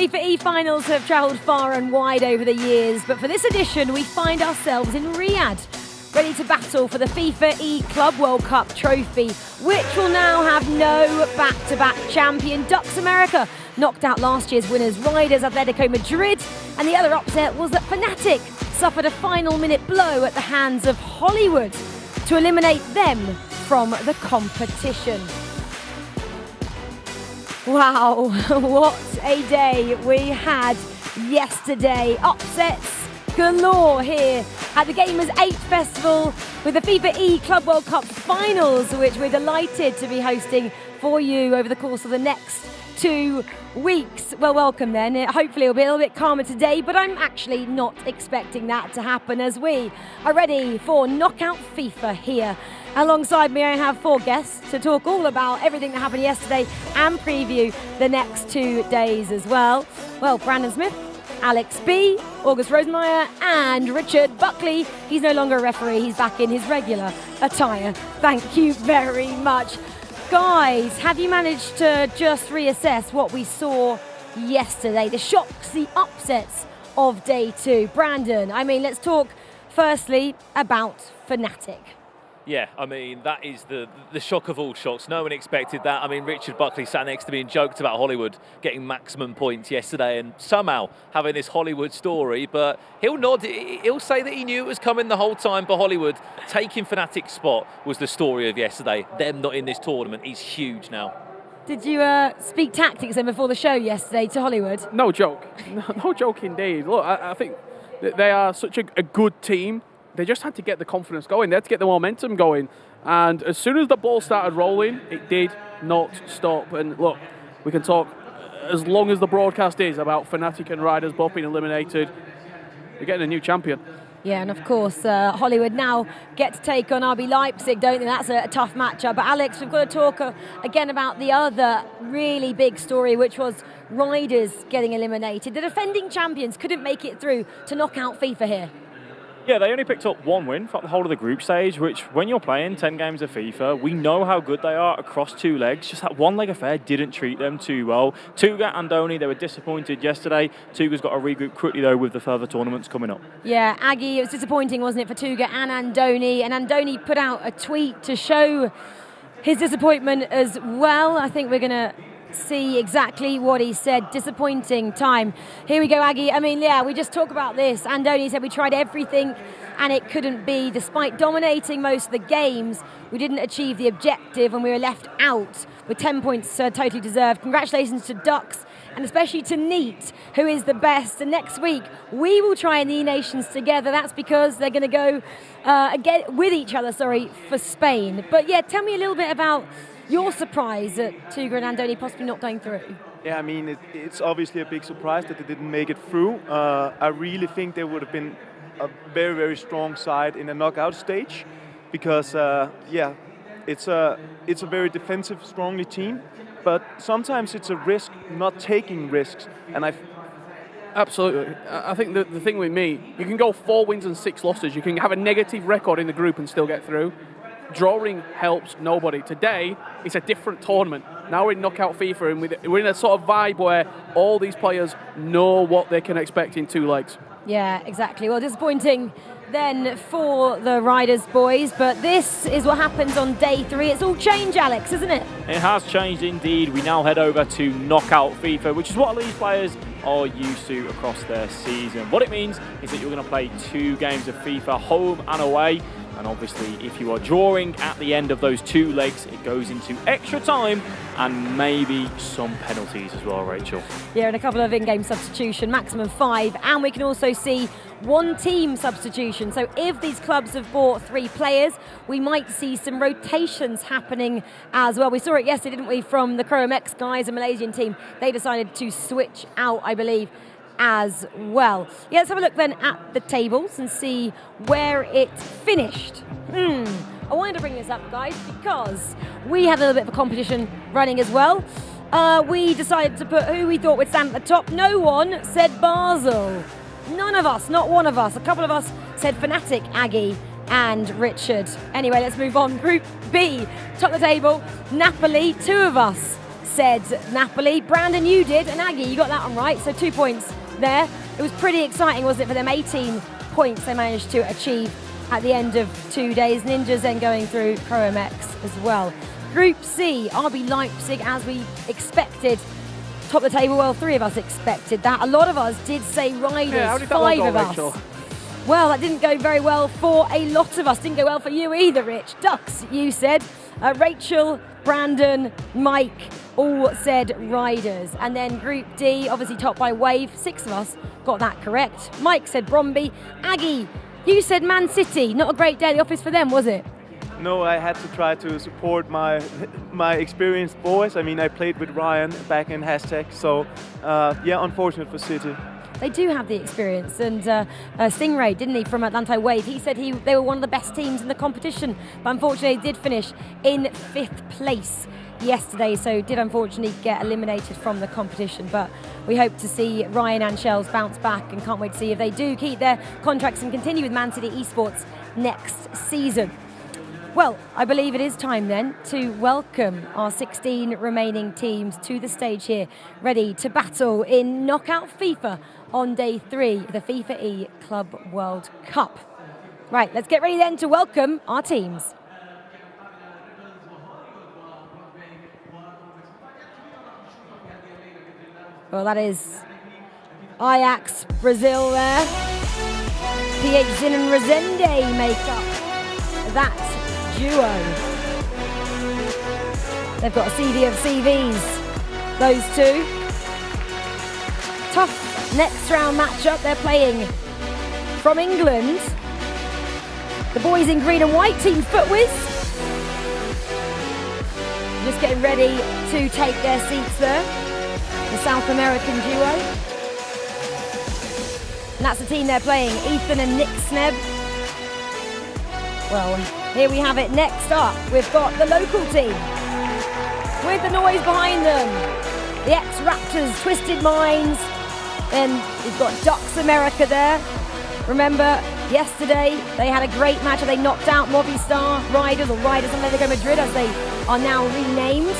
FIFAe Finals have travelled far and wide over the years, but for this edition we find ourselves in Riyadh, ready to battle for the FIFAe Club World Cup trophy, which will now have no back-to-back champion. Ducks America knocked out last year's winners Riders Atletico Madrid, and the other upset was that Fnatic suffered a final minute blow at the hands of Hollywood to eliminate them from the competition. Wow, what a day we had yesterday. Upsets galore here at the Gamers 8 Festival with the FIFAe Club World Cup Finals, which we're delighted to be hosting for you over the course of the next 2 weeks. Well, welcome then. Hopefully it'll be a little bit calmer today, but I'm actually not expecting that to happen as we are ready for Knockout FIFA here. Alongside me I have 4 guests to talk all about everything that happened yesterday and preview the next 2 days as well. Well, Brandon Smith, Alex B, August Rosenmeyer and Richard Buckley. He's no longer a referee, he's back in his regular attire. Thank you very much. Guys, have you managed to just reassess what we saw yesterday? The shocks, the upsets of day 2. Brandon, I mean, let's talk firstly about Fnatic. Yeah, I mean, that is the shock of all shocks. No one expected that. I mean, Richard Buckley sat next to me and joked about Hollywood getting maximum points yesterday and somehow having this Hollywood story, but he'll nod, he'll say that he knew it was coming the whole time, but Hollywood taking Fnatic's spot was the story of yesterday. Them not in this tournament is huge now. Did you speak tactics then before the show yesterday to Hollywood? No joke. No joke indeed. Look, I think that they are such a good team. They just had to get the confidence going. They had to get the momentum going. And as soon as the ball started rolling, it did not stop. And look, we can talk as long as the broadcast is about Fnatic and Riders both being eliminated. We're getting a new champion. Yeah, and of course, Hollywood now get to take on RB Leipzig, don't they? That's a tough matchup. But Alex, we've got to talk again about the other really big story, which was Riders getting eliminated. The defending champions couldn't make it through to knock out FIFA here. Yeah, they only picked up 1 win for the whole of the group stage, which when you're playing 10 games of FIFA, we know how good they are across 2 legs. Just that 1 leg affair didn't treat them too well. Tuga and Andoni, they were disappointed yesterday. Tuga's got to regroup quickly, though, with the further tournaments coming up. Yeah, Aggie, it was disappointing, wasn't it, for Tuga and Andoni? And Andoni put out a tweet to show his disappointment as well. I think we're going to see exactly what he said. Disappointing time. Here we go, Aggie. I mean, yeah, we just talk about this. Andoni said we tried everything and it couldn't be. Despite dominating most of the games, we didn't achieve the objective and we were left out with 10 points totally deserved. Congratulations to Ducks and especially to Neat, who is the best. And next week, we will try the nations together. That's because they're going to go again with each other, for Spain. But yeah, tell me a little bit about your surprise at Tuga and Andoni possibly not going through. Yeah, I mean, it's obviously a big surprise that they didn't make it through. I really think they would have been a very, very strong side in a knockout stage because, yeah, it's a very defensive, strongly team, but sometimes it's a risk not taking risks. And Absolutely. I think the thing with me, you can go 4 wins and 6 losses. You can have a negative record in the group and still get through. Drawing helps nobody. Today, it's a different tournament. Now we're in Knockout FIFA and we're in a sort of vibe where all these players know what they can expect in 2 legs. Yeah, exactly. Well, disappointing then for the Riders boys, but this is what happens on day 3. It's all changed, Alex, isn't it? It has changed indeed. We now head over to Knockout FIFA, which is what these players are used to across their season. What it means is that you're going to play 2 games of FIFA, home and away. And obviously, if you are drawing at the end of those 2 legs, it goes into extra time and maybe some penalties as well, Rachel. Yeah, and a couple of in-game substitution, maximum 5. And we can also see 1 team substitution. So if these clubs have bought 3 players, we might see some rotations happening as well. We saw it yesterday, didn't we, from the Chrome X guys, a Malaysian team. They decided to switch out, I believe, as well. Yeah, let's have a look then at the tables and see where it finished. I wanted to bring this up, guys, because we had a little bit of a competition running as well. We decided to put who we thought would stand at the top. No one said Basel. None of us, not one of us. A couple of us said Fnatic, Aggie and Richard. Anyway, let's move on. Group B, top of the table, Napoli. 2 of us said Napoli. Brandon, you did, and Aggie, you got that one right, so 2 points there. It was pretty exciting, wasn't it, for them? 18 points they managed to achieve at the end of 2 days. Ninjas then going through Pro MX as well. Group C, RB Leipzig, as we expected. Top of the table, well, 3 of us expected that. A lot of us did say Riders, Yeah, how did that 5 one go, of us. Rachel? Well, that didn't go very well for a lot of us. Didn't go well for you either, Rich. Ducks, you said. Rachel, Brandon, Mike, all said Riders. And then Group D, obviously topped by Wave. 6 of us got that correct. Mike said Bromby. Aggie, you said Man City. Not a great day at the office for them, was it? No, I had to try to support my experienced boys. I mean, I played with Ryan back in hashtag, so yeah, unfortunate for City. They do have the experience, and Stingray, didn't he, from Atlanta Wave? He said they were one of the best teams in the competition, but unfortunately they did finish in 5th place yesterday, so did unfortunately get eliminated from the competition. But we hope to see Ryan and Shells bounce back, and can't wait to see if they do keep their contracts and continue with Man City Esports next season. Well, I believe it is time then to welcome our 16 remaining teams to the stage here, ready to battle in Knockout FIFA on day 3 of the FIFAe Club World Cup. Right, let's get ready then to welcome our teams. Well, that is Ajax Brazil there. PH Zin and Resende make up that duo. They've got a CV of CVs, those two. Tough next round matchup. They're playing from England. The boys in green and white, Team Footwiz. Just getting ready to take their seats there. The South American duo. And that's the team they're playing, Ethan and Nick Sneb. Well, here we have it. Next up, we've got the local team with the noise behind them. The ex-Raptors, Twisted Minds. Then we've got Ducks America there. Remember, yesterday they had a great match. They knocked out Movistar Riders, or Riders Atletico Madrid as they are now renamed.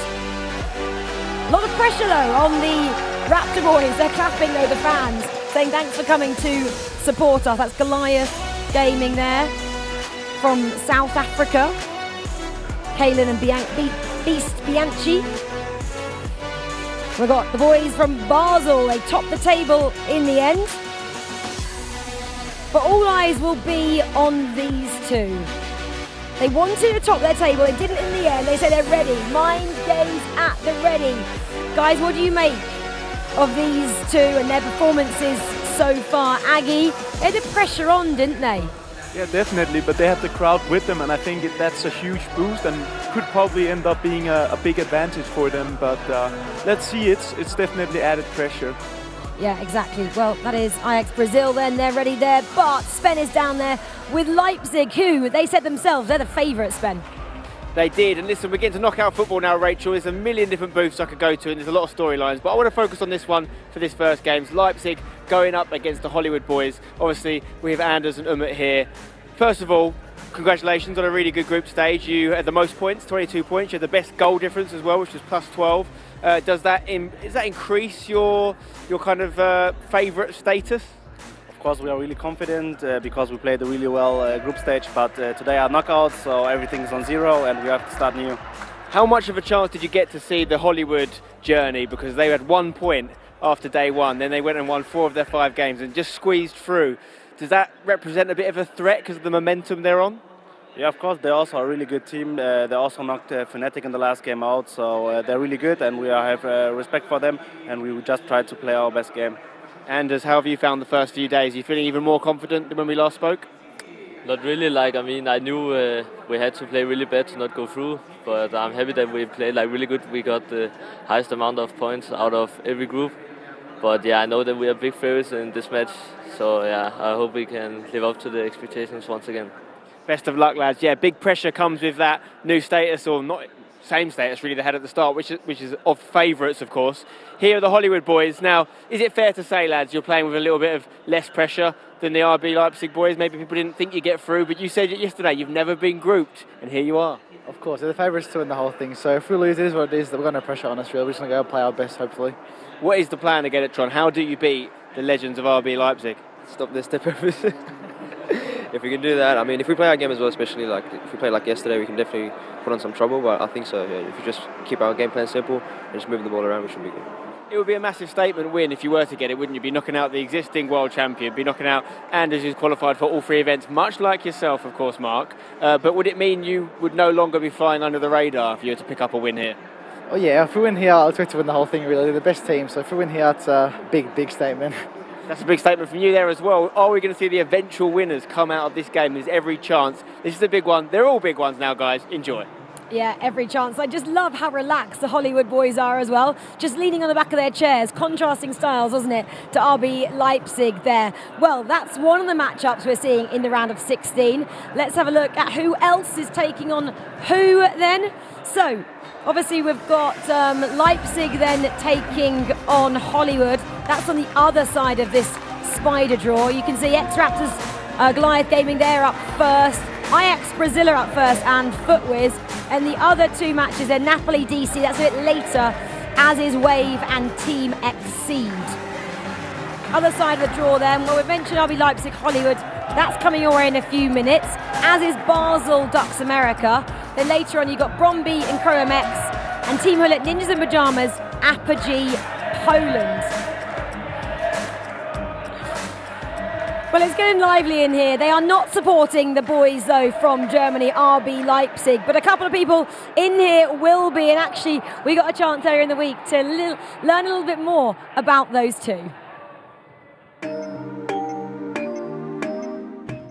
A lot of pressure though on the Raptor boys. They're clapping though, the fans, saying thanks for coming to support us. That's Goliath Gaming there from South Africa. Kaylin and Beast Bianchi. We've got the boys from Basel. They topped the table in the end. But all eyes will be on these two. They wanted to top their table. They didn't in the end. They said they're ready. Mind games at the ready. Guys, what do you make of these two and their performances so far? Aggie, they had the pressure on, didn't they? Yeah, definitely, but they have the crowd with them, and I think that's a huge boost and could probably end up being a big advantage for them. But let's see, it's definitely added pressure. Yeah, exactly. Well, that is Ajax Brazil then. They're ready there, but Spen is down there with Leipzig, who they said themselves they're the favourites, Spen. They did, and listen, we're getting to knockout football now, Rachel. There's a million different booths I could go to, and there's a lot of storylines, but I want to focus on this one for this first game. It's Leipzig going up against the Hollywood boys. Obviously, we have Anders and Umut here. First of all, congratulations on a really good group stage. You had the most points, 22 points. You had the best goal difference as well, which was plus 12. Does that increase your kind of favourite status? Of course, we are really confident because we played a really well group stage, but today are knockouts, so everything is on 0 and we have to start new. How much of a chance did you get to see the Hollywood journey? Because they had 1 point after day 1, then they went and won 4 of their 5 games and just squeezed through. Does that represent a bit of a threat because of the momentum they're on? Yeah, of course, they're also a really good team. They also knocked Fnatic in the last game out, so they're really good and we have respect for them, and we will just try to play our best game. Anders, how have you found the first few days? Are you feeling even more confident than when we last spoke? Not really. I knew we had to play really bad to not go through, but I'm happy that we played really good. We got the highest amount of points out of every group. But yeah, I know that we are big favorites in this match, so yeah, I hope we can live up to the expectations once again. Best of luck, lads. Yeah, big pressure comes with that new status, or not same status really they had at the start, which is of favourites, of course. Here are the Hollywood boys. Now, is it fair to say, lads, you're playing with a little bit of less pressure than the RB Leipzig boys? Maybe people didn't think you'd get through, but you said it yesterday, you've never been grouped, and here you are. Of course, they're the favourites to win the whole thing. So if we lose, it is what it is. We've got no pressure on us, really. We're just going to go play our best, hopefully. What is the plan again at Tron? How do you beat the legends of RB Leipzig? Stop this step everything. If we can do that, I mean, if we play our game as well, especially like if we play like yesterday, we can definitely put on some trouble. But I think so. Yeah, if we just keep our game plan simple and just move the ball around, we should be good. It would be a massive statement win if you were to get it, wouldn't you? Be knocking out the existing world champion, be knocking out Anders, who's qualified for all 3 events, much like yourself, of course, Mark. But would it mean you would no longer be flying under the radar if you were to pick up a win here? Oh yeah, if we win here, I'll expect to win the whole thing, really. They're the best team, so if we win here, it's a big, big statement. That's a big statement from you there as well. Are we going to see the eventual winners come out of this game? There's every chance. This is a big one. They're all big ones now, guys. Enjoy. Yeah, every chance. I just love how relaxed the Hollywood boys are as well. Just leaning on the back of their chairs. Contrasting styles, wasn't it, to RB Leipzig there. Well, that's one of the matchups we're seeing in the round of 16. Let's have a look at who else is taking on who then. So, obviously we've got Leipzig then taking on Hollywood. That's on the other side of this spider draw. You can see X-Raptors Goliath Gaming there up first. Ajax Brazil are up first and Footwiz. And the other 2 matches are Napoli DC, that's a bit later, as is Wave and Team Exceed. Other side of the draw then, well, we've mentioned RB Leipzig Hollywood, that's coming your way in a few minutes, as is Basel Ducks America. Then later on you've got Bromby and Chrome X and Team Hullet Ninjas in Pyjamas, Apogee Poland. Well, it's getting lively in here. They are not supporting the boys, though, from Germany, RB Leipzig. But a couple of people in here will be. And actually, we got a chance earlier in the week to learn a little bit more about those two.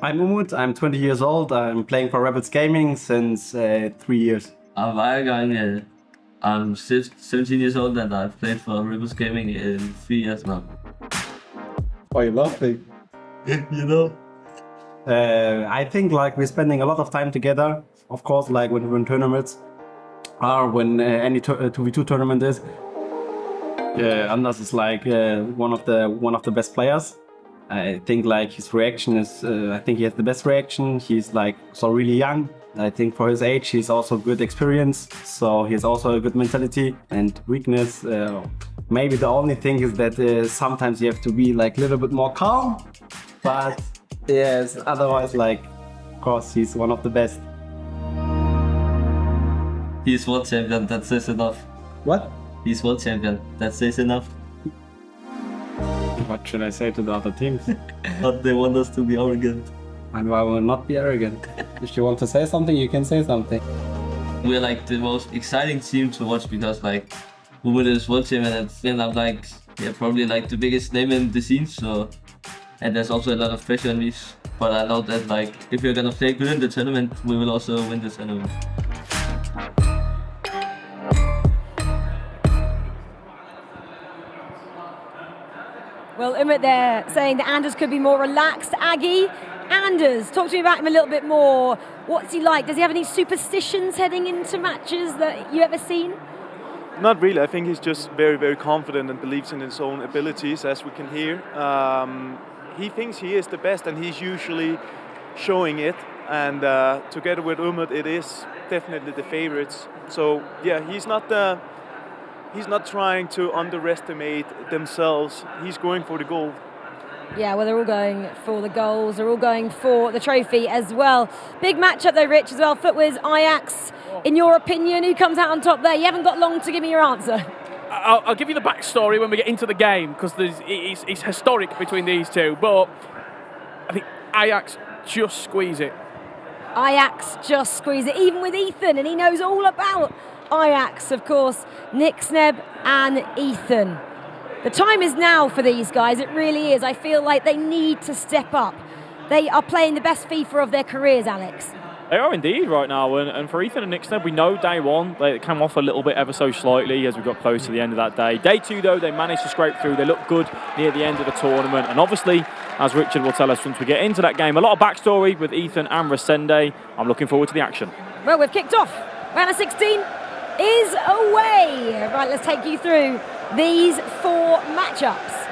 I'm Umut. I'm 20 years old. I'm playing for Rebels Gaming since 3 years. I'm Weiergang. I'm 17 years old and I've played for Rebels Gaming in 3 years now. Why are you laughing? You know? I think like we're spending a lot of time together. Of course, like when we win tournaments or when any 2v2 tournament is. Anders is like one of the best players. I think like his reaction is, I think he has the best reaction. He's like so really young. I think for his age, he's also good experience. So he has also a good mentality and weakness. Maybe the only thing is that sometimes you have to be like a little bit more calm. But yes, otherwise, like, of course, he's one of the best. He's world champion, that says enough. What? He's world champion, that says enough. What should I say to the other teams? But they want us to be arrogant. And I will not be arrogant. If you want to say something, you can say something. We're like the most exciting team to watch because like Umut is world champion and then I'm like, yeah, probably like the biggest name in the scene, so. And there's also a lot of pressure on me, but I know that like if we're gonna play good in the tournament, we will also win the tournament. Well, Umut there saying that Anders could be more relaxed. Aggie, Anders, talk to me about him a little bit more. What's he like? Does he have any superstitions heading into matches that you ever seen? Not really. I think he's just very, very confident and believes in his own abilities, as we can hear. He thinks he is the best, and he's usually showing it. And together with Umut, it is definitely the favorites. So yeah, he's not trying to underestimate themselves. He's going for the goal. Yeah, well, they're all going for the goals. They're all going for the trophy as well. Big matchup though, Rich, as well. Footwiz, Ajax. In your opinion, who comes out on top there? You haven't got long to give me your answer. I'll give you the backstory when we get into the game because it's historic between these two. But I think Ajax just squeeze it. Ajax just squeeze it, even with Ethan, and he knows all about Ajax, of course. Nick Sneb and Ethan. The time is now for these guys, it really is. I feel like they need to step up. They are playing the best FIFA of their careers, Alex. They are indeed right now, and for Ethan and Nick Sneb, we know day one, they came off a little bit ever so slightly as we got close to the end of that day. Day two, though, they managed to scrape through. They looked good near the end of the tournament, and obviously, as Richard will tell us once we get into that game, a lot of backstory with Ethan and Resende. I'm looking forward to the action. Well, we've kicked off. Round of 16. is away. Right, let's take you through these 4 matchups.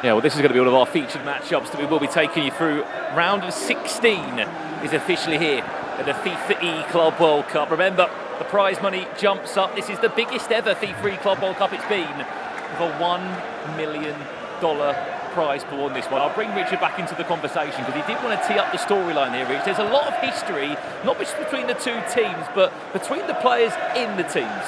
Yeah, well, this is going to be one of our featured matchups that we will be taking you through. Round of 16 is officially here at the FIFAe Club World Cup. Remember, the prize money jumps up. This is the biggest ever FIFAe Club World Cup it's been, with a $1 million prize pool on this one. I'll bring Richard back into the conversation because he did want to tee up the storyline here, Rich. There's a lot of history, not just between the 2 teams, but between the players in the teams.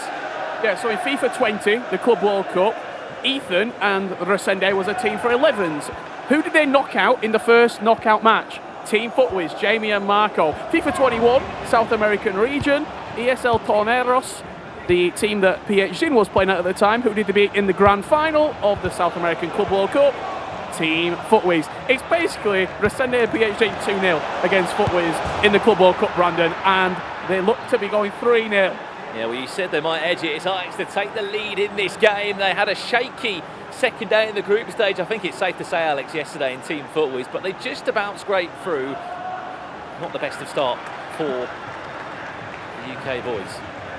Yeah, so in FIFA 20, the Club World Cup, Ethan and Resende was a team for 11s. Who did they knock out in the first knockout match? Team FUTWIZ, Jamie and Marco. FIFA 21, South American region, ESL Torneros, the team that PHZin was playing at the time. Who did they beat in the grand final of the South American Club World Cup? Team FUTWIZ. It's basically Resende and PHZin 2-0 against FUTWIZ in the Club World Cup, Brandon, and they look to be going 3-0. Yeah, well, you said they might edge it. It's Ajax to take the lead in this game. They had a shaky second day in the group stage. I think it's safe to say, Alex, yesterday in Team FUTWIZ, but they just about scraped through. Not the best of start for the UK boys.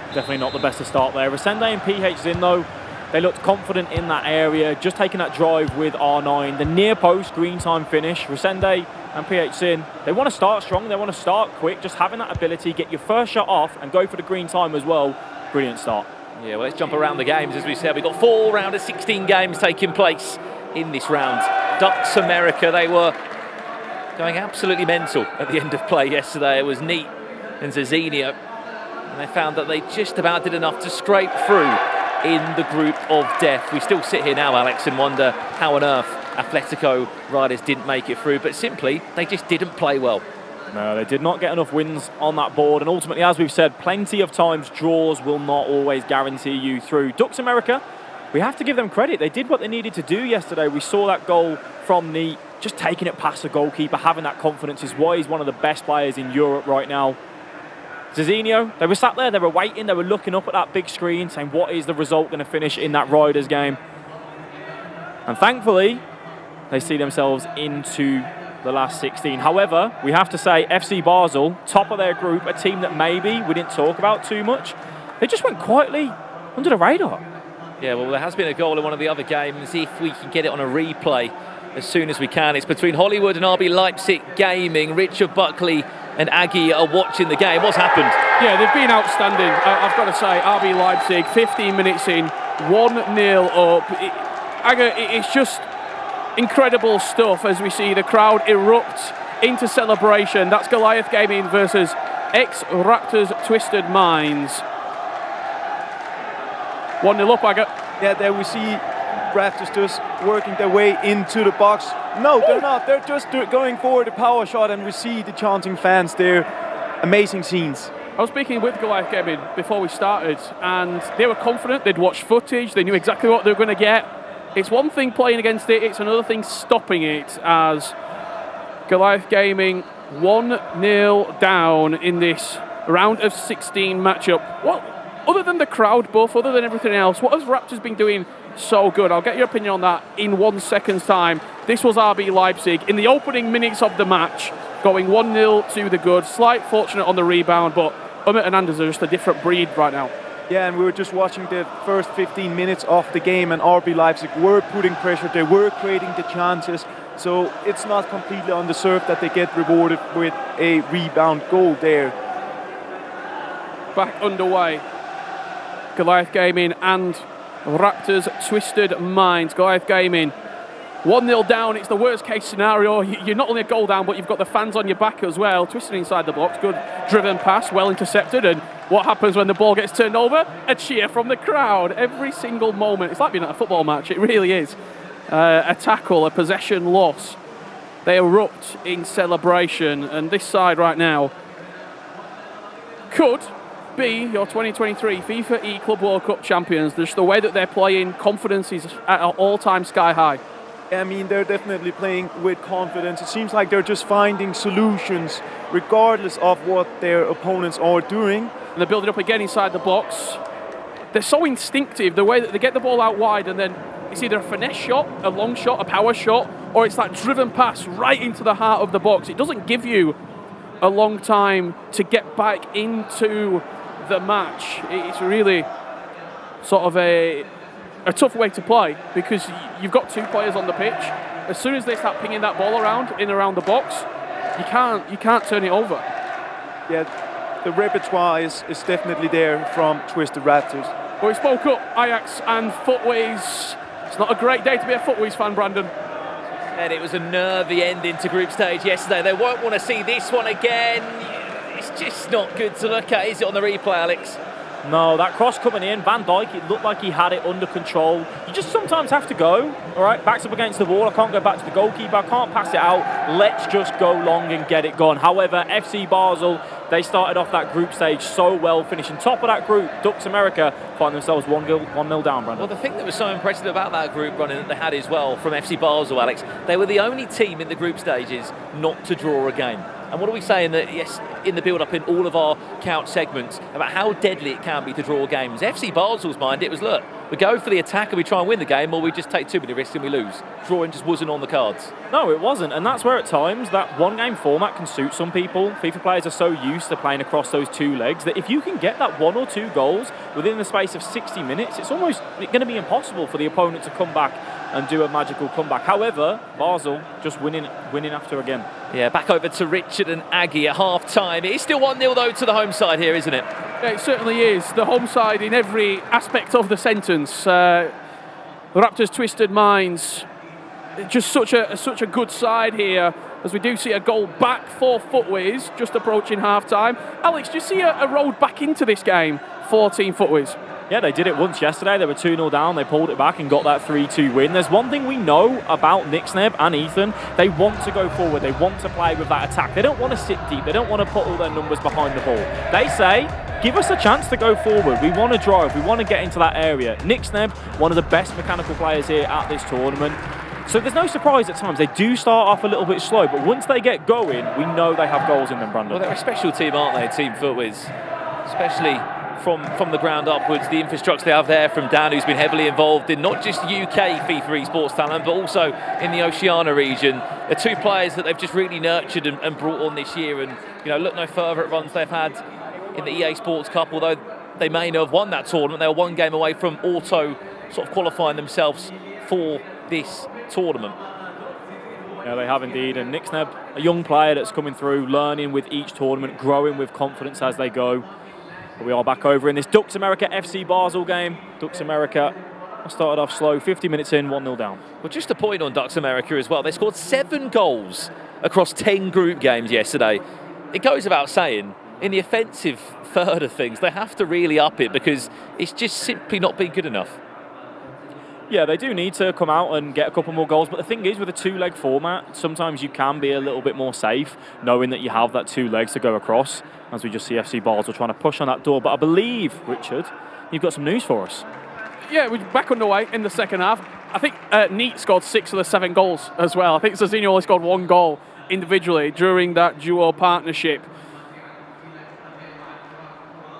Definitely not the best of start there. Resende and PHZin, though, they looked confident in that area, just taking that drive with R9. The near post green time finish. Resende and PHZin, they want to start strong, they want to start quick, just having that ability, get your first shot off and go for the green time as well. Brilliant start. Yeah, well, let's jump around the games. As we said, we've got 4 round of 16 games taking place in this round. Ducks America, they were going absolutely mental at the end of play yesterday. It was Neat and Zizinho, and they found that they just about did enough to scrape through in the group of death. We still sit here now, Alex, and wonder how on earth Atletico riders didn't make it through, but simply they just didn't play well. No, they did not get enough wins on that board, and ultimately, as we've said, plenty of times draws will not always guarantee you through. Ducks America, we have to give them credit. They did what they needed to do yesterday. We saw that goal from Neat, just taking it past the goalkeeper, having that confidence is why he's one of the best players in Europe right now. Zizinho, they were sat there, they were waiting, they were looking up at that big screen saying, what is the result going to finish in that Riders game? And thankfully, they see themselves into the last 16. However, we have to say FC Basel, top of their group, a team that maybe we didn't talk about too much. They just went quietly under the radar. Yeah, well, there has been a goal in one of the other games. If we can get it on a replay as soon as we can. It's between Hollywood and RB Leipzig Gaming. Richard Buckley and Aggie are watching the game. What's happened? Yeah, they've been outstanding. I've got to say, RB Leipzig, 15 minutes in, 1-0 up. It's just incredible stuff as we see the crowd erupt into celebration. That's Goliath Gaming versus ex-Raptors Twisted Minds. 1-0 up, Aga. Yeah, there we see Raptors just working their way into the box. No, they're not. They're just going for the power shot, and we see the chanting fans there. Amazing scenes. I was speaking with Goliath Gaming before we started, and they were confident. They'd watched footage. They knew exactly what they were going to get. It's one thing playing against it. It's another thing stopping it, as Goliath Gaming 1-0 down in this round of 16 matchup. What, other than the crowd buff, other than everything else, what has Raptors been doing so good? I'll get your opinion on that in 1 second's time. This was RB Leipzig in the opening minutes of the match, going 1-0 to the good. Slight fortunate on the rebound, but Umut and Anders are just a different breed right now. Yeah, and we were just watching the first 15 minutes of the game, and RB Leipzig were putting pressure. They were creating the chances. So it's not completely undeserved that they get rewarded with a rebound goal there. Back underway. Goliath Gaming and Raptors Twisted Minds. Goliath Gaming 1-0 down. It's the worst case scenario. You're not only a goal down, but you've got the fans on your back as well. Twisted inside the box. Good driven pass, well intercepted. And what happens when the ball gets turned over? A cheer from the crowd every single moment. It's like being at a football match. It really is. A tackle, a possession loss. They erupt in celebration. And this side right now could be your 2023 FIFAe Club World Cup champions. Just the way that they're playing, confidence is at an all-time sky high. I mean, they're definitely playing with confidence. It seems like they're just finding solutions regardless of what their opponents are doing. And they're building up again inside the box. They're so instinctive, the way that they get the ball out wide, and then it's either a finesse shot, a long shot, a power shot, or it's that driven pass right into the heart of the box. It doesn't give you a long time to get back into the match, it's really sort of a tough way to play because you've got two players on the pitch. As soon as they start pinging that ball around, in around the box, you can't turn it over. Yeah, the repertoire is definitely there from Twisted Raptors. Well, we spoke up Ajax and FIFAe's. It's not a great day to be a FIFAe's fan, Brandon. And it was a nervy ending to group stage yesterday. They won't want to see this one again. It's just not good to look at, is it, on the replay, Alex? No, that cross coming in, Van Dijk, it looked like he had it under control. You just sometimes have to go, all right? Back's up against the wall, I can't go back to the goalkeeper, I can't pass it out. Let's just go long and get it gone. However, FC Basel, they started off that group stage so well, finishing top of that group. Dux America find themselves 1-0 down, Brandon. Well, the thing that was so impressive about that group running that they had as well from FC Basel, Alex, they were the only team in the group stages not to draw a game. And what are we saying that, yes, in the build-up in all of our couch segments about how deadly it can be to draw games. FC Basel's mind, it was, look, we go for the attack and we try and win the game, or we just take too many risks and we lose. Drawing just wasn't on the cards. No, it wasn't, and that's where at times that one-game format can suit some people. FIFA players are so used to playing across those two legs that if you can get that 1 or 2 goals within the space of 60 minutes, it's almost going to be impossible for the opponent to come back and do a magical comeback. However, Basel just winning after again. Yeah, back over to Richard and Aggie at half-time. It is still 1-0 though to the home side here, isn't it? Yeah, it certainly is. The home side in every aspect of the sentence. The Raptors' twisted minds. Just such a good side here, as we do see a goal back for FIFAe's just approaching half-time. Alex, do you see a road back into this game for Team FIFAe's? Yeah, they did it once yesterday. They were 2-0 down. They pulled it back and got that 3-2 win. There's one thing we know about Nixneb and Ethan. They want to go forward. They want to play with that attack. They don't want to sit deep. They don't want to put all their numbers behind the ball. They say, give us a chance to go forward. We want to drive. We want to get into that area. Nixneb, one of the best mechanical players here at this tournament. So there's no surprise at times. They do start off a little bit slow, but once they get going, we know they have goals in them, Brandon. Well, they're a special team, aren't they, Team FIFAe's? Especially from the ground upwards, the infrastructure they have there from Dan, who's been heavily involved in not just UK FIFA esports talent, but also in the Oceania region. They're two players that they've just really nurtured and brought on this year, and look no further at runs they've had in the EA Sports Cup. Although they may not have won that tournament, they were one game away from auto sort of qualifying themselves for this tournament. Yeah, they have indeed. And Nixneb, a young player that's coming through, learning with each tournament, growing with confidence as they go. But we are back over in this Dux America FC Basel game. Dux America started off slow, 50 minutes in, 1-0 down. Well, just a point on Dux America as well. They scored 7 goals across 10 group games yesterday. It goes without saying, in the offensive third of things, they have to really up it because it's just simply not been good enough. Yeah, they do need to come out and get a couple more goals, but the thing is, with a 2-leg format, sometimes you can be a little bit more safe, knowing that you have that 2 legs to go across, as we just see FC Basel trying to push on that door. But I believe, Richard, you've got some news for us. Yeah, we're back underway in the second half. I think Neat scored 6 of the 7 goals as well. I think Zazinho only scored 1 goal individually during that duo partnership.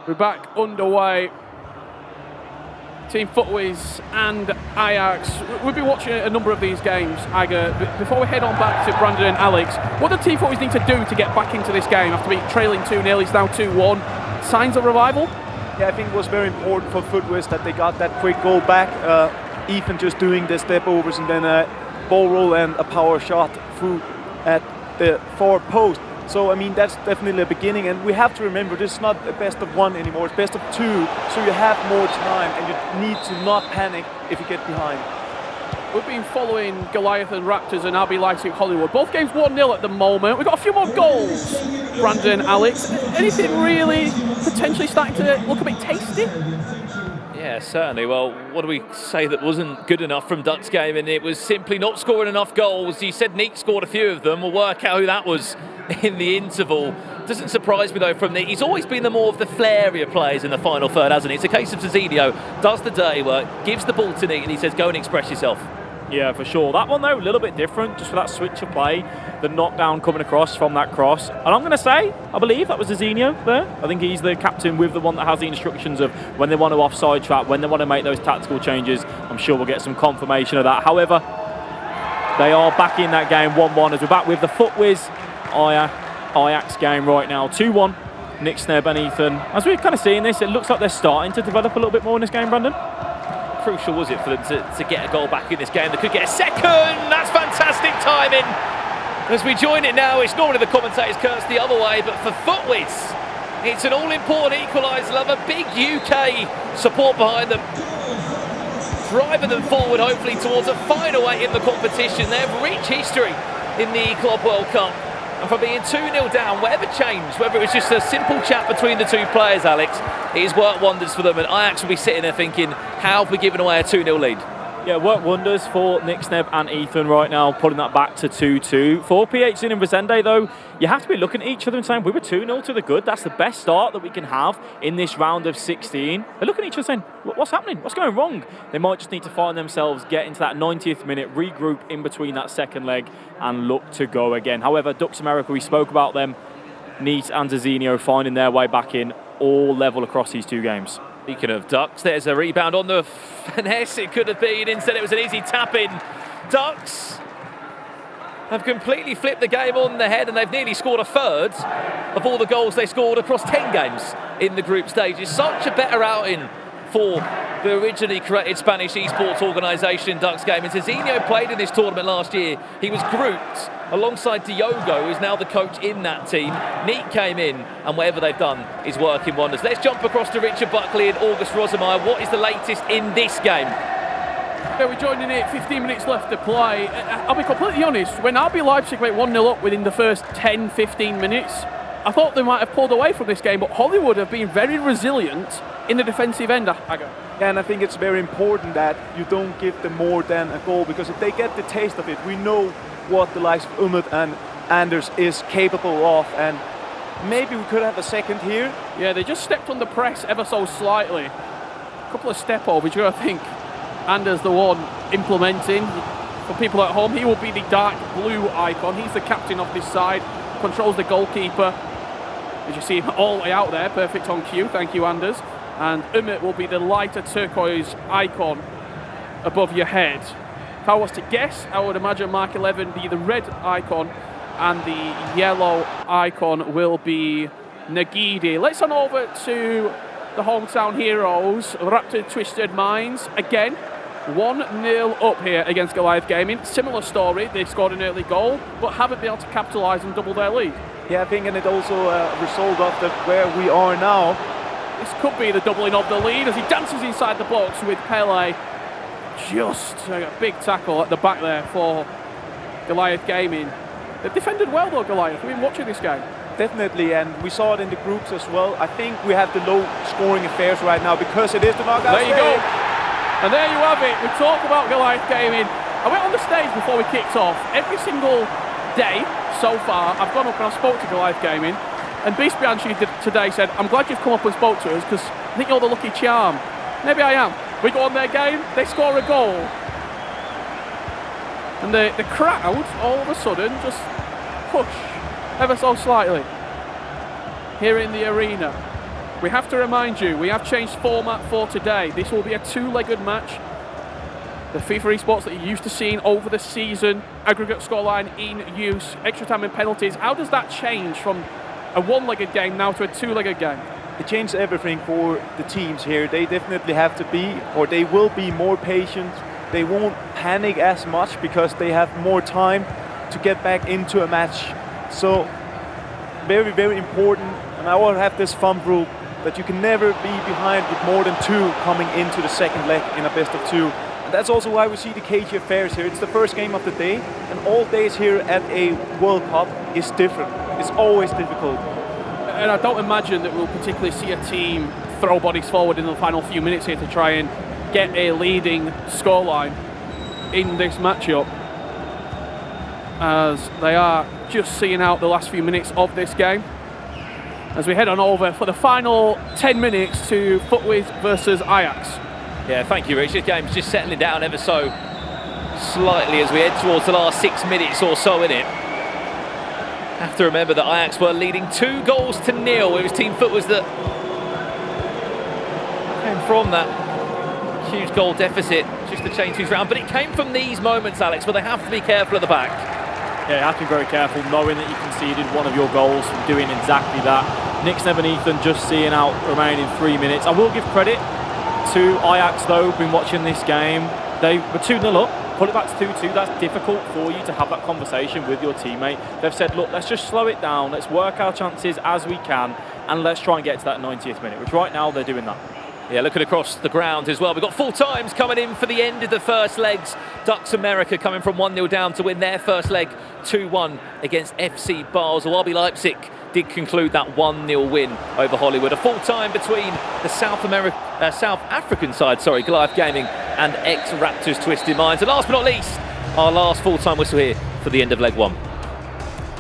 We're back underway. Team FIFAe's and Ajax. We've been watching a number of these games, Aga. Before we head on back to Brandon and Alex, what do Team FIFAe's need to do to get back into this game after being trailing 2-0? It's now 2-1. Signs of revival? Yeah, I think it was very important for FIFAe's that they got that quick goal back. Even just doing the step overs and then a ball roll and a power shot through at the forward post. So, I mean, that's definitely a beginning, and we have to remember this is not a best of 1 anymore, it's best of 2, so you have more time and you need to not panic if you get behind. We've been following Goliath and Raptors and RB Leipzig Hollywood. Both games 1-0 at the moment. We've got a few more goals, Brandon, Alex. Anything really potentially starting to look a bit tasty? Yeah, certainly. Well, what do we say that wasn't good enough from Dutch game? And it was simply not scoring enough goals. You said Neat scored a few of them. We'll work out who that was in the interval. Doesn't surprise me though from Neat. He's always been the more of the flairier players in the final third, hasn't he? It's a case of Zazinho does the dirty work, gives the ball to Neat, and he says, go and express yourself. Yeah, for sure. That one, though, a little bit different, just for that switch of play, the knockdown coming across from that cross. And I'm going to say, I believe that was Zazinho there. I think he's the captain with the one that has the instructions of when they want to offside trap, when they want to make those tactical changes. I'm sure we'll get some confirmation of that. However, they are back in that game 1-1 as we're back with the FIFAe's Ajax game right now. 2-1 Nick Snebb and Ethan. As we're kind of seeing this, it looks like they're starting to develop a little bit more in this game, Brandon. Crucial was it for them to get a goal back in this game? They could get a second. That's fantastic timing. As we join it now, it's normally the commentators curse the other way, but for Footwiz, it's an all-important equaliser. Love a big UK support behind them, driving them forward, hopefully towards a final 8 in the competition. They have rich history in the Club World Cup, and from being 2-0 down, whatever changed, whether it was just a simple chat between the two players, Alex, it has worked wonders for them, and Ajax will be sitting there thinking, how have we given away a 2-0 lead? Yeah, worked wonders for Nick Snebb and Ethan right now, putting that back to 2-2. For PHC and Resende, though, you have to be looking at each other and saying, we were 2-0 to the good. That's the best start that we can have in this round of 16. They're looking at each other saying, what's happening? What's going wrong? They might just need to find themselves, get into that 90th minute, regroup in between that second leg and look to go again. However, Ducks America, we spoke about them, Neat and Zazinho finding their way back in, all level across these two games. Speaking of Ducks, there's a rebound on the finesse. It could have been. Instead, it was an easy tap-in. Ducks have completely flipped the game on the head, and they've nearly scored a third of all the goals they scored across 10 games in the group stage. It's such a better outing for the originally created Spanish esports organisation, Ducks Gaming. Zazinho played in this tournament last year. He was grouped alongside Diogo, who is now the coach in that team. Neat came in, and whatever they've done is working wonders. Let's jump across to Richard Buckley and August Rosemeyer. What is the latest in this game? Yeah, we're joining it, 15 minutes left to play. I'll be completely honest, when RB Leipzig went 1-0 up within the first 10-15 minutes, I thought they might have pulled away from this game, but Hollywood have been very resilient in the defensive end. Yeah, and I think it's very important that you don't give them more than a goal, because if they get the taste of it, we know what the likes of Umut and Anders is capable of, and maybe we could have a second here. Yeah, they just stepped on the press ever so slightly. A couple of step overs, I think Anders the one implementing. For people at home, he will be the dark blue icon. He's the captain of this side, controls the goalkeeper. As you see him all the way out there, perfect on cue, thank you Anders. And Umut will be the lighter turquoise icon above your head. If I was to guess, I would imagine Mark 11 be the red icon and the yellow icon will be Nagidi. Let's on over to the hometown heroes, Raptor Twisted Minds. Again, 1-0 up here against Goliath Gaming. Similar story, they scored an early goal, but haven't been able to capitalise and double their lead. Yeah, I think, and it also a result of where we are now. This could be the doubling of the lead as he dances inside the box with Pele. Just a big tackle at the back there for Goliath Gaming. They've defended well though, Goliath. We've been watching this game. Definitely, and we saw it in the groups as well. I think we have the low scoring affairs right now because it is the knockout stage. There you go. And there you have it. We talk about Goliath Gaming. I went on the stage before we kicked off. Every single day so far, I've gone up and I spoke to Goliath Gaming. And Beast Bianchi today said, I'm glad you've come up and spoke to us because I think you're the lucky charm. Maybe I am. We go on their game, they score a goal. And the crowd, all of a sudden, just push ever so slightly here in the arena. We have to remind you, we have changed format for today. This will be a two-legged match. The FIFA esports that you're used to seeing over the season, aggregate scoreline in use, extra time and penalties. How does that change from a one-legged game now to a two-legged game? It changed everything for the teams here. They definitely have to be, or they will be more patient. They won't panic as much because they have more time to get back into a match. So, very, very important. And I will have this thumb rule that you can never be behind with more than two coming into the second leg in a best of two. And that's also why we see the cagey affairs here. It's the first game of the day, and all days here at a World Cup is different. It's always difficult. And I don't imagine that we'll particularly see a team throw bodies forward in the final few minutes here to try and get a leading scoreline in this matchup, as they are just seeing out the last few minutes of this game. As we head on over for the final 10 minutes to Footwiz versus Ajax. Yeah, thank you, Rich. This game's just settling down ever so slightly as we head towards the last 6 minutes or so in it. Have to remember that Ajax were leading 2-0. It was Team Footwiz that came from that huge goal deficit just to change things around. But it came from these moments, Alex, where they have to be careful at the back. Yeah, you have to be very careful knowing that you conceded one of your goals from doing exactly that. Nick Snebenethan just seeing out remaining 3 minutes. I will give credit to Ajax though, been watching this game. They were 2-0 up, pull it back to 2-2. That's difficult for you to have that conversation with your teammate. They've said, look, let's just slow it down, let's work our chances as we can, and let's try and get to that 90th minute, which right now they're doing that. Yeah, looking across the ground as well. We've got full times coming in for the end of the first legs. Ducks America coming from 1-0 down to win their first leg 2-1 against FC Basel. RB Leipzig did conclude that 1-0 win over Hollywood. A full time between the South African side, Goliath Gaming, and ex-Raptors Twisted Minds. And last but not least, our last full time whistle here for the end of leg 1.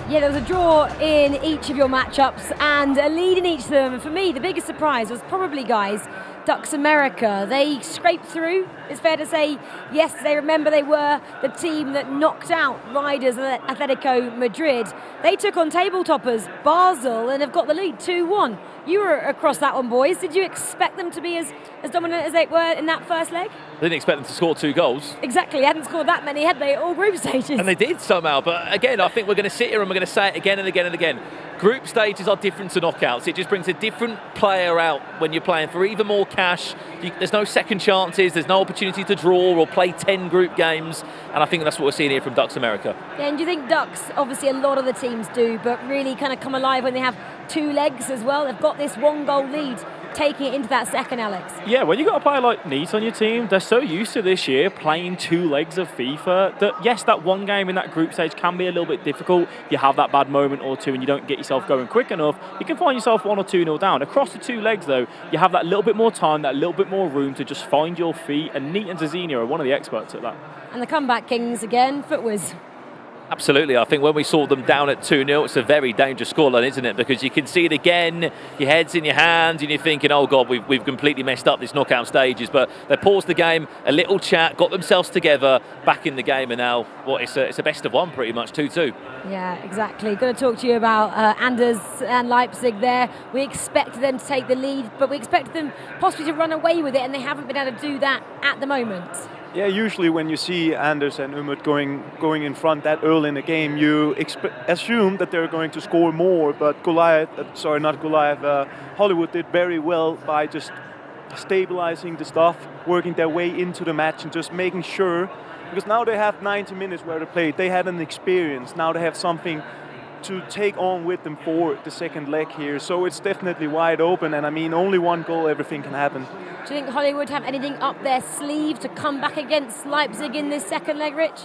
Yeah, there was a draw in each of your matchups and a lead in each of them. And for me, the biggest surprise was probably, guys, Ducks America. They scraped through, it's fair to say, yesterday. Remember, they were the team that knocked out Riders and Atletico Madrid. They took on table toppers Basel and have got the lead 2-1. You were across that one, boys. Did you expect them to be as dominant as they were in that first leg? They didn't expect them to score 2 goals. Exactly, they hadn't scored that many, had they, at all group stages? And they did somehow, but again, I think we're going to sit here and we're going to say it again and again and again. Group stages are different to knockouts. It just brings a different player out when you're playing for even more cash. There's no second chances, there's no opportunity to draw or play 10 group games, and I think that's what we're seeing here from Ducks America. Yeah, and do you think Ducks, obviously a lot of the teams do, but really kind of come alive when they have 2 legs as well? They've got this 1-goal lead, taking it into that second, Alex. Yeah, when you've got a player like Neat on your team, they're so used to this year playing 2 legs of FIFA that, yes, that one game in that group stage can be a little bit difficult. You have that bad moment or two and you don't get yourself going quick enough. You can find yourself 1 or 2-0 down. Across the 2 legs, though, you have that little bit more time, that little bit more room to just find your feet, and Neat and Zazina are one of the experts at that. And the comeback kings again, Footwiz. Absolutely. I think when we saw them down at 2-0, it's a very dangerous scoreline, isn't it? Because you can see it again, your head's in your hands, and you're thinking, oh, God, we've completely messed up this knockout stages. But they paused the game, a little chat, got themselves together, back in the game, and now, it's a best of 1 pretty much, 2-2. Yeah, exactly. Going to talk to you about Anders and Leipzig there. We expected them to take the lead, but we expected them possibly to run away with it, and they haven't been able to do that at the moment. Yeah, usually when you see Anders and Umut going in front that early in the game, you assume that they're going to score more. But Hollywood did very well by just stabilizing the stuff, working their way into the match, and just making sure. Because now they have 90 minutes where to play. They had an experience. Now they have something to take on with them for the second leg here. So it's definitely wide open. And I mean, only 1 goal, everything can happen. Do you think Hollywood have anything up their sleeve to come back against Leipzig in this second leg, Rich?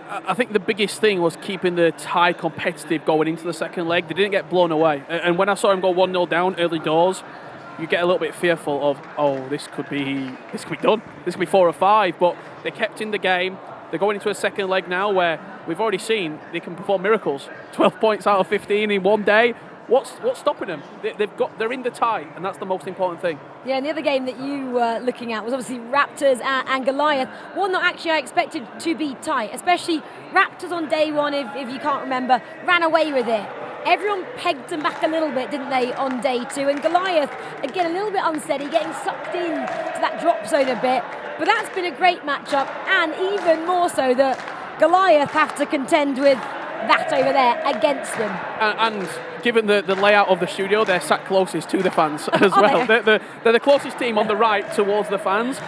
I think the biggest thing was keeping the tie competitive going into the second leg. They didn't get blown away. And when I saw him go 1-0 down early doors, you get a little bit fearful of, oh, this could be done. This could be 4 or 5. But they kept in the game. They're going into a second leg now where we've already seen they can perform miracles. 12 points out of 15 in 1 day. What's stopping them? They're in the tie, and that's the most important thing. Yeah, and the other game that you were looking at was obviously Raptors and Goliath. One that actually I expected to be tight, especially Raptors on day 1, if you can't remember, ran away with it. Everyone pegged them back a little bit, didn't they, on day 2? And Goliath, again, a little bit unsteady, getting sucked in to that drop zone a bit. But that's been a great matchup, and even more so that Goliath have to contend with that over there against them. And given the layout of the studio, they're sat closest to the fans as well. They're the closest team on the right towards the fans.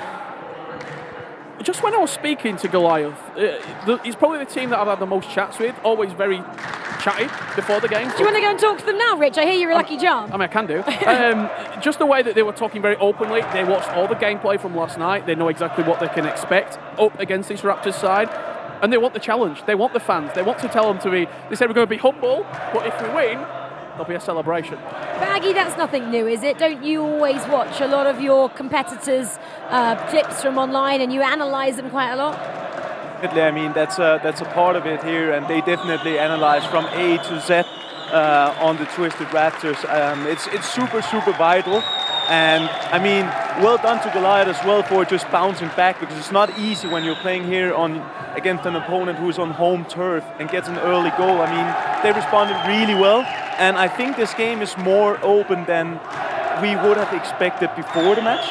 Just when I was speaking to Goliath, he's probably the team that I've had the most chats with, always very chatty before the game. Do you want to go and talk to them now, Rich? I hear you're a lucky charm. I mean, I can do. Just the way that they were talking very openly, they watched all the gameplay from last night, they know exactly what they can expect up against this Raptors side, and they want the challenge, they want the fans, they want to tell them to be, they said we're going to be humble, but if we win, there'll be a celebration. Baggy, that's nothing new, is it? Don't you always watch a lot of your competitors' clips from online and you analyse them quite a lot? Definitely, I mean, that's a part of it here, and they definitely analyze from A to Z on the Twisted Raptors. It's super, super vital. And I mean, well done to Goliath as well for just bouncing back, because it's not easy when you're playing here against an opponent who's on home turf and gets an early goal. I mean, they responded really well, and I think this game is more open than we would have expected before the match.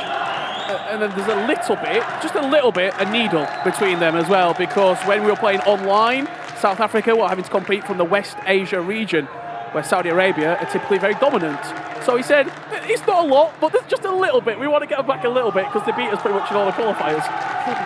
And then there's a little bit, just a little bit, a needle between them as well, because when we were playing online, South Africa were having to compete from the West Asia region. where Saudi Arabia are typically very dominant. So he said, it's not a lot, but there's just a little bit. We want to get them back a little bit because they beat us pretty much in all the qualifiers.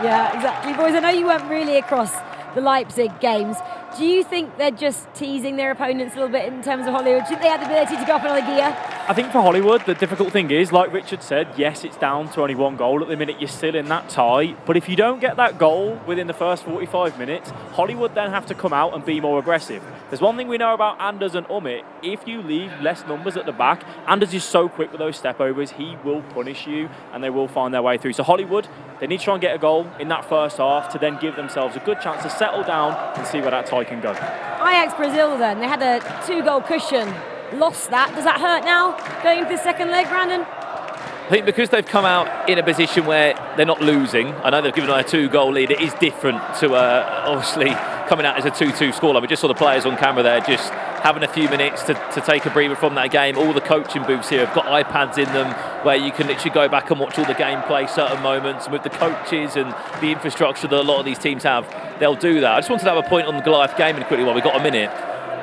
Yeah, exactly. Boys, I know you weren't really across the Leipzig games. Do you think they're just teasing their opponents a little bit in terms of Hollywood? Do you think they had the ability to go up another gear? I think for Hollywood, the difficult thing is, like Richard said, yes, it's down to only one goal. At the minute, you're still in that tie. But if you don't get that goal within the first 45 minutes, Hollywood then have to come out and be more aggressive. There's one thing we know about Anders and Umit. If you leave less numbers at the back, Anders is so quick with those step overs, he will punish you and they will find their way through. So Hollywood, they need to try and get a goal in that first half to then give themselves a good chance to settle down and see where that tie can go. Ajax Brazil then, they had a 2-goal cushion, lost that. Does that hurt now going into the second leg, Brandon? I think because they've come out in a position where they're not losing, I know they've given a 2-goal lead, it is different to obviously coming out as a 2-2 scoreline. We just saw the players on camera there just having a few minutes to take a breather from that game. All the coaching booths here have got iPads in them where you can literally go back and watch all the gameplay, certain moments, and with the coaches and the infrastructure that a lot of these teams have, they'll do that. I just wanted to have a point on the Goliath gaming quickly while we've got a minute.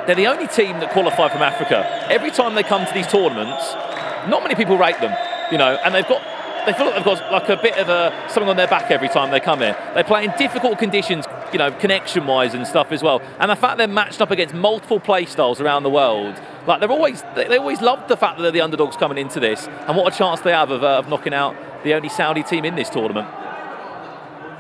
They're the only team that qualify from Africa. Every time they come to these tournaments, not many people rate them, you know, and they feel like they've got like a bit of something on their back every time they come here. They play in difficult conditions, you know, connection-wise and stuff as well. And the fact they're matched up against multiple play styles around the world, like they always loved the fact that they're the underdogs coming into this, and what a chance they have of knocking out the only Saudi team in this tournament.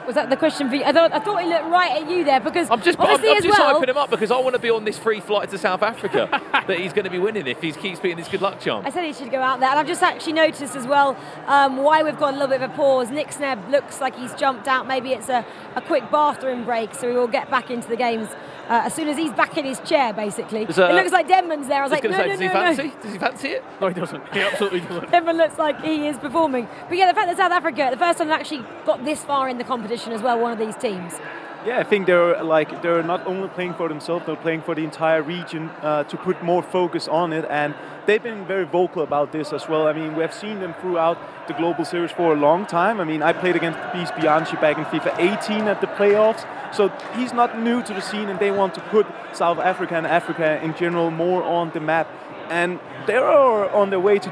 Was that the question for you? I thought he looked right at you there because I'm just well, hyping him up because I want to be on this free flight to South Africa that he's going to be winning if he keeps beating his good luck charm. I said he should go out there, and I've just actually noticed as well why we've got a little bit of a pause. Nick Snebb looks like he's jumped out. Maybe it's a quick bathroom break, so we will get back into the games as soon as he's back in his chair, basically. It looks like Denman's there. I was like, no. Does he fancy it? No, he doesn't. He absolutely doesn't. Denman looks like he is performing. But yeah, the fact that South Africa, the first time they actually got this far in the competition as well, one of these teams. Yeah, I think they're not only playing for themselves, they're playing for the entire region to put more focus on it, and they've been very vocal about this as well. I mean, we have seen them throughout the Global Series for a long time. I mean, I played against Beast Bianchi back in FIFA 18 at the playoffs, so he's not new to the scene, and they want to put South Africa and Africa in general more on the map, and they are on their way to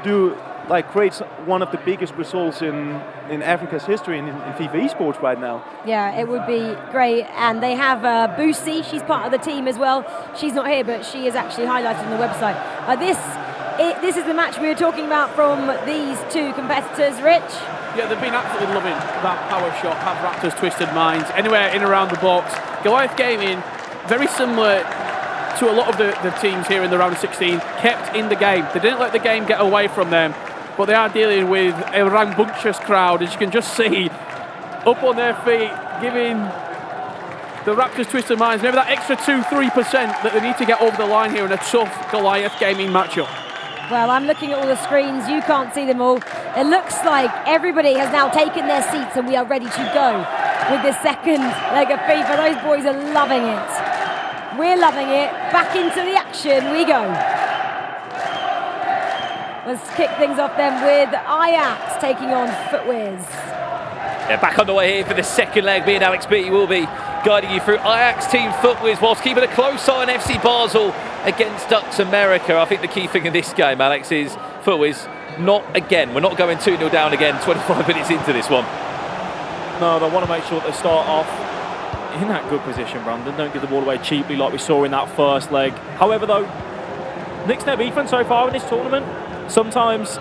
create one of the biggest results in Africa's history in FIFA esports right now. Yeah, it would be great. And they have Boosie, she's part of the team as well. She's not here, but she is actually highlighted on the website. This is the match we were talking about from these two competitors, Rich. Yeah, they've been absolutely loving that power shot, have Raptors twisted minds, anywhere in around the box. Goliath Gaming, very similar to a lot of the teams here in the round of 16, kept in the game. They didn't let the game get away from them. But they are dealing with a rambunctious crowd, as you can just see, up on their feet, giving the Raptors twisted minds maybe that extra 2-3% that they need to get over the line here in a tough Goliath Gaming matchup. Well, I'm looking at all the screens. You can't see them all. It looks like everybody has now taken their seats and we are ready to go with the second leg of FIFA. Those boys are loving it. We're loving it. Back into the action we go. Let's kick things off then with Ajax taking on Footwiz. Yeah, back underway here for the second leg. Me and Alex Beattie will be guiding you through Ajax team Footwiz whilst keeping a close eye on FC Basel against Dux America. I think the key thing in this game, Alex, is Footwiz not again. We're not going 2-0 down again 25 minutes into this one. No, they want to make sure that they start off in that good position, Brandon. Don't give the ball away cheaply like we saw in that first leg. However, though, Nick's net defense so far in this tournament sometimes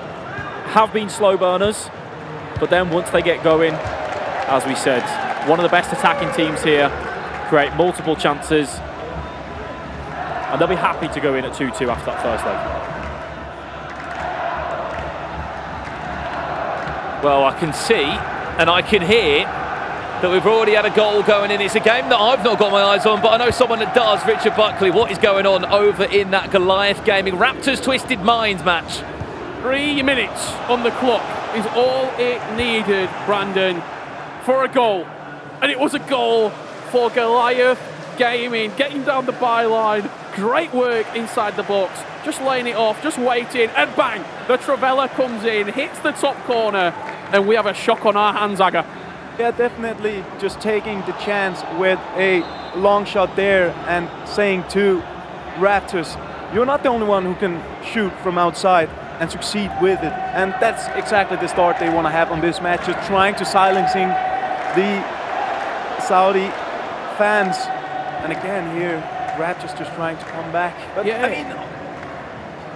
have been slow burners, but then once they get going, as we said, one of the best attacking teams here, create multiple chances, and they'll be happy to go in at 2-2 after that first leg. Well, I can see and I can hear that we've already had a goal going in. It's a game that I've not got my eyes on, but I know someone that does. Richard Buckley, what is going on over in that Goliath Gaming Raptors Twisted Minds match? 3 minutes on the clock is all it needed, Brandon, for a goal. And it was a goal for Goliath Gaming, getting down the byline. Great work inside the box, just laying it off, just waiting, and bang! The Travella comes in, hits the top corner, and we have a shock on our hands, Aga. Yeah, definitely just taking the chance with a long shot there and saying to Raptors, you're not the only one who can shoot from outside and succeed with it. And that's exactly the start they want to have on this match, just trying to silencing the Saudi fans. And again here, Raptors just trying to come back. But Yeah. I mean,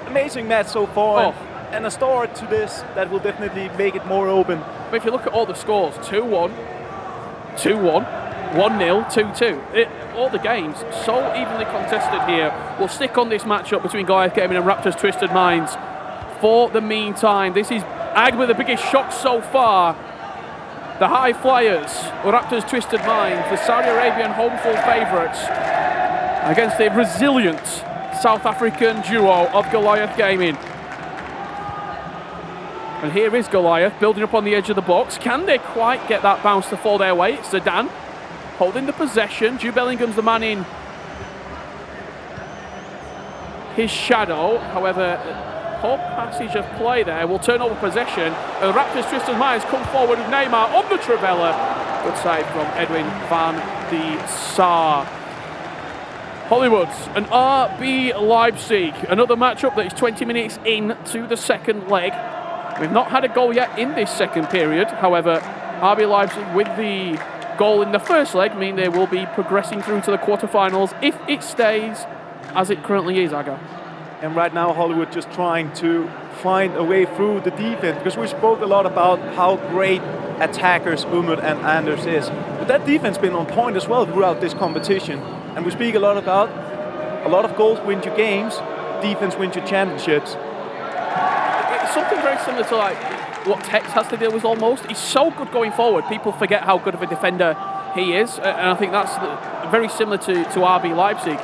amazing match so far. And a start to this that will definitely make it more open. But if you look at all the scores, 2-1, 2-1, 1-0, 2-2. All the games so evenly contested here. We'll stick on this matchup between Goliath Gaming and Raptors Twisted Minds for the meantime. This is Ag with the biggest shock so far. The High Flyers, Raptors Twisted Minds, the Saudi Arabian home field favourites against the resilient South African duo of Goliath Gaming. And here is Goliath building up on the edge of the box. Can they quite get that bounce to fall their way? It's Zidane holding the possession. Jude Bellingham's the man in his shadow. However, poor passage of play there will turn over possession. The Raptors Tristan Myers come forward with Neymar on the Trivella. Good save from Edwin van de Sar. Hollywoods and RB Leipzig. Another matchup that is 20 minutes into the second leg. We've not had a goal yet in this second period. However, RB Leipzig with the goal in the first leg mean they will be progressing through to the quarterfinals if it stays as it currently is, Aga. And right now Hollywood just trying to find a way through the defense, because we spoke a lot about how great attackers Umut and Anders is. But that defense been on point as well throughout this competition. And we speak a lot about a lot of goals win you games, defense wins you championships. It's something very similar to like what Tex has to deal with almost. He's so good going forward, people forget how good of a defender he is. And I think that's very similar to RB Leipzig.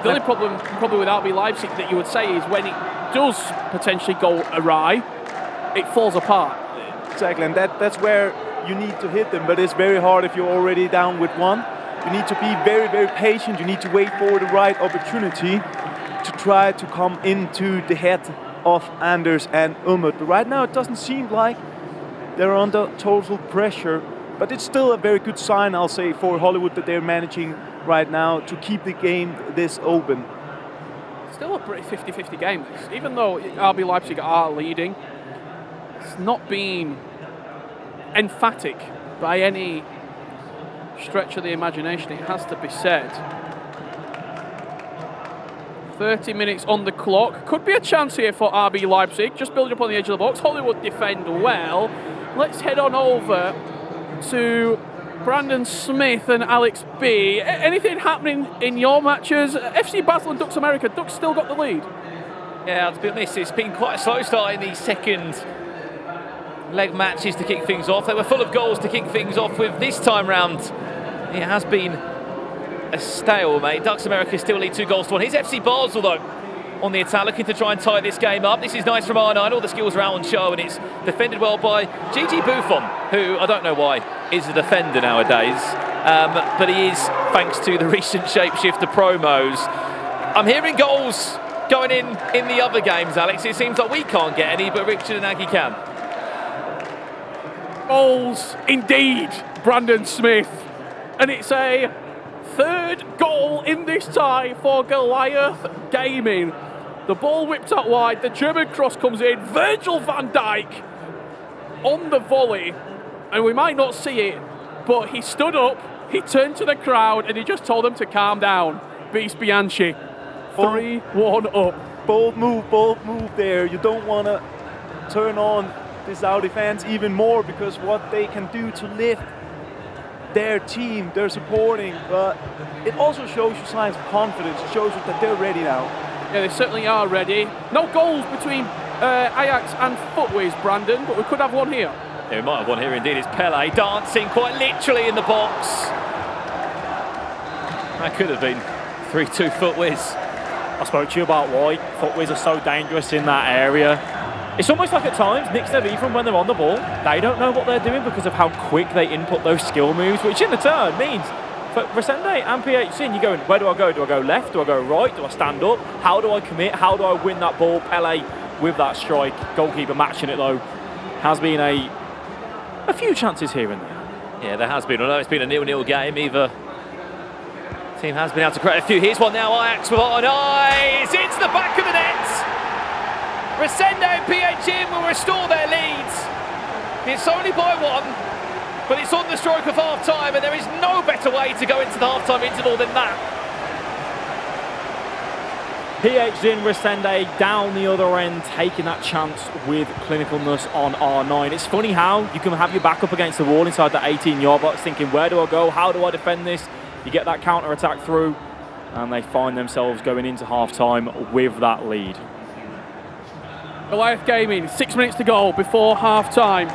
The only problem probably with RB Leipzig that you would say is when it does potentially go awry, it falls apart. Exactly, and that's where you need to hit them, but it's very hard if you're already down with one. You need to be very, very patient. You need to wait for the right opportunity to try to come into the head of Anders and Umut. But right now it doesn't seem like they're under total pressure, but it's still a very good sign, I'll say, for Hollywood that they're managing right now to keep the game this open. Still a pretty 50-50 game. Even though RB Leipzig are leading, it's not been emphatic by any stretch of the imagination, it has to be said. 30 minutes on the clock. Could be a chance here for RB Leipzig. Just building up on the edge of the box. Hollywood defend well. Let's head on over to Brandon Smith and Alex B. Anything happening in your matches? FC Basel and Ducks America. Ducks still got the lead. Yeah, to be honest, it's been quite a slow start in the second leg matches to kick things off. They were full of goals to kick things off with. This time round, it has been a stalemate. Ducks America still lead 2-1. Here's FC Basel, though, on the attack, looking to try and tie this game up. This is nice from R9. All the skills are out on show, and it's defended well by Gigi Buffon, who I don't know why is a defender nowadays, but he is thanks to the recent Shapeshifter promos. I'm hearing goals going in the other games, Alex. It seems like we can't get any, but Richard and Aggie can. Goals, indeed, Brandon Smith. And it's a third goal in this tie for Goliath Gaming. The ball whipped out wide, the German cross comes in, Virgil van Dijk on the volley, and we might not see it, but he stood up, he turned to the crowd, and he just told them to calm down. Beast Bianchi, 3-1 up. Bold move there. You don't want to turn on the Saudi fans even more, because what they can do to lift their team, they're supporting, but it also shows you signs of confidence. It shows you that they're ready now. Yeah, they certainly are ready. No goals between Ajax and Footways, Brandon, but we could have one here. Yeah, we might have one here indeed. It's Pele dancing quite literally in the box. That could have been 3-2 Footways. I spoke to you about why Footways are so dangerous in that area. It's almost like at times, Nick Stevie, when they're on the ball, they don't know what they're doing because of how quick they input those skill moves, which in the turn means for Resende and PHC, and you're going, where do I go? Do I go left? Do I go right? Do I stand up? How do I commit? How do I win that ball? Pele with that strike. Goalkeeper matching it though. Has been a few chances here and there. Yeah, there has been. Although it's been a 0-0 game, either Team has been able to create a few. Here's one now, Ajax with on eyes. It's the back of the net. Resende and PHM will restore their leads. It's only by one, but it's on the stroke of half-time, and there is no better way to go into the half-time interval than that. PHM Resende down the other end, taking that chance with clinicalness on R9. It's funny how you can have your back up against the wall inside the 18-yard box, thinking, where do I go? How do I defend this? You get that counter-attack through, and they find themselves going into half-time with that lead. Goliath Gaming, 6 minutes to go before half-time.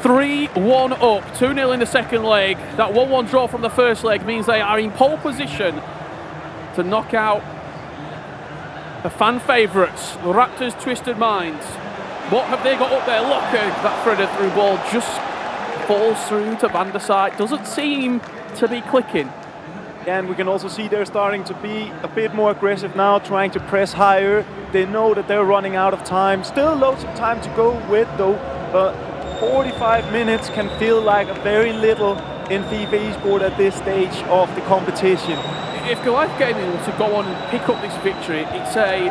3-1 up, 2-0 in the second leg. That 1-1 draw from the first leg means they are in pole position to knock out the fan favourites, the Raptors' Twisted Minds. What have they got up there? Look, that threaded through ball just falls through to Van der Sar. Doesn't seem to be clicking. And we can also see they're starting to be a bit more aggressive now, trying to press higher. They know that they're running out of time. Still loads of time to go with though, but 45 minutes can feel like a very little in FIFA eSport at this stage of the competition. If Goliath Gaming were to go on and pick up this victory, it's a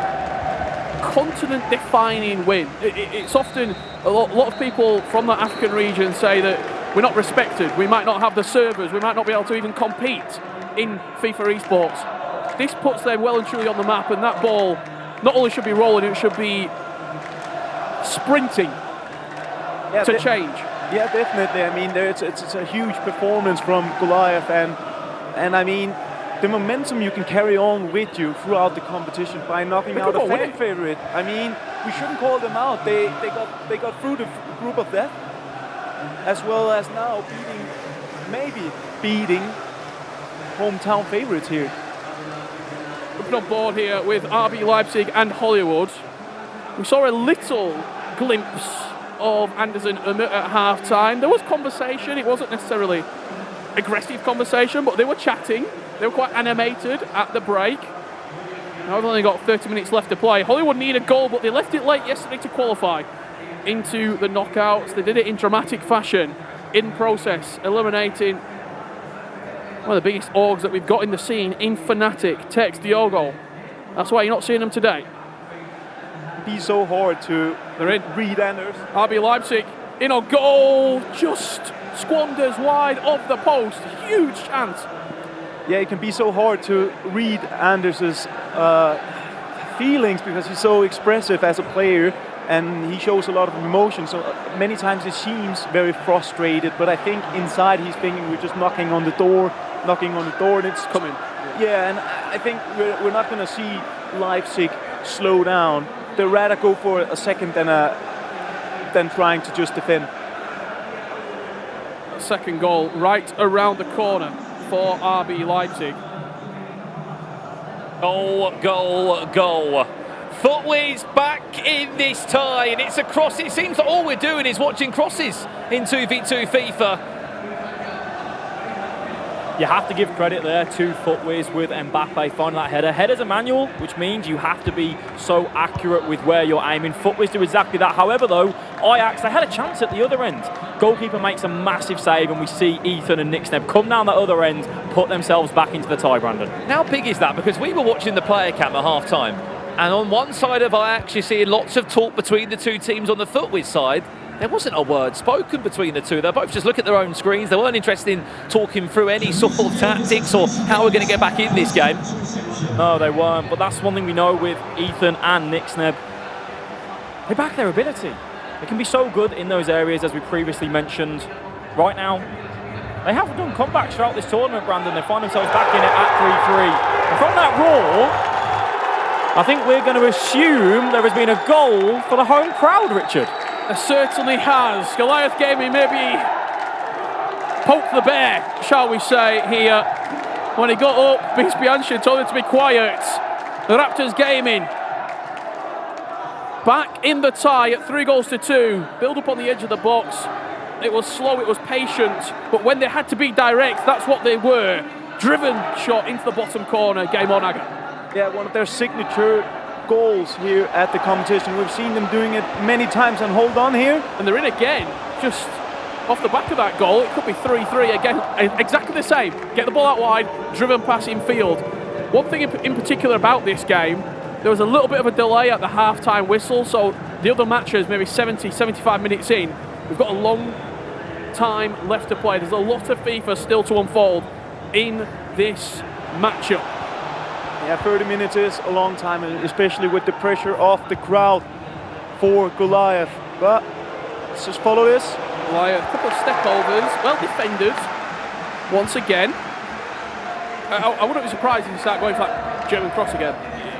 continent-defining win. It's often, a lot of people from the African region say that we're not respected, we might not have the servers, we might not be able to even compete in FIFA eSports. This puts them well and truly on the map, and that ball not only should be rolling, it should be sprinting to change. Yeah, definitely. I mean, it's a huge performance from Goliath, and I mean, the momentum you can carry on with you throughout the competition by knocking out a fan favorite. I mean, we shouldn't call them out. They got through the group of death, as well as now beating hometown favorites here. Looking on board here with RB Leipzig and Hollywood. We saw a little glimpse of Anderson at half-time. There was conversation. It wasn't necessarily aggressive conversation, but they were chatting. They were quite animated at the break. Now they've only got 30 minutes left to play. Hollywood need a goal, but they left it late yesterday to qualify into the knockouts. They did it in dramatic fashion, in process, eliminating one of the biggest orgs that we've got in the scene in Fnatic, Tex, Diogo. That's why you're not seeing them today. It'd be so hard to read Anders. RB Leipzig in on goal, just squanders wide of the post. Huge chance. Yeah, it can be so hard to read Anders's feelings because he's so expressive as a player and he shows a lot of emotion. So many times it seems very frustrated, but I think inside he's thinking we're just knocking on the door, and it's coming. Yeah, and I think we're not going to see Leipzig slow down. They'd rather go for a second than trying to just defend. Second goal right around the corner for RB Leipzig. Goal. FIFAe's back in this tie, and it's a cross. It seems that all we're doing is watching crosses in 2v2 FIFA. You have to give credit there to FIFAe with Mbappe finding that header. Header's a manual, which means you have to be so accurate with where you're aiming. FIFAe do exactly that. However, though, Ajax, they had a chance at the other end. Goalkeeper makes a massive save, and we see Ethan and Nixneb come down that other end, put themselves back into the tie, Brandon. How big is that? Because we were watching the player cam at half-time, and on one side of Ajax, you're seeing lots of talk between the two teams. On the FIFAe side, there wasn't a word spoken between the two. They both just look at their own screens. They weren't interested in talking through any sort of tactics or how we're going to get back in this game. No, they weren't. But that's one thing we know with Ethan and Nixneb. They back their ability. They can be so good in those areas, as we previously mentioned. Right now, they have done comebacks throughout this tournament, Brandon. They find themselves back in it at 3-3. And from that roar, I think we're going to assume there has been a goal for the home crowd, Richard. It certainly has. Goliath Gaming maybe poked the bear, shall we say, here. When he got up, Bianchi told him to be quiet. The Raptors Gaming back in the tie at 3-2. Build up on the edge of the box. It was slow, it was patient, but when they had to be direct, that's what they were. Driven shot into the bottom corner, game on, Aga. Yeah, one of their signature goals here at the competition. We've seen them doing it many times and hold on here. And they're in again. Just off the back of that goal, it could be 3-3 again, exactly the same. Get the ball out wide, driven pass in field. One thing in particular about this game, there was a little bit of a delay at the half-time whistle, so the other matches, maybe 70, 75 minutes in, we've got a long time left to play. There's a lot of FIFA still to unfold in this matchup. Yeah, 30 minutes is a long time, especially with the pressure of the crowd for Goliath. But let's just follow this. Goliath, a couple of stepovers, well defended once again. I wouldn't be surprised if you start going for that German cross again.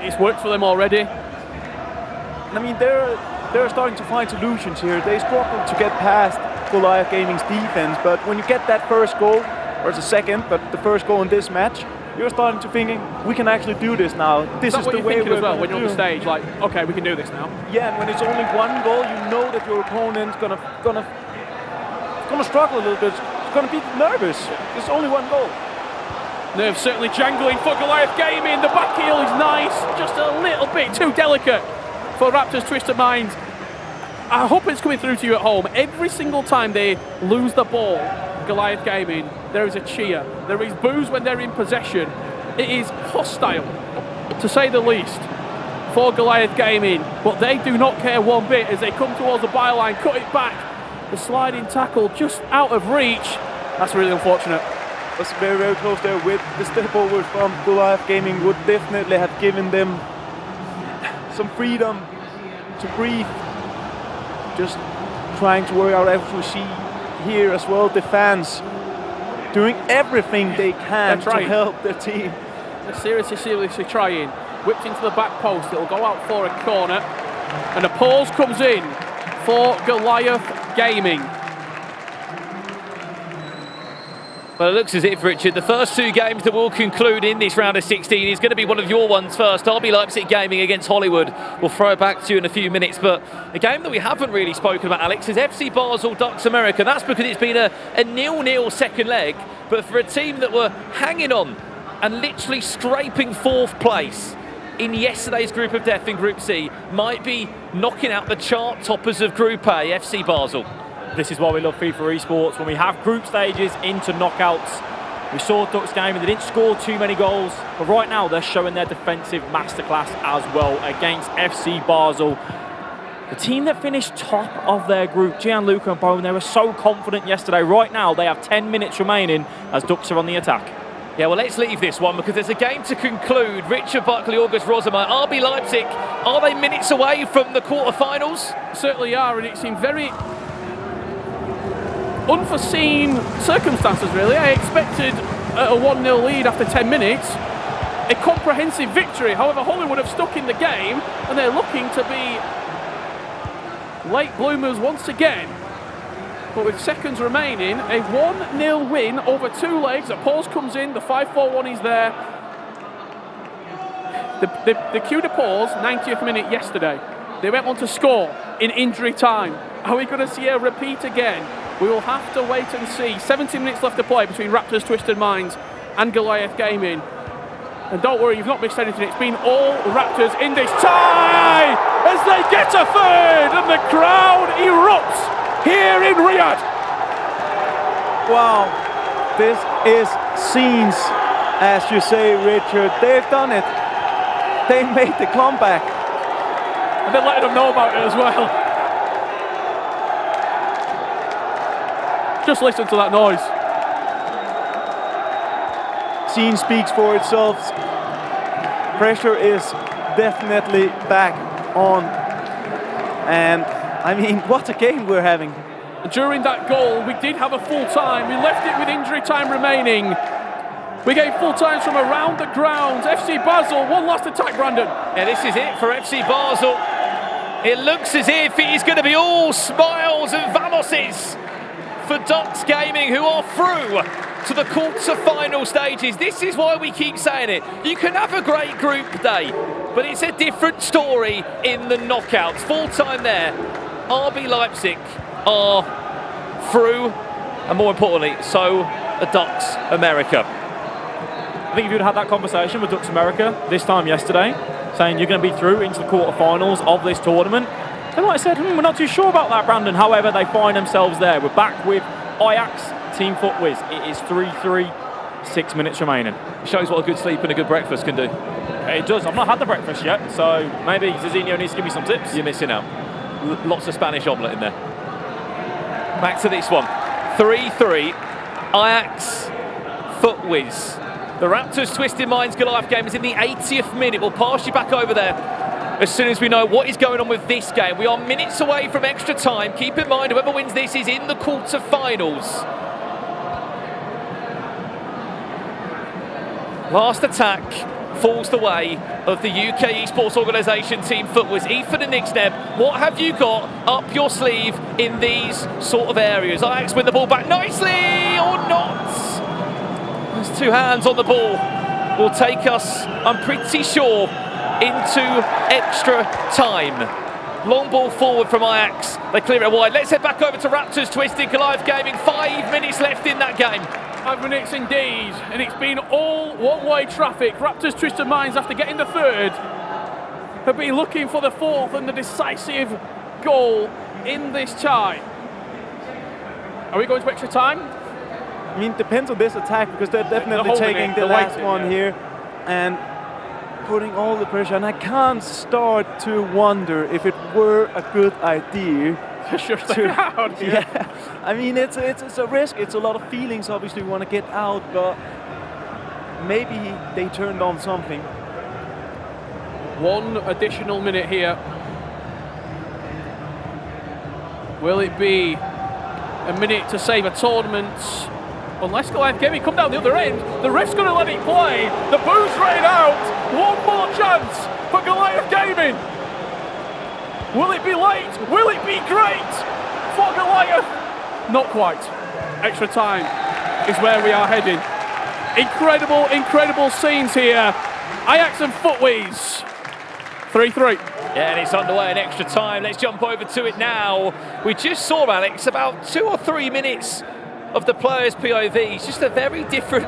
It's worked for them already. I mean, they're starting to find solutions here. They struggle to get past Goliath Gaming's defense, but when you get that first goal, or it's a second, but the first goal in this match, you're starting to thinking, we can actually do this now. This is the way we're as well when you're on the stage, like, okay, we can do this now. Yeah, and when it's only one goal, you know that your opponent's gonna struggle a little bit. It's gonna be nervous. There's only one goal. Nerves certainly jangling for Goliath Gaming. The back heel is nice, just a little bit too delicate for Raptors Twisted Minds. I hope it's coming through to you at home. Every single time they lose the ball, Goliath Gaming, there is a cheer. There is boos when they're in possession. It is hostile, to say the least, for Goliath Gaming. But they do not care one bit as they come towards the byline, cut it back. The sliding tackle just out of reach. That's really unfortunate. Was very, very close there with the step over from Goliath Gaming. Would definitely have given them some freedom to breathe. Just trying to work out, as we see here as well, the fans doing everything they can to help their team. They're seriously trying. Whipped into the back post, it'll go out for a corner. And a pause comes in for Goliath Gaming. Well, it looks as if, Richard, the first two games that will conclude in this round of 16 is going to be one of your ones first. RB Leipzig Gaming against Hollywood. We'll throw it back to you in a few minutes. But a game that we haven't really spoken about, Alex, is FC Basel Ducks America. That's because it's been a 0-0 second leg. But for a team that were hanging on and literally scraping fourth place in yesterday's group of death in Group C, might be knocking out the chart toppers of Group A, FC Basel. This is why we love FIFA esports. When we have group stages into knockouts, we saw Ducks Gaming, they didn't score too many goals, but right now they're showing their defensive masterclass as well against FC Basel. The team that finished top of their group, Gianluca and Bowen, they were so confident yesterday. Right now they have 10 minutes remaining as Ducks are on the attack. Yeah, well, let's leave this one because there's a game to conclude. Richard Buckley, August Rosemeyer, RB Leipzig, are they minutes away from the quarterfinals? Certainly are, and it seemed very unforeseen circumstances, really. I expected a 1-0 lead after 10 minutes, a comprehensive victory. However, Hollywood have stuck in the game and they're looking to be late bloomers once again. But with seconds remaining, a 1-0 win over two legs. A pause comes in, the 5-4-1 is there. The coup de pause, 90th minute yesterday. They went on to score in injury time. Are we going to see a repeat again? We will have to wait and see. 70 minutes left to play between Raptors Twisted Minds and Goliath Gaming. And don't worry, you've not missed anything. It's been all Raptors in this tie as they get a third and the crowd erupts here in Riyadh. Wow, this is scenes, as you say, Richard. They've done it. They made the comeback. And they're letting them know about it as well. Just listen to that noise. Scene speaks for itself. Pressure is definitely back on. And I mean, what a game we're having. During that goal, we did have a full time. We left it with injury time remaining. We gave full times from around the grounds. FC Basel, one last attack, Brandon. Yeah, this is it for FC Basel. It looks as if it is going to be all smiles and vamoses for Ducks Gaming, who are through to the quarter-final stages. This is why we keep saying it. You can have a great group day, but it's a different story in the knockouts. Full time there. RB Leipzig are through, and more importantly, so are Ducks America. I think if you'd had that conversation with Ducks America this time yesterday, saying you're going to be through into the quarterfinals of this tournament, they might have said, we're not too sure about that, Brandon. However, they find themselves there. We're back with Ajax, Team FIFAe. It is 3-3, 6 minutes remaining. Shows what a good sleep and a good breakfast can do. It does. I've not had the breakfast yet, so maybe Zizinho needs to give me some tips. You're missing out. Lots of Spanish omelette in there. Back to this one. 3-3. Ajax, FIFAe. The Raptors Twisted Minds Goliath game is in the 80th minute. We'll pass you back over there as soon as we know what is going on with this game. We are minutes away from extra time. Keep in mind, whoever wins this is in the quarter-finals. Last attack falls the way of the UK esports organisation Team FIFAe. Ethan and Nixneb, what have you got up your sleeve in these sort of areas? Ajax win the ball back nicely or not? There's two hands on the ball. Will take us, I'm pretty sure, into extra time. Long ball forward from Ajax. They clear it wide. Let's head back over to Raptors Twisted Goliath Gaming. 5 minutes left in that game. 5 minutes indeed, and it's been all one-way traffic. Raptors Twisted Minds, after getting the third, have been looking for the fourth and the decisive goal in this tie. Are we going to extra time? I mean, depends on this attack, because they're definitely taking the last one here and putting all the pressure. And I can't start to wonder if it were a good idea. Yeah. I mean, it's a risk. It's a lot of feelings. Obviously, we want to get out, but maybe they turned on something. 1 additional minute here. Will it be a minute to save a tournament? Unless Goliath Gaming come down the other end, the ref's going to let it play. The boo's rain out. One more chance for Goliath Gaming. Will it be late? Will it be great for Goliath? Not quite. Extra time is where we are heading. Incredible, incredible scenes here. Ajax and FIFAe. 3-3. Yeah, and it's underway in extra time. Let's jump over to it now. We just saw, Alex, about 2 or 3 minutes of the players' POVs. Just a very different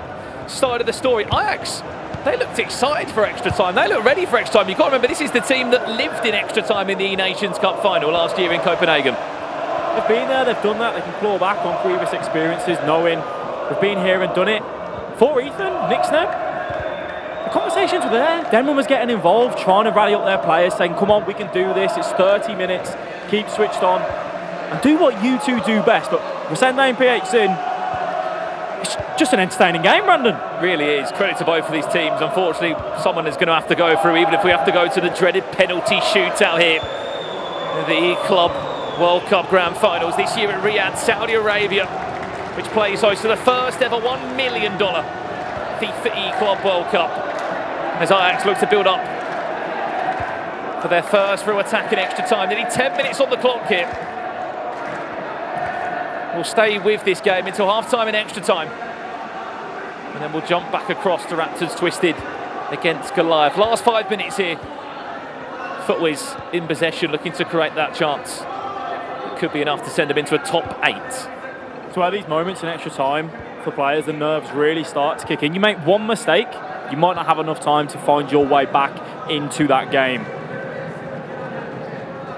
side of the story. Ajax, they looked excited for extra time. They look ready for extra time. You've got to remember, this is the team that lived in extra time in the E-Nations Cup final last year in Copenhagen. They've been there, they've done that. They can claw back on previous experiences, knowing we've been here and done it. For Ethan, Nixneb, the conversations were there. Denman was getting involved, trying to rally up their players, saying, come on, we can do this. It's 30 minutes. Keep switched on. And do what you two do best. But we're sending PH in. It's just an entertaining game, Brandon. Really is. Credit to both of these teams. Unfortunately, someone is going to have to go through, even if we have to go to the dreaded penalty shootout here. The Club World Cup Grand Finals this year at Riyadh, Saudi Arabia, which plays host to the first ever $1 million FIFAe Club World Cup, as Ajax look to build up for their first real attack in extra time. Nearly 10 minutes on the clock here. We'll stay with this game until half-time in extra time. And then we'll jump back across to Raptors Twisted against Goliath. Last 5 minutes here. FIFAe's in possession, looking to create that chance. It could be enough to send them into a top 8. So at these moments in extra time, for players, the nerves really start to kick in. You make one mistake, you might not have enough time to find your way back into that game.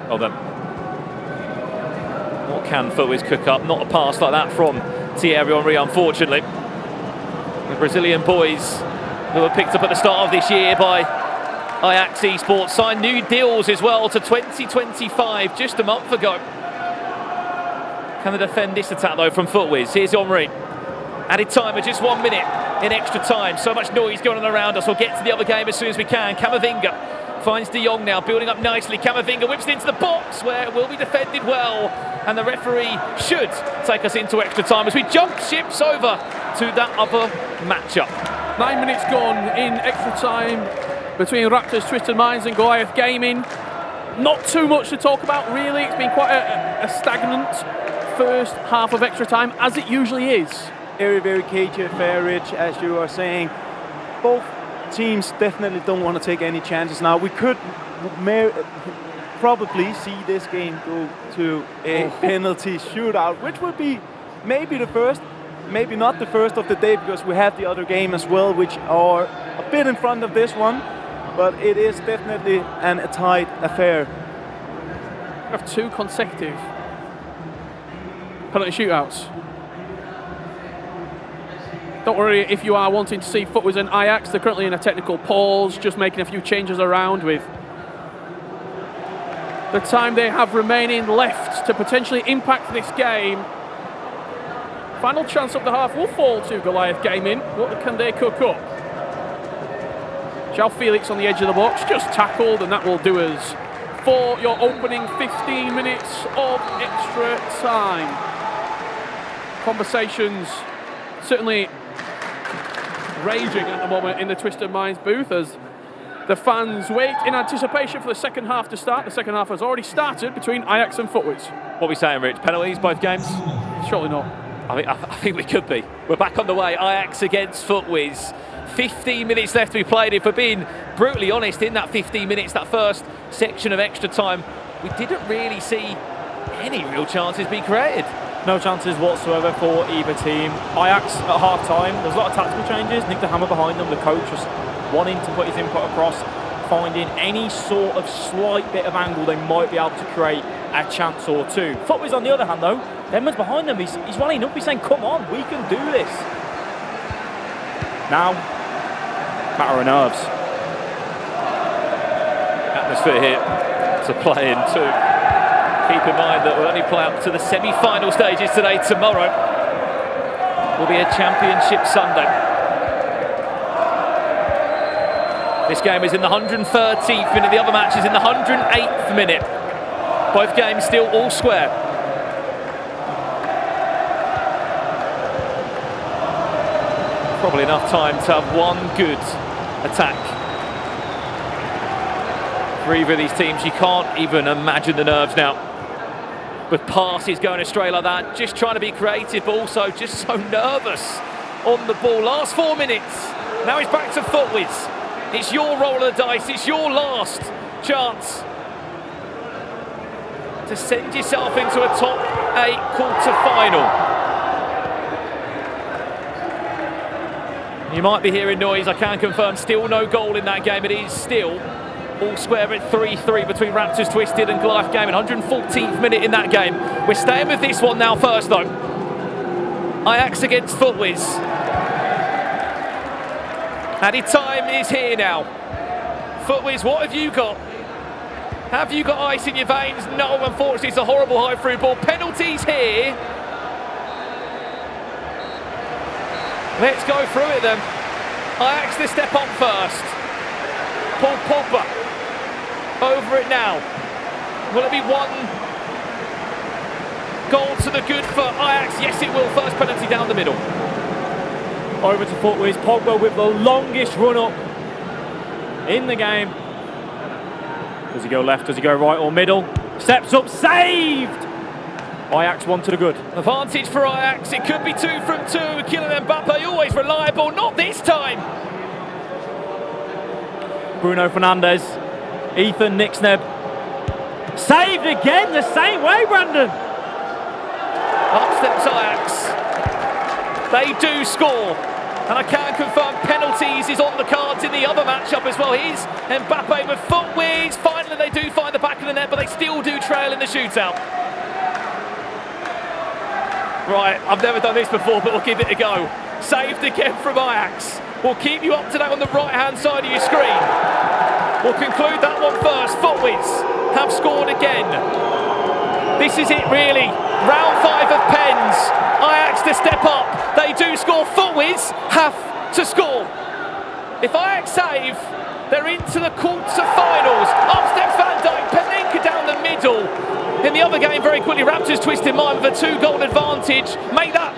Well done. What can FIFAe cook up? Not a pass like that from Thierry Henry, unfortunately. The Brazilian boys who were picked up at the start of this year by Ajax Esports signed new deals as well to 2025 just a month ago. Can they defend this attack though from FIFAe? Here's Henry. Added time of just 1 minute in extra time. So much noise going on around us. We'll get to the other game as soon as we can. Camavinga finds De Jong now, building up nicely. Camavinga whips it into the box where it will be defended well. And the referee should take us into extra time as we jump ships over to that other matchup. 9 minutes gone in extra time between Raptors Twisted Minds and Goliath Gaming. Not too much to talk about really. It's been quite a stagnant first half of extra time, as it usually is. Very, very cagey affair, Rich, as you are saying. Both teams definitely don't want to take any chances now. We could probably see this game go to a penalty shootout, which would be maybe the first, maybe not the first of the day, because we have the other game as well, which are a bit in front of this one, but it is definitely a tight affair. We have 2 consecutive penalty shootouts. Don't worry if you are wanting to see Footwiz and Ajax. They're currently in a technical pause, just making a few changes around with the time they have remaining left to potentially impact this game. Final chance of the half will fall to Goliath Gaming. What can they cook up? João Felix on the edge of the box, just tackled, and that will do us for your opening 15 minutes of extra time. Conversations certainly raging at the moment in the Twisted Minds booth as the fans wait in anticipation for the second half to start. The second half has already started between Ajax and Footwiz. What are we saying, Rich? Penalties, both games? Surely not. I think we could be. We're back on the way. Ajax against Footwiz. 15 minutes left to be played. If we're being brutally honest, in that 15 minutes, that first section of extra time, we didn't really see any real chances be created. No chances whatsoever for either team. Ajax at half-time, there's a lot of tactical changes. Nick de Hammer behind them, the coach just wanting to put his input across, finding any sort of slight bit of angle they might be able to create a chance or two. Footwiz on the other hand though, Denman's behind them, he's running up, he's saying, come on, we can do this. Now, matter of nerves. Atmosphere here to play into. Keep in mind that we'll only play up to the semi-final stages today. Tomorrow will be a championship Sunday. This game is in the 113th minute, the other match is in the 108th minute. Both games still all square. Probably enough time to have one good attack. For either of these teams, you can't even imagine the nerves now. With passes going astray like that, just trying to be creative, but also just so nervous on the ball. Last 4 minutes, now it's back to Footwiz. It's your roll of the dice, it's your last chance to send yourself into a top 8 quarter-final. You might be hearing noise, I can confirm, still no goal in that game. It is still all square at 3-3 between Raptors Twisted and Goliath Gaming. 114th minute in that game. We're staying with this one now first though. Ajax against Footwiz. Added time is here now. Footwiz, what have you got? Have you got ice in your veins? No, unfortunately it's a horrible high through ball. Penalties here. Let's go through it then. Ajax to step up first. Paul Pogba over it now. Will it be one goal to the good for Ajax? Yes, it will. First penalty down the middle. Over to Footwiz. Pogba with the longest run up in the game. Does he go left? Does he go right or middle? Steps up, saved! Ajax one to the good. Advantage for Ajax. It could be 2 from 2. Kylian Mbappe always reliable. Not this time. Bruno Fernandes. Ethan Nixneb. Saved again the same way, Brandon. Up steps Ajax. They do score. And I can confirm penalties is on the cards in the other matchup as well. Here's Mbappe with Footwiz. Finally they do find the back of the net, but they still do trail in the shootout. Right, I've never done this before, but we'll give it a go. Saved again from Ajax. We'll keep you up to date on the right-hand side of your screen. We'll conclude that one first. Footwiz have scored again. This is it, really. Round 5 of pens. Ajax to step up. They do score. Footwiz have to score. If Ajax save, they're into the quarter-finals. Up steps Van Dijk. Panenka down the middle. In the other game, very quickly, Raptors Twisted Mind with a 2-goal advantage. Make that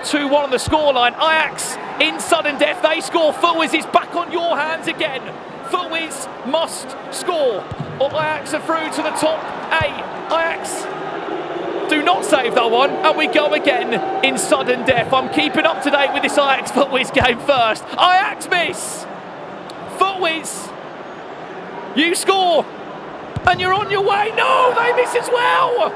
2-1 on the scoreline. Ajax in sudden death. They score. Footwiz is back on your hands again. Footwiz must score, or Ajax are through to the top 8. Ajax do not save that one, and we go again in sudden death. I'm keeping up to date with this Ajax Footwiz game first. Ajax miss. Footwiz, you score. And you're on your way. No, they miss as well.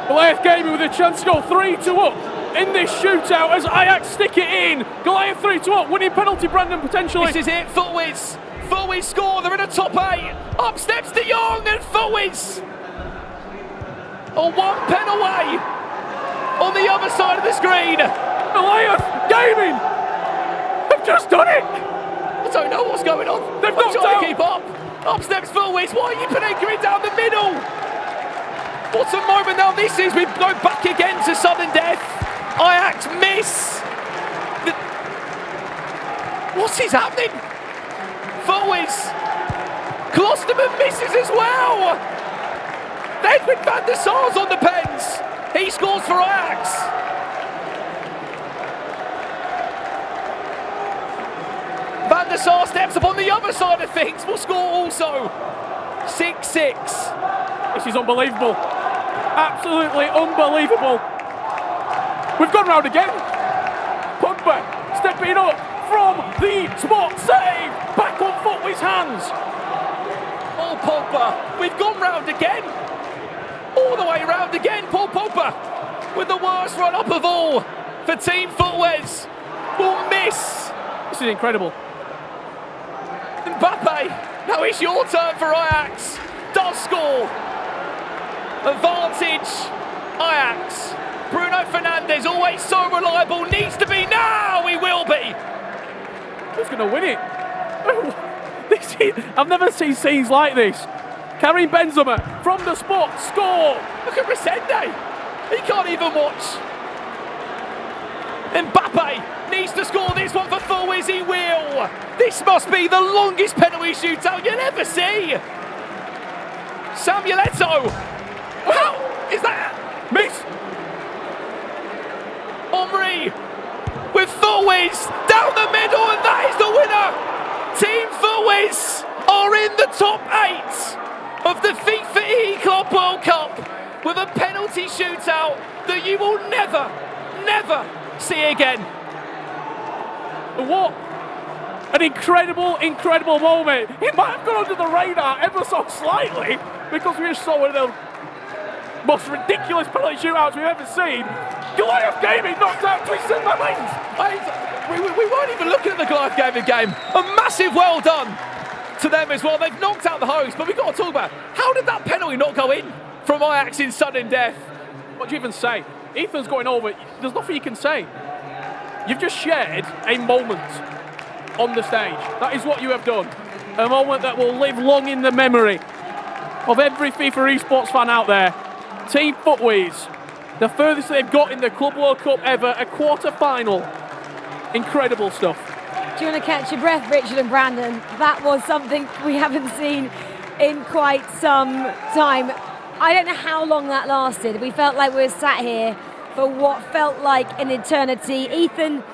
Goliath Gaming with a chance to go 3-2 up in this shootout as Ajax stick it in. Goliath 3-2 up, winning penalty, Brandon, potentially. This is it, Footwiz. Footwiz score, they're in a top 8. Up steps De Jong and Footwiz. 1 pen away on the other side of the screen. Goliath Gaming have just done it. I don't know what's going on. They've I'm knocked trying out. to keep up. Up steps Fullwiz. Why are you Pinocchioing down the middle? What a moment now this is. We go back again to sudden death. Ajax miss. What is happening? Fullwiz. Klosterman misses as well. Edwin van der Sar's on the pens. He scores for Ajax. Van der Sar steps up on the other side of things. Will score also. 6-6. This is unbelievable. Absolutely unbelievable. We've gone round again. Pogba stepping up from the spot. Save. Back on foot with his hands. Oh, Pogba. We've gone round again. All the way round again. Paul Pogba with the worst run up of all for Team Fullwiz. Will miss. This is incredible. Mbappe. Now it's your turn for Ajax. Does score. Advantage. Ajax. Bruno Fernandes, always so reliable, needs to be now. He will be. Who's going to win it? I've never seen scenes like this. Karim Benzema from the spot, score. Look at Resende. He can't even watch. Mbappe needs to score this one for Fullwiz. He will. This must be the longest penalty shootout you'll ever see. Samuel Eto'o. How is that? Miss. Omri with Fullwiz down the middle, and that is the winner. Team Fullwiz are in the top 8 of the FIFAe Club World Cup with a penalty shootout that you will never, never see again. What an incredible, incredible moment. It might have gone under the radar ever so slightly because we saw one of the most ridiculous penalty shootouts we've ever seen. Goliath Gaming knocked out Twisted Lens. We weren't even looking at the Goliath Gaming game. A massive well done to them as well. They've knocked out the host, but we've got to talk about how did that penalty not go in from Ajax in sudden death? What do you even say? Ethan's going over. There's nothing you can say. You've just shared a moment on the stage. That is what you have done. A moment that will live long in the memory of every FIFA esports fan out there. Team Fullwiz, the furthest they've got in the Club World Cup ever, a quarter-final. Incredible stuff. Do you want to catch your breath, Richard and Brandon? That was something we haven't seen in quite some time. I don't know how long that lasted. We felt like we were sat here for what felt like an eternity. Ethan,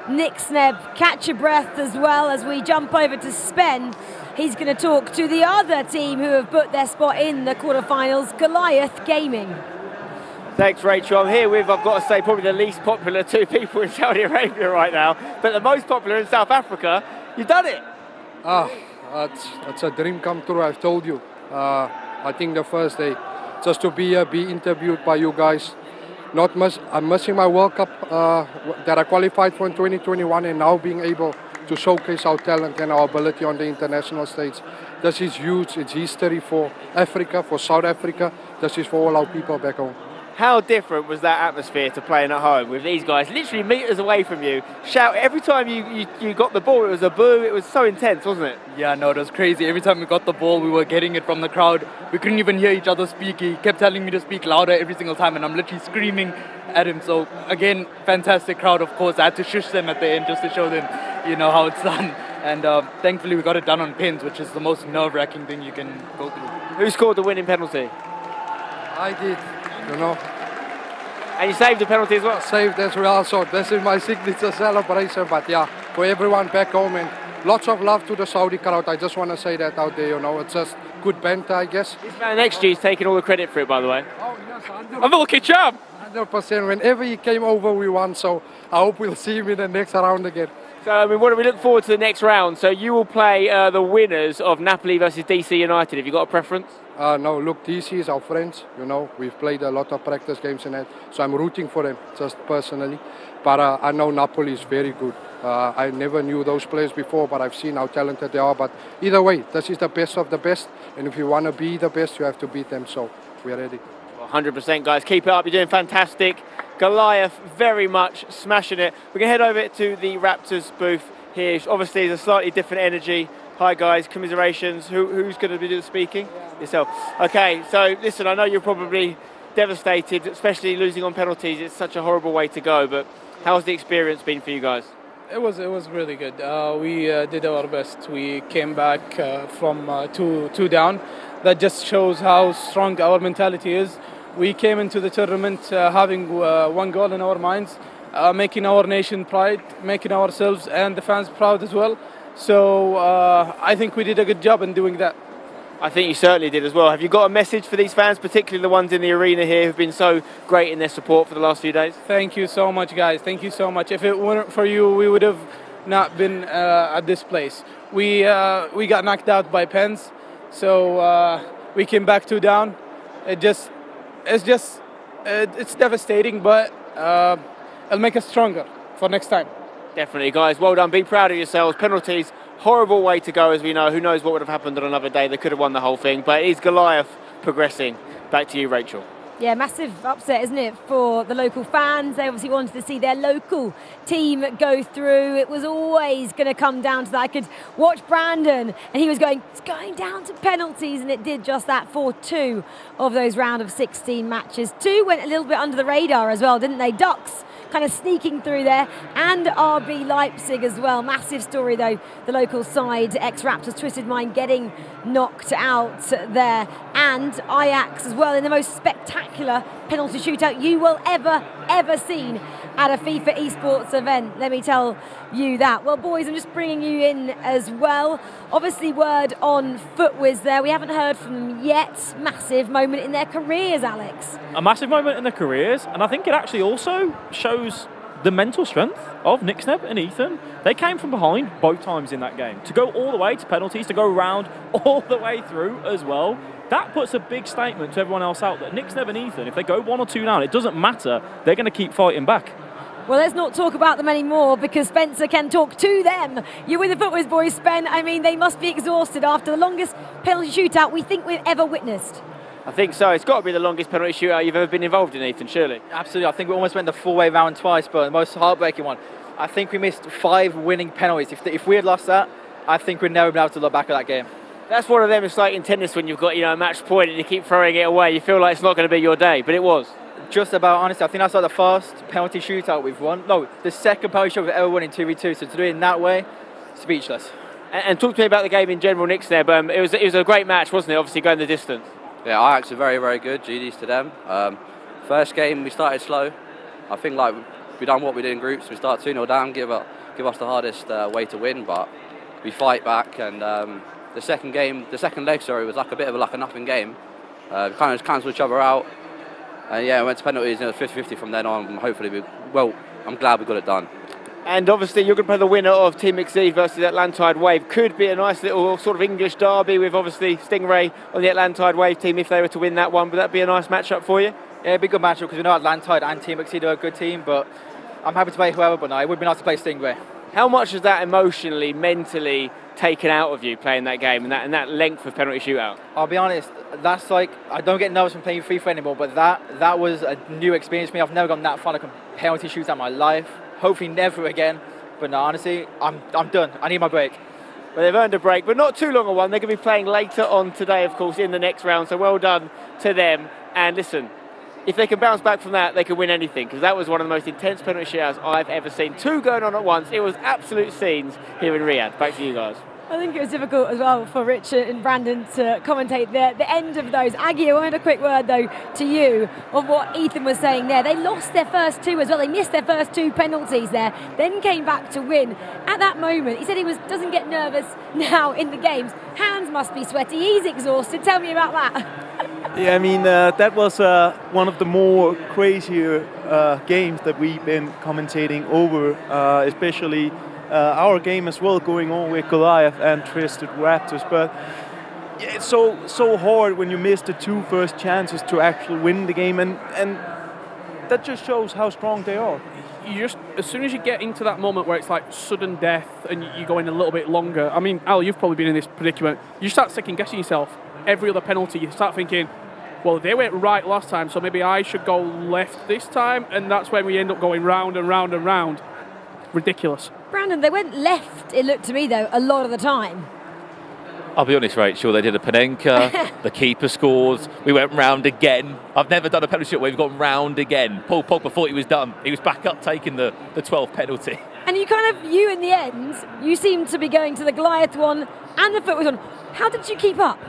Nick Sneb, catch your breath as well as we jump over to Spen. He's going to talk to the other team who have put their spot in the quarterfinals, Goliath Gaming. Thanks, Rachel. I'm here with, I've got to say, probably the least popular 2 people in Saudi Arabia right now, but the most popular in South Africa. You've done it. It's a dream come true, I've told you. I think the first day, just to be here, be interviewed by you guys. I'm missing my World Cup that I qualified for in 2021, and now being able to showcase our talent and our ability on the international stage. This is huge. It's history for Africa, for South Africa. This is for all our people back home. How different was that atmosphere to playing at home with these guys literally meters away from you? Shout every time you got the ball, it was a boo. It was so intense, wasn't it? Yeah, no, it was crazy. Every time we got the ball, we were getting it from the crowd. We couldn't even hear each other speak. He kept telling me to speak louder every single time, and I'm literally screaming at him. So again, fantastic crowd, of course. I had to shush them at the end just to show them, how it's done. And thankfully we got it done on pens, which is the most nerve-wracking thing you can go through. Who scored the winning penalty? I did, And you saved the penalty as well? Saved as well, so this is my signature celebration. But yeah, for everyone back home, and lots of love to the Saudi crowd. I just want to say that out there, it's just good banter, I guess. This man next to you is taking all the credit for it, by the way. Oh, yes, I'm the lucky charm. 100%. Whenever he came over, we won, so I hope we'll see him in the next round again. So, what do we look forward to the next round? So you will play the winners of Napoli versus DC United. Have you got a preference? No, look, DC is our friends, We've played a lot of practice games in that, so I'm rooting for them, just personally. But I know Napoli is very good. I never knew those players before, but I've seen how talented they are. But either way, this is the best of the best, and if you want to be the best, you have to beat them, so we're ready. Well, 100%, guys. Keep it up. You're doing fantastic. Goliath, very much smashing it. We're going to head over to the Raptors booth here. Obviously, there's a slightly different energy. Hi, guys. Commiserations. Who's going to be doing the speaking? Yourself. Okay, so listen, I know you're probably devastated, especially losing on penalties. It's such a horrible way to go, but how's the experience been for you guys? It was really good. We did our best. We came back from two down. That just shows how strong our mentality is. We came into the tournament having one goal in our minds, making our nation proud, making ourselves and the fans proud as well. So I think we did a good job in doing that. I think you certainly did as well. Have you got a message for these fans, particularly the ones in the arena here who've been so great in their support for the last few days? Thank you so much, guys. Thank you so much. If it weren't for you, we would have not been at this place. We got knocked out by pens, so we came back 2 down. It's devastating, but it'll make us stronger for next time. Definitely, guys. Well done. Be proud of yourselves. Penalties, horrible way to go, as we know. Who knows what would have happened on another day? They could have won the whole thing. But it is Goliath progressing. Back to you, Rachel. Yeah, massive upset, isn't it, for the local fans? They obviously wanted to see their local team go through. It was always going to come down to that. I could watch Brandon, and he was going, it's going down to penalties, and it did just that for 2 of those round of 16 matches. 2 went a little bit under the radar as well, didn't they? Ducks kind of sneaking through there, and RB Leipzig as well. Massive story though, the local side, ex-Raptors Twisted Mind getting knocked out there, and Ajax as well in the most spectacular penalty shootout you will ever seen at a FIFA esports event, let me tell you that. Well, boys, I'm just bringing you in as well. Obviously, word on FootWiz there. We haven't heard from them yet. Massive moment in their careers, Alex. A massive moment in their careers, and I think it actually also shows the mental strength of Nixneb and Ethan. They came from behind both times in that game. To go all the way to penalties, to go round all the way through as well, that puts a big statement to everyone else out there. Nixneb and Ethan, if they go 1 or 2 down, it doesn't matter. They're going to keep fighting back. Well, let's not talk about them anymore because Spencer can talk to them. You're with the FootWiz boys, Spen. I mean, they must be exhausted after the longest penalty shootout we think we've ever witnessed. I think so. It's got to be the longest penalty shootout you've ever been involved in, Ethan, surely. Absolutely. I think we almost went the full way round twice, but the most heartbreaking one. I think we missed 5 winning penalties. If we had lost that, I think we'd never been able to look back at that game. That's one of them. It's like in tennis when you've got a match point and you keep throwing it away. You feel like it's not going to be your day, but it was. Just about, honestly, I think that's like the first penalty shootout we've won. No, the second penalty shootout we've ever won in 2v2. So to do it in that way, speechless. And talk to me about the game in general, Nick there. It was a great match, wasn't it? Obviously going the distance. Yeah, Ajax are very, very good. GDs to them. First game we started slow. I think we done what we did in groups. We started 2-0 down, give us the hardest way to win, but we fight back. And the second leg, was like a bit of a nothing game. We kind of just cancelled each other out. And yeah, went to penalties, 50-50 from then on. Hopefully, I'm glad we got it done. And obviously, you're going to play the winner of Team Exceed versus Atlantide Wave. Could be a nice little sort of English derby with obviously Stingray on the Atlantide Wave team if they were to win that one. Would that be a nice matchup for you? Yeah, it'd be a good matchup because we know Atlantide and Team Exceed are a good team, but I'm happy to play whoever, but no, it would be nice to play Stingray. How much has that emotionally, mentally taken out of you playing that game and that length of penalty shootout? I'll be honest, that's like, I don't get nervous when playing FIFA anymore, but that was a new experience for me. I've never gone that far like a penalty shootout in my life. Hopefully never again. But no, honestly, I'm done. I need my break. Well, they've earned a break, but not too long a one. They're going to be playing later on today, of course, in the next round. So well done to them. And listen, if they can bounce back from that, they can win anything, because that was one of the most intense penalty shootouts I've ever seen. 2 going on at once. It was absolute scenes here in Riyadh. Back to you guys. I think it was difficult as well for Richard and Brandon to commentate the end of those. Aggie, I wanted a quick word though to you of what Ethan was saying there. They lost their first 2 as well. They missed their first 2 penalties there, then came back to win. At that moment, he said he doesn't get nervous now in the games. Hands must be sweaty. He's exhausted. Tell me about that. Yeah, I mean, that was one of the more crazier games that we've been commentating over, especially our game as well, going on with Goliath and Twisted Raptors. But yeah, it's so hard when you miss the 2 first chances to actually win the game, and that just shows how strong they are. As soon as you get into that moment where it's like sudden death and you go in a little bit longer, I mean, Al, you've probably been in this predicament. You start second guessing yourself. Every other penalty, you start thinking, well, they went right last time, so maybe I should go left this time, and that's when we end up going round and round and round. Ridiculous. Brandon, they went left, it looked to me, though, a lot of the time. I'll be honest, Rachel, they did a Panenka, the keeper scores, we went round again. I've never done a penalty shot where we've gone round again. Paul Pogba thought he was done. He was back up taking the 12th penalty. And you in the end, you seemed to be going to the Goliath one and the foot was on. How did you keep up?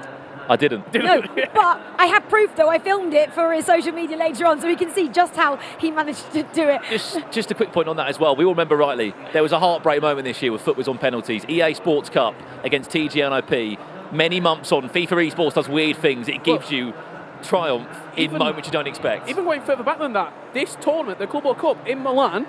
I didn't. No, but I have proof though. I filmed it for his social media later on, so we can see just how he managed to do it. Just a quick point on that as well. We all remember rightly, there was a heartbreak moment this year with foot was on penalties. EA Sports Cup against TGNIP. Many months on, FIFA Esports does weird things. It gives you triumph in moments you don't expect. Even going further back than that, this tournament, the Club World Cup in Milan,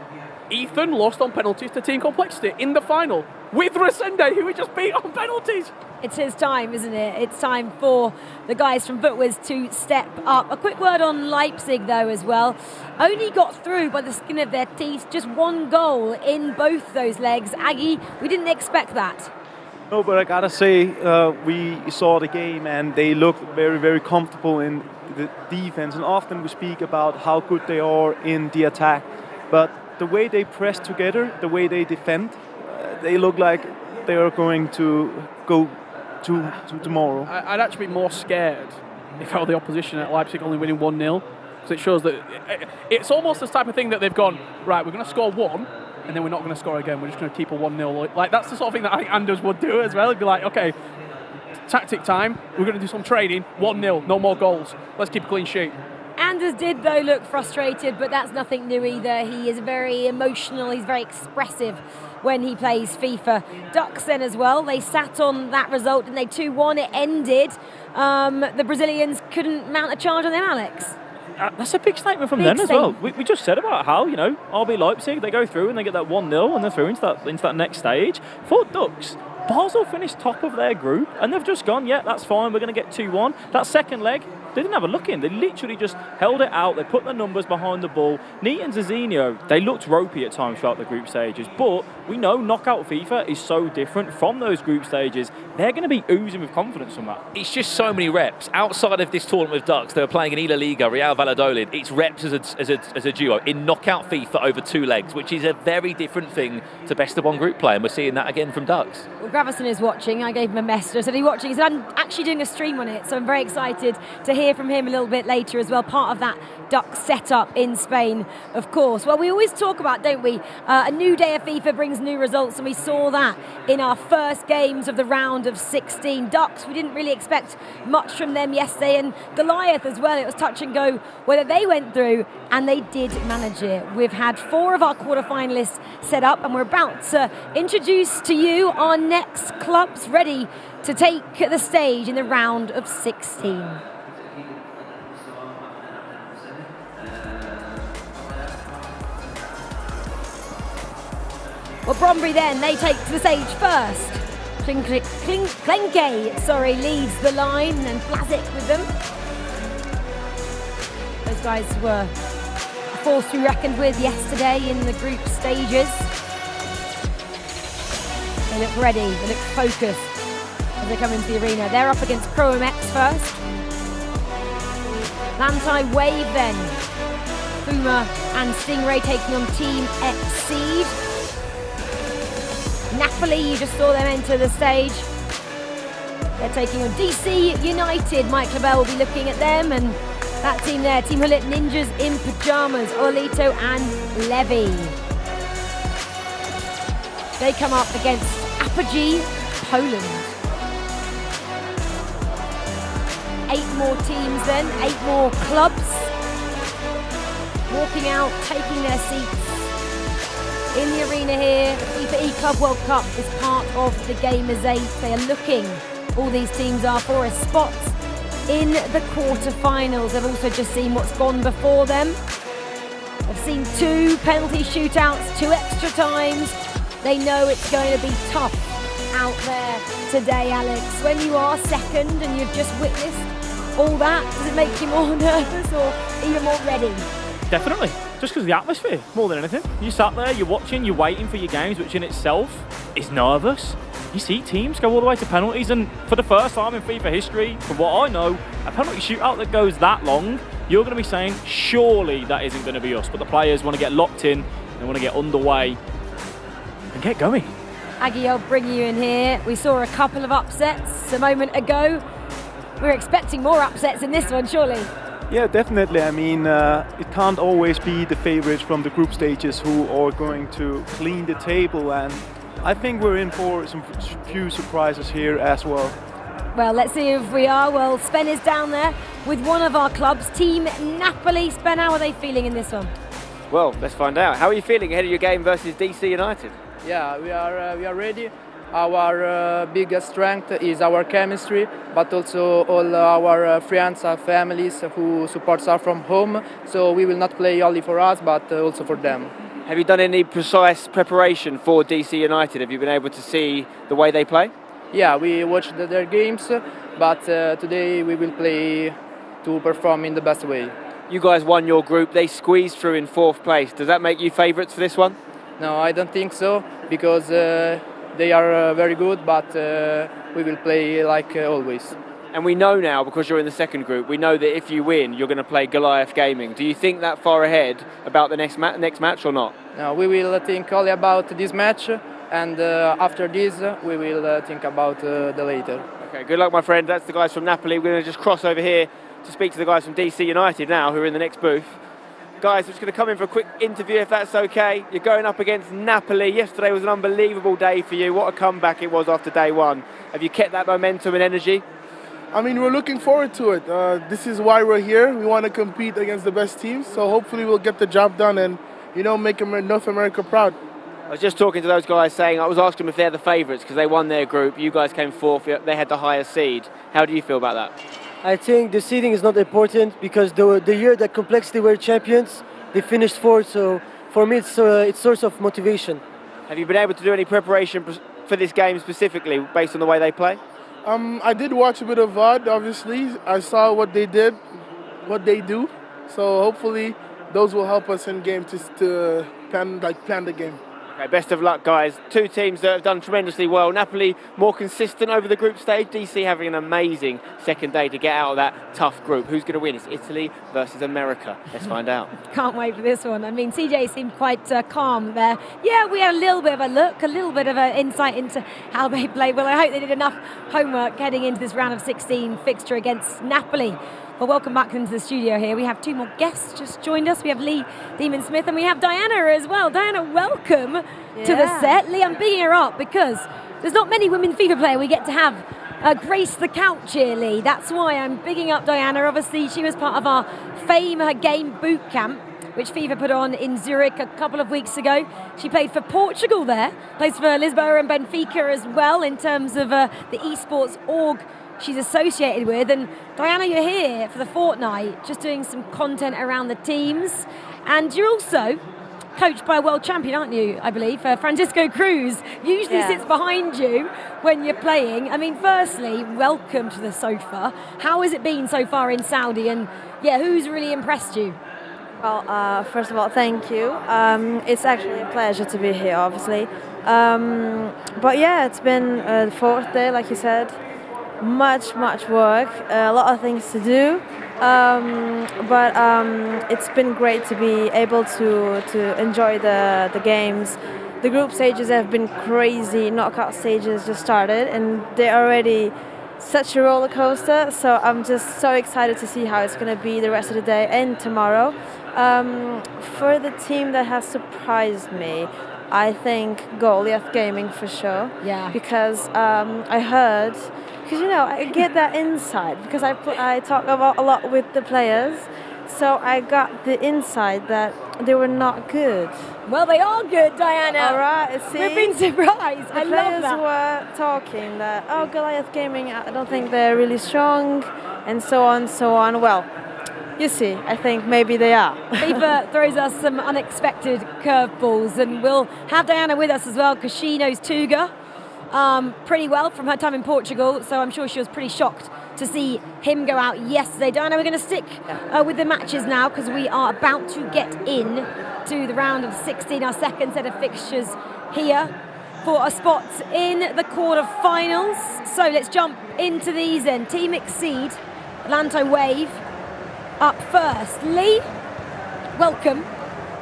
Ethan lost on penalties to Team Complexity in the final with Resende, who we just beat on penalties. It's his time, isn't it? It's time for the guys from Footwiz to step up. A quick word on Leipzig, though, as well. Only got through by the skin of their teeth. Just one goal in both those legs. Aggie, we didn't expect that. No, but I gotta say, we saw the game and they looked very, very comfortable in the defense. And often we speak about how good they are in the attack. But the way they press together, the way they defend, they look like they are going to go to tomorrow. I'd actually be more scared if I were the opposition at Leipzig only winning 1-0, because it shows that it's almost this type of thing that they've gone, right, we're going to score one, and then we're not going to score again, we're just going to keep a 1-0. Like, that's the sort of thing that I think Anders would do as well. He'd be like, okay, tactic time, we're going to do some training, 1-0, no more goals, let's keep a clean sheet. Anders did, though, look frustrated, but that's nothing new either. He is very emotional, he's very expressive when he plays FIFA. Ducks then as well, they sat on that result and they 2-1, it ended. The Brazilians couldn't mount a charge on them, Alex. That's a big statement from them as well. We just said about how, RB Leipzig, they go through and they get that 1-0 and they're through into that next stage. For Ducks, Basel finished top of their group and they've just gone, yeah, that's fine, we're going to get 2-1. That second leg, they didn't have a look in. They literally just held it out. They put the numbers behind the ball. Neat and Zizinho, they looked ropey at times throughout the group stages, but we know knockout FIFA is so different from those group stages. They're going to be oozing with confidence from that. It's just so many reps. Outside of this tournament with Ducks, they were playing in Ila Liga, Real Valladolid. It's reps as a duo in knockout FIFA over 2 legs, which is a very different thing to best of 1 group play, and we're seeing that again from Ducks. Well, Gravison is watching. I gave him a message. I said, are you watching? He said, I'm actually doing a stream on it, so I'm very excited to hear from him a little bit later as well, part of that Ducks setup in Spain, of course. Well, we always talk about, don't we, a new day of FIFA brings new results, and we saw that in our first games of the round of 16. Ducks, we didn't really expect much from them yesterday, and Goliath as well. It was touch and go whether they went through, and they did manage it. We've had 4 of our quarterfinalists set up, and we're about to introduce to you our next clubs ready to take the stage in the round of 16. Well, Brombury then, they take to the stage first. Klenke, leads the line, and Blazic with them. Those guys were a force to be reckoned with yesterday in the group stages. They look ready, they look focused as they come into the arena. They're up against Chrome X first. Lantai Wave then. Puma and Stingray taking on Team Exceed. Napoli, you just saw them enter the stage. They're taking on DC United. Mike Clabell will be looking at them, and that team there, Team Hullet Ninjas in Pyjamas, Olito and Levy. They come up against Apogee, Poland. 8 more teams then, 8 more clubs. Walking out, taking their seats in the arena here. The FIFAe Club World Cup is part of the Gamers 8. They are looking, all these teams are, for a spot in the quarterfinals. They've also just seen what's gone before them. They've seen 2 penalty shootouts, 2 extra times. They know it's going to be tough out there today, Alex. When you are second and you've just witnessed all that, does it make you more nervous or even more ready? Definitely, just because of the atmosphere, more than anything. You sat there, you're watching, you're waiting for your games, which in itself is nervous. you see teams go all the way to penalties, and for the first time in FIFA history, from what I know, a penalty shootout that goes that long, you're going to be saying, surely that isn't going to be us. But the players want to get locked in, they want to get underway and get going. Aggie, I'll bring you in here. We saw a couple of upsets a moment ago. We're expecting more upsets in this one, surely. Yeah, definitely. I mean, it can't always be the favorites from the group stages who are going to clean the table, and I think we're in for some few surprises here as well. Well, let's see if we are. Well, Sven is down there with one of our clubs, Team Napoli. Sven, how are they feeling in this one? Well, let's find out. How are you feeling ahead of your game versus DC United? Yeah, we are ready. Our biggest strength is our chemistry, but also all our friends, our families who support us from home. So we will not play only for us, but also for them. Have you done any precise preparation for DC United? Have you been able to see the way they play? Yeah, we watched their games, but today we will play to perform in the best way. You guys won your group. They squeezed through in 4th place. Does that make you favourites for this one? No, I don't think so, because they are very good, but we will play like always. And we know now, because you're in the second group, we know that if you win, you're going to play Goliath Gaming. Do you think that far ahead about the next match or not? No, we will think only about this match, and after this, we will think about the later. Okay, good luck, my friend. That's the guys from Napoli. We're going to just cross over here to speak to the guys from DC United now, who are in the next booth. Guys, we're just going to come in for a quick interview, if that's okay. You're going up against Napoli. Yesterday was an unbelievable day for you. What a comeback it was after day one. Have you kept that momentum and energy? I mean, we're looking forward to it. This is why we're here. We want to compete against the best teams, so hopefully we'll get the job done and, you know, make North America proud. I was just talking to those guys saying, I was asking them if they're the favourites because they won their group. You guys came 4th. They had the highest seed. How do you feel about that? I think the seeding is not important because the year that Complexity were champions, they finished 4th. So for me, it's source of motivation. Have you been able to do any preparation for this game specifically based on the way they play? I did watch a bit of VOD, obviously. I saw what they did, what they do. So hopefully those will help us in game to plan the game. Okay, best of luck, guys. Two teams that have done tremendously well. Napoli more consistent over the group stage. DC having an amazing second day to get out of that tough group. Who's going to win? It's Italy versus America. Let's find out. Can't wait for this one. I mean, CJ seemed quite calm there. Yeah, we had a little bit of a look, a little bit of an insight into how they played. Well, I hope they did enough homework heading into this round of 16 fixture against Napoli. Well, welcome back into the studio here. We have two more guests just joined us. We have Lee Demon-Smith and we have Diana as well. Diana, welcome to the set. Lee, I'm bigging her up because there's not many women FIFA players we get to have grace the couch here, Lee. That's why I'm bigging up Diana. Obviously, she was part of our Fame Her Game boot camp, which FIFA put on in Zurich a couple of weeks ago. She played for Portugal there, plays for Lisboa and Benfica as well in terms of the esports org she's associated with. And Diana, you're here for the fortnight, just doing some content around the teams. And you're also coached by a world champion, aren't you, I believe? Francisco Cruz usually sits behind you when you're playing. I mean, firstly, welcome to the sofa. How has it been so far in Saudi? And yeah, who's really impressed you? Well, first of all, thank you. It's actually a pleasure to be here, obviously. But yeah, it's been the 4th day, like you said. Much work, a lot of things to do, but it's been great to be able to enjoy the games. The group stages have been crazy. Knockout stages just started and they're already such a roller coaster, so I'm just so excited to see how it's going to be the rest of the day and tomorrow. For the team that has surprised me, I think Goliath Gaming for sure. Yeah. Because I heard, because you know, I get that insight because I talk about a lot with the players, so I got the insight that they were not good. Well, they are good, Diana. All right, see? We've been surprised. The I love that. players were talking that, oh, Goliath Gaming, I don't think they're really strong, and so on, so on. Well, you see, I think maybe they are. FIFA throws us some unexpected curveballs, and we'll have Diana with us as well because she knows Tuga pretty well from her time in Portugal, so I'm sure she was pretty shocked to see him go out yesterday. Diana, we're going to stick with the matches now because we are about to get in to the round of 16, our second set of fixtures here. for a spot in the quarter-finals. So let's jump into these then. Team Exceed, Atlanta Wave, up first. Lee, welcome.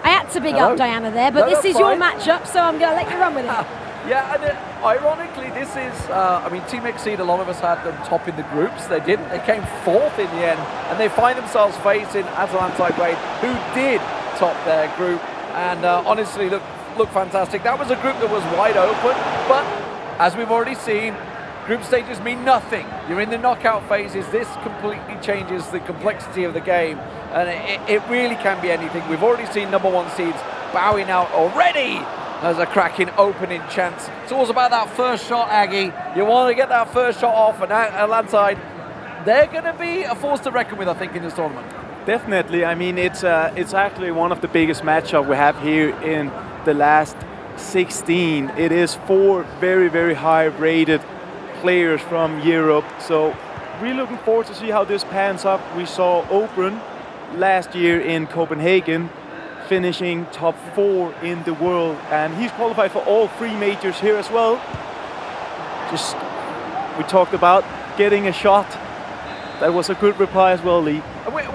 I had to big up Diana there, but this is your matchup, so I'm going to let you run with it. Yeah, and ironically, this is, I mean, Team Exceed, a lot of us had them top in the groups. They didn't. They came fourth in the end, and they find themselves facing Atalanta Wave, who did top their group, and honestly, look fantastic. That was a group that was wide open, but as we've already seen, group stages mean nothing. You're in the knockout phases. This completely changes the complexity of the game, and it really can be anything. We've already seen number one seeds bowing out already as a cracking opening chance. It's always about that first shot, Aggie. You want to get that first shot off, and Atlanta, they're going to be a force to reckon with, I think, in this tournament. Definitely. I mean, it's actually one of the biggest matchups we have here in the last 16. It is 4 very, very high-rated players from Europe. So really looking forward to see how this pans up. We saw Open last year in Copenhagen, finishing top 4 in the world, and he's qualified for all 3 majors here as well. Just, we talked about getting a shot. That was a good reply as well, Lee.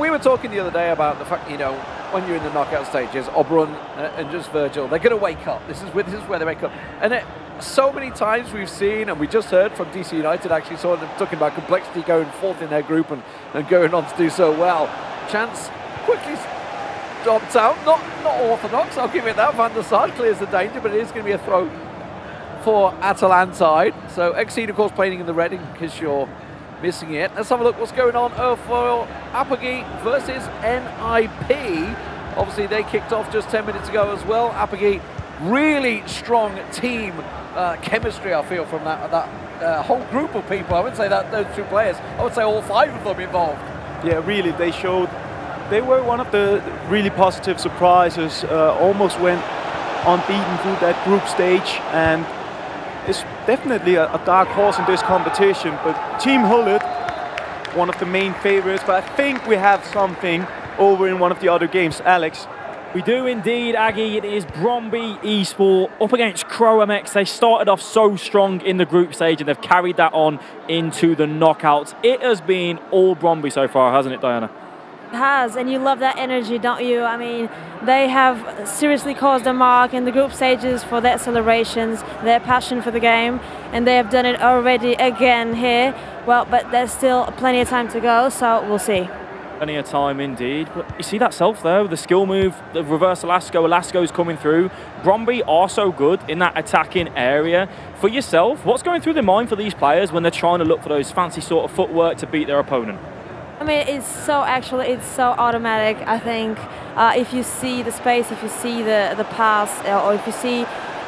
We were talking the other day about the fact, you know, when you're in the knockout stages, Oberon and just Virgil, they're going to wake up. This is where they wake up. And so many times we've seen, and we just heard from DC United actually saw them talking about complexity going fourth in their group and going on to do so well. Chance quickly dropped out, not orthodox, I'll give it that. Van der Sar clears the danger, but it is going to be a throw for Atalanta. So Exceed, of course, playing in the red in case you're missing it. Let's have a look what's going on for Apogee versus NIP. Obviously, they kicked off just 10 minutes ago as well. Apogee, really strong team chemistry, I feel, from that whole group of people. I wouldn't say that those 2 players. I would say all 5 of them involved. Yeah, really, they were one of the really positive surprises. Almost went unbeaten through that group stage, and it's definitely a dark horse in this competition. But Team Hullet, one of the main favorites, but I think we have something over in one of the other games. Alex? We do indeed, Aggie. It is Bromby Esport up against ChroMX. They started off so strong in the group stage and they've carried that on into the knockouts. It has been all Bromby so far, hasn't it, Diana? It has, and you love that energy, don't you? I mean, they have seriously caused a mark in the group stages for their celebrations, their passion for the game, and they have done it already again here. Well, but there's still plenty of time to go, so we'll see. Plenty of time indeed. But you see that self though, the skill move, the reverse Elasko's coming through. Bromby are so good in that attacking area. For yourself, what's going through their mind for these players when they're trying to look for those fancy sort of footwork to beat their opponent? I mean, it's so automatic. I think if you see the space, if you see the pass, or if you see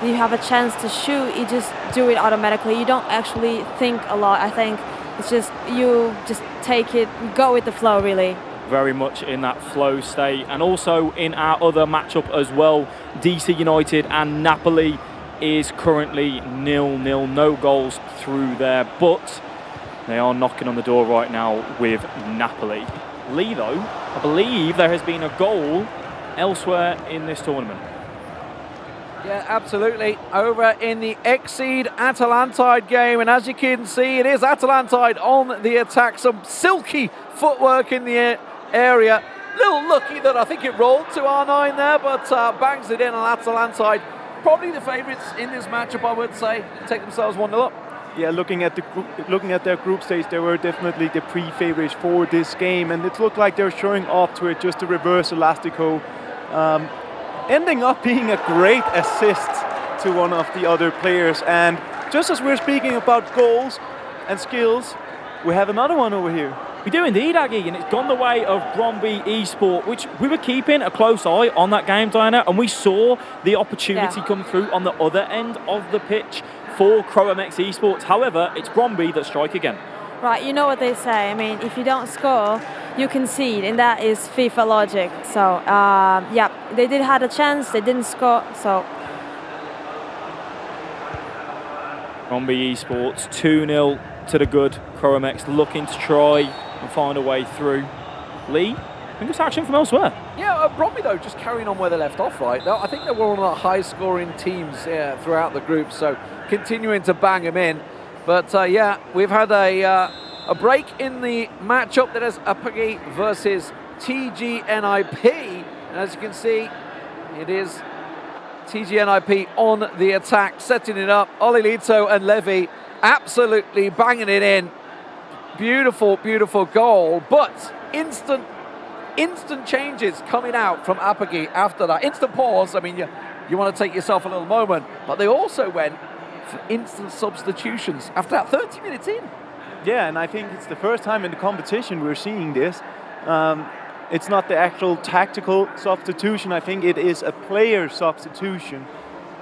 you have a chance to shoot, you just do it automatically. You don't actually think a lot. I think it's just you just take it, go with the flow, really. Very much in that flow state, and also in our other matchup as well, DC United and Napoli is currently 0-0, no goals through there, but they are knocking on the door right now with Napoli. Lee, though, I believe there has been a goal elsewhere in this tournament. Yeah, absolutely. Over in the Exceed Atalantide game, and as you can see, it is Atalantide on the attack. Some silky footwork in the area. Little lucky that I think it rolled to R9 there, but bangs it in on Atalantide. Probably the favourites in this matchup, I would say. Take themselves 1-0 up. Yeah, looking at their group stage, they were definitely the pre-favorites for this game, and it looked like they're showing up to it, just a reverse Elastico, ending up being a great assist to one of the other players. And just as we're speaking about goals and skills, we have another one over here. We do indeed, Aggie, and it's gone the way of Bromby Esport, which we were keeping a close eye on that game, Diana, and we saw the opportunity come through on the other end of the pitch for ChroMX Esports. However, it's Bromby that strike again. Right, you know what they say. I mean, if you don't score, you concede, and that is FIFA logic. So, yeah, they did have a chance, they didn't score, so. Bromby Esports 2-0 to the good. ChroMX looking to try and find a way through. Lee, think it's action from elsewhere. Yeah, Bromley, though, just carrying on where they left off, right? I think they were one of the high-scoring teams throughout the group, so continuing to bang them in. But, yeah, we've had a break in the matchup that is Apagi versus TGNIP. And as you can see, it is TGNIP on the attack, setting it up. Olilito and Levy absolutely banging it in. Beautiful, beautiful goal, but instant changes coming out from Apagi after that. Instant pause. I mean, you want to take yourself a little moment, but they also went for instant substitutions after that 30 minutes in. Yeah, and I think it's the first time in the competition we're seeing this. It's not the actual tactical substitution. I think it is a player substitution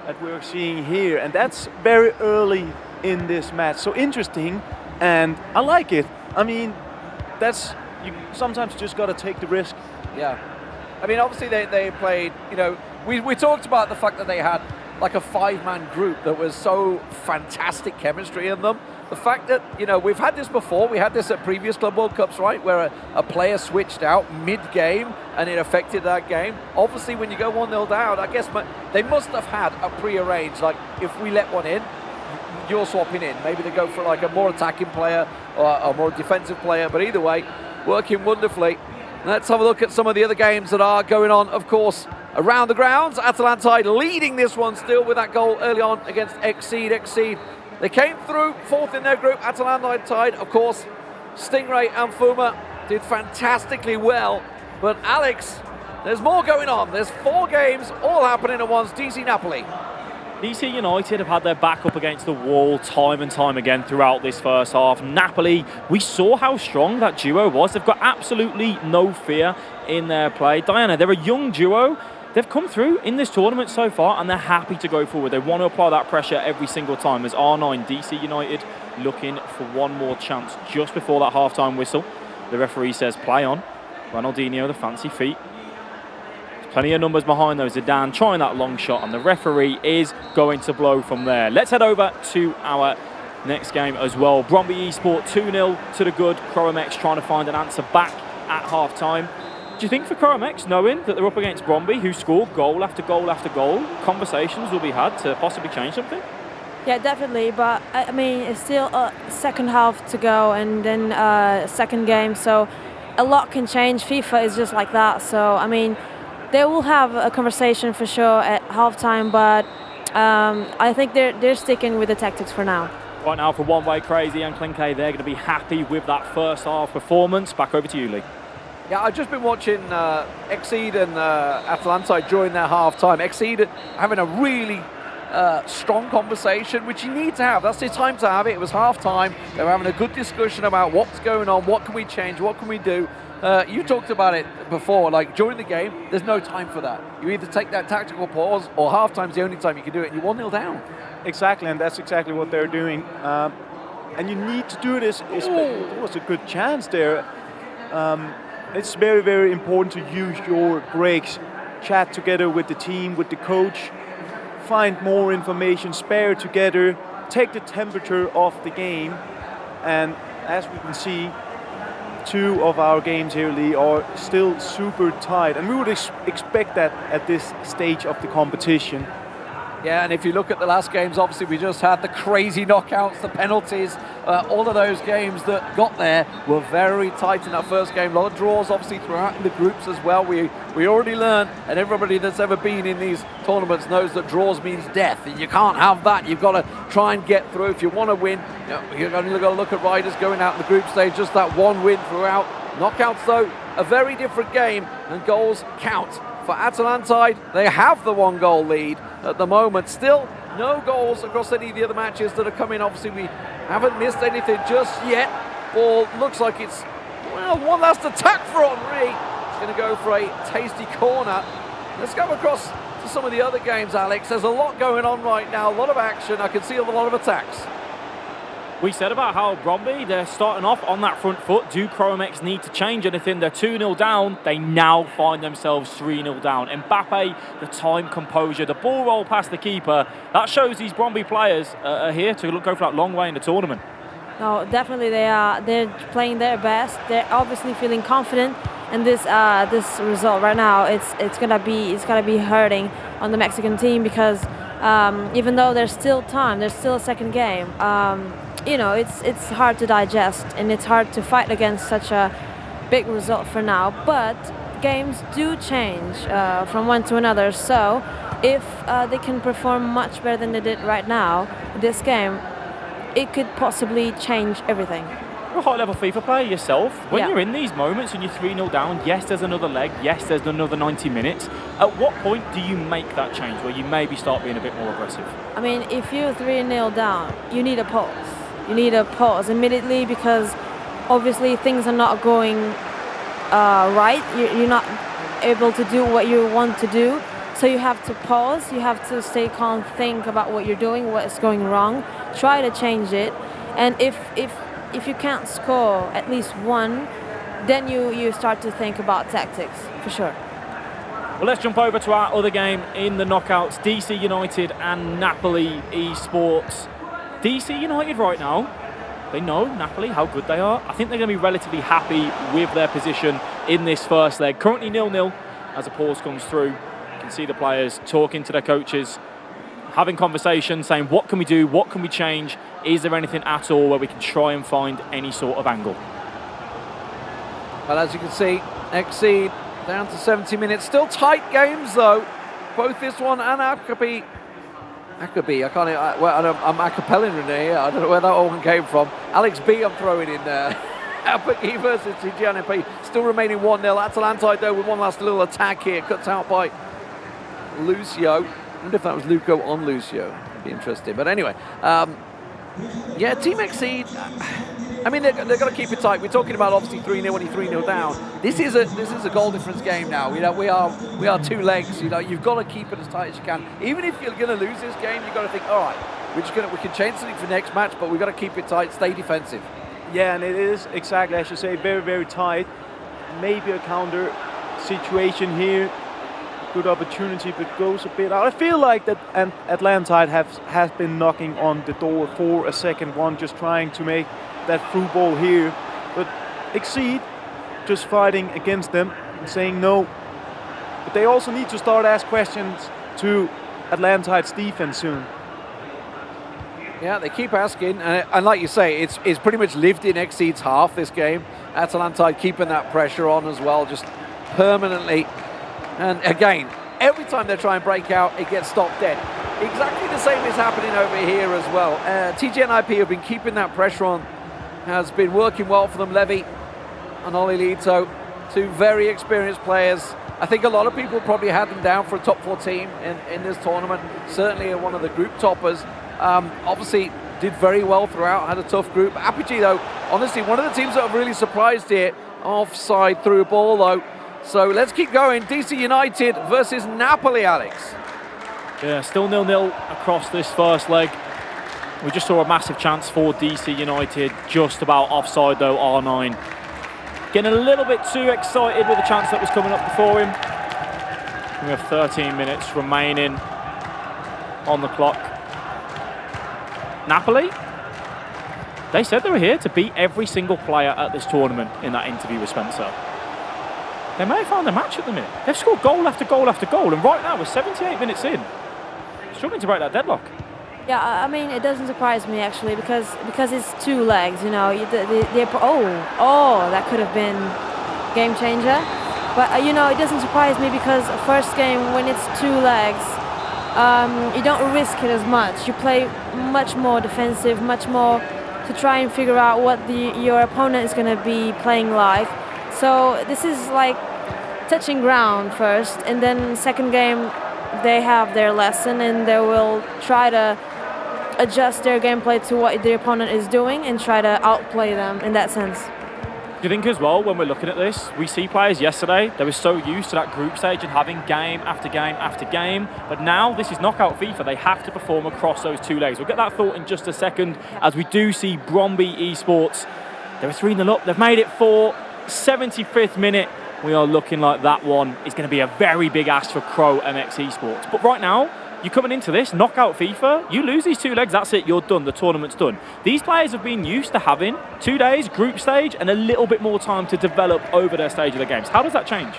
that we're seeing here, and that's very early in this match. So interesting, and I like it. I mean, you sometimes just got to take the risk. Yeah. I mean, obviously they played, we talked about the fact that they had like a 5-man group that was so fantastic chemistry in them. The fact that, we've had this before. We had this at previous Club World Cups, right, where a player switched out mid-game and it affected that game. Obviously, when you go 1-0 down, I guess they must have had a pre-arranged, like, if we let one in, you're swapping in. Maybe they go for like a more attacking player or a more defensive player, but either way, working wonderfully. Let's have a look at some of the other games that are going on, of course, around the grounds. Atalantide leading this one still with that goal early on against Exceed. They came through fourth in their group. Atalantide, of course, Stingray and Fuma did fantastically well. But Alex, there's more going on. There's 4 games all happening at once. DC Napoli. DC United have had their back up against the wall time and time again throughout this first half. Napoli, we saw how strong that duo was. They've got absolutely no fear in their play. Diana, they're a young duo. They've come through in this tournament so far, and they're happy to go forward. They want to apply that pressure every single time. As R9 DC United looking for one more chance just before that half-time whistle. The referee says play on. Ronaldinho, the fancy feet. Plenty of numbers behind those. Zidane trying that long shot, and the referee is going to blow from there. Let's head over to our next game as well. Bromby Esport 2-0 to the good. Croamex trying to find an answer back at half-time. Do you think for Croamex, knowing that they're up against Bromby, who scored goal after goal after goal, conversations will be had to possibly change something? Yeah, definitely. But I mean, it's still a second half to go, and then second game, so a lot can change. FIFA is just like that. So I mean, they will have a conversation for sure at halftime, but I think they're sticking with the tactics for now. Right now, for One Way Crazy and Klinke, they're going to be happy with that first half performance. Back over to you, Lee. Yeah, I've just been watching Exceed and Atalantide during their half-time. Exceed having a really strong conversation, which you need to have. That's the time to have it. It was half-time. They were having a good discussion about what's going on, what can we change, what can we do. You talked about it before, like during the game, there's no time for that. You either take that tactical pause or half-time's the only time you can do it, and you're 1-0 down. Exactly, and that's exactly what they're doing. And you need to do this. There was a good chance there. It's very, very important to use your breaks, chat together with the team, with the coach, find more information, spare together, take the temperature of the game. And as we can see, 2 of our games here, Lee, are still super tight. And we would expect that at this stage of the competition. Yeah, and if you look at the last games, obviously we just had the crazy knockouts, the penalties, all of those games that got there were very tight in that first game. A lot of draws, obviously, throughout in the groups as well. We already learned, and everybody that's ever been in these tournaments knows that draws means death, and you can't have that. You've got to try and get through. If you want to win, you've only got to look at riders going out in the group stage, just that one win throughout. Knockouts, though, a very different game, and goals count. For Atalantide, they have the 1-goal lead at the moment. Still, no goals across any of the other matches that are coming. Obviously, we haven't missed anything just yet. Ball looks like it's, well, one last attack for Henri. It's going to go for a tasty corner. Let's go across to some of the other games, Alex. There's a lot going on right now, a lot of action. I can see a lot of attacks. We said about how Bromby, they're starting off on that front foot. Do Croamex need to change anything? They're 2-0 down. They now find themselves 3-0 down. Mbappe, the time, composure, the ball roll past the keeper. That shows these Bromby players are here to go for that long way in the tournament. No, definitely they are. They're playing their best. They're obviously feeling confident. And this result right now, it's gonna be hurting on the Mexican team because even though there's still time, there's still a second game. It's hard to digest and it's hard to fight against such a big result for now. But games do change from one to another. So if they can perform much better than they did right now, this game, it could possibly change everything. You're a high-level FIFA player yourself. When Yeah. you're in these moments and you're 3-0 down, yes, there's another leg, yes, there's another 90 minutes. At what point do you make that change where you maybe start being a bit more aggressive? I mean, if you're 3-0 down, you need a pause. You need a pause immediately because obviously things are not going right. You're not able to do what you want to do. So you have to pause, you have to stay calm, think about what you're doing, what is going wrong, try to change it. And if you can't score at least one, then you start to think about tactics, for sure. Well, let's jump over to our other game in the knockouts, DC United and Napoli eSports. DC United right now, they know Napoli, how good they are. I think they're going to be relatively happy with their position in this first leg. Currently 0-0 as a pause comes through. You can see the players talking to their coaches, having conversations, saying what can we do, what can we change, is there anything at all where we can try and find any sort of angle? Well, as you can see, Exceed down to 70 minutes. Still tight games though. Both this one and Akabi. I'm acapelling in here. I don't know where that one came from. Alex B, I'm throwing in there. Akabi versus TGNP. Still remaining 1-0. Atalanta though with one last little attack here. Cuts out by Lucio. I wonder if that was Luco on Lucio. It'd be interesting. But anyway, yeah, Team Exceed. I mean, they're going to keep it tight. We're talking about obviously 3-0 when you're 3-0 down. This is a goal difference game now. You know, we are two legs. You know, you've got to keep it as tight as you can. Even if you're going to lose this game, you've got to think, all right, we can change something for next match, but we've got to keep it tight, stay defensive. Yeah, and it is exactly, as you say, very, very tight. Maybe a counter situation here. Good opportunity, but goes a bit out. I feel like that Atlantide has been knocking on the door for a second one, just trying to make that through ball here. But Exceed just fighting against them and saying no. But they also need to start ask questions to Atlantide's defense soon. Yeah, they keep asking, and like you say, it's pretty much lived in Exceed's half this game. Atalantide keeping that pressure on as well, just permanently. And again, every time they try and break out, it gets stopped dead. Exactly the same is happening over here as well. TGNIP have been keeping that pressure on, has been working well for them. Levy and Oli Lito, two very experienced players. I think a lot of people probably had them down for a top 4 team in this tournament, certainly one of the group toppers. Obviously did very well throughout, had a tough group. Apogee though, honestly, one of the teams that have really surprised here, offside through ball though. So let's keep going. DC United versus Napoli, Alex. Yeah, still 0-0 across this first leg. We just saw a massive chance for DC United, just about offside though, R9. Getting a little bit too excited with the chance that was coming up before him. We have 13 minutes remaining on the clock. Napoli, they said they were here to beat every single player at this tournament in that interview with Spencer. They may have found a match at the minute. They've scored goal after goal after goal, and right now we're 78 minutes in. Struggling to break that deadlock. Yeah, I mean, it doesn't surprise me actually because it's 2 legs, you know. That could have been game changer. But you know, it doesn't surprise me because first game when it's 2 legs, you don't risk it as much. You play much more defensive, much more to try and figure out what your opponent is going to be playing like. So this is like touching ground first, and then second game they have their lesson and they will try to adjust their gameplay to what the opponent is doing and try to outplay them in that sense. Do you think as well, when we're looking at this, we see players yesterday, they were so used to that group stage and having game after game after game, but now this is knockout FIFA, they have to perform across those 2 legs. We'll get that thought in just a second as we do see Bromby Esports. They were 3-0 up, they've made it 4, 75th minute. We are looking like that one is going to be a very big ask for Crow MX Esports. But right now, you're coming into this, knockout FIFA, you lose these 2 legs, that's it, you're done, the tournament's done. These players have been used to having 2 days, group stage, and a little bit more time to develop over their stage of the games. How does that change?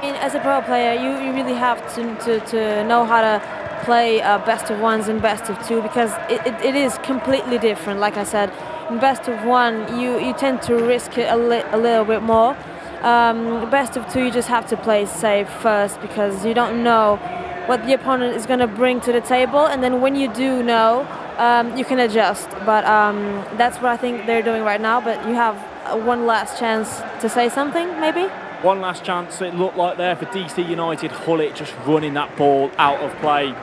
As a pro player, you really have to know how to play best of ones and best of 2, because it is completely different. Like I said, in best of 1, you tend to risk it a little bit more. Best of 2, you just have to play safe first, because you don't know what the opponent is going to bring to the table, and then when you do know, you can adjust. But that's what I think they're doing right now. But you have one last chance to say something, maybe? One last chance, it looked like there for DC United. Hullet just running that ball out of play.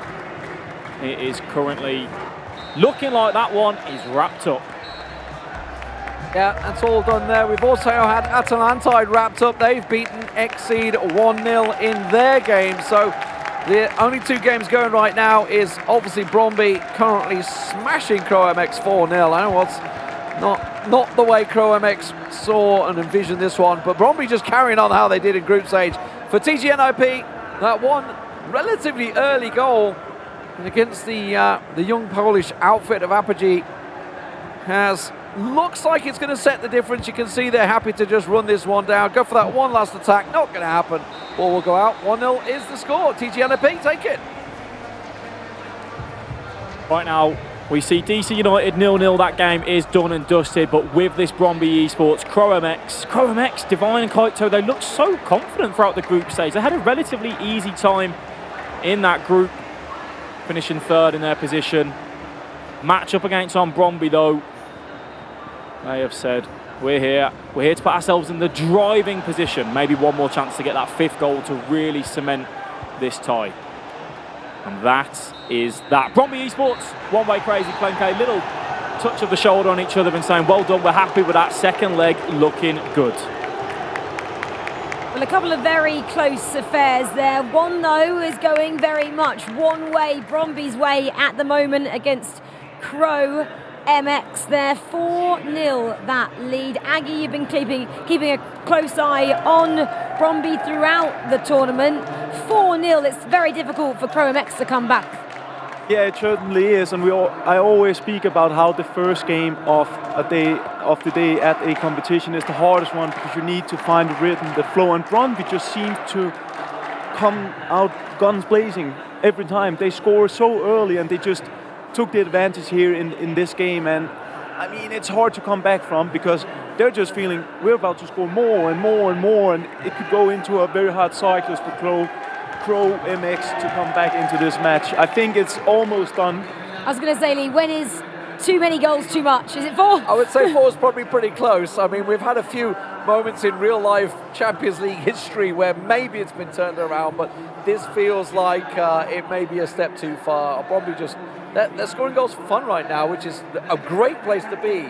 It is currently looking like that one is wrapped up. Yeah, that's all done there. We've also had Atalantide wrapped up. They've beaten Exceed 1-0 in their game. So the only 2 games going right now is obviously Bromby currently smashing CroMX 4-0. I know what's not the way CroMX saw and envisioned this one, but Bromby just carrying on how they did in group stage. For TGNIP, that one relatively early goal against the young Polish outfit of Apogee looks like it's going to set the difference. You can see they're happy to just run this one down, go for that one last attack. Not going to happen. Ball will go out. 1-0 is the score. TGNIP, take it. Right now, we see DC United 0-0. That game is done and dusted. But with this Bromby Esports, CroMX, Divine and Kaito, they looked so confident throughout the group stage. They had a relatively easy time in that group, finishing 3rd in their position. Match up against Bromby, though. They have said, we're here to put ourselves in the driving position. Maybe one more chance to get that 5th goal to really cement this tie. And that is that. Bromby Esports, one-way crazy. Clenke, little touch of the shoulder on each other and saying, well done, we're happy with that 2nd leg, looking good. Well, a couple of very close affairs there. One, though, is going very much one way, Bromby's way at the moment against CroMX. They're 4-0 that lead. Aggie, you've been keeping a close eye on Bromby throughout the tournament. 4-0, it's very difficult for CroMX to come back. Yeah, it certainly is, and I always speak about how the first game of the day at a competition is the hardest one, because you need to find the rhythm, the flow, and Bromby just seemed to come out guns blazing every time. They score so early, and they just took the advantage here in this game, and I mean, it's hard to come back from, because they're just feeling we're about to score more and more and more, and it could go into a very hard cycle for CroMX to come back into this match. I think it's almost done. I was going to say, Lee, when is too many goals too much? Is it 4? I would say 4 is probably pretty close. I mean, we've had a few moments in real life Champions League history where maybe it's been turned around, but this feels like it may be a step too far. Bromby just, they're scoring goals for fun right now, which is a great place to be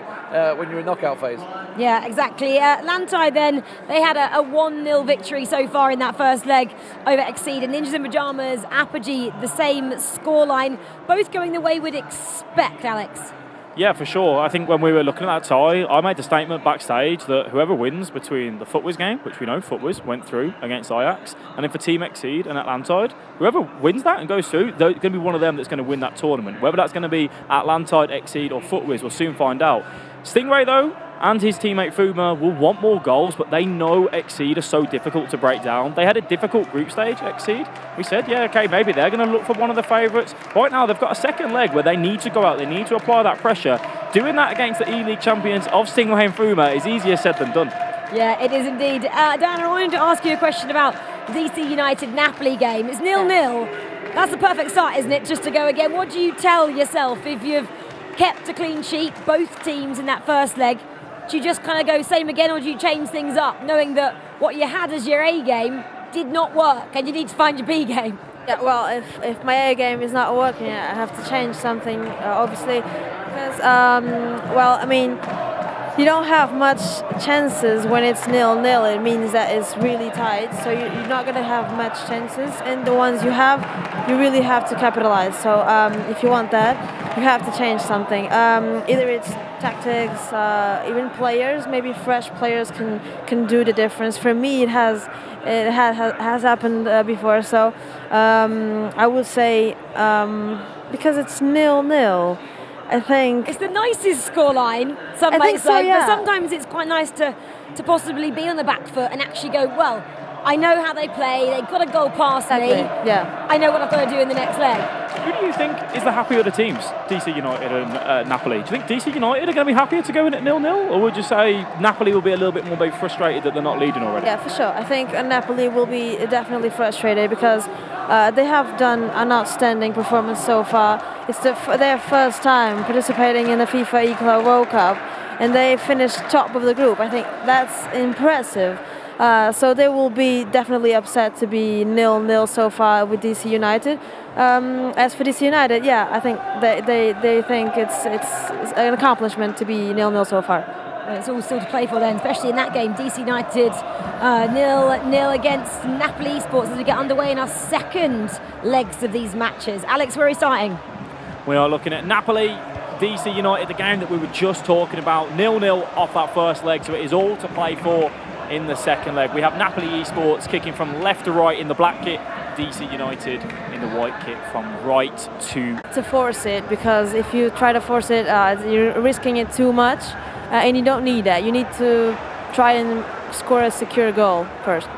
when you're in knockout phase. Yeah, exactly. Lantai then, they had a 1-0 victory so far in that first leg over Exceed. And Ninjas in Pyjamas, Apogee, the same scoreline, both going the way we'd expect, Alex. Yeah, for sure. I think when we were looking at that tie, I made the statement backstage that whoever wins between the FUTWIZ game, which we know FUTWIZ went through against Ajax, and then for Team Exceed and Atlantide, whoever wins that and goes through, they're going to be one of them that's going to win that tournament. Whether that's going to be Atlantide, Exceed, or FUTWIZ, we'll soon find out. Stingray, though, and his teammate Fuma will want more goals, but they know Exceed are so difficult to break down. They had a difficult group stage, Exceed. We said, yeah, okay, maybe they're going to look for one of the favourites. Right now, they've got a 2nd leg where they need to go out, they need to apply that pressure. Doing that against the E-League champions of Stingray and Fuma is easier said than done. Yeah, it is indeed. Dan, I wanted to ask you a question about DC United Napoli game. It's 0-0. That's the perfect start, isn't it, just to go again? What do you tell yourself if you've kept a clean sheet, both teams in that first leg? Do you just kind of go same again, or do you change things up, knowing that what you had as your A game did not work and you need to find your B game? Yeah, well, if my A game is not working, I have to change something, obviously, because, well, I mean, you don't have much chances when it's 0-0. It means that it's really tight, so you're not going to have much chances, and the ones you have, you really have to capitalize. So if you want that, you have to change something. Either it's tactics, even players. Maybe fresh players can do the difference. For me, it has happened before. So I would say because it's 0-0. I think it's the nicest scoreline. Some I might think so, say, yeah. but sometimes it's quite nice to possibly be on the back foot and actually go, well, I know how they play. They've got a goal past me. Yeah. I know what I've got to do in the next leg. Who do you think is the happier of the teams, DC United and Napoli? Do you think DC United are going to be happier to go in at 0-0, or would you say Napoli will be a little bit more maybe frustrated that they're not leading already? Yeah, for sure. I think Napoli will be definitely frustrated because they have done an outstanding performance so far. It's their first time participating in the FIFAe Club World Cup, and they finished top of the group. I think that's impressive. So they will be definitely upset to be 0-0 so far with DC United. As for DC United, yeah, I think they think it's an accomplishment to be 0-0 so far. It's all still to play for then, especially in that game. DC United 0-0 against Napoli Esports as we get underway in our second legs of these matches. Alex, where are we starting? We are looking at Napoli, DC United, the game that we were just talking about. 0-0 off that first leg, so it is all to play for in the second leg. We have Napoli Esports kicking from left to right in the black kit, DC United in the white kit from right to force it, because if you try to force it, you're risking it too much, and you don't need that. You need to try and score a secure goal first.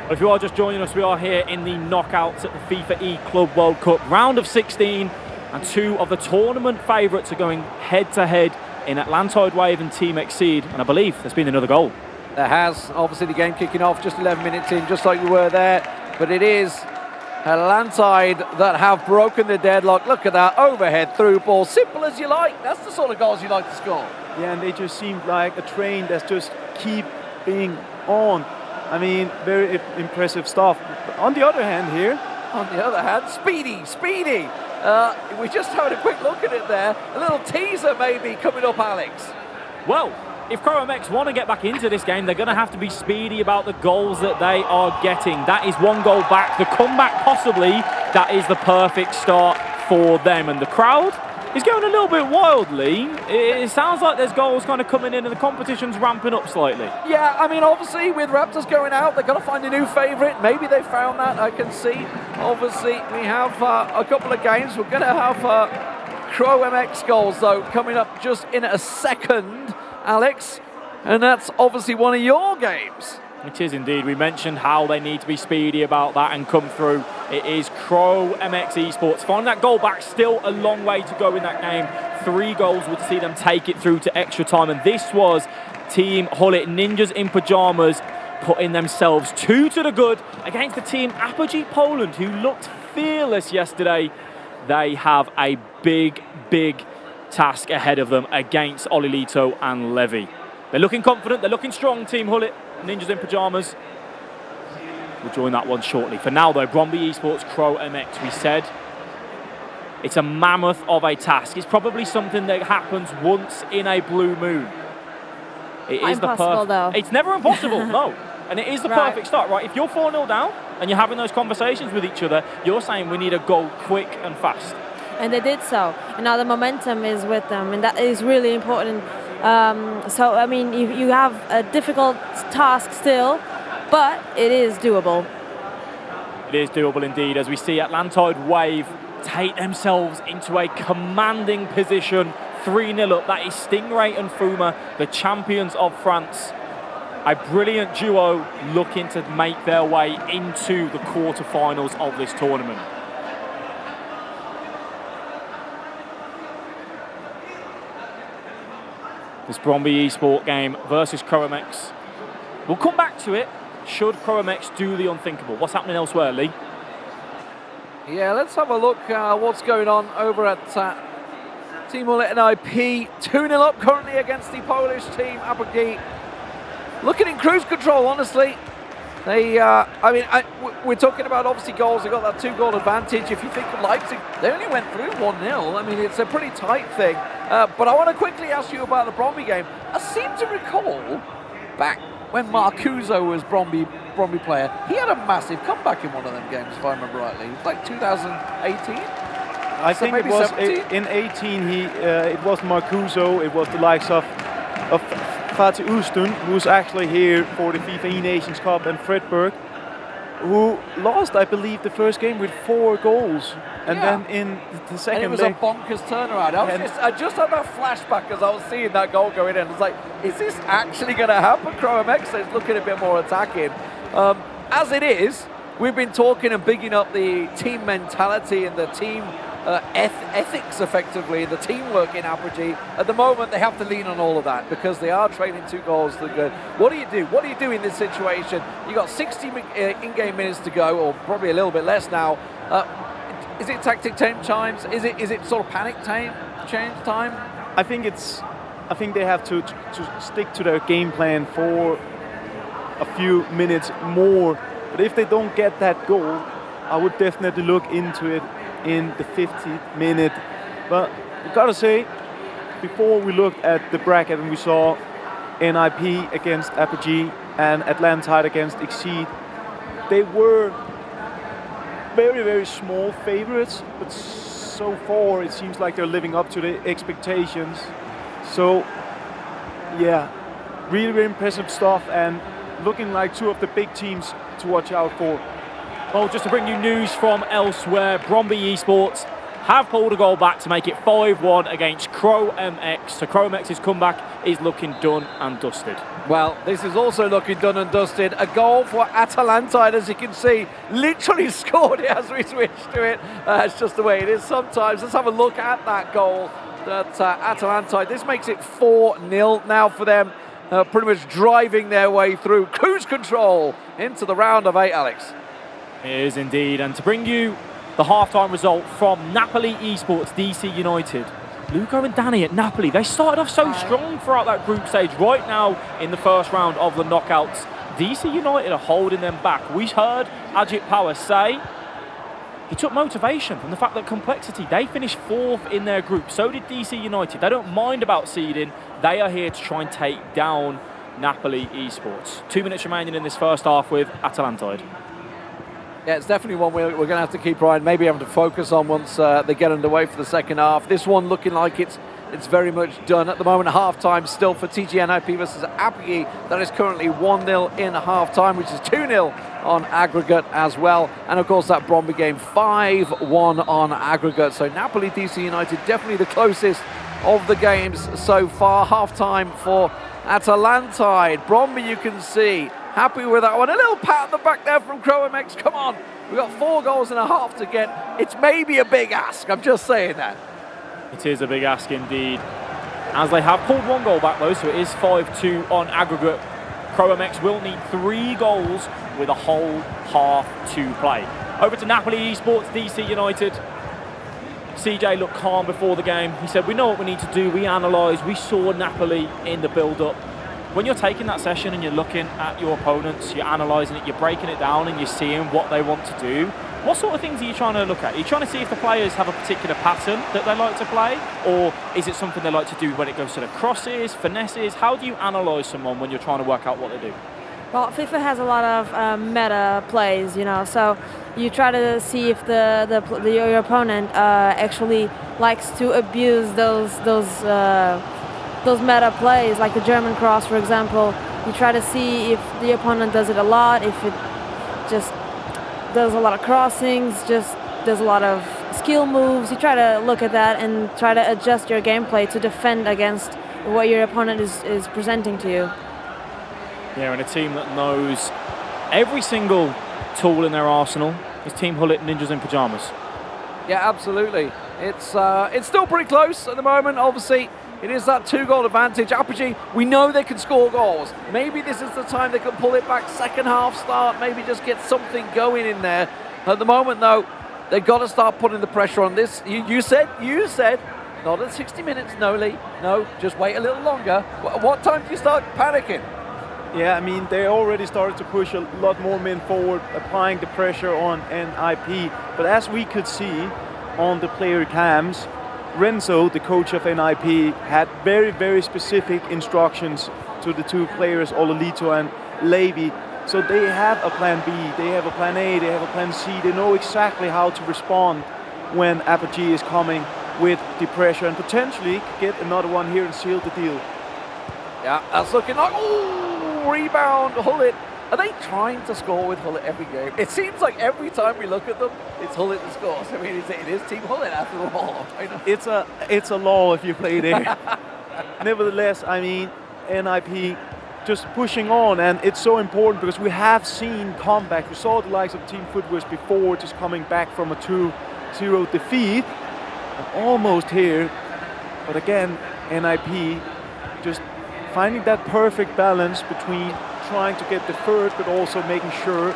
If you are just joining us, we are here in the knockouts at the FIFAe Club World Cup round of 16, and two of the tournament favourites are going head to head in Atlantoid Wave and Team Exceed, and I believe there's been another goal. There has, obviously the game kicking off just 11 minutes in, just like we were there, but it is Atlantide that have broken the deadlock. Look at that, overhead through ball, simple as you like. That's the sort of goals you like to score. Yeah, and they just seemed like a train that's just keep being on. I mean, very impressive stuff. But on the other hand here... On the other hand, speedy. We just had a quick look at it there. A little teaser maybe coming up, Alex. Well, if ChromeX want to get back into this game, they're going to have to be speedy about the goals that they are getting. That is one goal back. The comeback, possibly, that is the perfect start for them. And the crowd is going a little bit wildly. It sounds like there's goals kind of coming in and the competition's ramping up slightly. Yeah, I mean, obviously, with Raptors going out, they're going to find a new favourite. Maybe they found that, I can see. Obviously, we have a couple of games. We're going to have ChromeX goals, though, coming up just in a second, Alex, and that's obviously one of your games. It is indeed. We mentioned how they need to be speedy about that and come through. It is ChromeX Esports. Finding that goal back, still a long way to go in that game. 3 goals would see them take it through to extra time, and this was Team Hullet, Ninjas in Pyjamas, putting themselves 2 to the good against the team Apogee Poland, who looked fearless yesterday. They have a big task ahead of them against Olilito and Levy. They're looking confident, they're looking strong, Team Hullet, Ninjas in Pyjamas. We'll join that one shortly. For now, though, Bromby Esports, ChromeX, we said it's a mammoth of a task. It's probably something that happens once in a blue moon. It is impossible, though. It's never impossible, no. And it is the perfect start, right? If you're 4-0 down and you're having those conversations with each other, you're saying we need a goal quick and fast. And they did so. And now the momentum is with them, and that is really important. So, I mean, you have a difficult task still, but it is doable. It is doable indeed, as we see Atlantoid Wave take themselves into a commanding position, 3-0 up. That is Stingray and Fuma, the champions of France. A brilliant duo looking to make their way into the quarterfinals of this tournament. This Bromby Esport game versus ChromeX. We'll come back to it. Should ChromeX do the unthinkable? What's happening elsewhere, Lee? Yeah, let's have a look what's going on over at Team Hullet and IP. 2-0 up currently against the Polish team, Apogee. Looking in cruise control, honestly. They, we're talking about obviously goals. They got that 2-goal advantage. If you think of Leipzig, they only went through 1-0. I mean, it's a pretty tight thing. But I want to quickly ask you about the Bromby game. I seem to recall back when Marcuso was Bromby player, he had a massive comeback in one of them games, if I remember rightly. It was like 2018. I think it maybe was 17? in 18. It was Marcuso. It was the likes of Fatih Ustun, who's actually here for the FIFA Nations Cup, and Fredberg, who lost, I believe, the first game with 4 goals, and then in the second and it was leg, a bonkers turnaround. I just had that flashback as I was seeing that goal going in. I was like, is this actually going to happen? Croamex is looking a bit more attacking. As it is, we've been talking and bigging up the team mentality and the team ethics, effectively, the teamwork in Apogee. At the moment, they have to lean on all of that because they are trailing 2 goals to good. What do you do? What do you do in this situation? You got 60 in-game minutes to go, or probably a little bit less now. Is it tactic times? Is it sort of panic change time? I think they have to stick to their game plan for a few minutes more. But if they don't get that goal, I would definitely look into it in the 50th minute. But we gotta say, before we looked at the bracket and we saw NIP against Apogee and Atlantide against Exceed, they were very, very small favorites, but so far it seems like they're living up to the expectations. So yeah, really, really impressive stuff, and looking like 2 of the big teams to watch out for. Well, just to bring you news from elsewhere, Bromby Esports have pulled a goal back to make it 5-1 against Crow MX. So Crow MX's comeback is looking done and dusted. Well, this is also looking done and dusted. A goal for Atalantide, as you can see, literally scored it as we switch to it. It's just the way it is sometimes. Let's have a look at that goal that Atalantide. This makes it 4-0 now for them. Pretty much driving their way through cruise control into the round of 8, Alex. It is indeed. And to bring you the half-time result from Napoli Esports DC United. Luco and Danny at Napoli, they started off so strong throughout that group stage. Right now in the first round of the knockouts, DC United are holding them back. We heard Ajit Power say he took motivation from the fact that complexity, they finished 4th in their group. So did DC United. They don't mind about seeding. They are here to try and take down Napoli Esports. 2 minutes remaining in this first half with Atalantide. Yeah, it's definitely one we're going to have to keep Ryan maybe having to focus on once they get underway for the second half. This one looking like it's very much done. At the moment, half-time still for TGNIP versus Apogee. That is currently 1-0 in half-time, which is 2-0 on aggregate as well. And, of course, that Bromby game, 5-1 on aggregate. So Napoli DC United definitely the closest of the games so far. Half-time for Atalantide. Bromby, you can see, happy with that one. A little pat on the back there from Crow MX. Come on. We've got 4 goals and a half to get. It's maybe a big ask. I'm just saying that. It is a big ask indeed. As they have pulled 1 goal back though, so it is 5-2 on aggregate. Crow MX will need 3 goals with a whole half to play. Over to Napoli Esports, DC United. CJ looked calm before the game. He said, we know what we need to do. We analysed. We saw Napoli in the build-up. When you're taking that session and you're looking at your opponents, you're analysing it, you're breaking it down and you're seeing what they want to do, what sort of things are you trying to look at? Are you trying to see if the players have a particular pattern that they like to play? Or is it something they like to do when it goes to the crosses, finesses? How do you analyse someone when you're trying to work out what they do? Well, FIFA has a lot of meta plays, you know, so you try to see if your opponent actually likes to abuse those meta plays, like the German cross, for example. You try to see if the opponent does it a lot, if it just does a lot of crossings, just does a lot of skill moves. You try to look at that and try to adjust your gameplay to defend against what your opponent is presenting to you. Yeah, and a team that knows every single tool in their arsenal is Team Hullet Ninjas in Pyjamas. Yeah, absolutely. It's still pretty close at the moment, obviously. It is that 2-goal advantage. Apogee, we know they can score goals. Maybe this is the time they can pull it back. Second half start, maybe just get something going in there. At the moment, though, they've got to start putting the pressure on this. You said, not at 60 minutes, no, Lee. No, just wait a little longer. What time do you start panicking? Yeah, I mean, they already started to push a lot more men forward, applying the pressure on NIP. But as we could see on the player cams, Renzo, the coach of NIP, had very, very specific instructions to the 2 players, Ololito and Levy. So they have a plan B, they have a plan A, they have a plan C. They know exactly how to respond when Apogee is coming with the pressure and potentially get another one here and seal the deal. Yeah, that's looking like, oh, rebound, Hullet. Are they trying to score with Hullet every game? It seems like every time we look at them, it's Hullet that scores. I mean, it is Team Hullet after all. It's a law if you play there. Nevertheless, I mean, NIP just pushing on, and it's so important because we have seen comeback. We saw the likes of Team Footwears before, just coming back from a 2-0 defeat, and almost here. But again, NIP just finding that perfect balance between trying to get the third, but also making sure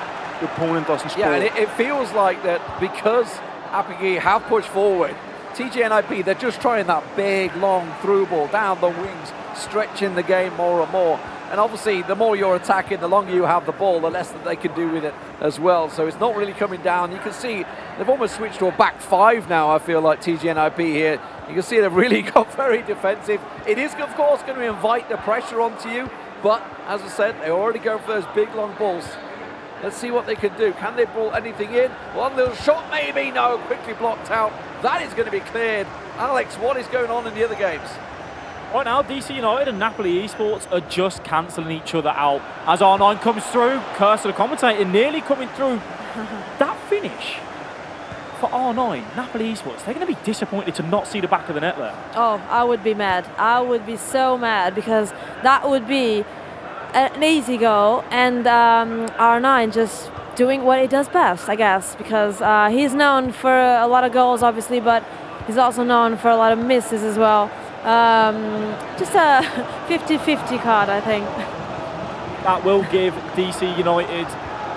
the opponent doesn't score. Yeah, and it feels like that because Apogee have pushed forward, TGNIP, they're just trying that big, long through ball down the wings, stretching the game more and more. And obviously, the more you're attacking, the longer you have the ball, the less that they can do with it as well. So it's not really coming down. You can see they've almost switched to a back five now, I feel like, TGNIP here. You can see they've really got very defensive. It is, of course, going to invite the pressure onto you. But, as I said, they already go for those big, long balls. Let's see what they can do. Can they ball anything in? One little shot, maybe. No, quickly blocked out. That is going to be cleared. Alex, what is going on in the other games? Right now, DC United and Napoli Esports are just cancelling each other out. As R9 comes through, curse of the commentator nearly coming through. That finish for R9, Napoli Esports, they're going to be disappointed to not see the back of the net there. Oh, I would be mad. I would be so mad because that would be an easy goal, and R9 just doing what he does best, I guess, because he's known for a lot of goals, obviously, but he's also known for a lot of misses as well. Just a 50-50 card, I think. That will give DC United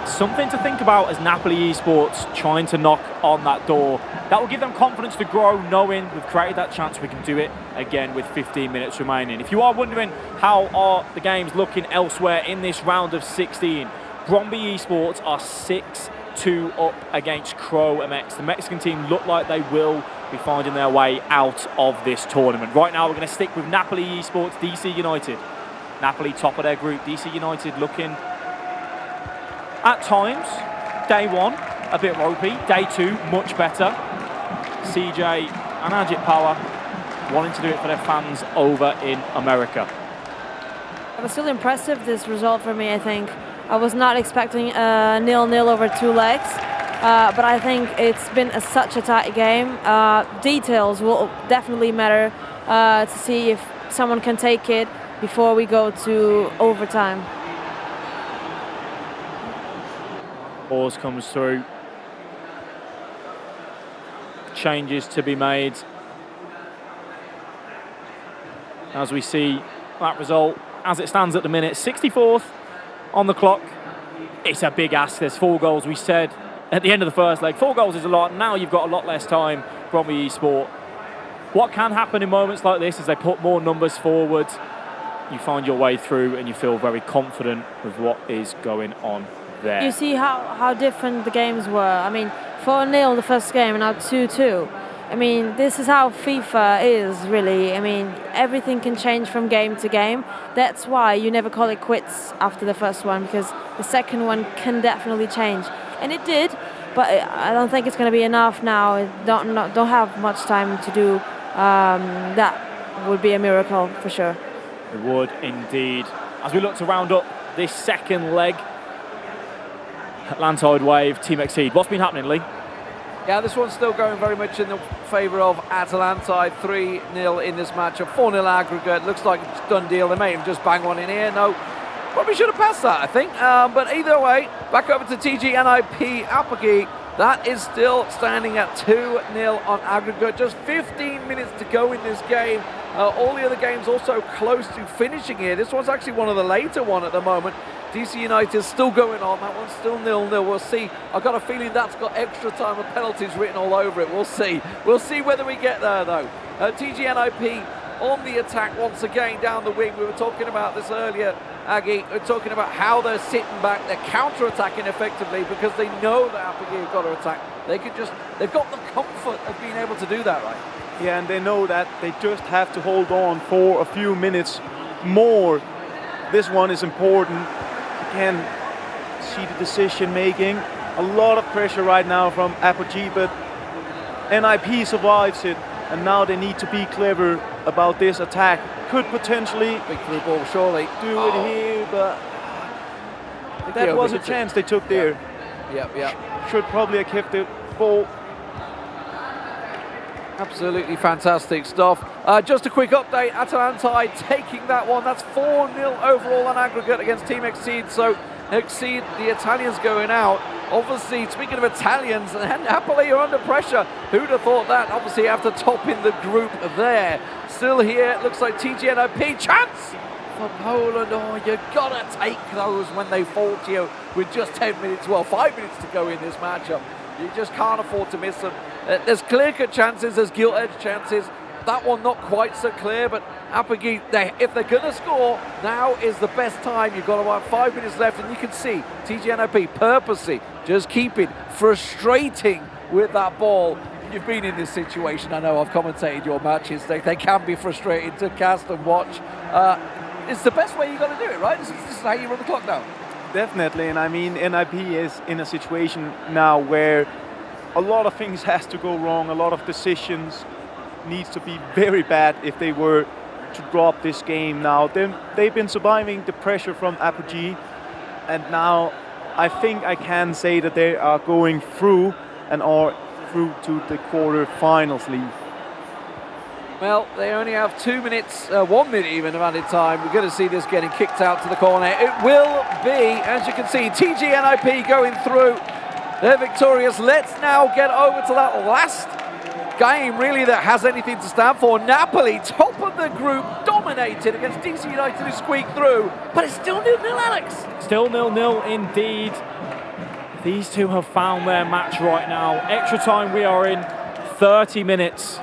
something to think about as Napoli Esports trying to knock on that door. That will give them confidence to grow, knowing we've created that chance, we can do it again with 15 minutes remaining. If you are wondering how are the games looking elsewhere in this round of 16, Bromby Esports are 6-2 up against Crow MX. The Mexican team look like they will be finding their way out of this tournament. Right now we're going to stick with Napoli Esports, DC United. Napoli top of their group, DC United looking at times, day one, a bit ropey, day two, much better. CJ and Ajit Power wanting to do it for their fans over in America. It was still impressive, this result for me, I think. I was not expecting a 0-0 over 2 legs, but I think it's been such a tight game. Details will definitely matter to see if someone can take it before we go to overtime. Pause comes through. Changes to be made. As we see that result, as it stands at the minute, 64th on the clock. It's a big ask. There's 4 goals. We said at the end of the first leg, 4 goals is a lot. Now you've got a lot less time from the eSport. What can happen in moments like this is they put more numbers forward. You find your way through and you feel very confident with what is going on there. You see how different the games were. I mean, 4-0 the first game and now 2-2. I mean, this is how FIFA is, really. I mean, everything can change from game to game. That's why you never call it quits after the first one, because the second one can definitely change. And it did, but I don't think it's going to be enough now. Don't have much time to do. That would be a miracle for sure. It would indeed. As we look to round up this second leg, Atlantide Wave, Team Exceed. What's been happening, Lee? Yeah, this one's still going very much in the favour of Atalantide. 3-0 in this match, a 4-0 aggregate. Looks like it's a done deal. They may even just bang one in here. No, probably should have passed that, I think. But either way, back over to TGNIP Apogee. That is still standing at 2-0 on aggregate. Just 15 minutes to go in this game. All the other games also close to finishing here. This one's actually one of the later one at the moment. DC United is still going on. That one's still 0-0. We'll see. I've got a feeling that's got extra time and penalties written all over it. We'll see. We'll see whether we get there, though. TGNIP on the attack once again down the wing. We were talking about this earlier, Aggie. We're talking about how they're sitting back. They're counter-attacking effectively because they know that Apogee have got to attack. They've got the comfort of being able to do that, right? Yeah, and they know that they just have to hold on for a few minutes more. This one is important. Again, see the decision making. A lot of pressure right now from Apogee, but NIP survives it, and now they need to be clever about this attack. Could potentially big through ball, surely do it here, but that was a chance they took there. Yep. Should probably have kept the ball. Absolutely fantastic stuff. Just a quick update, Atalanta taking that one. That's 4-0 overall on aggregate against Team Exceed. So Exceed, the Italians going out. Obviously, speaking of Italians, Napoli are under pressure. Who'd have thought that? Obviously, after topping the group there. Still here, it looks like TGNOP. Chance for Poland. Oh, you gotta take those when they fall to you with just 10 minutes, well, 5 minutes to go in this matchup. You just can't afford to miss them. There's clear-cut chances, there's gilt-edged chances. That one not quite so clear, but Apogee, if they're going to score, now is the best time. You've got about 5 minutes left, and you can see TGNOP purposely just keeping frustrating with that ball. You've been in this situation. I know I've commentated your matches. They can be frustrating to cast and watch. It's the best way you've got to do it, right? This is how you run the clock down. Definitely, and I mean, NIP is in a situation now where a lot of things has to go wrong. A lot of decisions needs to be very bad if they were to drop this game now. They've been surviving the pressure from Apogee, and now I think I can say that they are going through and are through to the quarter-finals league. Well, they only have 2 minutes, 1 minute even of added time. We're going to see this getting kicked out to the corner. It will be, as you can see, TGNOP going through. They're victorious. Let's now get over to that last game, really, that has anything to stand for. Napoli, top of the group, dominated against DC United, who squeaked through. But it's still 0-0, Alex. Still 0-0 indeed. These two have found their match right now. Extra time we are in, 30 minutes.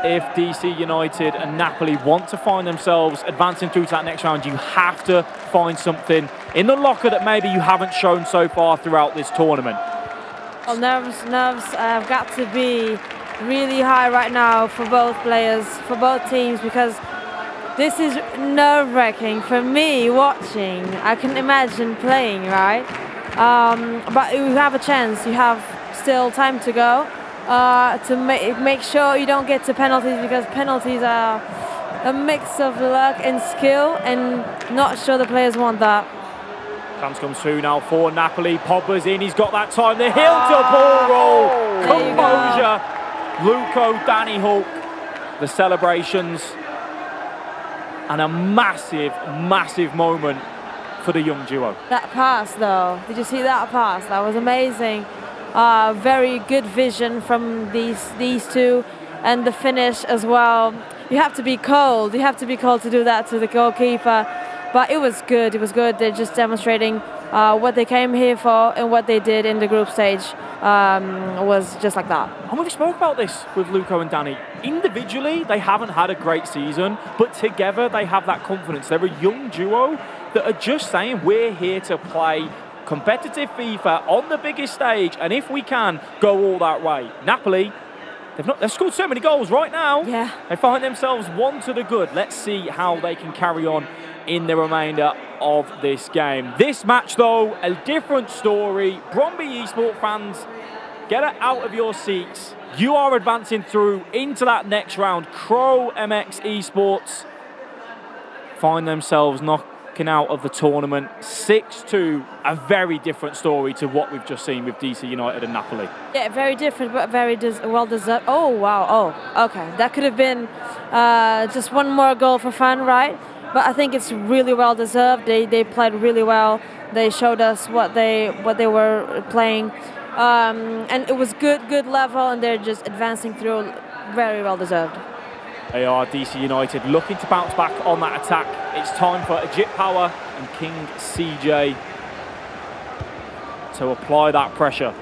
If DC United and Napoli want to find themselves advancing through to that next round, you have to find something in the locker that maybe you haven't shown so far throughout this tournament. Well, nerves have got to be really high right now for both players, for both teams, because this is nerve-wracking for me watching. I can imagine playing, right? But you have a chance. You have still time to go. To make sure you don't get to penalties, because penalties are a mix of luck and skill, and not sure the players want that. Chance comes through now for Napoli. Pogba's in, he's got that time. The heel-to ball roll. Composure. Luco, Danny Hulk. The celebrations. And a massive, massive moment for the young duo. That pass, though. Did you see that pass? That was amazing. Very good vision from these two, and the finish as well. You have to be cold. You have to be cold to do that to the goalkeeper. But it was good. It was good. They're just demonstrating what they came here for, and what they did in the group stage was just like that. And we've spoke about this with Luco and Danny. Individually, they haven't had a great season, but together they have that confidence. They're a young duo that are just saying, we're here to play competitive FIFA on the biggest stage, and if we can, go all that way. Napoli, they've scored so many goals right now. Yeah. They find themselves one to the good. Let's see how they can carry on in the remainder of this game. This match, though, a different story. Bromby eSport fans, get it out of your seats. You are advancing through into that next round. Crow MX Esports find themselves knocking out of the tournament 6-2. A very different story to what we've just seen with DC United and Napoli. Yeah, very different, but very well deserved. Oh, wow. Oh, okay. That could have been just one more goal for fun, right? But I think it's really well deserved. They played really well. They showed us what they were playing, and it was good level. And they're just advancing through, very well deserved. They are DC United looking to bounce back on that attack. It's time for Ajit Power and King CJ to apply that pressure.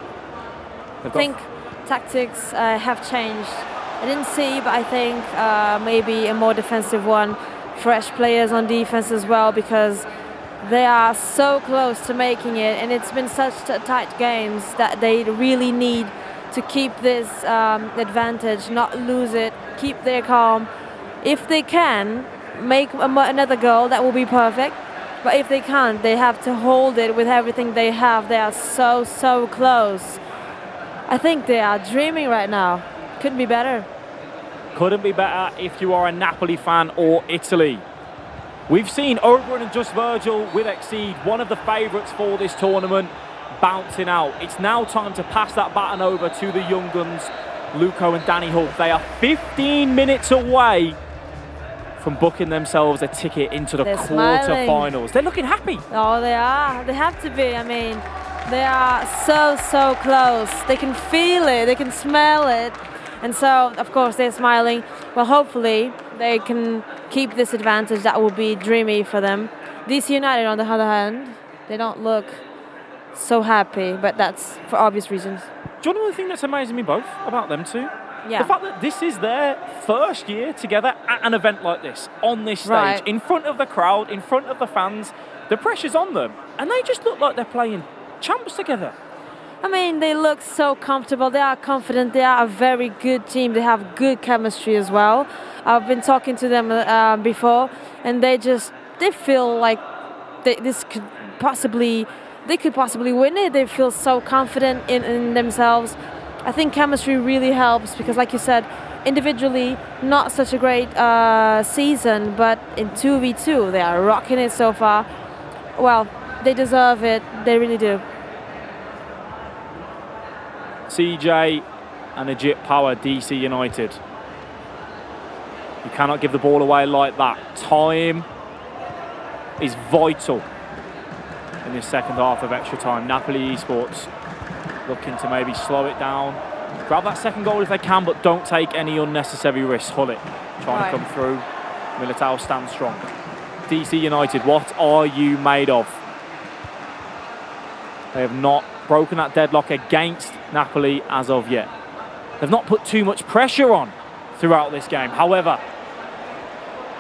I think tactics have changed. I didn't see, but I think maybe a more defensive one. Fresh players on defense as well, because they are so close to making it, and it's been such tight games that they really need to keep this advantage, not lose it, keep their calm. If they can make another goal, that will be perfect. But if they can't, they have to hold it with everything they have. They are so close. I think they are dreaming right now. Couldn't be better. Couldn't be better if you are a Napoli fan or Italy. We've seen Oberon and Just Virgil with Exceed, one of the favourites for this tournament, bouncing out. It's now time to pass that baton over to the young guns, Luco and Danny Hull. They are 15 minutes away from booking themselves a ticket into the quarter-finals. They're looking happy. Oh, they are. They have to be. I mean, they are so close. They can feel it. They can smell it. And so, of course, they're smiling. Well, hopefully, they can keep this advantage. That will be dreamy for them. DC United, on the other hand, they don't look so happy, but that's for obvious reasons. Do you know the thing that's amazing me both about them two? Yeah. The fact that this is their first year together at an event like this, on this stage, Right. in front of the crowd, in front of the fans. The pressure's on them, and they just look like they're playing champs together. I mean, they look so comfortable. They are confident. They are a very good team. They have good chemistry as well. I've been talking to them before, and they feel like they could possibly win it. They feel so confident in themselves. I think chemistry really helps because, like you said, individually, not such a great season, but in 2v2, they are rocking it so far. Well, they deserve it. They really do. CJ and Egypt power DC United. You cannot give the ball away like that. Time is vital in this second half of extra time. Napoli Esports looking to maybe slow it down. Grab that second goal if they can, but don't take any unnecessary risks. Hullet trying to come through. Militao stands strong. DC United, what are you made of? They have not broken that deadlock against Napoli as of yet. They've not put too much pressure on throughout this game. However,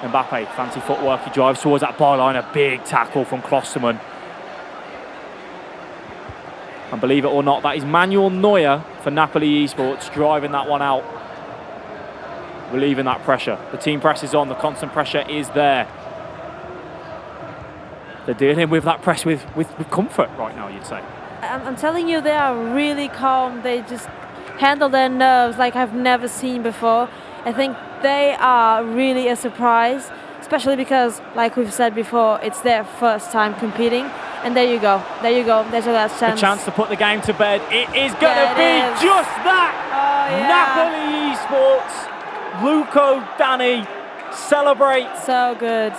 Mbappe, fancy footwork, he drives towards that byline, a big tackle from Klostermann. And believe it or not, that is Manuel Neuer for Napoli Esports driving that one out, relieving that pressure. The team presses on, the constant pressure is there. They're dealing with that press with comfort right now, you'd say. I'm telling you, they are really calm. They just handle their nerves like I've never seen before. I think they are really a surprise, especially because, like we've said before, it's their first time competing. And there you go. There's your last chance. A chance to put the game to bed. It is going to be just that. Oh, yeah. Napoli Esports, Luco, Danny, celebrate. So good.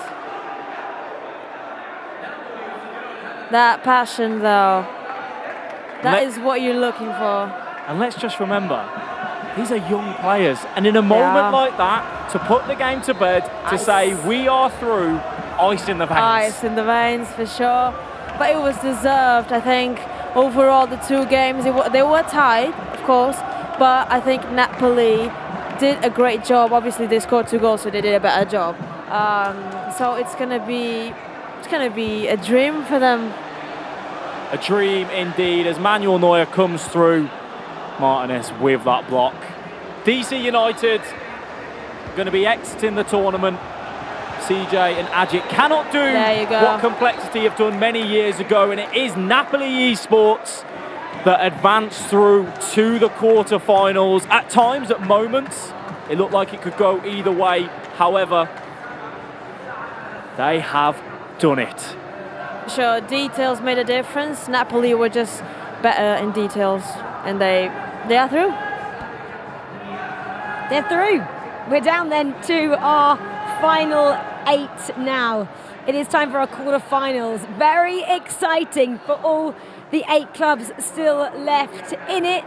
That passion, though. That is what you're looking for. And let's just remember, these are young players. And in a moment like that, to put the game to bed, to say we are through, ice in the veins. Ice in the veins, for sure. But it was deserved, I think. Overall, the two games, they were tied, of course. But I think Napoli did a great job. Obviously, they scored 2 goals, so they did a better job. So it's gonna be a dream for them. A dream indeed as Manuel Neuer comes through. Martinez with that block. DC United going to be exiting the tournament. CJ and Ajit cannot do what Complexity have done many years ago, and it is Napoli Esports that advance through to the quarter-finals. At times, at moments, it looked like it could go either way. However, they have done it. Sure, details made a difference. Napoli were just better in details, and they are through. They're through. We're down then to our final 8 now. It is time for our quarter-finals. Very exciting for all the 8 clubs still left in it.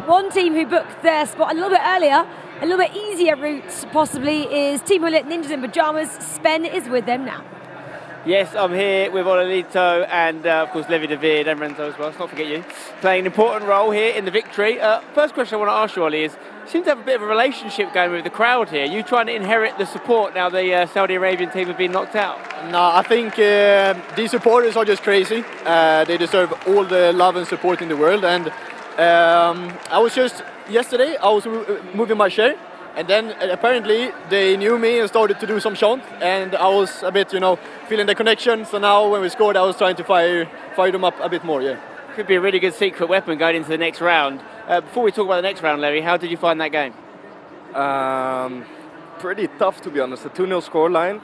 One team who booked their spot a little bit earlier, a little bit easier route possibly, is Team Hullet Ninjas in Pyjamas. Sven is with them now. Yes, I'm here with Ololito and, of course, Levi David and Renzo as well. Let's not forget you. Playing an important role here in the victory. First question I want to ask you, Ollie, is you seem to have a bit of a relationship going with the crowd here. You trying to inherit the support now the Saudi Arabian team have been knocked out? No, I think these supporters are just crazy. They deserve all the love and support in the world. And I was just, yesterday, I was moving my chair. And then apparently they knew me and started to do some chant, and I was a bit, feeling the connection. So now when we scored, I was trying to fire them up a bit more. Yeah. Could be a really good secret weapon going into the next round. Before we talk about the next round, Larry, how did you find that game? Pretty tough, to be honest. The 2-0 scoreline.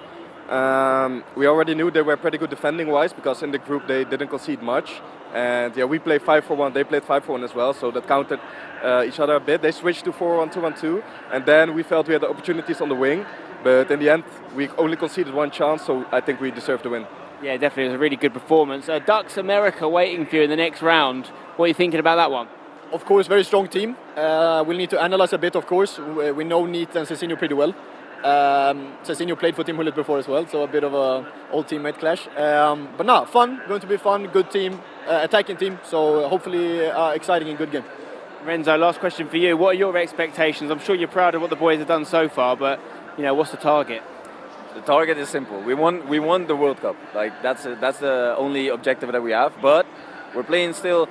We already knew they were pretty good defending-wise because in the group they didn't concede much. And yeah, we played 5-4-1. They played 5-4-1 as well, so that counted each other a bit. They switched to 4-1-2-1-2, and then we felt we had the opportunities on the wing. But in the end, we only conceded one chance, so I think we deserved to win. Yeah, definitely. It was a really good performance. Ducks America waiting for you in the next round. What are you thinking about that one? Of course, very strong team. We'll need to analyze a bit, of course. We know Neat and Cezinho pretty well. Cezinho played for Team Hullet before as well, so a bit of a old teammate clash. But no, fun. Going to be fun. Good team, attacking team. So hopefully, exciting and good game. Renzo, last question for you. What are your expectations? I'm sure you're proud of what the boys have done so far, but what's the target? The target is simple. We won the World Cup. Like that's the only objective that we have. But we're playing still.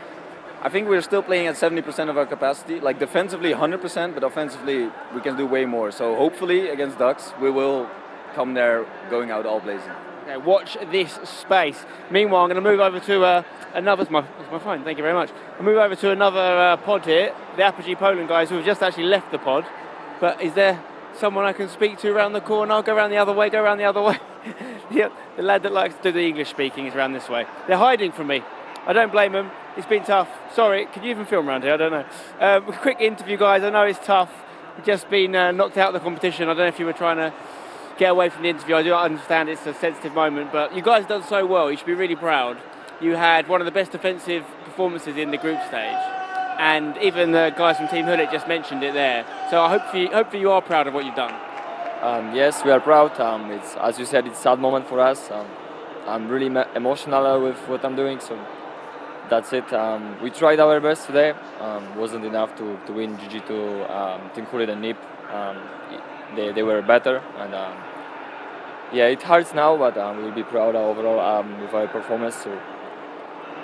I think we're still playing at 70% of our capacity. Like defensively 100%, but offensively we can do way more. So hopefully against Ducks we will come there going out all blazing. Okay, watch this space. Meanwhile, I'm going to move over to another. It's my phone. Thank you very much. I'll move over to another pod here. The Apogee Poland guys who have just actually left the pod. But is there someone I can speak to around the corner? I'll go around the other way. Go around the other way. Yeah, the lad that likes to do the English speaking is around this way. They're hiding from me. I don't blame them. It's been tough. Sorry, can you even film around here? I don't know. Quick interview, guys. I know it's tough. You've just been knocked out of the competition. I don't know if you were trying to get away from the interview. I do understand it's a sensitive moment, but you guys have done so well. You should be really proud. You had one of the best defensive performances in the group stage, and even the guys from Team Hullet just mentioned it there. So I hopefully you are proud of what you've done. Yes, we are proud. It's, as you said, it's a sad moment for us. I'm really emotional with what I'm doing, so that's it. We tried our best today. Wasn't enough to win GG to Team Hullet and NIP. They were better, and yeah, it hurts now, but we'll be proud overall with our performance. So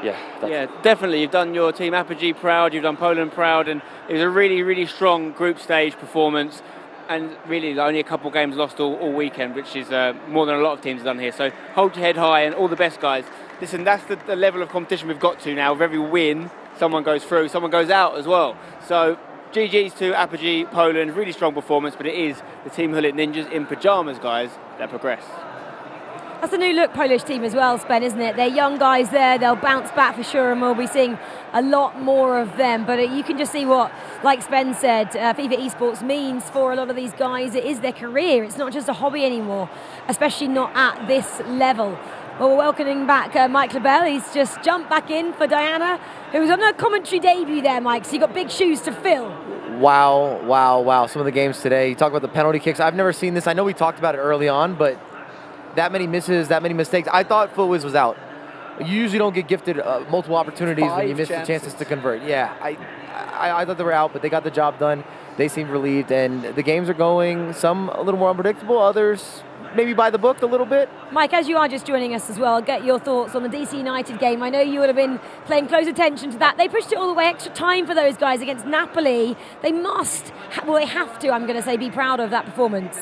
yeah, definitely. You've done your team Apogee proud. You've done Poland proud, and it was a really, really strong group stage performance. And really, only a couple games lost all weekend, which is more than a lot of teams have done here. So hold your head high, and all the best, guys. Listen, that's the level of competition we've got to now. With every win, someone goes through, someone goes out as well. So GG's to Apogee Poland, really strong performance, but it is the Team Hullet Ninjas in pyjamas, guys, that progress. That's a new look Polish team as well, Spen, isn't it? They're young guys there, they'll bounce back for sure, and we'll be seeing a lot more of them. But you can just see what, like Spen said, FIFA esports means for a lot of these guys. It is their career, it's not just a hobby anymore, especially not at this level. Well, we're welcoming back Mike LaBelle. He's just jumped back in for Diana, who was on a commentary debut there, Mike, so you've got big shoes to fill. Wow. Some of the games today. You talk about the penalty kicks. I've never seen this. I know we talked about it early on, but that many misses, that many mistakes. I thought Footwiz was out. You usually don't get gifted multiple opportunities when you miss the chances to convert. Yeah, I thought they were out, but they got the job done. They seemed relieved, and the games are going, some a little more unpredictable, others maybe by the book a little bit. Mike, as you are just joining us as well, I'll get your thoughts on the DC United game. I know you would have been paying close attention to that. They pushed it all the way, extra time for those guys against Napoli. They they have to, I'm going to say, be proud of that performance.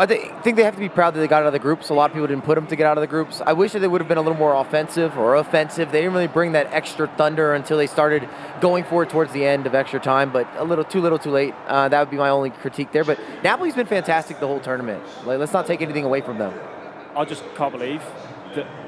I think they have to be proud that they got out of the groups. A lot of people didn't put them to get out of the groups. I wish that they would have been a little more offensive or offensive. They didn't really bring that extra thunder until they started going for it towards the end of extra time, but a little too late. That would be my only critique there. But Napoli's been fantastic the whole tournament. Let's not take anything away from them. I just can't believe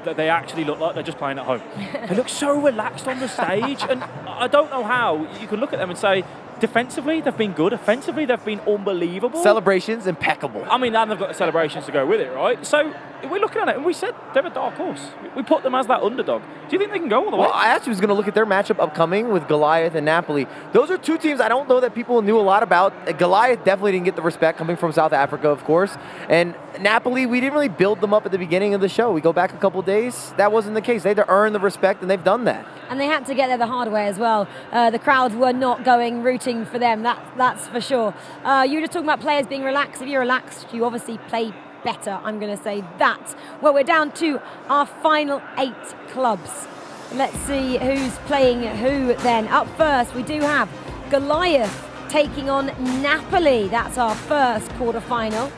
that they actually look like they're just playing at home. They look so relaxed on the stage, and I don't know how. You can look at them and say, defensively, they've been good. Offensively, they've been unbelievable. Celebrations, impeccable. I mean, and they've got the celebrations to go with it, right? So we're looking at it, and we said they're a dark horse. We put them as that underdog. Do you think they can go all the way? Well, I actually was going to look at their matchup upcoming with Goliath and Napoli. Those are two teams I don't know that people knew a lot about. Goliath definitely didn't get the respect coming from South Africa, of course. And Napoli, we didn't really build them up at the beginning of the show. We go back a couple days. That wasn't the case. They had to earn the respect, and they've done that. And they had to get there the hard way as well. The crowd were not rooting for them, that's for sure. You were just talking about players being relaxed. If you're relaxed, you obviously play better, I'm going to say that. Well, we're down to our final 8 clubs. Let's see who's playing who then. Up first, we do have Goliath taking on Napoli. That's our first quarter-final.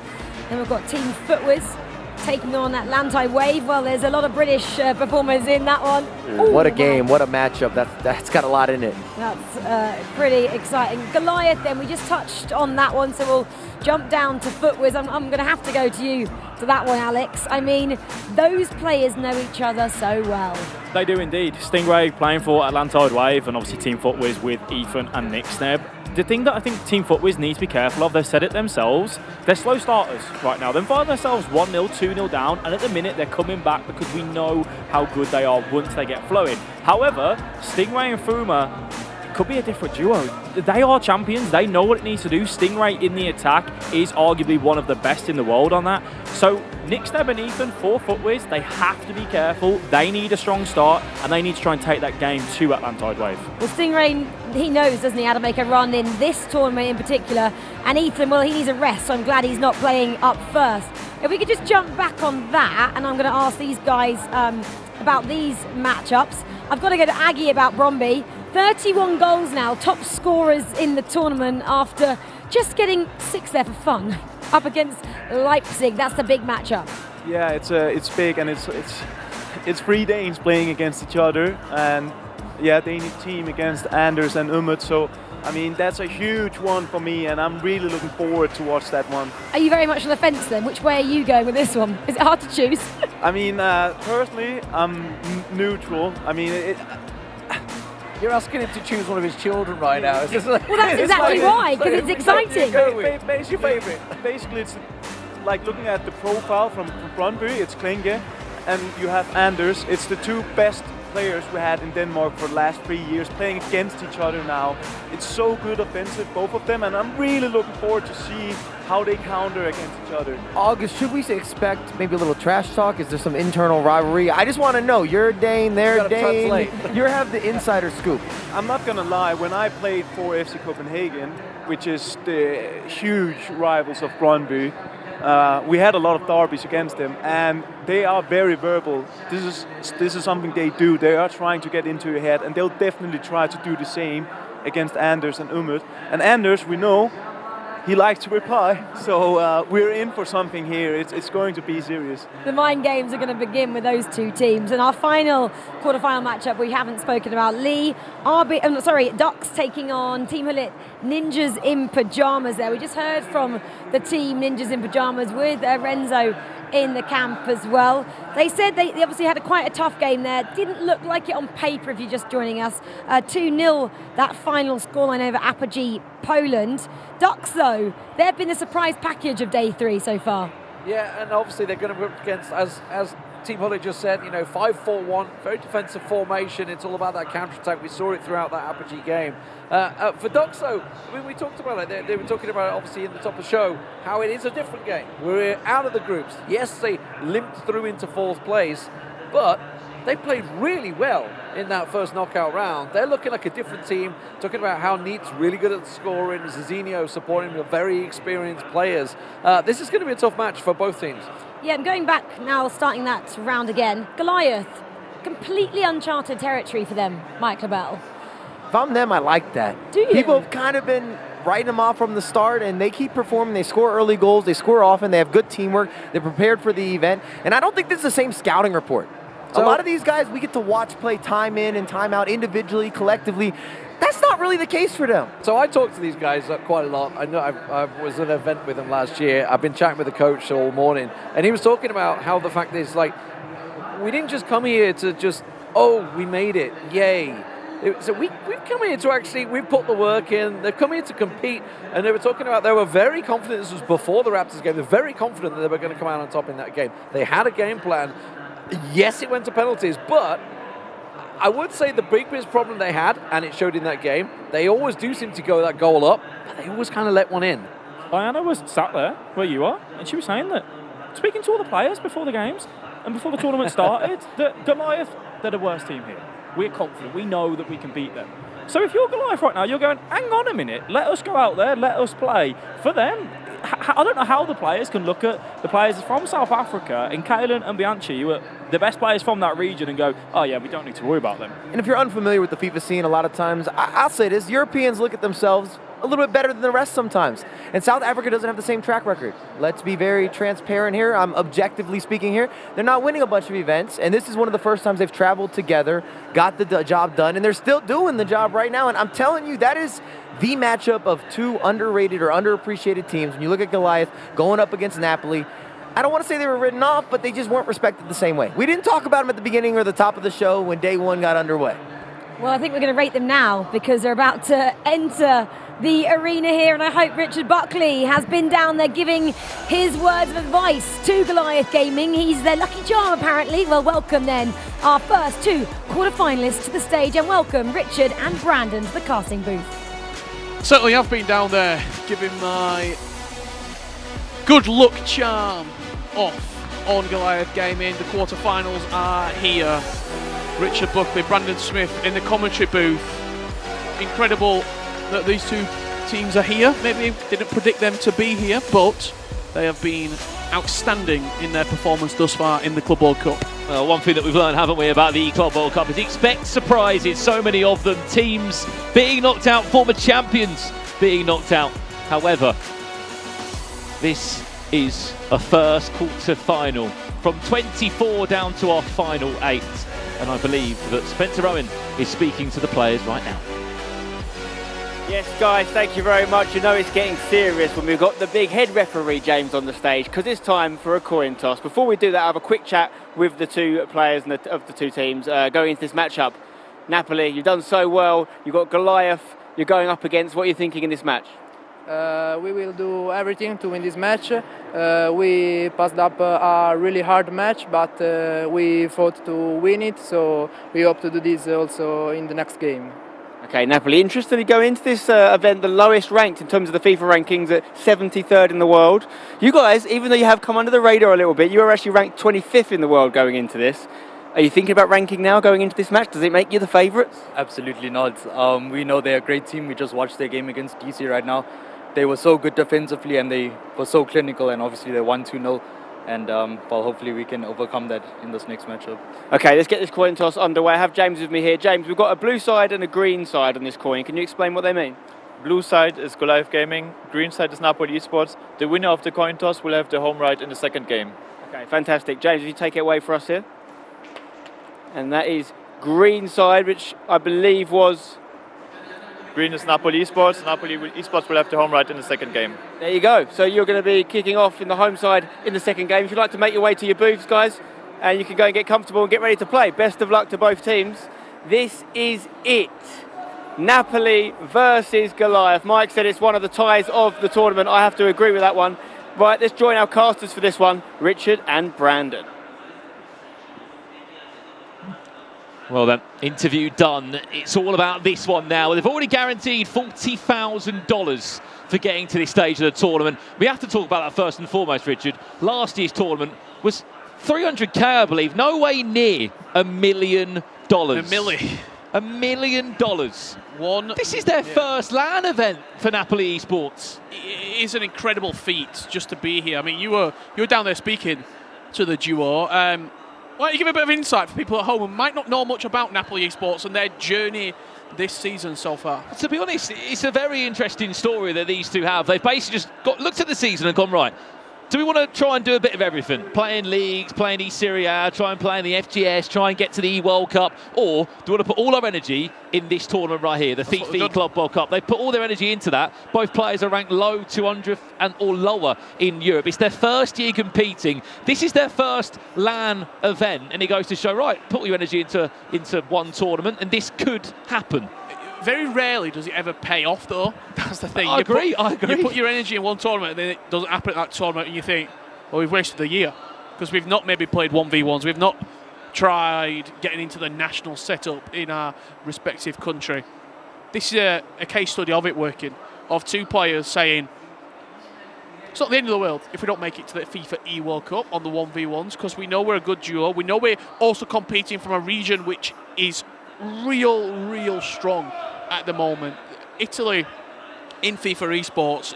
Then we've got Team Footwiz taking on Atlantide Wave. Well, there's a lot of British performers in that one. Ooh, what a game, what a matchup. That's got a lot in it. That's pretty exciting. Goliath then, we just touched on that one, so we'll jump down to Footwiz. I'm going to have to go to you to that one, Alex. I mean, those players know each other so well. They do indeed. Stingray playing for Atlantide Wave, and obviously Team Footwiz with Ethan and Nick Sneb. The thing that I think Team Footwiz needs to be careful of, they've said it themselves, they're slow starters right now. They find themselves 1-0, 2-0 down, and at the minute they're coming back because we know how good they are once they get flowing. However, Stingray and Fuma could be a different duo. They are champions. They know what it needs to do. Stingray in the attack is arguably one of the best in the world on that. So Nick Sneb and Ethan for Footwiz, they have to be careful. They need a strong start, and they need to try and take that game to Atlantide Wave. Well, Stingray, he knows, doesn't he, how to make a run in this tournament in particular. And Ethan, well, he needs a rest, so I'm glad he's not playing up first. If we could just jump back on that, and I'm going to ask these guys about these matchups. I've got to go to Aggie about Bromby. 31 goals now, top scorers in the tournament after just getting 6 there for fun. Up against Leipzig, that's the big matchup. Yeah, it's big, and it's 3 Danes playing against each other, and yeah, Danish team against Anders and Umut. So I mean, that's a huge one for me, and I'm really looking forward to watch that one. Are you very much on the fence then? Which way are you going with this one? Is it hard to choose? I mean, personally, I'm neutral. I mean, you're asking him to choose one of his children right now. It's just like, well, that's exactly why, because it's exciting. What's your favorite? Basically, it's like looking at the profile from Brøndby, it's Klinge, and you have Anders. It's the 2 best players we had in Denmark for the last 3 years playing against each other now. It's so good offensive, both of them, and I'm really looking forward to see how they counter against each other. August, should we expect maybe a little trash talk? Is there some internal rivalry? I just want to know, you're Dane, they're Dane. You have the insider scoop. I'm not gonna lie, when I played for FC Copenhagen, which is the huge rivals of Brøndby, we had a lot of derbies against them, and they are very verbal. This is something they do. They are trying to get into your head, and they'll definitely try to do the same against Anders and Umut. And Anders, we know, he likes to reply, so we're in for something here. It's going to be serious. The mind games are going to begin with those 2 teams. And our final quarterfinal matchup we haven't spoken about. Ducks taking on Team Halit Ninjas in Pyjamas there. We just heard from the team Ninjas in Pyjamas with Renzo in the camp as well. They said they obviously had quite a tough game there. Didn't look like it on paper if you're just joining us. 2-0, that final scoreline over Apogee, Poland. Ducks, though, they've been the surprise package of day 3 so far. Yeah, and obviously they're going to be up against, as Team Holly just said, 5-4-1, very defensive formation. It's all about that counter-attack. We saw it throughout that Apogee game. For Ducks, though, I mean, we talked about it. They were talking about it, obviously, in the top of the show, how it is a different game. We're out of the groups. Yes, they limped through into 4th place, but they played really well in that first knockout round. They're looking like a different team, talking about how Neat's really good at scoring, Zizinho supporting the very experienced players. This is going to be a tough match for both teams. Yeah, I'm going back now, starting that round again. Goliath, completely uncharted territory for them, Mike LaBelle. If I'm them, I like that. Do you? People have kind of been writing them off from the start, and they keep performing. They score early goals. They score often. They have good teamwork. They're prepared for the event. And I don't think this is the same scouting report. So, a lot of these guys, we get to watch play time in and time out, individually, collectively. That's not really the case for them. So I talked to these guys quite a lot. I know I was at an event with them last year. I've been chatting with the coach all morning, and he was talking about how the fact is, like, we didn't just come here to just, we made it, yay. So we've come here to actually, we've put the work in, they've come here to compete, and they were talking about, they were very confident, this was before the Raptors game, they're very confident that they were going to come out on top in that game. They had a game plan. Yes, it went to penalties, but I would say the biggest problem they had, and it showed in that game, they always do seem to go that goal up, but they always kind of let one in. Diana was sat there where you are, and she was saying that, speaking to all the players before the games and before the tournament started, that Goliath, they're the worst team here. We're confident. We know that we can beat them. So if you're Goliath right now, you're going, hang on a minute, let us go out there, let us play. For them, I don't know how the players can look at the players from South Africa, and Kaelan and Bianchi, who are the best players from that region, and go, oh yeah, we don't need to worry about them. And if you're unfamiliar with the FIFA scene, a lot of times, I'll say this, Europeans look at themselves a little bit better than the rest sometimes. And South Africa doesn't have the same track record. Let's be very transparent here. I'm objectively speaking here. They're not winning a bunch of events, and this is one of the first times they've traveled together, got the job done, and they're still doing the job right now. And I'm telling you, that is the matchup of two underrated or underappreciated teams. When you look at Goliath going up against Napoli, I don't want to say they were written off, but they just weren't respected the same way. We didn't talk about them at the beginning or the top of the show when day one got underway. Well, I think we're going to rate them now because they're about to enter the arena here, and I hope Richard Buckley has been down there giving his words of advice to Goliath Gaming. He's their lucky charm, apparently. Well, welcome then our first two quarter-finalists to the stage, and welcome Richard and Brandon to the casting booth. Certainly have been down there giving my good luck charm off on Goliath Gaming. The quarter-finals are here. Richard Buckley, Brandon Smith in the commentary booth. Incredible that these two teams are here. Maybe didn't predict them to be here, but they have been outstanding in their performance thus far in the Club World Cup. Well, one thing that we've learned, haven't we, about the Club World Cup is expect surprises. So many of them. Teams being knocked out, former champions being knocked out. However, this is a first quarter final. From 24 down to our final 8. And I believe that Spencer Owen is speaking to the players right now. Yes, guys, thank you very much. You know it's getting serious when we've got the big head referee, James, on the stage, because it's time for a coin toss. Before we do that, I have a quick chat with the two players of the two teams going into this matchup. Napoli, you've done so well. You've got Goliath you're going up against. What are you thinking in this match? We will do everything to win this match. We passed up a really hard match, but we fought to win it, so we hope to do this also in the next game. Okay, Napoli, interestingly going into this event, the lowest ranked in terms of the FIFA rankings at 73rd in the world. You guys, even though you have come under the radar a little bit, you are actually ranked 25th in the world going into this. Are you thinking about ranking now going into this match? Does it make you the favourites? Absolutely not. We know they're a great team. We just watched their game against DC right now. They were so good defensively and they were so clinical, and obviously they won 2-0. And well, hopefully we can overcome that in this next matchup. Okay, let's get this coin toss underway. I have James with me here. James, we've got a blue side and a green side on this coin. Can you explain what they mean? Blue side is Goliath Gaming, green side is Napoli Esports. The winner of the coin toss will have the home right in the second game. Okay, fantastic. James, if you take it away for us here. And that is green side, which I believe was... Green is Napoli Esports. Napoli Esports will have the home right in the second game. There you go. So you're going to be kicking off in the home side in the second game. If you'd like to make your way to your booths, guys, and you can go and get comfortable and get ready to play. Best of luck to both teams. This is it. Napoli versus Goliath. Mike said it's one of the ties of the tournament. I have to agree with that one. Right, let's join our casters for this one, Richard and Brandon. Well then, interview done. It's all about this one now. They've already guaranteed $40,000 for getting to this stage of the tournament. We have to talk about that first and foremost, Richard. Last year's tournament was $300K, I believe. No way near $1 million. $1 million. This is their first LAN event for Napoli Esports. It is an incredible feat just to be here. I mean, you were down there speaking to the duo. Why don't you give a bit of insight for people at home who might not know much about Napoli Esports and their journey this season so far? To be honest, it's a very interesting story that these two have. They've basically just looked at the season and gone, right, do we want to try and do a bit of everything? Play in leagues, play in E-Serie A, try and play in the FGS, try and get to the E-World Cup, or do we want to put all our energy in this tournament right here, the FIFAe Club World Cup? They put all their energy into that. Both players are ranked low 200th and or lower in Europe. It's their first year competing. This is their first LAN event, and it goes to show, right, put your energy into one tournament, and this could happen. Very rarely does it ever pay off, though. That's the thing. I agree. You put your energy in one tournament, and then it doesn't happen at that tournament, and you think, well, we've wasted the year. Because we've not maybe played 1v1s. We've not tried getting into the national setup in our respective country. This is a case study of it working, of two players saying, it's not the end of the world if we don't make it to the FIFA E-World Cup on the 1v1s, because we know we're a good duo. We know we're also competing from a region which is real strong at the moment. Italy in FIFA esports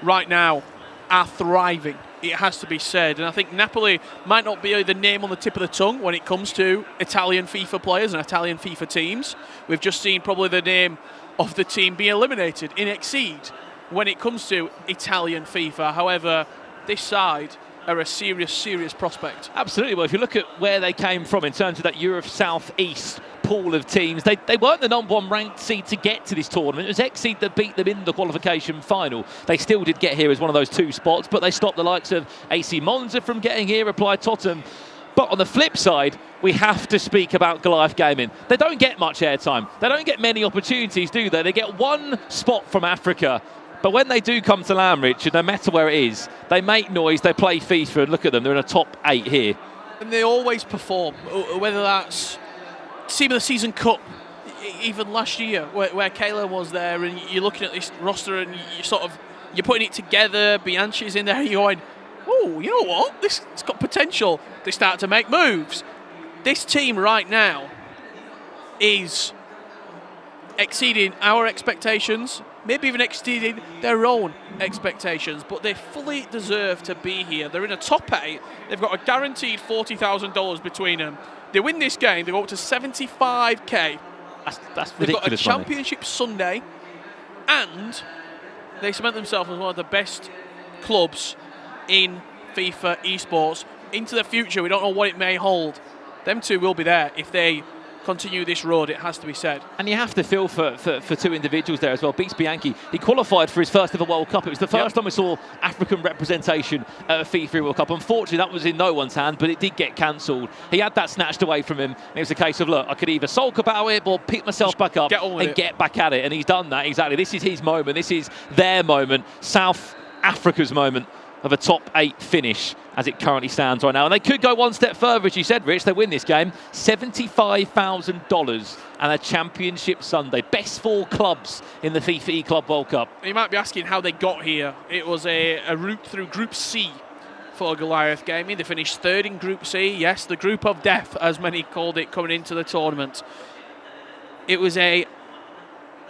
right now are thriving, it has to be said, and I think Napoli might not be the name on the tip of the tongue when it comes to Italian FIFA players and Italian FIFA teams. We've just seen probably the name of the team being eliminated in Exceed when it comes to Italian FIFA. However, this side are a serious prospect. Absolutely. Well, if you look at where they came from in terms of that Europe South-East pool of teams, they weren't the number one ranked seed to get to this tournament. It was Exceed that beat them in the qualification final. They still did get here as one of those 2 spots, but they stopped the likes of AC Monza from getting here, Applied Tottenham. But on the flip side, we have to speak about Goliath Gaming. They don't get much airtime. They don't get many opportunities, do they? They get 1 spot from Africa. But when they do come to land, Richard, no matter where it is, they make noise, they play FIFA, and look at them, they're in a top 8 here. And they always perform, whether that's Team of the Season Cup, even last year, where Kayla was there, and you're looking at this roster and you're putting it together, Bianchi's in there, and you're going, oh, you know what, it's got potential. They start to make moves. This team right now is exceeding our expectations, maybe even exceeding their own expectations, but they fully deserve to be here. They're in a top 8. They've got a guaranteed $40,000 between them. They win this game, they go up to 75k. That's ridiculous. They've got a money. championship Sunday, and they cement themselves as one of the best clubs in FIFA esports. Into the future, we don't know what it may hold. Them 2 will be there if they continue this road, it has to be said. And you have to feel for 2 individuals there as well. Beats Bianchi, he qualified for his first ever World Cup. It was the first time we saw African representation at a FIFA World Cup. Unfortunately, that was in no one's hand, but it did get cancelled. He had that snatched away from him. And it was a case of, look, I could either sulk about it or pick myself back up and get back at it. And he's done that, exactly. This is his moment. This is their moment. South Africa's moment of a top 8 finish as it currently stands right now. And they could go 1 step further, as you said, Rich. They win this game. $75,000 and a championship Sunday. Best 4 clubs in the FIFAe Club World Cup. You might be asking how they got here. It was a route through Group C for Goliath Gaming. They finished 3rd in Group C. Yes, the group of death, as many called it, coming into the tournament. It was a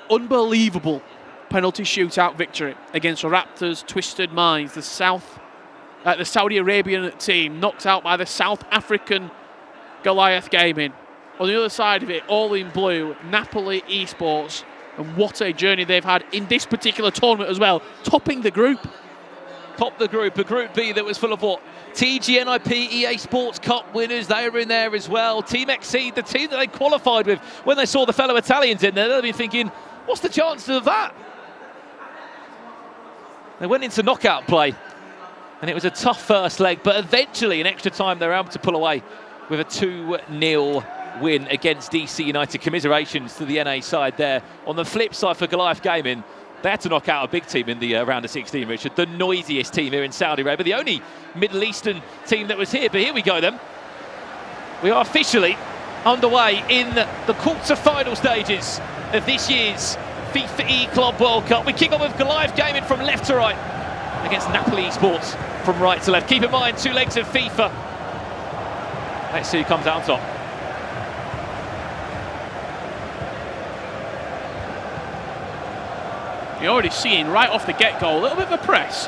unbelievable penalty shootout victory against Raptors Twisted Minds, the Saudi Arabian team, knocked out by the South African Goliath Gaming. On the other side of it, all in blue, Napoli Esports, and what a journey they've had in this particular tournament as well, topping the group. Top the group, a Group B that was full of what? TGNIP, EA Sports Cup winners, they were in there as well. Team Exceed, the team that they qualified with. When they saw the fellow Italians in there, they'll be thinking, what's the chances of that? They went into knockout play, and it was a tough first leg, but eventually in extra time they were able to pull away with a 2-0 win against DC United. Commiserations to the NA side there. On the flip side for Goliath Gaming, they had to knock out a big team in the round of 16, Richard. The noisiest team here in Saudi Arabia, the only Middle Eastern team that was here. But here we go then. We are officially underway in the quarter-final stages of this year's FIFAe Club World Cup. We kick off with Goliath Gaming from left to right against Napoli Esports from right to left. Keep in mind, 2 legs of FIFA. Let's see who comes out on top. You're already seeing right off the get-go a little bit of a press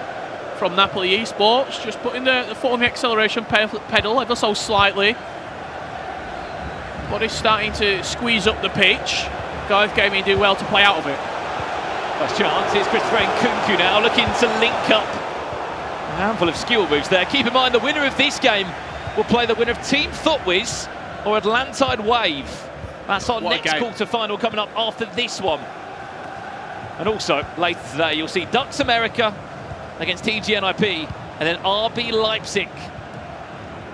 from Napoli Esports, just putting the foot on the acceleration pedal ever so slightly. But it's starting to squeeze up the pitch. Goliath Gaming do well to play out of it. First chance, here's Christopher Nkunku now looking to link up. A handful of skill moves there. Keep in mind the winner of this game will play the winner of Team Footwiz or Atlantide Wave. That's our next quarter-final coming up after this one. And also, later today, you'll see Ducks America against TGNIP and then RB Leipzig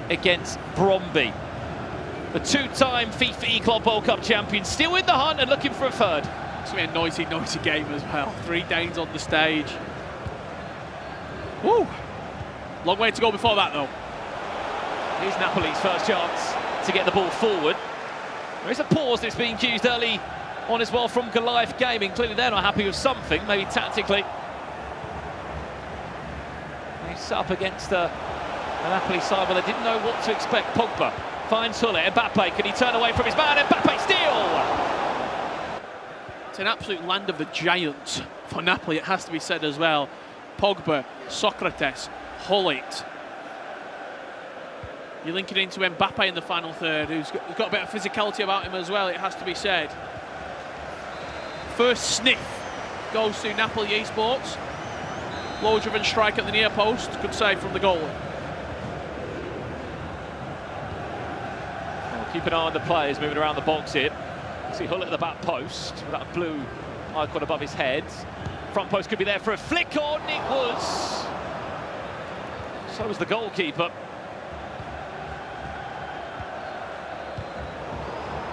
against Bromby. The 2-time FIFAe Club World Cup champion still in the hunt and looking for a 3rd. It's going to be a noisy game as well. 3 Danes on the stage. Woo! Long way to go before that, though. Here's Napoli's first chance to get the ball forward. There is a pause that's being used early on as well from Goliath Gaming. Clearly they're not happy with something, maybe tactically. They set up against the Napoli side, but they didn't know what to expect. Pogba finds Hulle. Mbappe, can he turn away from his man? Mbappe steal! It's an absolute land of the giants for Napoli, it has to be said as well. Pogba, Socrates, Hullet. You're linking into Mbappe in the final third, who's got a bit of physicality about him as well, it has to be said. first sniff goes to Napoli Esports. Low-driven strike at the near post. Good save from the goalie. Well, keep an eye on the players moving around the box here. See Hull at the back post with that blue icon above his head. Front post could be there for a flick on. It was. So was the goalkeeper.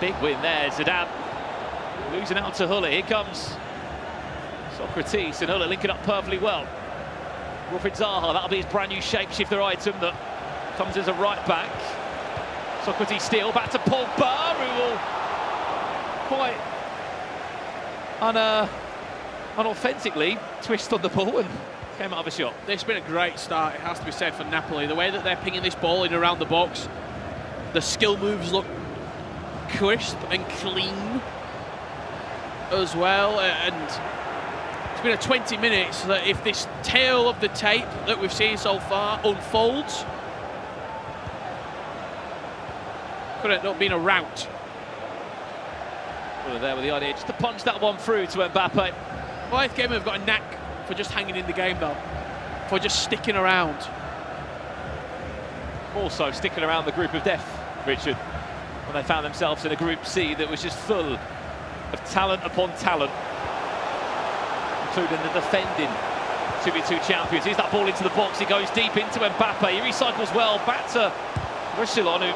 Big win there, Zidane. Losing out to Hull. Here comes Socrates, and Hull linking up perfectly well. Wilfried Zaha, that'll be his brand new shapeshifter item that comes as a right back. Socrates steal, back to Pogba, who will quite unauthentically twist on the ball and came out of a shot. It's been a great start, it has to be said, for Napoli. The way that they're pinging this ball in around the box, the skill moves look crisp and clean as well, and it's been a 20 minutes that if this tale of the tape that we've seen so far unfolds, could end up being a rout. Well, there with the idea just to punch that one through to Mbappe. Both game have got a knack for just hanging in the game though, for just sticking around. Also sticking around the group of death, Richard, when they found themselves in a Group C that was just full of talent upon talent, including the defending 2v2 champions. Here's that ball into the box, he goes deep into Mbappe, he recycles well, back to Roussillon, who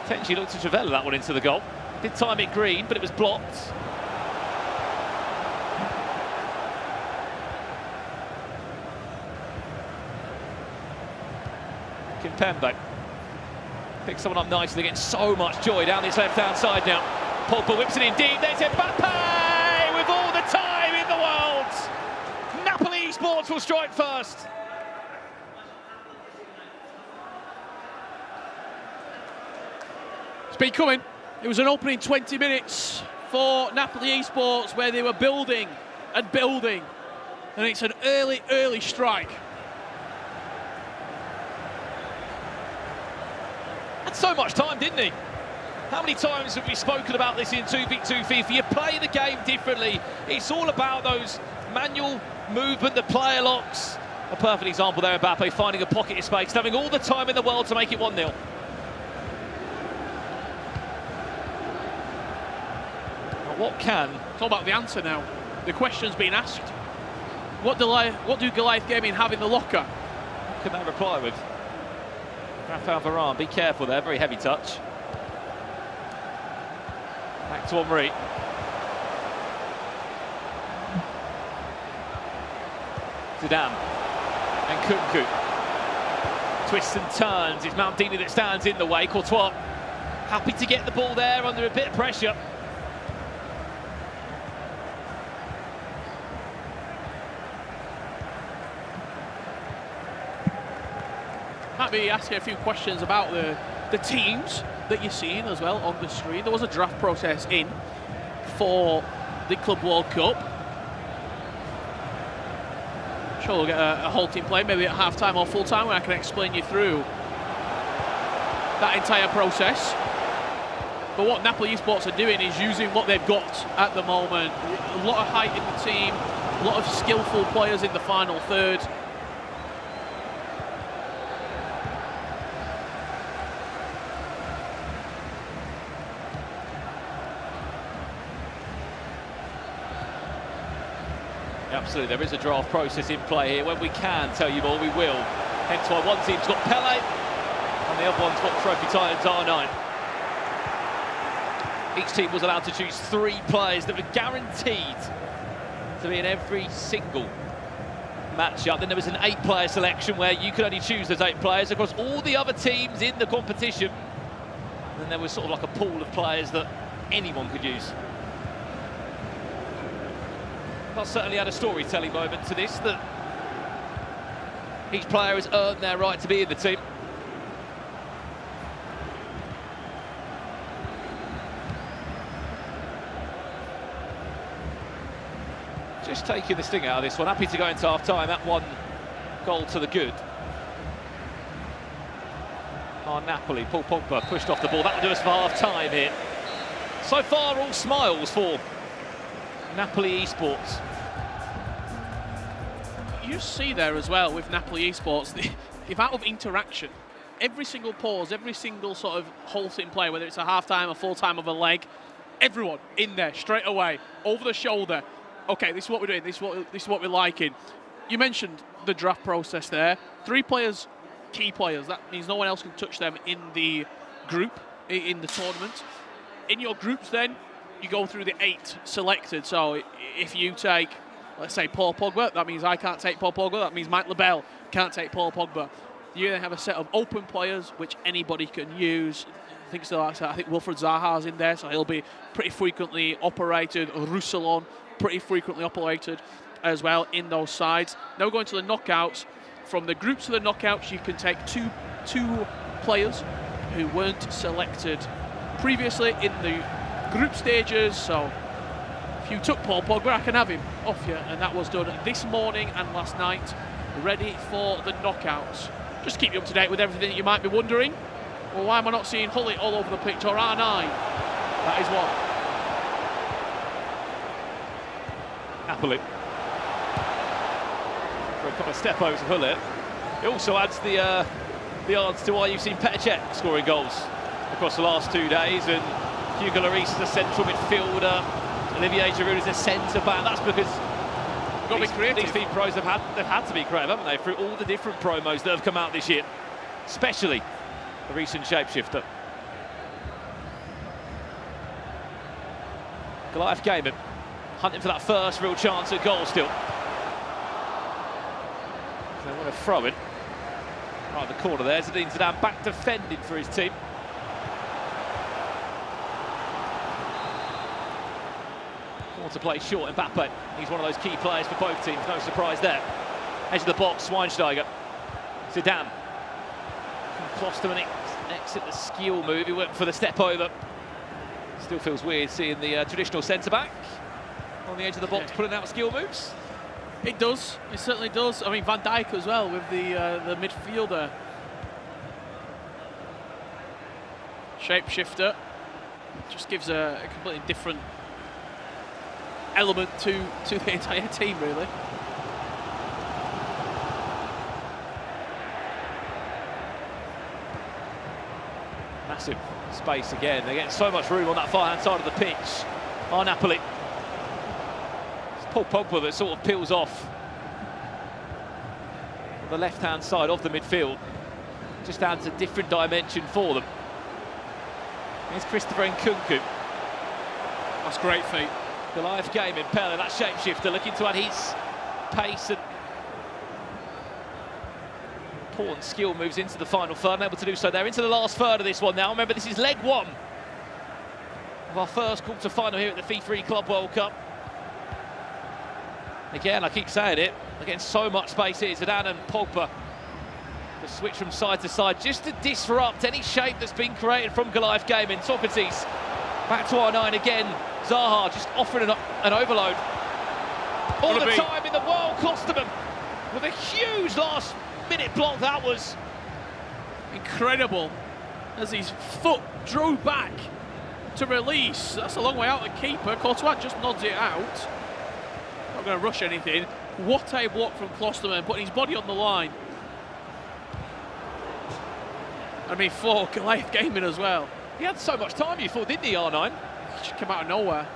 potentially looked to Travella that one into the goal. Did time it green, but it was blocked. Kimpembe picks someone up nicely, getting so much joy down this left-hand side now. Pogba whips it in deep, there's Mbappe with all the time in the world. Napoli Esports will strike first. It's been coming. It was an opening 20 minutes for Napoli Esports where they were building and building, and it's an early strike. Had so much time, didn't he? How many times have we spoken about this in 2v2 FIFA? You play the game differently. It's all about those manual movement, the player locks. A perfect example there, Mbappe finding a pocket of space, having all the time in the world to make it 1-0. What can? It's all about the answer now. The question's been asked. What do Goliath Gaming have in the locker? What can they reply with? Rafael Varane, be careful there, very heavy touch. Back to Henry. Zidane and Kunku. Twists and turns, it's Maldini that stands in the way. Courtois happy to get the ball there under a bit of pressure. Might be asking a few questions about the teams that you're seeing as well on the screen. There was a draft process in for the Club World Cup. I'm sure we'll get a whole team play, maybe at half-time or full-time, where I can explain you through that entire process. But what Napoli Esports are doing is using what they've got at the moment. A lot of height in the team, a lot of skillful players in the final third. Absolutely, there is a draft process in play here. When we can tell you more, we will. Hence why one team's got Pele and the other one's got Trophy Titans R9. Each team was allowed to choose 3 players that were guaranteed to be in every single matchup. Then there was an 8-player selection where you could only choose those 8 players across all the other teams in the competition. And then there was sort of like a pool of players that anyone could use. I'll certainly add a storytelling moment to this, that each player has earned their right to be in the team. Just taking the sting out of this one, happy to go into half-time, that 1 goal to the good. Napoli, Paul Pogba pushed off the ball, that'll do us for half-time here. So far all smiles for Napoli Esports. You see there as well with Napoli Esports, the amount of interaction. Every single pause, every single sort of halting play, whether it's a half-time, a full-time of a leg, everyone in there straight away, over the shoulder. Okay, this is what we're doing, this is what we're liking. You mentioned the draft process there. 3 players, key players. That means no one else can touch them in the group, in the tournament. In your groups then, you go through the 8 selected. So if you take, let's say, Paul Pogba, that means I can't take Paul Pogba. That means Mike Lebel can't take Paul Pogba. You then have a set of open players which anybody can use. I think Wilfried Zaha's in there, so he'll be pretty frequently operated. Roussillon, pretty frequently operated as well in those sides. Now we're going to the knockouts. From the groups to the knockouts, you can take two players who weren't selected previously in the group stages. So if you took Paul Pogba, I can have him off you, and that was done this morning and last night, ready for the knockouts. Just to keep you up to date with everything that you might be wondering. Well, why am I not seeing Hullet all over the pitch, or R9? That is one. Napoli. For a couple of step overs of Hullet. It also adds the odds to why you've seen Petr Cech scoring goals across the last 2 days, and Hugo Lloris is a central midfielder, Olivier Giroud is a centre back. That's because these team pros they've had to be creative, haven't they, through all the different promos that have come out this year, especially the recent shapeshifter. Goliath Gaiman hunting for that first real chance at goal still. They want to throw it. Right in the corner there, Zinedine Zidane back defending for his team. Want to play short, Mbappe. He's one of those key players for both teams, no surprise there. Edge of the box, Schweinsteiger. Zidane. Klosterman exit the skill move, he went for the step over. Still feels weird seeing the traditional centre-back on the edge of the box pulling out skill moves. It does, it certainly does. I mean, Van Dijk as well with the midfielder. Shapeshifter just gives a completely different element to the entire team, really. Massive space again. They're getting so much room on that far-hand side of the pitch. Are Napoli. It's Paul Pogba that sort of peels off the left-hand side of the midfield. Just adds a different dimension for them. Here's Christopher Nkunku. That's great feat. Goliath Gaiman, Pelle, that shapeshifter, looking to add his pace and important skill moves into the final third, able to do so there. Into the last third of this one now. Remember, this is leg 1 of our first quarter-final here at the FIFAe Club World Cup. Again, I keep saying it, they're getting so much space here. Zidane and Pogba to switch from side to side, just to disrupt any shape that's been created from Goliath Gaiman. Socrates back to R9 again. Zaha just offering an overload. All the time in the world, Klosterman with a huge last-minute block. That was incredible. As his foot drew back to release. That's a long way out the keeper. Courtois just nods it out. Not going to rush anything. What a block from Klosterman, putting his body on the line. I mean, for Goliath Gaiman as well. He had so much time, you thought, didn't he, R9? He just came out of nowhere.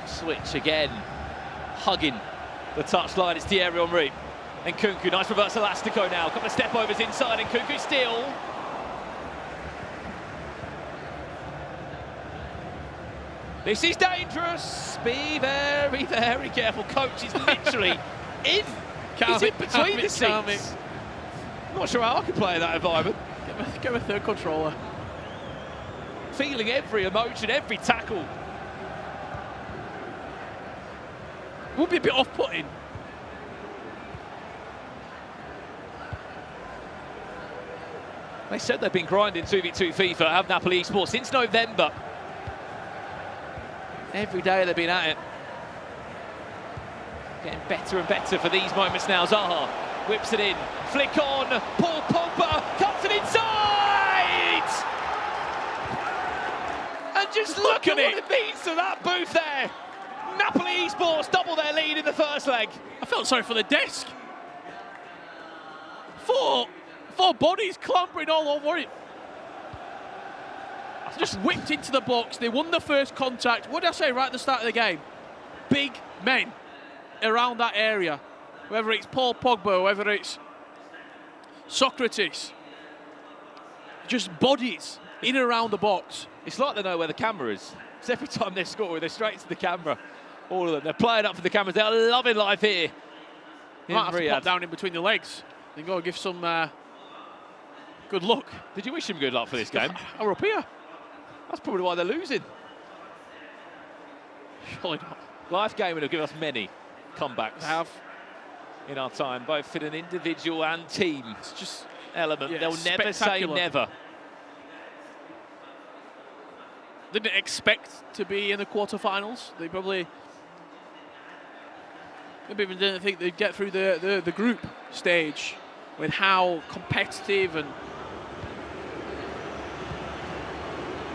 Switch again, hugging the touchline. It's Thierry Henry. And Nkunku, nice reverse elastico now. A couple of step overs inside, and Nkunku still. This is dangerous. Be very, very careful. Coach is literally in between the seats. Not sure how I could play in that environment. Get a third controller. Feeling every emotion, every tackle. Would be a bit off-putting. They said they've been grinding 2v2 FIFA, have Napoli Esports, since November. Every day they've been at it. Getting better and better for these moments now. Zaha whips it in, flick on, Paul Pogba cuts it inside! And just look at what it means to that booth there. Napoli Esports double their lead in the first leg. I felt sorry for the desk. Four bodies clambering all over it. Just whipped into the box. They won the first contact. What did I say right at the start of the game? Big men around that area. Whether it's Paul Pogba, whether it's Socrates. Just bodies in and around the box. It's like they know where the camera is. It's every time they score, they're straight to the camera. All of them. They're playing up for the cameras. They're loving life here in Might have to Riyadh. pop down in between the legs. Then go and give some good luck. Did you wish him good luck for this game? We're up here. That's probably why they're losing. Surely not. Life Gaming have given us many comebacks. They have. In our time, both in an individual and team just element. Yeah, They'll never say spectacular. never. Didn't expect to be in the quarterfinals. They probably maybe even didn't think they'd get through the group stage with how competitive and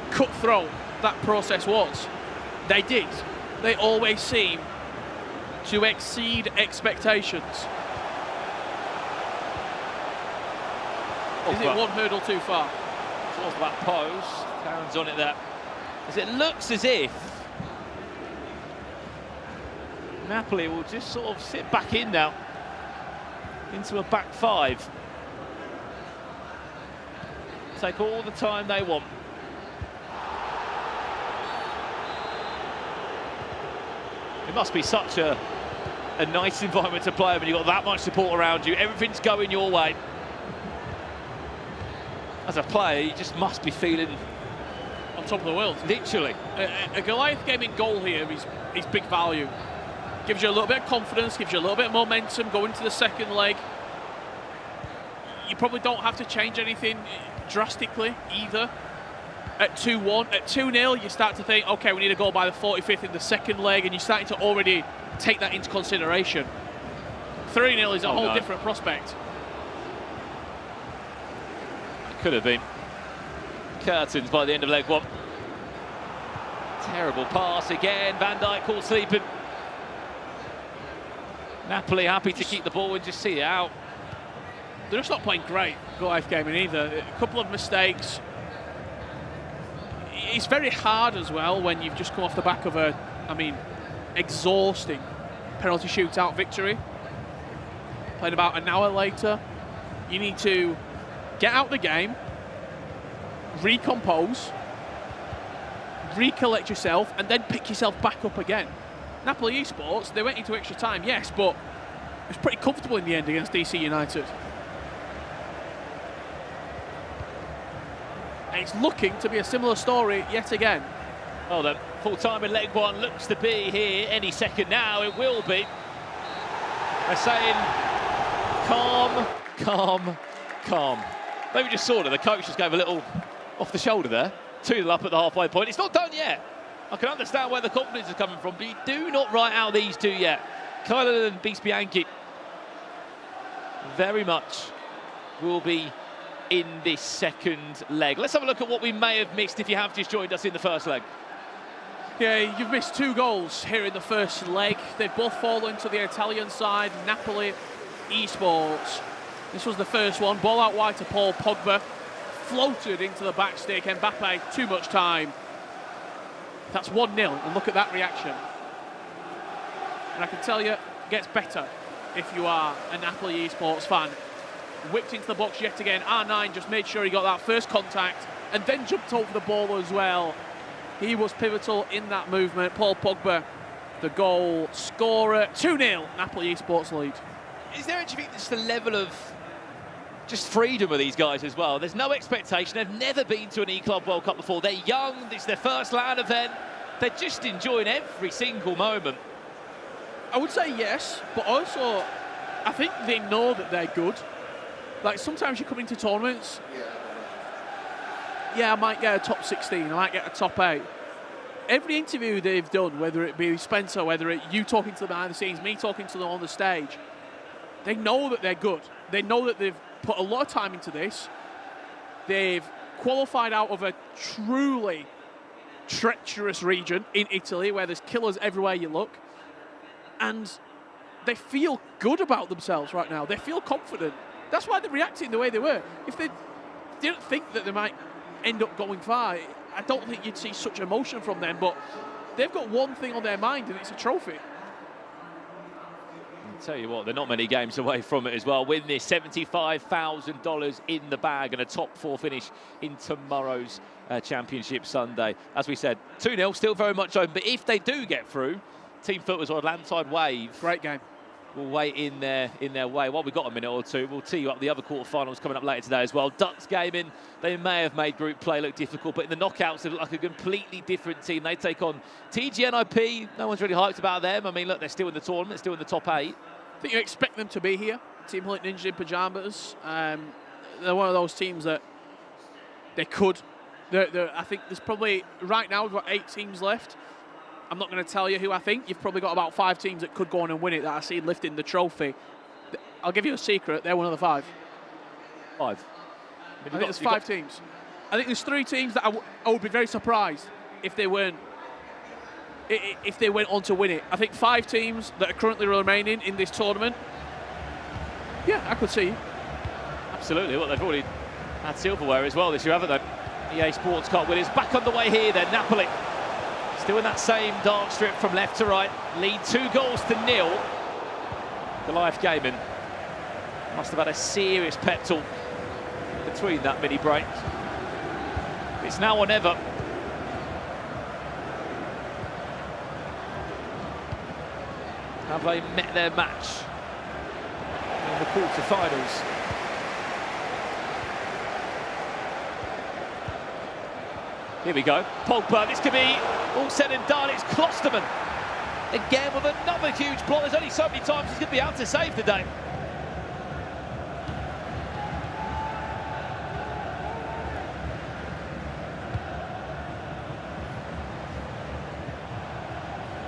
cutthroat that process was. They did. They always seem to exceed expectations. Is it one hurdle too far? Towards that post. Karen's on it there. As it looks as if Napoli will just sort of sit back in now into a back five. Take all the time they want. It must be such a nice environment to play when you've got that much support around you. Everything's going your way. As a player, you just must be feeling on top of the world. Literally. A Goliath gaming goal here is big value. Gives you a little bit of confidence, gives you a little bit of momentum going into the second leg. You probably don't have to change anything drastically either. At 2-1, at 2-0, you start to think, okay, we need a goal by the 45th in the second leg, and you're starting to already take that into consideration. 3-0 is a whole different prospect. Could have been. Curtains by the end of leg one. Terrible pass again. Van Dijk caught sleeping. Napoli happy to keep the ball and just see it out. They're just not playing great, Goliath gaming either. A couple of mistakes. It's very hard as well when you've just come off the back of exhausting penalty shootout victory. Playing about an hour later, you need to get out the game, recompose, recollect yourself, and then pick yourself back up again. Napoli Esports, they went into extra time, yes, but it was pretty comfortable in the end against DC United. And it's looking to be a similar story yet again. Well then, full time in leg one looks to be here any second now. It will be. They're saying calm, calm, calm. Maybe just saw it. The coach just gave a little off the shoulder there. 2-0 up at the halfway point. It's not done yet. I can understand where the confidence is coming from, but you do not write out these two yet. Kylan and Beast Bianchi very much will be in this second leg. Let's have a look at what we may have missed if you have just joined us in the first leg. Yeah, you've missed 2 goals here in the first leg. They've both fallen to the Italian side, Napoli Esports. This was the first one. Ball out wide to Paul Pogba. Floated into the back stick. Mbappe, too much time. That's 1-0, and look at that reaction. And I can tell you, it gets better if you are a Napoli Esports fan. Whipped into the box yet again. R9 just made sure he got that first contact and then jumped over the ball as well. He was pivotal in that movement. Paul Pogba, the goal scorer. 2-0, Napoli Esports lead. Is there, do you think, just a level of just freedom with these guys as well? There's no expectation. They've never been to an E-Club World Cup before. They're young. It's their first LAN event. They're just enjoying every single moment. I would say yes, but also I think they know that they're good. Like, sometimes you come into tournaments, yeah, I might get a top 16, I might get a top 8. Every interview they've done, whether it be Spencer, whether it you talking to them behind the scenes, me talking to them on the stage, they know that they're good. They know that they've put a lot of time into this. They've qualified out of a truly treacherous region in Italy where there's killers everywhere you look. And they feel good about themselves right now. They feel confident. That's why they're reacting the way they were. If they didn't think that they might end up going far, I don't think you'd see such emotion from them. But they've got one thing on their mind, and it's a trophy. I'll tell you what, they're not many games away from it as well. Win this, $75,000 in the bag and a top 4 finish in tomorrow's Championship Sunday. As we said, 2-0, still very much open. But if they do get through, Team Football's or Landside Wave. Great game. Will wait in their way. Well, we've got a minute or two. We'll tee you up the other quarterfinals coming up later today as well. Ducks Gaming, they may have made group play look difficult, but in the knockouts, they look like a completely different team. They take on TGNIP. No one's really hyped about them. I mean, look, they're still in the tournament, still in the top 8. I think you expect them to be here. Team Hulk Ninja in pyjamas. They're one of those teams that they could. I think there's probably, right now, we've got 8 teams left. I'm not going to tell you who I think. You've probably got about 5 teams that could go on and win it that I see lifting the trophy. I'll give you a secret. They're one of the 5. 5? I think there's 5 teams. I think there's 3 teams that I would be very surprised if they went on to win it. I think 5 teams that are currently remaining in this tournament. Yeah, I could see. Absolutely. Well, they've already had silverware as well this year, haven't they? EA Sports Cup winners back underway here then. Napoli still in that same dark strip from left to right. Lead 2-0. Goliath Gaming must have had a serious pep talk between that mini break. It's now or never. Have they met their match in the quarterfinals? Here we go. Pogba, this could be all said and done. It's Klosterman again with another huge block. There's only so many times he's going to be able to save today.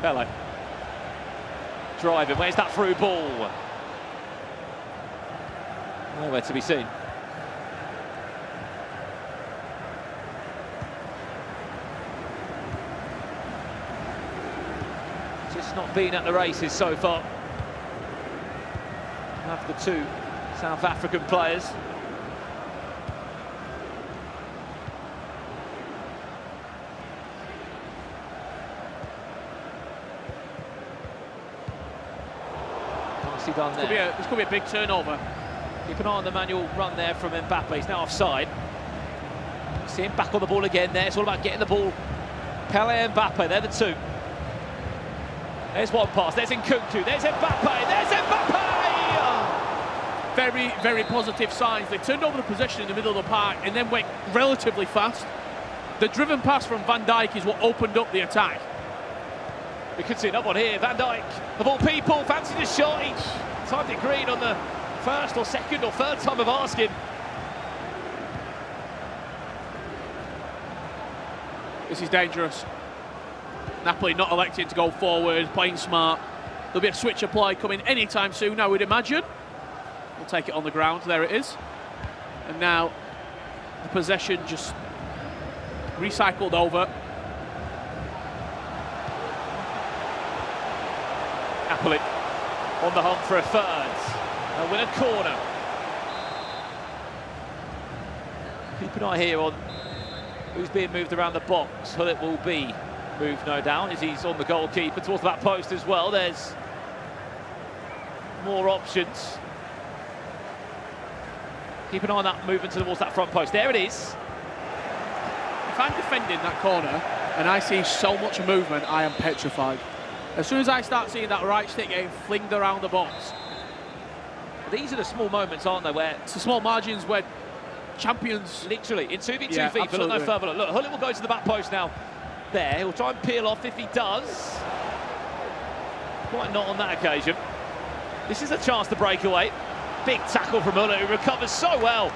Pele driving. Where's that through ball? Nowhere to be seen. Just not been at the races so far. Have the 2 South African players. Nicely done there. This could be a big turnover. Keep an eye on the manual run there from Mbappe. He's now offside. See him back on the ball again there. It's all about getting the ball. Pele and Mbappe, they're the 2. There's one pass, there's Nkunku, there's Mbappe, there's Mbappe! Very, very positive signs. They turned over the possession in the middle of the park and then went relatively fast. The driven pass from Van Dijk is what opened up the attack. We could see another one here. Van Dijk, of all people, fancies a shot. He timed it green on the first or second or third time of asking. This is dangerous. Napoli not electing to go forward, playing smart. There'll be a switch of play coming anytime soon, I would imagine. We'll take it on the ground. There it is. And now the possession just recycled over. Napoli on the hunt for a third. They'll win a corner. Keep an eye here on who's being moved around the box. Hullet will be moved, no doubt, as he's on the goalkeeper towards that post as well. There's more options. Keep an eye on that movement towards that front post. There it is. If I'm defending that corner and I see so much movement, I am petrified. As soon as I start seeing that right stick getting flinged around the box. These are the small moments, aren't they, where it's the small margins where champions... Literally, in 2v2 yeah, FIFA, absolutely. Look no further. Look, Hullet will go to the back post now. There, he'll try and peel off if he does. Quite not on that occasion. This is a chance to break away. Big tackle from Hullet, who recovers so well.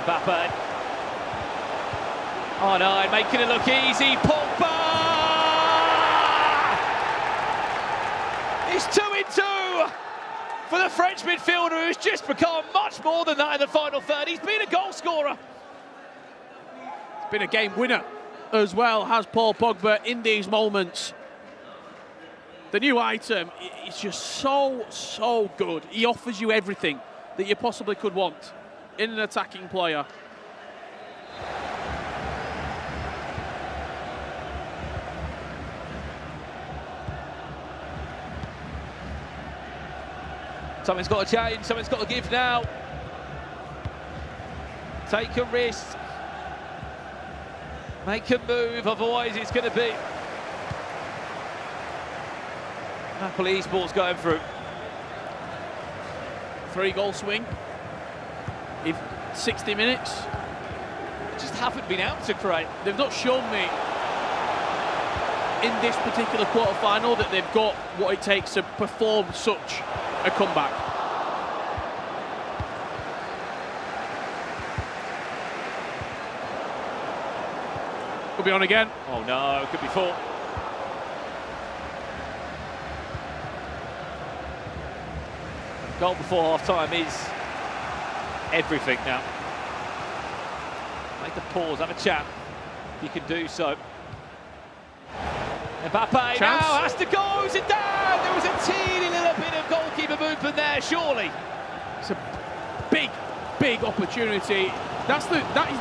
Mbappe. Oh no, making it look easy. Pogba! It's 2-2 for the French midfielder, who's just become much more than that in the final third. He's been a goal scorer. It's been a game winner as well, has Paul Pogba in these moments. The new item is just so good. He offers you everything that you possibly could want in an attacking player. Something's got to change, something's got to give now. Take a risk. Make a move, otherwise it's going to be Napoli Esports going through. 3-goal swing in 60 minutes. Just haven't been able to create. They've not shown me in this particular quarter-final that they've got what it takes to perform such a comeback. Could be on again. Oh no, could be full. Goal before half-time is everything now. Make a pause, have a chat. You can do so. Mbappe Chance. now has to go, is it down? There was a teeny little bit of goalkeeper movement there, surely. It's a big opportunity. That is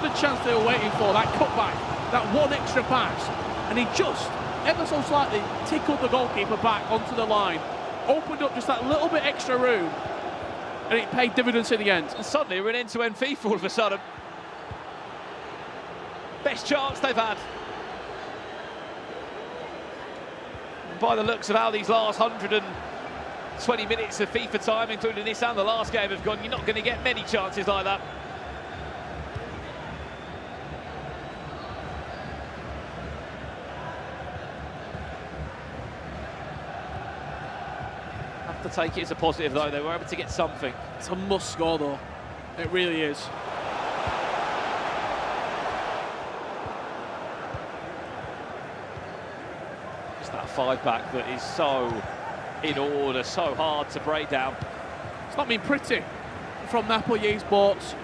the chance they were waiting for, that cutback, that one extra pass. And he just, ever so slightly, tickled the goalkeeper back onto the line. Opened up just that little bit extra room. And it paid dividends in the end. And suddenly we're in end-to-end FIFA all of a sudden. Best chance they've had. And by the looks of how these last 120 minutes of FIFA time, including this and the last game, have gone, you're not going to get many chances like that. Have to take it as a positive though, they were able to get something. It's a must score though, it really is. Just that 5-back that is so in order, so hard to break down. It's not been pretty from Napoli Esports,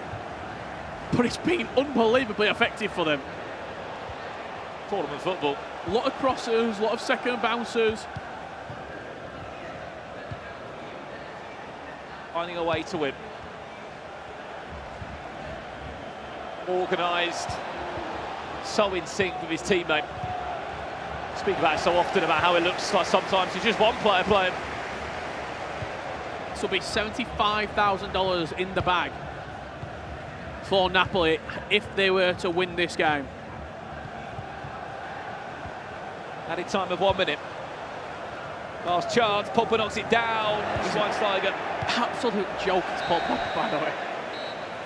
but it's been unbelievably effective for them. Tournament football. A lot of crosses, a lot of second bouncers. Finding a way to win. Organised, so in sync with his teammate. Speak about it so often about how it looks like sometimes it's just one player playing. This will be $75,000 in the bag for Napoli if they were to win this game. Added time of 1 minute. Last chance, Pogba knocks it down. Schweinsteiger. Absolute joke, it's Paul Pogba, by the way.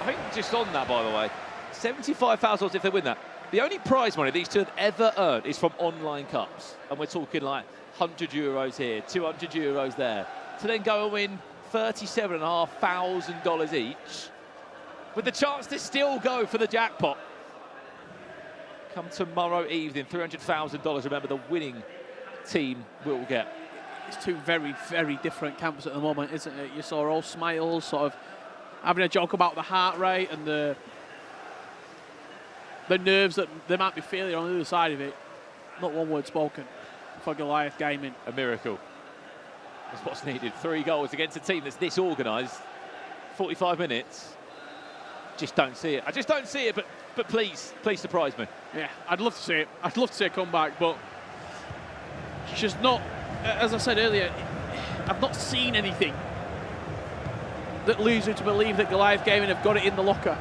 I think just on that, by the way, $75,000 if they win that. The only prize money these two have ever earned is from online cups. And we're talking like €100 here, €200 there. To then go and win $37,500 each, with the chance to still go for the jackpot. Come tomorrow evening, $300,000. Remember, the winning team will get. It's two very different camps at the moment, isn't it? You saw all smiles, sort of having a joke about the heart rate and the nerves that they might be feeling on the other side of it. Not one word spoken for Goliath Gaming. A miracle. That's what's needed. 3 goals against a team that's this organised. 45 minutes. Just don't see it. I just don't see it, but please surprise me. Yeah, I'd love to see it. I'd love to see a comeback, but it's just not, as I said earlier, I've not seen anything that leads you to believe that Goliath Gaming have got it in the locker.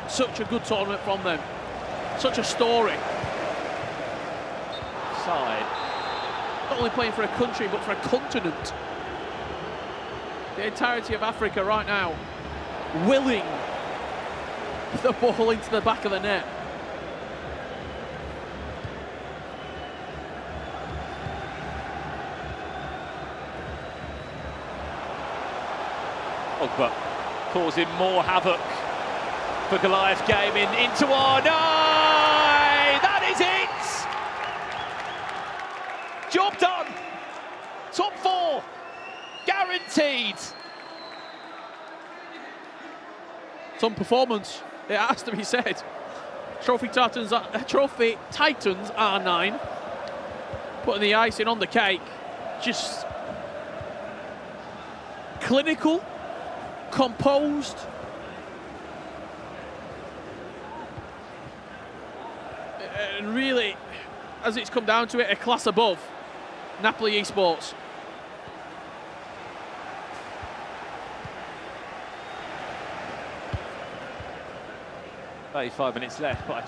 Such a good tournament from them. Such a story. Side. Not only playing for a country, but for a continent. The entirety of Africa right now willing the ball into the back of the net. Ogba causing more havoc for Goliath Gaming into our night. That is it. Job done. Top 4 guaranteed. Some performance, it has to be said. Trophy Titans are R9, putting the icing on the cake. Just clinical, composed, and really, as it's come down to it, a class above Napoli Esports. 35 minutes left, but I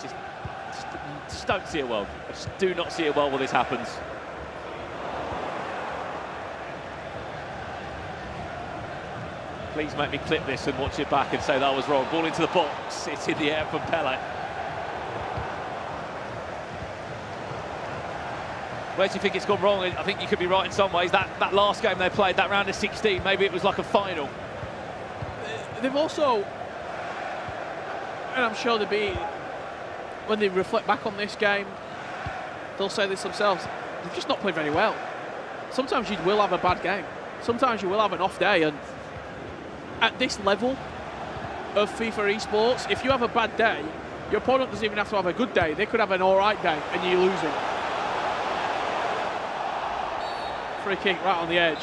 just don't see a world. I just do not see a world where this happens. Please make me clip this and watch it back and say that was wrong. Ball into the box, it's in the air from Pele. Where do you think it's gone wrong? I think you could be right in some ways. That last game they played, that round of 16, maybe it was like a final. They've also, and I'm sure they'll be, when they reflect back on this game, they'll say this themselves, they've just not played very well. Sometimes you will have a bad game. Sometimes you will have an off day, and at this level of FIFA esports, if you have a bad day, your opponent doesn't even have to have a good day. They could have an all right day and you're losing. Free kick right on the edge.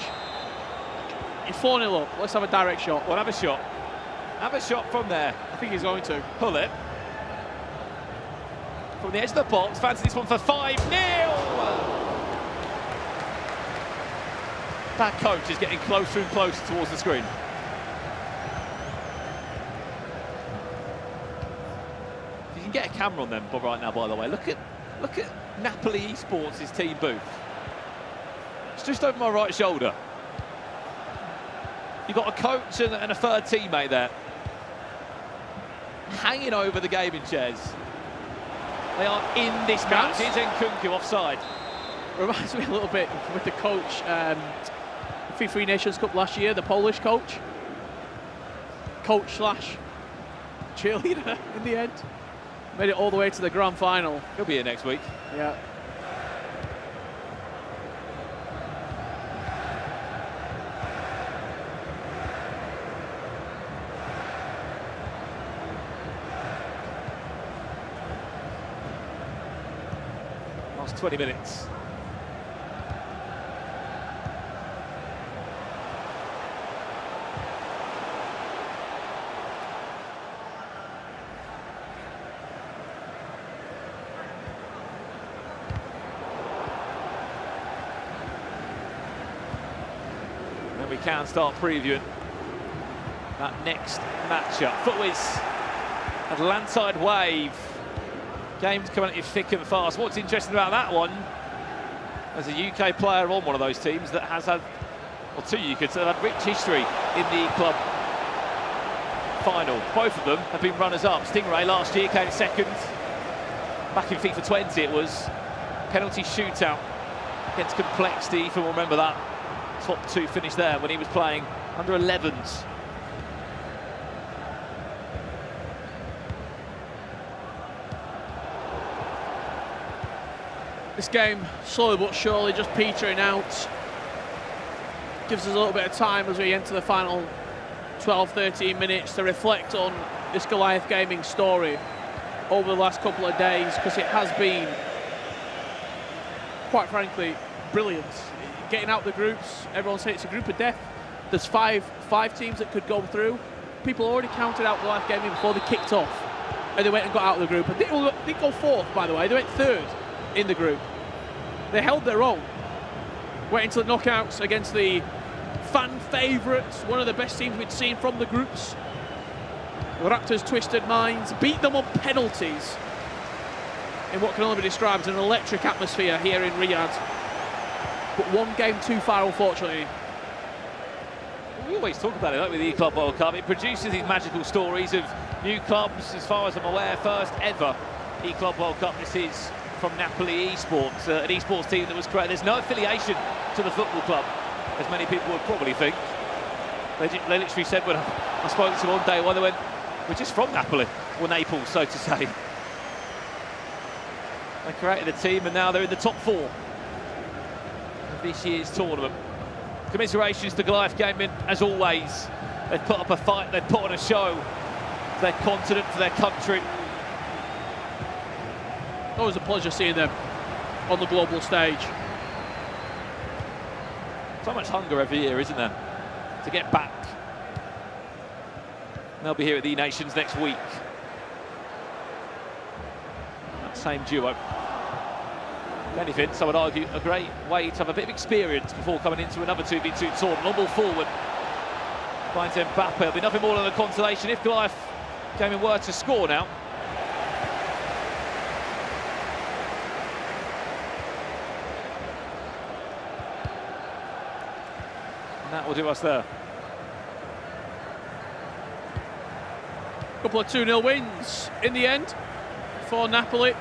You're 4-0 up. Let's have a direct shot. Well, have a shot. Have a shot from there. I think he's going to. Pull it. From the edge of the box. Fancy this one for 5-0. That coach is getting closer and closer towards the screen. If you can get a camera on them right now, by the way, look at Napoli Esports' team booth. It's just over my right shoulder. You've got a coach and a third teammate there, hanging over the gaming chairs. They are in this match. Is Nkunku offside? Reminds me a little bit with the coach, FIFAe Nations Cup last year, the Polish coach. Coach/cheerleader in the end. Made it all the way to the grand final. He'll be here next week. Yeah. Last 20 minutes. And we can start previewing that next matchup. FUTWIZ, Atlantide Wave. Games coming at you thick and fast. What's interesting about that one, there's a UK player on one of those teams that has had, or two you could say, have had rich history in the club final. Both of them have been runners-up. Stingray last year came second. Back in FIFA 20 it was. Penalty shootout against Complexity, if you remember that. Top 2 finish there when he was playing under 11s. This game, slowly but surely, just petering out. Gives us a little bit of time as we enter the final 12-13 minutes to reflect on this Goliath Gaming story over the last couple of days, because it has been, quite frankly, brilliant. Getting out the groups, everyone said it's a group of death. There's five teams that could go through. People already counted out Goliath Gaming before they kicked off, and they went and got out of the group. And they didn't go fourth, by the way. They went third in the group. They held their own. Went into the knockouts against the fan favourites, one of the best teams we'd seen from the groups. The Raptors' Twisted Minds beat them on penalties in what can only be described as an electric atmosphere here in Riyadh. But one game too far, unfortunately. We always talk about it, don't we, the E-Club World Cup. It produces these magical stories of new clubs, as far as I'm aware, first ever E-Club World Cup. This is from Napoli Esports, an esports team that was created. There's no affiliation to the football club, as many people would probably think. They literally said when I spoke to them on day one, they went, "We're just from Napoli," or Naples, so to say. They created a team and now they're in the top 4 of this year's tournament. Commiserations to Goliath Gaming, as always. They've put up a fight, they've put on a show for their continent, for their country. Always a pleasure seeing them on the global stage. So much hunger every year, isn't there, to get back. They'll be here at the E-Nations next week. That same duo. If anything, some would argue a great way to have a bit of experience before coming into another 2v2 tournament. On ball forward, finds Mbappe. It'll be nothing more than a consolation if Goliath Gaming were to score now. And that will do us there. Couple of 2-0 wins in the end for Napoli.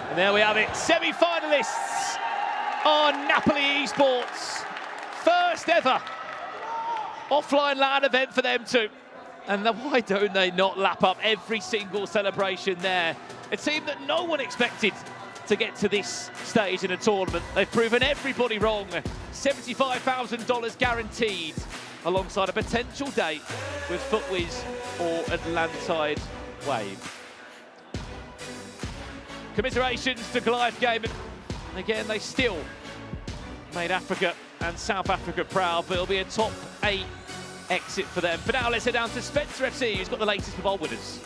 And there we have it, semi-finalists on Napoli Esports. First ever offline LAN event for them too. And why don't they not lap up every single celebration there? A team that no one expected to get to this stage in a tournament. They've proven everybody wrong. $75,000 guaranteed, alongside a potential date with FUTWIZ or Atlantide Wave. Commiserations to Goliath Gaming. Again, they still made Africa and South Africa proud, but it'll be a top 8 exit for them. For now, let's head down to Spencer FC, who's got the latest with our winners.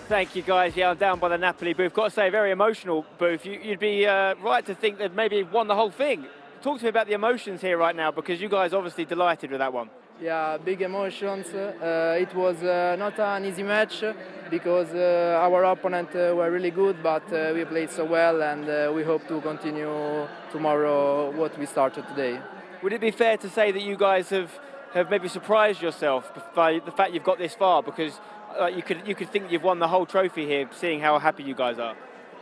Thank you, guys. Yeah, I'm down by the Napoli booth. Got to say, very emotional booth. You'd be right to think that maybe won the whole thing. Talk to me about the emotions here right now, because you guys obviously delighted with that one. Yeah, big emotions. It was not an easy match because our opponent were really good, but we played so well, and we hope to continue tomorrow what we started today. Would it be fair to say that you guys have maybe surprised yourself by the fact you've got this far? Because you could think you've won the whole trophy here, seeing how happy you guys are.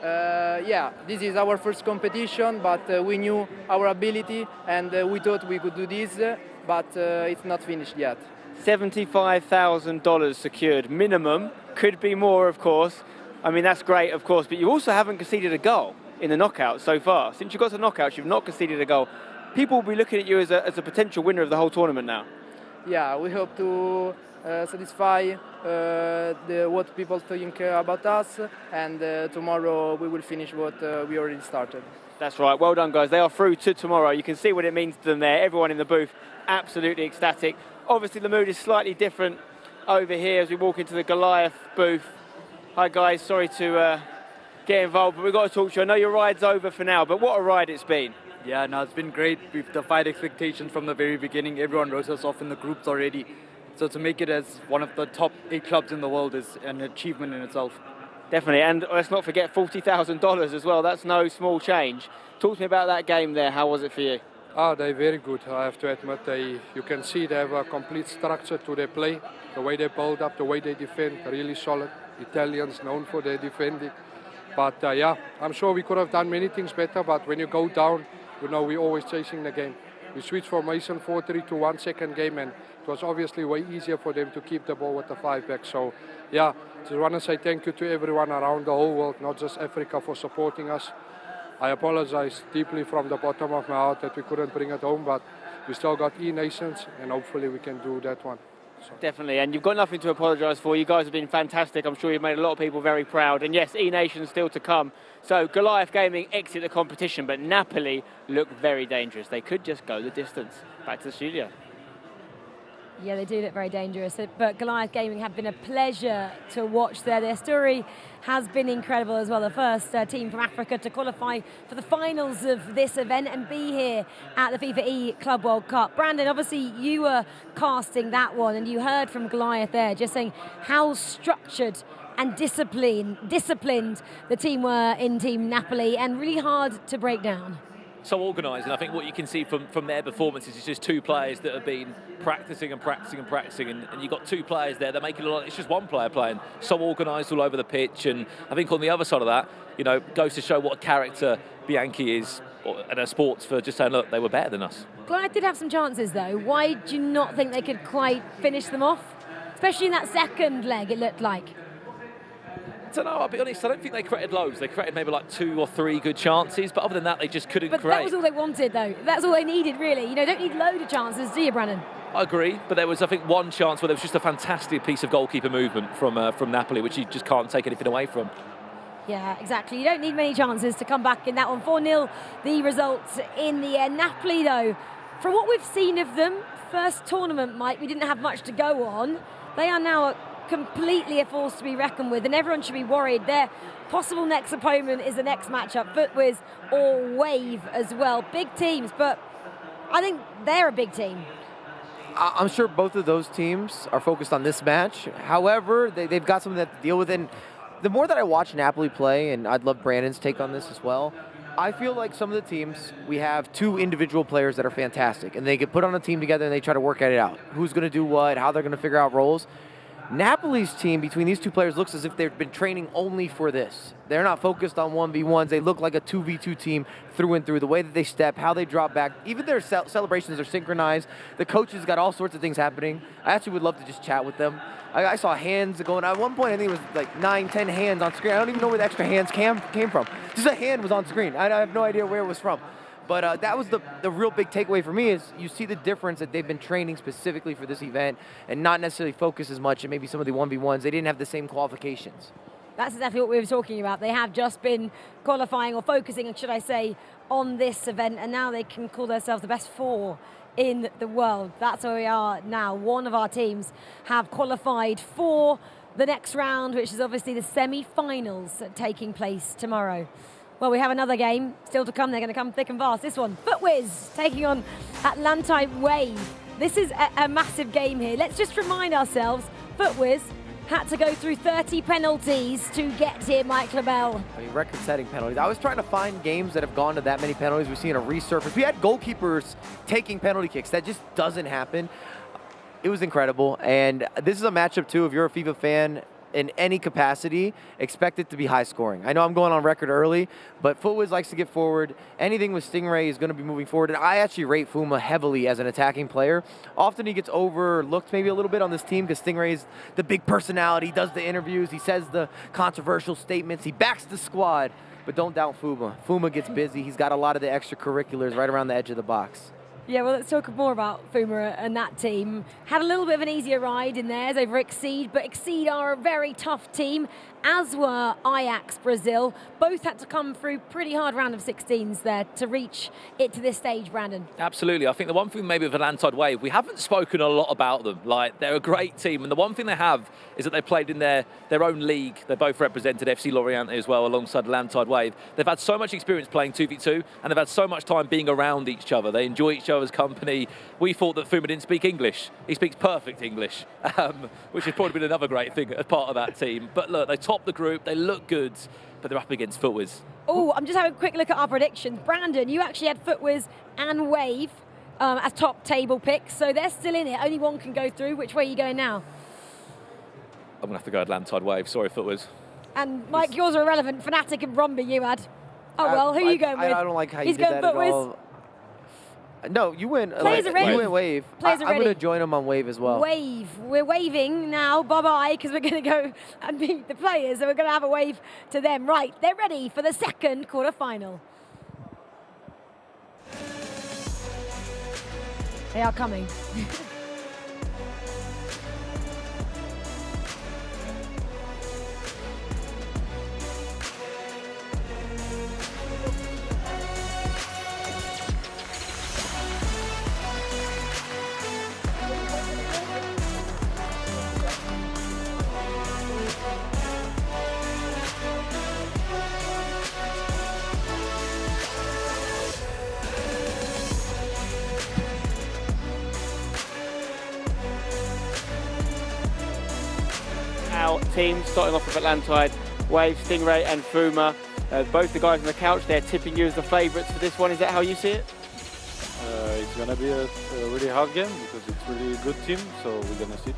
Yeah, this is our first competition, but we knew our ability and we thought we could do this, but it's not finished yet. $75,000 secured minimum, could be more, of course. I mean, that's great, of course, but you also haven't conceded a goal in the knockout so far. Since you got to knockouts, you've not conceded a goal. People will be looking at you as a potential winner of the whole tournament now. Yeah, we hope to satisfy what people think about us, and tomorrow we will finish what we already started. That's right, well done, guys. They are through to tomorrow. You can see what it means to them there. Everyone in the booth absolutely ecstatic. Obviously the mood is slightly different over here as we walk into the Goliath booth. Hi guys, sorry to get involved, but we've got to talk to you. I know your ride's over for now, but what a ride it's been. Yeah, no, it's been great. We've defied expectations from the very beginning. Everyone wrote us off in the groups already. So to make it as one of the top 8 clubs in the world is an achievement in itself. Definitely, and let's not forget $40,000 as well. That's no small change. Talk to me about that game there. How was it for you? They're very good, I have to admit. You can see they have a complete structure to their play. The way they build up, the way they defend, really solid. Italians known for their defending. But yeah, I'm sure we could have done many things better, but when you go down, you know, we're always chasing the game. We switched formation 4-3 to 1 second game, and it was obviously way easier for them to keep the ball with the 5 back. So yeah, just want to say thank you to everyone around the whole world, not just Africa, for supporting us. I apologize deeply from the bottom of my heart that we couldn't bring it home, but we still got E-Nations, and hopefully we can do that one. So. Definitely, and you've got nothing to apologise for. You guys have been fantastic. I'm sure you've made a lot of people very proud. And yes, E-Nations still to come. So Goliath Gaming exit the competition, but Napoli look very dangerous. They could just go the distance. Back to the studio. Yeah, they do look very dangerous, but Goliath Gaming have been a pleasure to watch there. Their story has been incredible as well. The first team from Africa to qualify for the finals of this event and be here at the FIFAe Club World Cup. Brandon, obviously you were casting that one and you heard from Goliath there just saying how structured and disciplined the team were in Team Napoli and really hard to break down. so organised, and I think what you can see from their performances is just two players that have been practising and practising and practising, and you've got two players there that make it look like it's just one player playing. So organised all over the pitch, and I think on the other side of that, you know, goes to show what a character Bianchi is and her sports for just saying, look, they were better than us. Glyde did have some chances though. Why do you not think they could quite finish them off? Especially in that second leg, it looked like. I don't know, I'll be honest, I don't think they created loads. They created maybe like 2 or 3 good chances, but other than that, they just couldn't create. But that was all they wanted, though. That's all they needed, really. You know, don't need a load of chances, do you, Brandon? I agree, but there was, I think, one chance where there was just a fantastic piece of goalkeeper movement from Napoli, which you just can't take anything away from. Yeah, exactly. You don't need many chances to come back in that one. 4-0, the results in the end. Napoli, though, from what we've seen of them, first tournament, Mike, we didn't have much to go on. They are now completely a force to be reckoned with, and everyone should be worried. Their possible next opponent is the next matchup, Footwiz or Wave as well. Big teams, but I think they're a big team. I'm sure both of those teams are focused on this match. However, they've got something to deal with. And the more that I watch Napoli play, and I'd love Brandon's take on this as well, I feel like some of the teams, we have 2 individual players that are fantastic, and they get put on a team together and they try to work it out. Who's going to do what, how they're going to figure out roles. Napoli's team, between these 2 players, looks as if they've been training only for this. They're not focused on 1v1s. They look like a 2v2 team through and through. The way that they step, how they drop back, even their celebrations are synchronized. The coaches got all sorts of things happening. I actually would love to just chat with them. I saw hands going. At one point, I think it was like 9, 10 hands on screen. I don't even know where the extra hands came from. Just a hand was on screen. I have no idea where it was from. But that was the real big takeaway for me, is you see the difference that they've been training specifically for this event and not necessarily focus as much, and maybe some of the 1v1s, they didn't have the same qualifications. That's exactly what we were talking about. They have just been qualifying, or focusing, should I say, on this event, and now they can call themselves the best 4 in the world. That's where we are now. One of our teams have qualified for the next round, which is obviously the semi-finals taking place tomorrow. Well, we have another game still to come. They're going to come thick and fast. This one, Footwiz taking on Atlantide Wave. This is a massive game here. Let's just remind ourselves, Footwiz had to go through 30 penalties to get here, Mike LaBelle. I mean, record-setting penalties. I was trying to find games that have gone to that many penalties. We've seen a resurface. We had goalkeepers taking penalty kicks. That just doesn't happen. It was incredible. And this is a matchup, too, if you're a FIFA fan, in any capacity, expect it to be high scoring. I know I'm going on record early, but Footwiz likes to get forward. Anything with Stingray is going to be moving forward, and I actually rate Fuma heavily as an attacking player. Often he gets overlooked maybe a little bit on this team because Stingray is the big personality, does the interviews, he says the controversial statements, he backs the squad, but don't doubt Fuma. Fuma gets busy. He's got a lot of the extracurriculars right around the edge of the box. Yeah, well, let's talk more about Fuma and that team. Had a little bit of an easier ride in theirs over Exceed, but Exceed are a very tough team, as were Ajax Brazil. Both had to come through pretty hard round of 16s there to reach it to this stage, Brandon. Absolutely. I think the one thing maybe with Atlantide Wave, we haven't spoken a lot about them. Like, they're a great team, and the one thing they have is that they played in their own league. They both represented FC Lorient as well alongside Atlantide Wave. They've had so much experience playing 2v2, and they've had so much time being around each other. They enjoy each other's company. We thought that Fuma didn't speak English. He speaks perfect English, which has probably been another great thing as part of that team. But look, they top the group, they look good, but they're up against Footwiz. Oh, I'm just having a quick look at our predictions. Brandon, you actually had Footwiz and Wave as top table picks, so they're still in it. Only one can go through. Which way are you going now? I'm going to have to go Atlantide Wave. Sorry, Footwiz. And Mike, yours are irrelevant. Fnatic and Brumby you had. Oh, well, who are you going with? I don't like how you He's did that Footwiz. at all. No, you win. Players are ready. You win Wave. Players are I'm ready. going to join them on Wave as well. Wave. We're waving now. Bye-bye, because we're going to go and beat the players, so we're going to have a wave to them. Right, they're ready for the second quarter-final. They are coming. Our team starting off with Atlantide, Wave, Stingray and Fuma. Both the guys on the couch, they're tipping you as the favourites for this one. Is that how you see it? It's going to be a really hard game because it's really a good team, so we're going to see.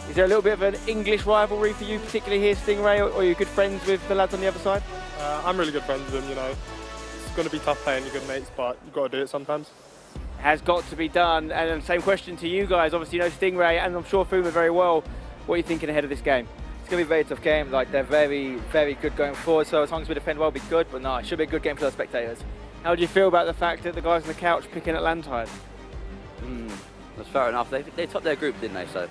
Is there a little bit of an English rivalry for you, particularly here, Stingray, or are you good friends with the lads on the other side? I'm really good friends with them, you know. It's going to be tough playing your good mates, but you've got to do it sometimes. Has got to be done. And same question to you guys. Obviously, you know Stingray, and I'm sure Fuma very well. What are you thinking ahead of this game? It's going to be a very tough game. Like, they're very, very good going forward, so as long as we defend well, it'll be good. But no, it should be a good game for the spectators. How do you feel about the fact that the guys on the couch picking Atlantide? That's fair enough. They topped their group, didn't they? So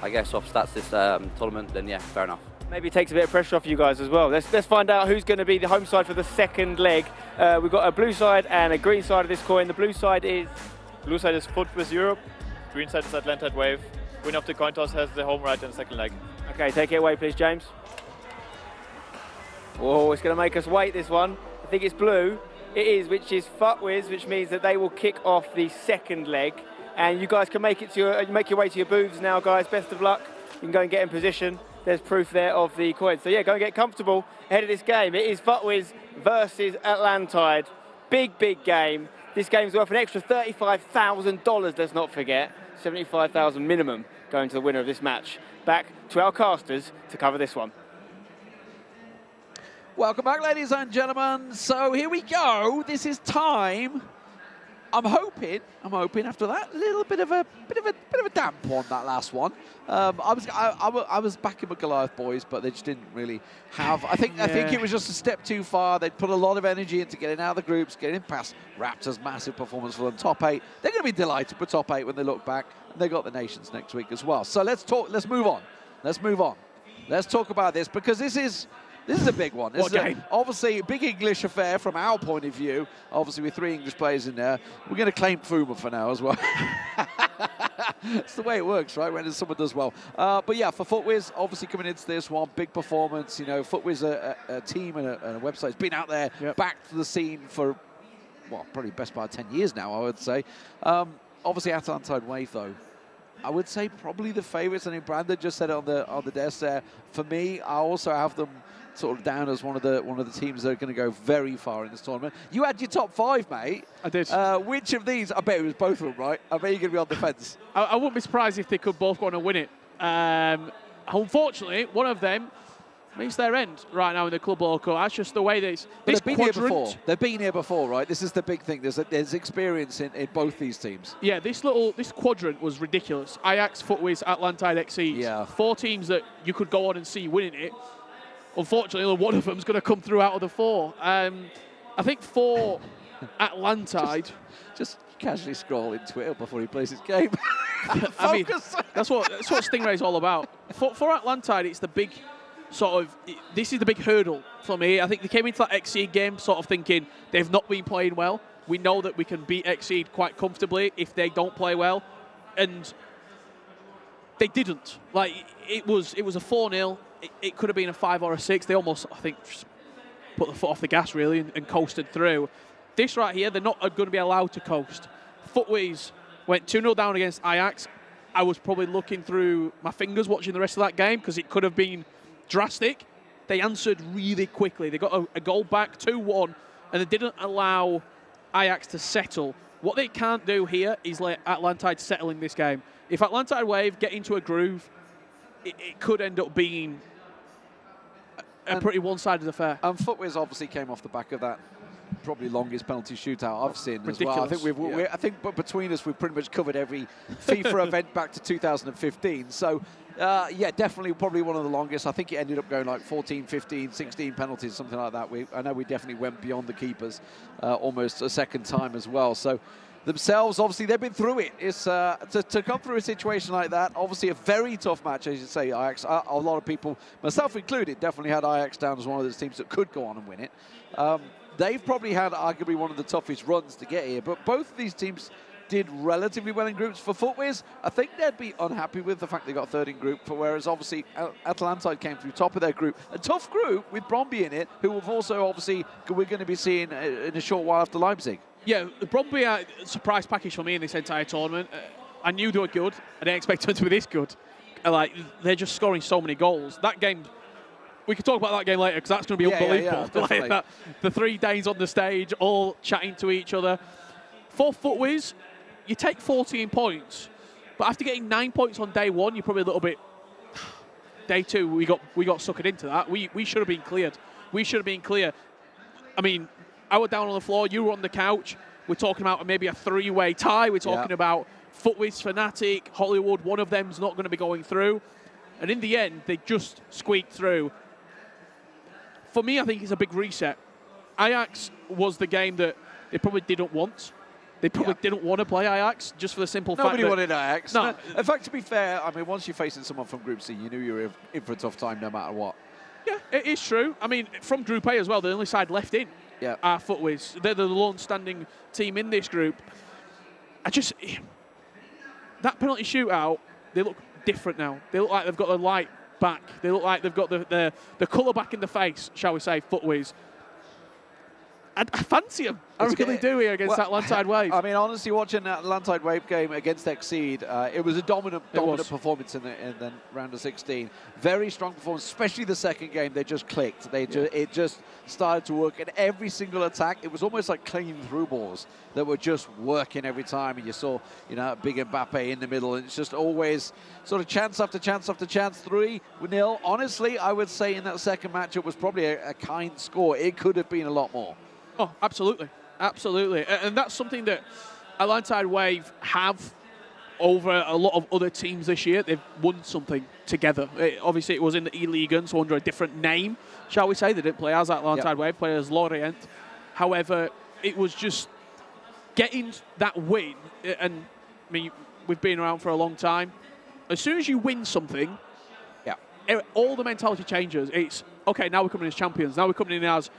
I guess off stats this tournament, then yeah, fair enough. Maybe it takes a bit of pressure off you guys as well. Let's find out who's going to be the home side for the second leg. We've got a blue side and a green side of this coin. The blue side is FIFAe Europe, green side is Atlantide Wave. Winner of the coin toss has the home right in the second leg. Okay, take it away, please, James. Oh, it's going to make us wait, this one. I think it's blue. It is, which is FIFAe, which means that they will kick off the second leg. And you guys can make your way to your booths now, guys. Best of luck. You can go and get in position. There's proof there of the coin. So yeah, go and get comfortable ahead of this game. It is FIFAe versus Atlantide. Big, big game. This game's worth an extra $35,000, let's not forget. $75,000 minimum going to the winner of this match. Back to our casters to cover this one. Welcome back, ladies and gentlemen. So here we go. This is time. I'm hoping after that, a little bit of a damp on that last one. I was backing my Goliath boys, but they just didn't really have. I think it was just a step too far. They'd put a lot of energy into getting out of the groups, getting past Raptors. Massive performance for them. Top 8. They're going to be delighted with top 8 when they look back. And they got the Nations next week as well. So let's talk. Let's move on. Let's talk about this because this is a big one. This is obviously a big English affair from our point of view. Obviously, with 3 English players in there. We're going to claim Fuma for now as well. It's the way it works, right, when someone does well. But yeah, for FIFAe, obviously coming into this one, big performance. You know, FIFAe's a team and a website. It's been out there, back to the scene for, well, probably best part of 10 years now, I would say. Obviously, Atlantide Wave, though. I would say probably the favourites. I mean, Brandon just said it on the desk there. For me, I also have them sort of down as one of the teams that are going to go very far in this tournament. You had your top 5, mate. I did. Which of these? I bet it was both of them, right? I bet you're going to be on the fence. I wouldn't be surprised if they could both go on and win it. Unfortunately, one of them meets their end right now in the Club World Cup. That's just the way this been here before. They've been here before, right? This is the big thing. There's experience in both these teams. Yeah, this quadrant was ridiculous. Ajax, FIFAe, Atlantide, Exceeds. Yeah. 4 teams that you could go on and see winning it. Unfortunately, one of them is going to come through out of the 4. I think for Atlantide, just casually scroll in Twitter before he plays his game. I mean, that's what Stingray's all about. For Atlantide, it's the big this is the big hurdle for me. I think they came into that Exceed game sort of thinking they've not been playing well. We know that we can beat Exceed quite comfortably if they don't play well, and they didn't. Like it was a 4-0. It could have been a 5 or a 6. They almost, I think, just put the foot off the gas really and coasted through. This right here, they're not going to be allowed to coast. FIFAe went 2-0 down against Ajax. I was probably looking through my fingers watching the rest of that game because it could have been drastic. They answered really quickly. They got a goal back, 2-1, and they didn't allow Ajax to settle. What they can't do here is let Atlantide settle in this game. If Atlantide Wave get into a groove, it could end up being a pretty one-sided affair. And FIFAe obviously came off the back of that probably longest penalty shootout I've seen as well. I think I think between us we've pretty much covered every FIFA event back to 2015. So yeah, definitely probably one of the longest. I think it ended up going like 14, 15, 16 penalties, something like that. I know we definitely went beyond the keepers almost a second time as well. So themselves, obviously, they've been through it. It's to come through a situation like that, obviously a very tough match, as you say, Ajax. A lot of people, myself included, definitely had Ajax down as one of those teams that could go on and win it. They've probably had arguably one of the toughest runs to get here, but both of these teams did relatively well in groups. For FIFAe, I think they'd be unhappy with the fact they got third in group, whereas obviously Atlantide came through top of their group. A tough group with Brøndby in it, who we've also obviously we're going to be seeing in a short while after Leipzig. Yeah, Brøndby are a surprise package for me in this entire tournament. I knew they were good. I didn't expect them to be this good. Like, they're just scoring so many goals. That game we could talk about that game later because that's going to be unbelievable. Definitely. The 3 Danes on the stage, all chatting to each other. For FUTWIZ, you take 14 points, but after getting 9 points on day 1, you're probably a little bit. Day 2, we got suckered into that. We should have been cleared. We should have been clear. I mean, I was down on the floor. You were on the couch. We're talking about maybe a 3-way tie. We're talking about FUTWIZ, Fnatic, Hollywood. One of them's not going to be going through. And in the end, they just squeaked through. For me, I think it's a big reset. Ajax was the game that they probably didn't want. They probably didn't want to play Ajax just for the simple fact that... Nobody wanted Ajax. No. In fact, to be fair, I mean, once you're facing someone from Group C, you knew you were in for a tough time no matter what. Yeah, it is true. I mean, from Group A as well, the only side left in are FUTWIZ. They're the lone standing team in this group. That penalty shootout, they look different now. They look like they've got the light back. They look like they've got the colour back in the face, shall we say, FUTWIZ. I fancy them. I really do here against that Landside Wave. I mean, honestly, watching that Landside Wave game against Exceed, it was a dominant performance in the round of 16. Very strong performance, especially the second game. They just clicked. It just started to work. And every single attack, it was almost like clean through balls that were just working every time. And you saw, big Mbappe in the middle. And it's just always sort of chance after chance after chance. 3-0. Honestly, I would say in that second match, it was probably a kind score. It could have been a lot more. Oh, absolutely. Absolutely. And that's something that Landside Wave have over a lot of other teams this year. They've won something together. Obviously, it was in the E-Liga, so under a different name, shall we say. They didn't play as that Landside Wave, play as Lorient. However, it was just getting that win. And, I mean, we've been around for a long time. As soon as you win something, all the mentality changes. It's, okay, now we're coming as champions. Now we're coming in as...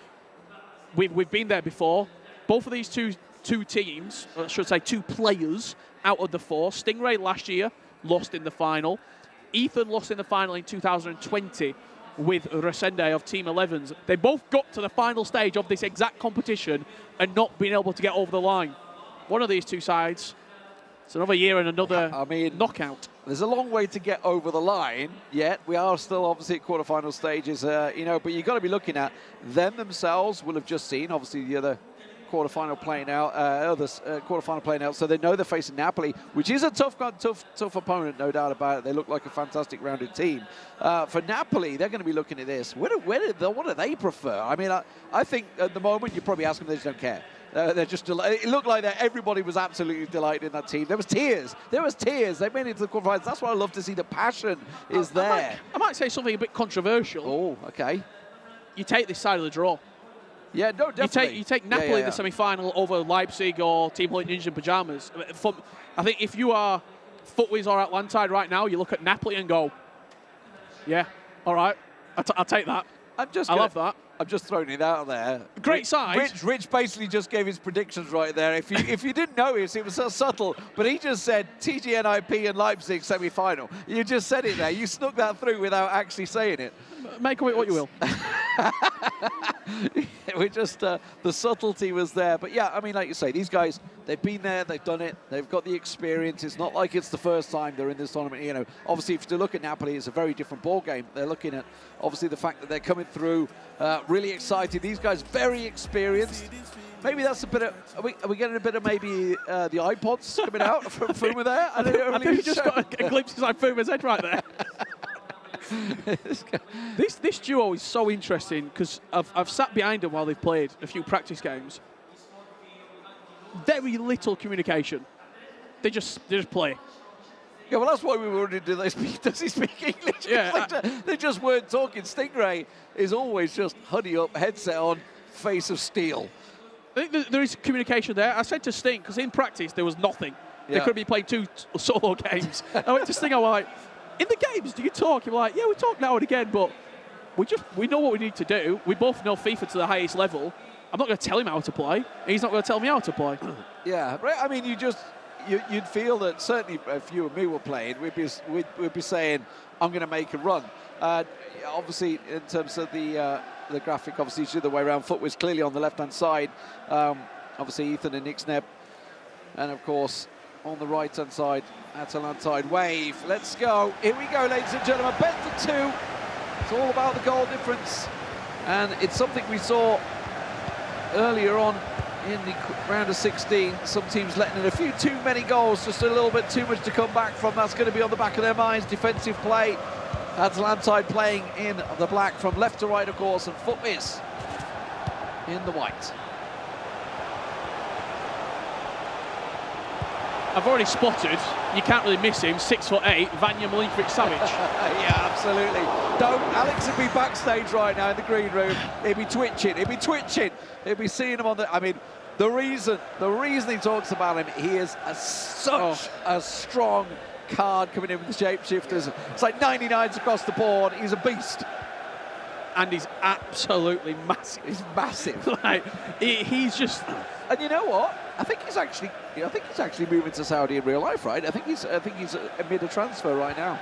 We've been there before. Both of these two teams, I should say 2 players out of the 4. Stingray last year lost in the final. Ethan lost in the final in 2020 with Resende of Team 11s. They both got to the final stage of this exact competition and not been able to get over the line. One of these 2 sides, it's another year and another knockout. There's a long way to get over the line yet. We are still obviously at quarterfinal stages, but you've got to be looking at them themselves. Will have just seen obviously the other quarterfinal playing out, so they know they're facing Napoli, which is a tough opponent, no doubt about it. They look like a fantastic rounded team. For Napoli, they're going to be looking at this. What do they prefer? I mean, I think at the moment you probably ask them, they just don't care. They're just it looked like that everybody was absolutely delighted in that team. There was tears. They made it to the quarterfinals. That's what I love to see. The passion is there. I might say something a bit controversial. Oh, okay. You take this side of the draw. Yeah, no, definitely. You take Napoli in the semi-final over Leipzig or Team Holy Ninja in Pyjamas. I think if you are FUTWIZ or Atlantside right now, you look at Napoli and go, yeah, all right, I'll take that. I love that. I'm just throwing it out there. Great side. Rich basically just gave his predictions right there. If you didn't notice, it was so subtle, but he just said TGNIP and Leipzig semi-final. You just said it there. You snuck that through without actually saying it. Make of it what you will. We're just, the subtlety was there. But yeah, I mean, like you say, these guys, they've been there, they've done it, they've got the experience. It's not like it's the first time they're in this tournament. Obviously, if you look at Napoli, it's a very different ball game. They're looking at, obviously, the fact that they're coming through really excited. These guys, very experienced. Maybe that's a bit of, are we getting a bit of maybe the iPods coming out from Fuma there? I think you just got a glimpse inside Fuma's head right there. This duo is so interesting because I've sat behind them while they've played a few practice games. Very little communication. They just play. Yeah, well, that's why we were wondering, does he speak English? Yeah, they just weren't talking. Stingray is always just hoodie up, headset on, face of steel. I think there is communication there. I said to Sting, because in practice there was nothing. They could be playing 2 solo games. I went to Sting, I was like, in the games, do you talk? You're like, yeah, we talk now and again, but we know what we need to do. We both know FIFA to the highest level. I'm not going to tell him how to play, and he's not going to tell me how to play. Yeah, right. I mean, you'd feel that certainly if you and me were playing, we'd be saying, I'm going to make a run. Obviously, in terms of the graphic, obviously it's the other way around. FUTWIZ clearly on the left-hand side. Obviously, Ethan and Nixneb, and of course, on the right-hand side, Atalantide Wave. Let's go. Here we go, ladies and gentlemen. Best of 2. It's all about the goal difference. And it's something we saw earlier on in the round of 16. Some teams letting in a few too many goals, just a little bit too much to come back from. That's going to be on the back of their minds. Defensive play. Atalantide playing in the black from left to right, of course, and FIFAe in the white. I've already spotted, you can't really miss him, 6'8", Vanya Milinkovic-Savic. Yeah, absolutely. Don't. Alex would be backstage right now in the green room. He'd be twitching. He'd be twitching. He'd be seeing him on the. I mean, the reason he talks about him, he is such a strong card coming in with the shapeshifters. It's like 99s across the board. He's a beast. And he's absolutely massive. He's massive. Like, he's just. And you know what? I think he's actually moving to Saudi in real life, right? I think he's amid a transfer right now.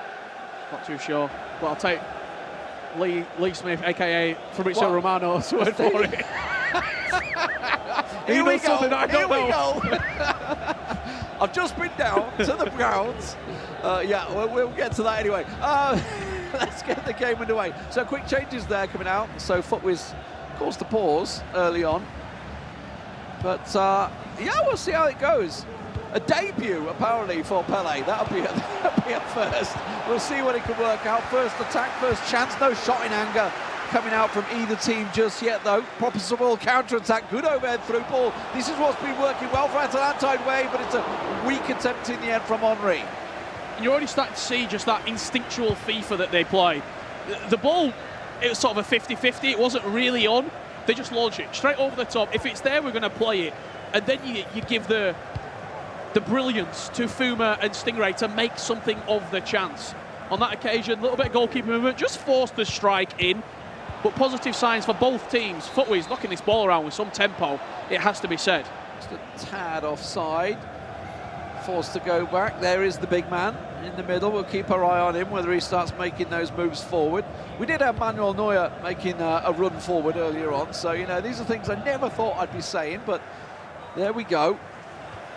Not too sure, but I'll take Lee Smith, aka Fabrizio Romano's word for it. Here we go. Here we go. I've just been down to the grounds. Yeah, we'll get to that anyway. Let's get the game underway. So quick changes there coming out. So FIFAe caused the pause early on. But yeah, we'll see how it goes. A debut, apparently, for Pele. That'll be a first. We'll see what it can work out. First attack, first chance. No shot in anger coming out from either team just yet, though. Proper Seville counter-attack. Good overhead through ball. This is what's been working well for Atalantide way, but it's a weak attempt in the end from Henry. You're already starting to see just that instinctual FIFA that they play. The ball, it was sort of a 50-50. It wasn't really on. They just launch it straight over the top. If it's there, we're going to play it. And then you give the brilliance to Fuma and Stingray to make something of the chance. On that occasion, a little bit of goalkeeper movement, just forced the strike in. But positive signs for both teams. FIFAe's knocking this ball around with some tempo, it has to be said. Just a tad offside. Forced to go back. There is the big man in the middle. We'll keep our eye on him, whether he starts making those moves forward. We did have Manuel Neuer making a run forward earlier on, so, you know, these are things I never thought I'd be saying, but there we go.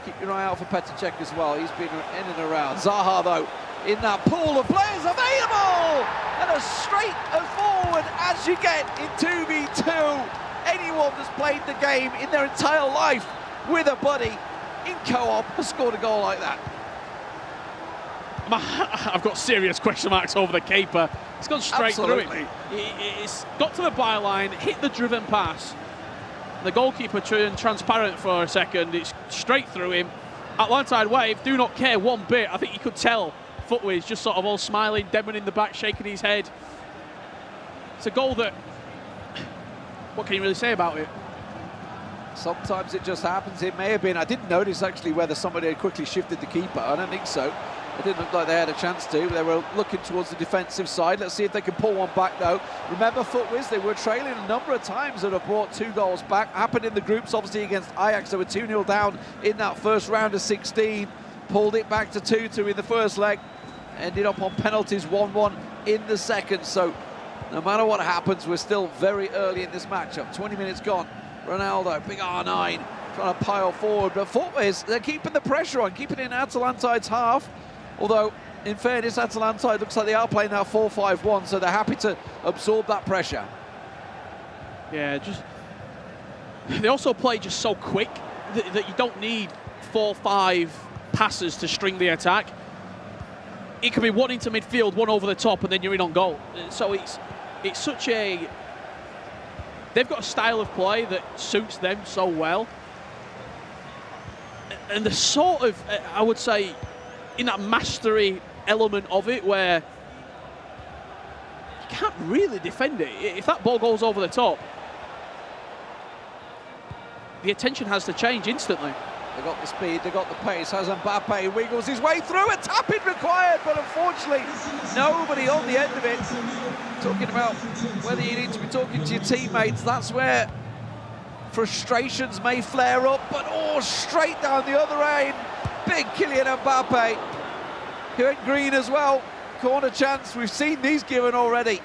Keep your eye out for Petr Cech as well. He's been in and around. Zaha, though, in that pool of players available! And as straight as forward as you get in 2v2. Anyone that's played the game in their entire life with a buddy in co-op has scored a goal like that. I've got serious question marks over the keeper. It's gone straight through him. It's got to the byline, hit the driven pass. The goalkeeper turned transparent for a second. It's straight through him. Atalantide wave, do not care one bit. I think you could tell FIFAe is just sort of all smiling, Demon in the back, shaking his head. It's a goal that, what can you really say about it? Sometimes it just happens. It may have been, I didn't notice actually whether somebody had quickly shifted the keeper. I don't think so. It didn't look like they had a chance to. They were looking towards the defensive side. Let's see if they can pull one back though. Remember, FIFAe, they were trailing a number of times and have brought 2 goals back. Happened in the groups, obviously, against Ajax. They were 2-0 down in that first round of 16. Pulled it back to 2-2 in the first leg. Ended up on penalties 1-1 in the second. So no matter what happens, we're still very early in this matchup. 20 minutes gone. Ronaldo, big R9, trying to pile forward. But FIFAe, they're keeping the pressure on, keeping it in Atalantide's half. Although, in fairness, Atalantide looks like they are playing that 4-5-1, so they're happy to absorb that pressure. Yeah, just they also play just so quick that you don't need 4-5 passes to string the attack. It can be one into midfield, one over the top, and then you're in on goal. So it's such a... They've got a style of play that suits them so well. And the sort of, I would say, in that mastery element of it where you can't really defend it. If that ball goes over the top, the attention has to change instantly. They got the speed, they got the pace. As Mbappe wiggles his way through, a tap-in required, but unfortunately, nobody on the end of it. Talking about whether you need to be talking to your teammates, that's where frustrations may flare up, but straight down the other end. Big Kylian Mbappe, who went green as well. Corner chance, we've seen these given already.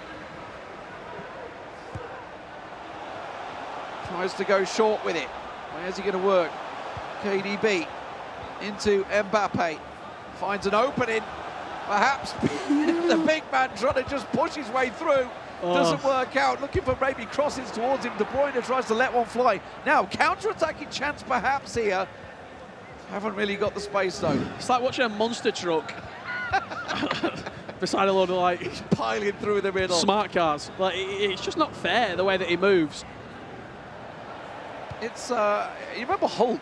Tries to go short with it. Where's he going to work? KDB into Mbappe. Finds an opening. Perhaps the big man trying to just push his way through. Doesn't work out. Looking for maybe crosses towards him. De Bruyne tries to let one fly. Now, counter-attacking chance perhaps here. Haven't really got the space though. It's like watching a monster truck beside a load of like piling through the middle. Smart cars. Like it's just not fair the way that he moves. It's you remember Hulk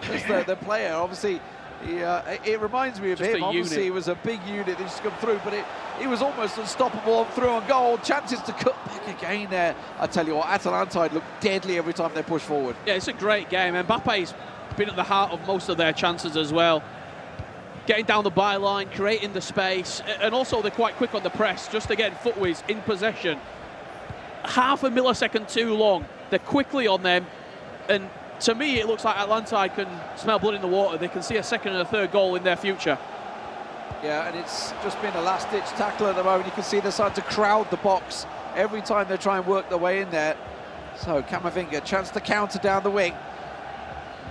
as the player. Obviously, it reminds me of Just him. a Obviously, unit. he was a big unit that just come through, but he was almost unstoppable through on goal. Chances to cut back again there. I tell you what, Atalanta look deadly every time they push forward. Yeah, it's a great game. Mbappe's been at the heart of most of their chances as well. Getting down the byline, creating the space, and also they're quite quick on the press. Just again, FUTWIZ in possession. Half a millisecond too long. They're quickly on them, and to me, it looks like Atalanta can smell blood in the water. They can see a second and a third goal in their future. Yeah, and it's just been a last-ditch tackle at the moment. You can see they're starting to crowd the box every time they try and work their way in there. So Camavinga, chance to counter down the wing.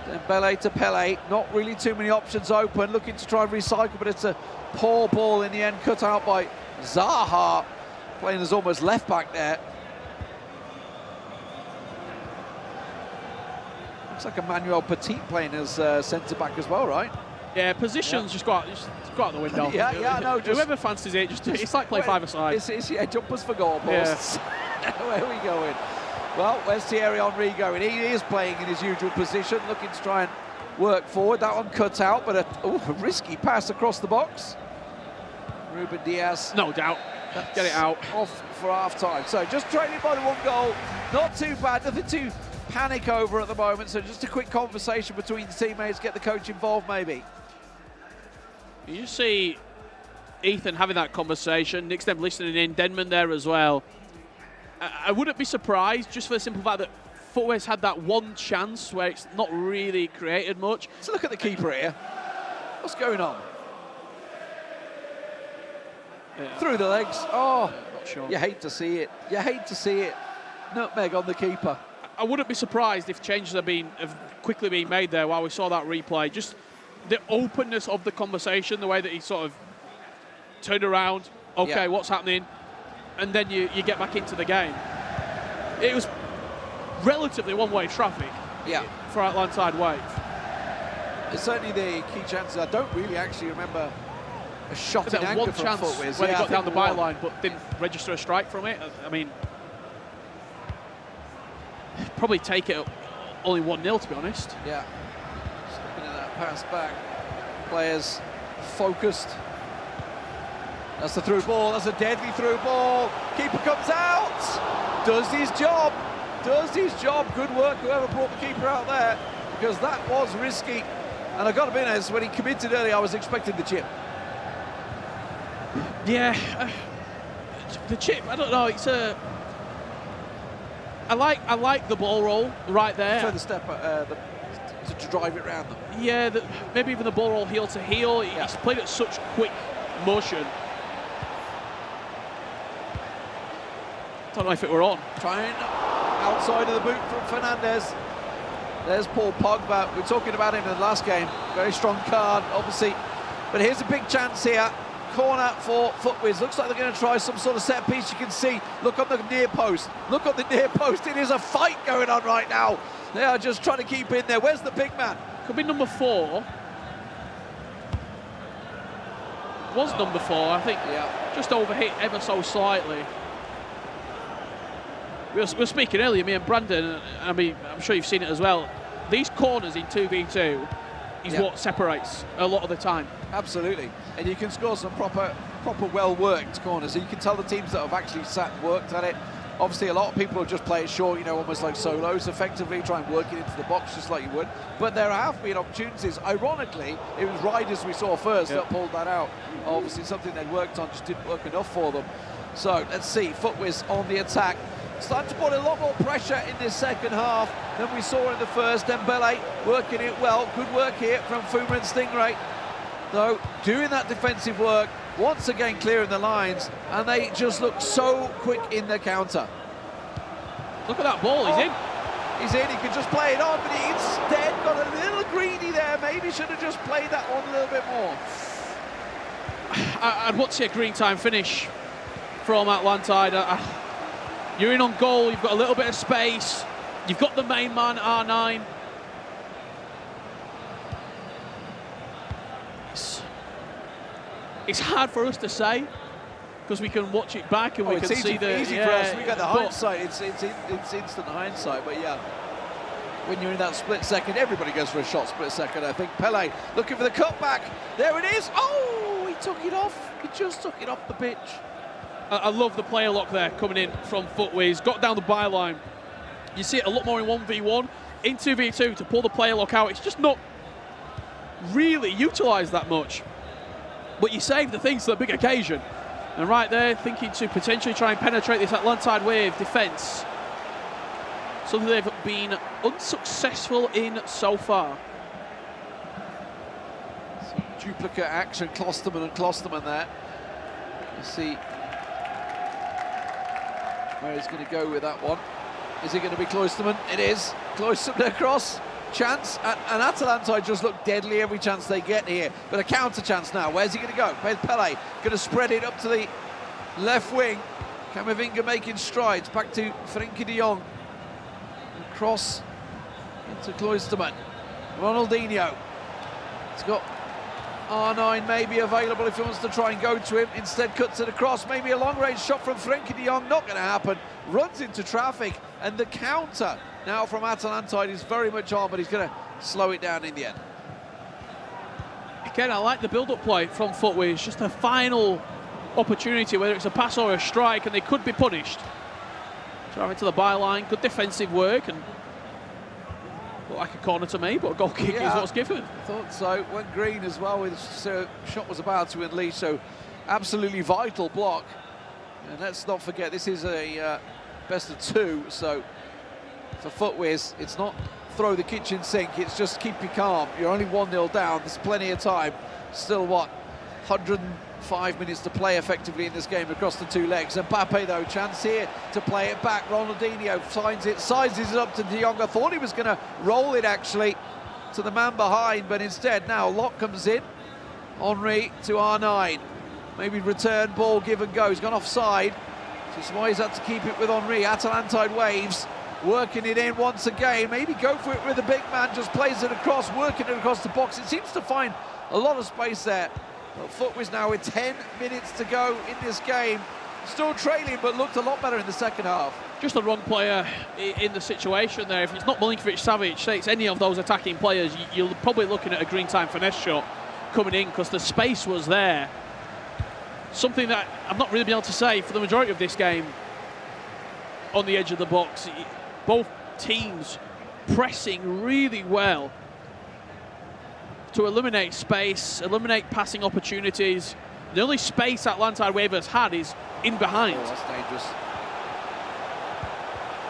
Dembele to Pele, not really too many options open, looking to try and recycle, but it's a poor ball in the end, cut out by Zaha, playing as almost left-back there. Looks like Emmanuel Petit playing as centre-back as well, right? Yeah, positions just go out the window. yeah, I know. Whoever fancies it, it's like play five-a-side. It's jumpers for goalposts. Yeah. Where are we going? Well, where's Thierry Henry going? He is playing in his usual position, looking to try and work forward. That one cut out, but a risky pass across the box. Ruben Diaz. No doubt. Get it out. Off for half-time. So just trailing by the one goal. Not too bad, nothing to panic over at the moment. So just a quick conversation between the teammates, get the coach involved maybe. You see Ethan having that conversation, Nick's them listening in, Denman there as well. I wouldn't be surprised, just for the simple fact that FUTWIZ had that one chance where it's not really created much. Let's look at the keeper here. What's going on? Yeah. Through the legs. Oh, not sure. You hate to see it. You hate to see it. Nutmeg on the keeper. I wouldn't be surprised if changes have quickly been made there while we saw that replay. Just the openness of the conversation, the way that he sort of turned around. Okay, Yeah. what's happening? And then you get back into the game. It was relatively one-way traffic for Atalanta way. It's certainly the key chances. I don't really actually remember a shot in That anger one from chance FUTWIZ. where Yeah, he I got down the think one. byline but didn't register a strike from it. I mean, probably take it only 1-0 to be honest. Yeah. Just looking at that pass back. Players focused. That's the through ball. That's a deadly through ball. Keeper comes out. Does his job. Does his job. Good work, whoever brought the keeper out there, because that was risky. And I got to be honest, when he committed early, I was expecting the chip. Yeah, the chip. I don't know. It's a. I like the ball roll right there. For the step, to drive it round them. Yeah, maybe even the ball roll heel to heel. He's played at such quick motion. Don't know if it were on. Trying outside of the boot from Fernandez. There's Paul Pogba. We're talking about him in the last game. Very strong card, obviously. But here's a big chance here. Corner for FUTWIZ. Looks like they're going to try some sort of set piece. You can see, look on the near post. Look on the near post. It is a fight going on right now. They are just trying to keep in there. Where's the big man? Could be number 4. Was number 4, I think. Yeah. Just overhit ever so slightly. We were speaking earlier, me and Brandon, I mean, I'm sure you've seen it as well. These corners in 2v2 is what separates a lot of the time. Absolutely. And you can score some proper well-worked corners. So you can tell the teams that have actually sat and worked at it. Obviously, a lot of people just play it short, almost like solos, effectively, try and work it into the box just like you would. But there have been opportunities. Ironically, it was Riders we saw first that pulled that out. Obviously, something they'd worked on just didn't work enough for them. So, let's see, FUTWIZ on the attack. Starting to put a lot more pressure in this second half than we saw in the first. Dembele working it well. Good work here from Fuma and Stingray. Though, doing that defensive work, once again clearing the lines, and they just look so quick in the counter. Look at that ball, he's in. He's in, he could just play it on, but he instead got a little greedy there. Maybe should have just played that one a little bit more. I'd want to see a green time finish from Atalanta. You're in on goal, you've got a little bit of space, you've got the main man, R9. It's hard for us to say, because we can watch it back and we can see the... It's easy for us, we get the hindsight, it's instant hindsight, but yeah. When you're in that split second, everybody goes for a shot split second. I think Pele looking for the cutback. There it is. Oh, he took it off. He just took it off the pitch. I love the player lock there coming in from FIFAe. He's got down the byline. You see it a lot more in 1v1. In 2v2 to pull the player lock out, it's just not really utilised that much. But you save the things for the big occasion. And right there, thinking to potentially try and penetrate this Atlantide Wave defence. Something they've been unsuccessful in so far. Some duplicate action, Klosterman there. You see where he's going to go with that one. Is it going to be Klosterman? It is. Klosterman across. Chance. And Atalanta just look deadly every chance they get here. But a counter chance now. Where's he going to go? Where's Pele? Going to spread it up to the left wing. Camavinga making strides. Back to Frenkie de Jong. Cross into Klosterman. Ronaldinho. He's got R9 maybe available if he wants to try and go to him. Instead cuts it across. Maybe a long-range shot from Frenkie de Jong. Not going to happen. Runs into traffic. And the counter now from Atalanta is very much on, but he's going to slow it down in the end. Again, I like the build-up play from FIFAe. It's just a final opportunity, whether it's a pass or a strike, and they could be punished. Driving to the byline, good defensive work, and looked like a corner to me, but a goal kick is what's given. I thought so. Went green as well, with shot was about to unleash, so absolutely vital block. And let's not forget, this is a best of two, so for FIFAe, it's not throw the kitchen sink, it's just keep you calm. You're only 1-0 down, there's plenty of time. Still, what, 105 minutes to play effectively in this game across the two legs. Mbappe, though, chance here to play it back. Ronaldinho finds it, sizes it up to de Jong. I thought he was going to roll it, actually, to the man behind, but instead, now Locke comes in. Henry to R9. Maybe return ball, give and go. He's gone offside. Just why he's had to keep it with Henry. Atalantide Waves working it in once again. Maybe go for it with the big man, just plays it across, working it across the box. It seems to find a lot of space there. But FIFAe now with 10 minutes to go in this game. Still trailing, but looked a lot better in the second half. Just the wrong player in the situation there. If it's not Milinkovic-Savic, say it's any of those attacking players, you're probably looking at a green time finesse shot coming in, because the space was there. Something that I've not really been able to say for the majority of this game on the edge of the box. Both teams pressing really well to eliminate space, eliminate passing opportunities. The only space Atlantide Wave has had is in behind. Oh, that's dangerous.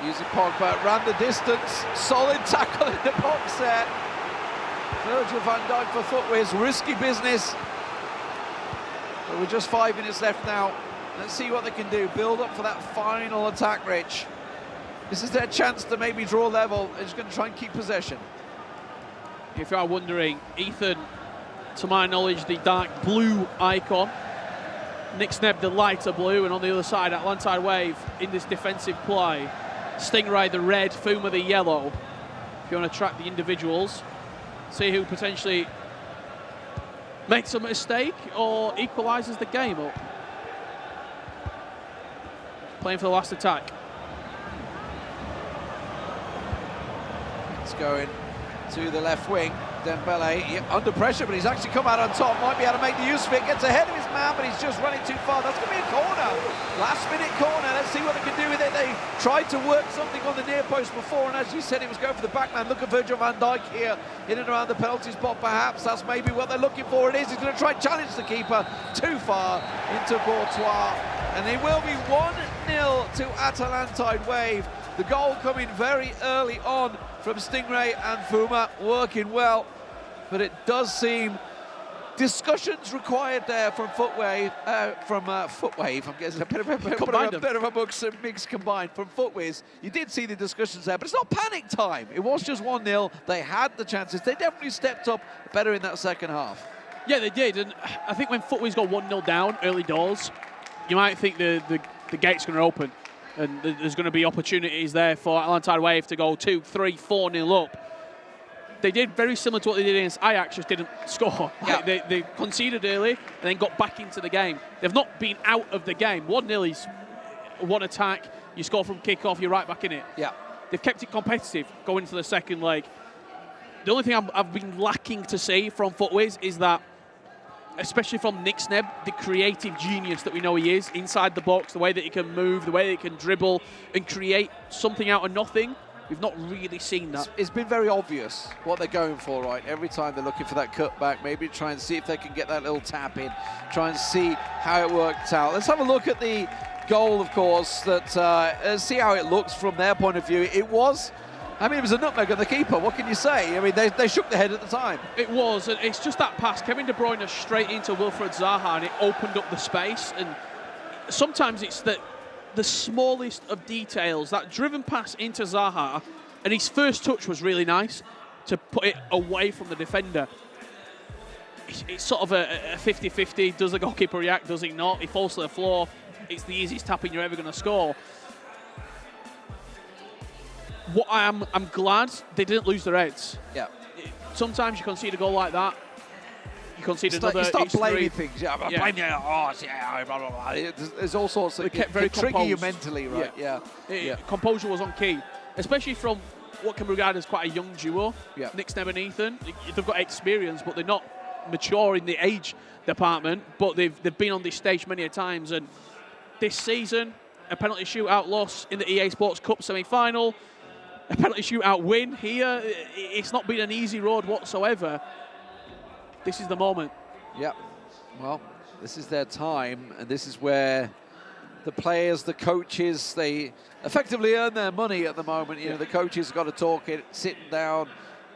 Using Pogba, ran the distance, solid tackle in the box there. Virgil van Dijk for FIFAe, risky business. But with just 5 minutes left now, let's see what they can do. Build up for that final attack, Rich. This is their chance to maybe draw level. They're just going to try and keep possession. If you are wondering, Ethan, to my knowledge, the dark blue icon. Nick Sneb, the lighter blue, and on the other side, Atlantide Wave in this defensive play. Stingray, the red, Fuma, the yellow. If you want to track the individuals, see who potentially makes a mistake or equalises the game up. Playing for the last attack. It's going to the left wing. Dembele under pressure, but he's actually come out on top. Might be able to make the use of it. Gets ahead of his man, but he's just running too far. That's going to be a corner. Last minute corner. Let's see what they can do with it. They tried to work something on the near post before, and as you said, it was going for the back man. Look at Virgil van Dijk here, in and around the penalty spot. Perhaps that's maybe what they're looking for. It is. He's going to try and challenge the keeper too far into Courtois, and it will be 1-0 to Atalantide Wave. The goal coming very early on from Stingray and Fuma, working well. But it does seem discussions required there from FIFAe. I'm getting a bit of a mix combined from FIFAe. You did see the discussions there, but it's not panic time. It was just 1-0. They had the chances. They definitely stepped up better in that second half. Yeah, they did. And I think when FIFAe's got 1-0 down early doors, you might think the gate's going to open. And there's going to be opportunities there for Atlantide Wave to go 2, 3, 4-0 up. They did very similar to what they did against Ajax, just didn't score. Like they conceded early and then got back into the game. They've not been out of the game. 1-0 is one attack, you score from kick-off, you're right back in it. Yeah. They've kept it competitive going into the second leg. The only thing I've been lacking to see from FUTWIZ is that, especially from Nick Sneb, the creative genius that we know he is, inside the box, the way that he can move, the way that he can dribble and create something out of nothing. We've not really seen that. It's been very obvious what they're going for, right? Every time they're looking for that cutback, maybe try and see if they can get that little tap in, try and see how it works out. Let's have a look at the goal, of course, that see how it looks from their point of view. It was a nutmeg on the keeper. What can you say? I mean, they shook their head at the time. It was, and it's just that pass. Kevin De Bruyne straight into Wilfried Zaha, and it opened up the space. And sometimes it's the smallest of details. That driven pass into Zaha, and his first touch was really nice to put it away from the defender. It's sort of a 50-50. Does the goalkeeper react? Does he not? He falls to the floor. It's the easiest tapping you're ever going to score. What I'm glad they didn't lose their heads. Yeah. Sometimes you concede a goal like that. You concede another. You start blaming three. things. Yeah, blame you. Oh, yeah, blah, blah, blah. There's all sorts of. They kept very trigger composed. you mentally, right? Yeah. Composure was on key, especially from what can be regarded as quite a young duo. Yeah. Nick Sneb and Ethan. They've got experience, but they're not mature in the age department. But they've been on this stage many a times, and this season, a penalty shootout loss in the EA Sports Cup semi-final. A penalty shootout win here. It's not been an easy road whatsoever. This is the moment. Yeah. Well, this is their time, and this is where the players, the coaches, they effectively earn their money at the moment. You know, the coaches have got to talk it, sitting down.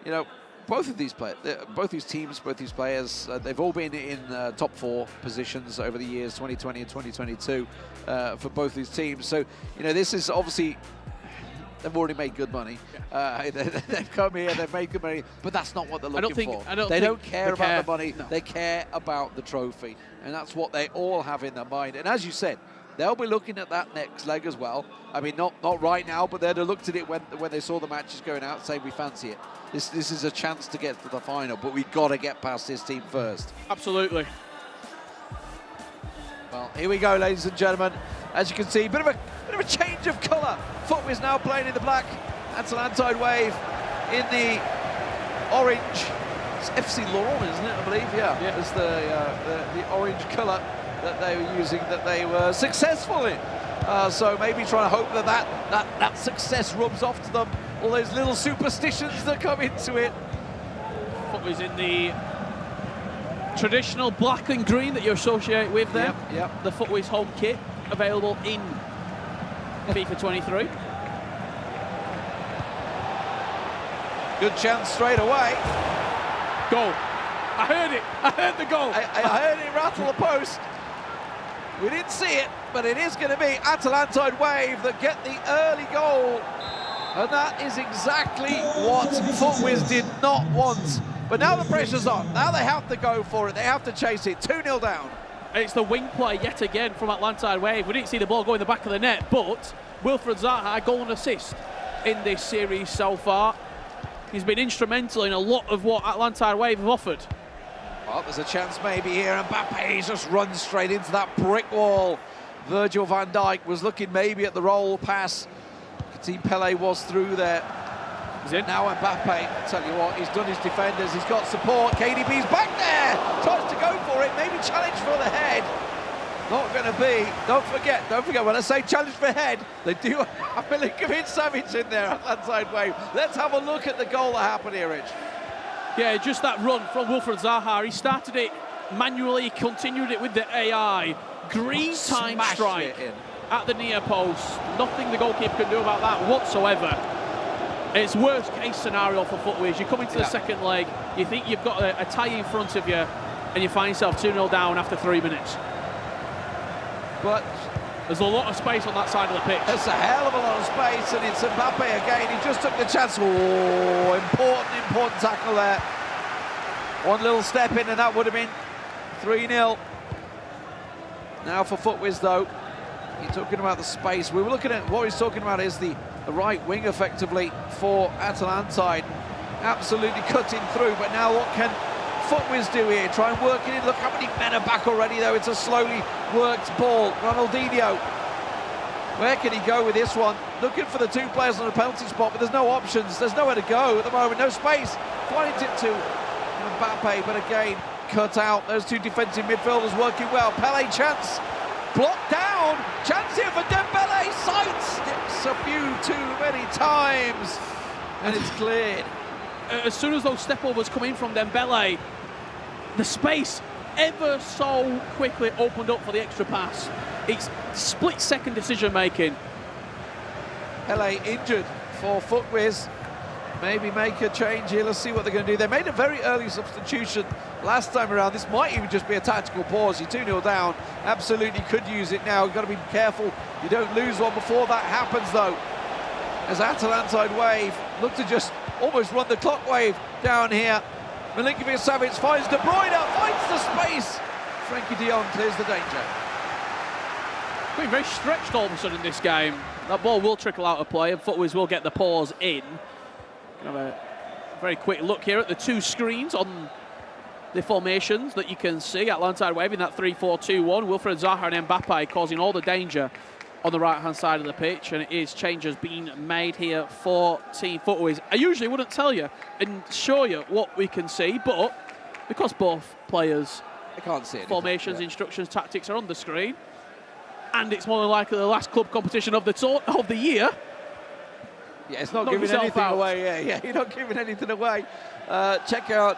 You know, both of these players, both these teams, both these players, they've all been in top 4 positions over the years, 2020 and 2022, for both these teams. So, you know, this is obviously. They've already made good money. They've come here, they've made good money, but that's not what they're looking for. They don't care about the money, they care about the trophy. And that's what they all have in their mind. And as you said, they'll be looking at that next leg as well. I mean, not right now, but they'd have looked at it when they saw the matches going out, saying we fancy it. This is a chance to get to the final, but we've got to get past this team first. Absolutely. Well, here we go, ladies and gentlemen. As you can see, bit of a change of colour. FUTWIZ now playing in the black. Atlantide Wave in the orange. It's FC Laurent, isn't it? I believe. Yeah. It's the orange colour that they were using, that they were successful in. So maybe trying to hope that success rubs off to them. All those little superstitions that come into it. FUTWIZ in the traditional black and green that you associate with them. Yep. The FUTWIZ home kit available in FIFA 23. Good chance straight away. Goal. I heard it. I heard the goal. I heard it rattle the post. We didn't see it, but it is going to be Atlantide Wave that get the early goal. And that is exactly what FUTWIZ did not want. But now the pressure's on. Now they have to go for it. They have to chase it. 2-0 down. It's the wing play yet again from Atlantide Wave. We didn't see the ball go in the back of the net, but Wilfried Zaha, goal and assist in this series so far. He's been instrumental in a lot of what Atlantide Wave have offered. Well, there's a chance maybe here, and Mbappe just runs straight into that brick wall. Virgil van Dijk was looking maybe at the roll pass. Team Pele was through there. Now Mbappe, I tell you what, he's done his defenders, he's got support. KDB's back there, tries to go for it, maybe challenge for the head. Not going to be. Don't forget, when I say challenge for head, they do have Milinkovic Savic in there, Atlantide Wave. Let's have a look at the goal that happened here, Rich. Yeah, just that run from Wilfried Zaha. He started it manually, continued it with the AI. Green time strike at the near post. Nothing the goalkeeper can do about that whatsoever. It's worst case scenario for FUTWIZ. You come into the second leg, you think you've got a tie in front of you, and you find yourself 2-0 down after 3 minutes. But there's a lot of space on that side of the pitch. There's a hell of a lot of space, and it's Mbappe again. He just took the chance. Oh, important tackle there. One little step in, and that would have been 3-0. Now for FUTWIZ, though. You're talking about the space. We were looking at what he's talking about is the right wing effectively for Atalantide. Absolutely cutting through, but now what can FIFAe do here? Try and work it in. Look how many men are back already, though. It's a slowly worked ball. Ronaldinho, where can he go with this one? Looking for the two players on the penalty spot, but there's no options. There's nowhere to go at the moment. No space. Finds it to Mbappe, but again, cut out. Those two defensive midfielders working well. Pele chance. Blocked down. Chance here for Dembele. Sidesteps a few too many times. And it's cleared. As soon as those step-overs come in from Dembele, the space ever so quickly opened up for the extra pass. It's split-second decision-making. Pele injured for FIFAe. Maybe make a change here. Let's see what they're going to do. They made a very early substitution last time around. This might even just be a tactical pause. You're 2-0 down. Absolutely could use it now. You've got to be careful you don't lose one before that happens, though. As Atalantide wave look to just almost run the clock wave down here. Milinkovic-Savic finds De Bruyne, finds the space. Frankie de Jong clears the danger. Been very stretched all of a sudden in this game. That ball will trickle out of play and FIFAe will get the pause in. Have a very quick look here at the two screens on the formations that you can see. Atalantide waving that 3-4-2-1. Wilfred Zaha and Mbappe causing all the danger on the right-hand side of the pitch, and it is changes being made here for Team FIFAe. I usually wouldn't tell you and show you what we can see, but because both players' I can't see it. Formations, instructions, tactics are on the screen, and it's more than likely the last club competition of the year. Yeah, it's not giving anything away. Yeah, you're not giving anything away. Check out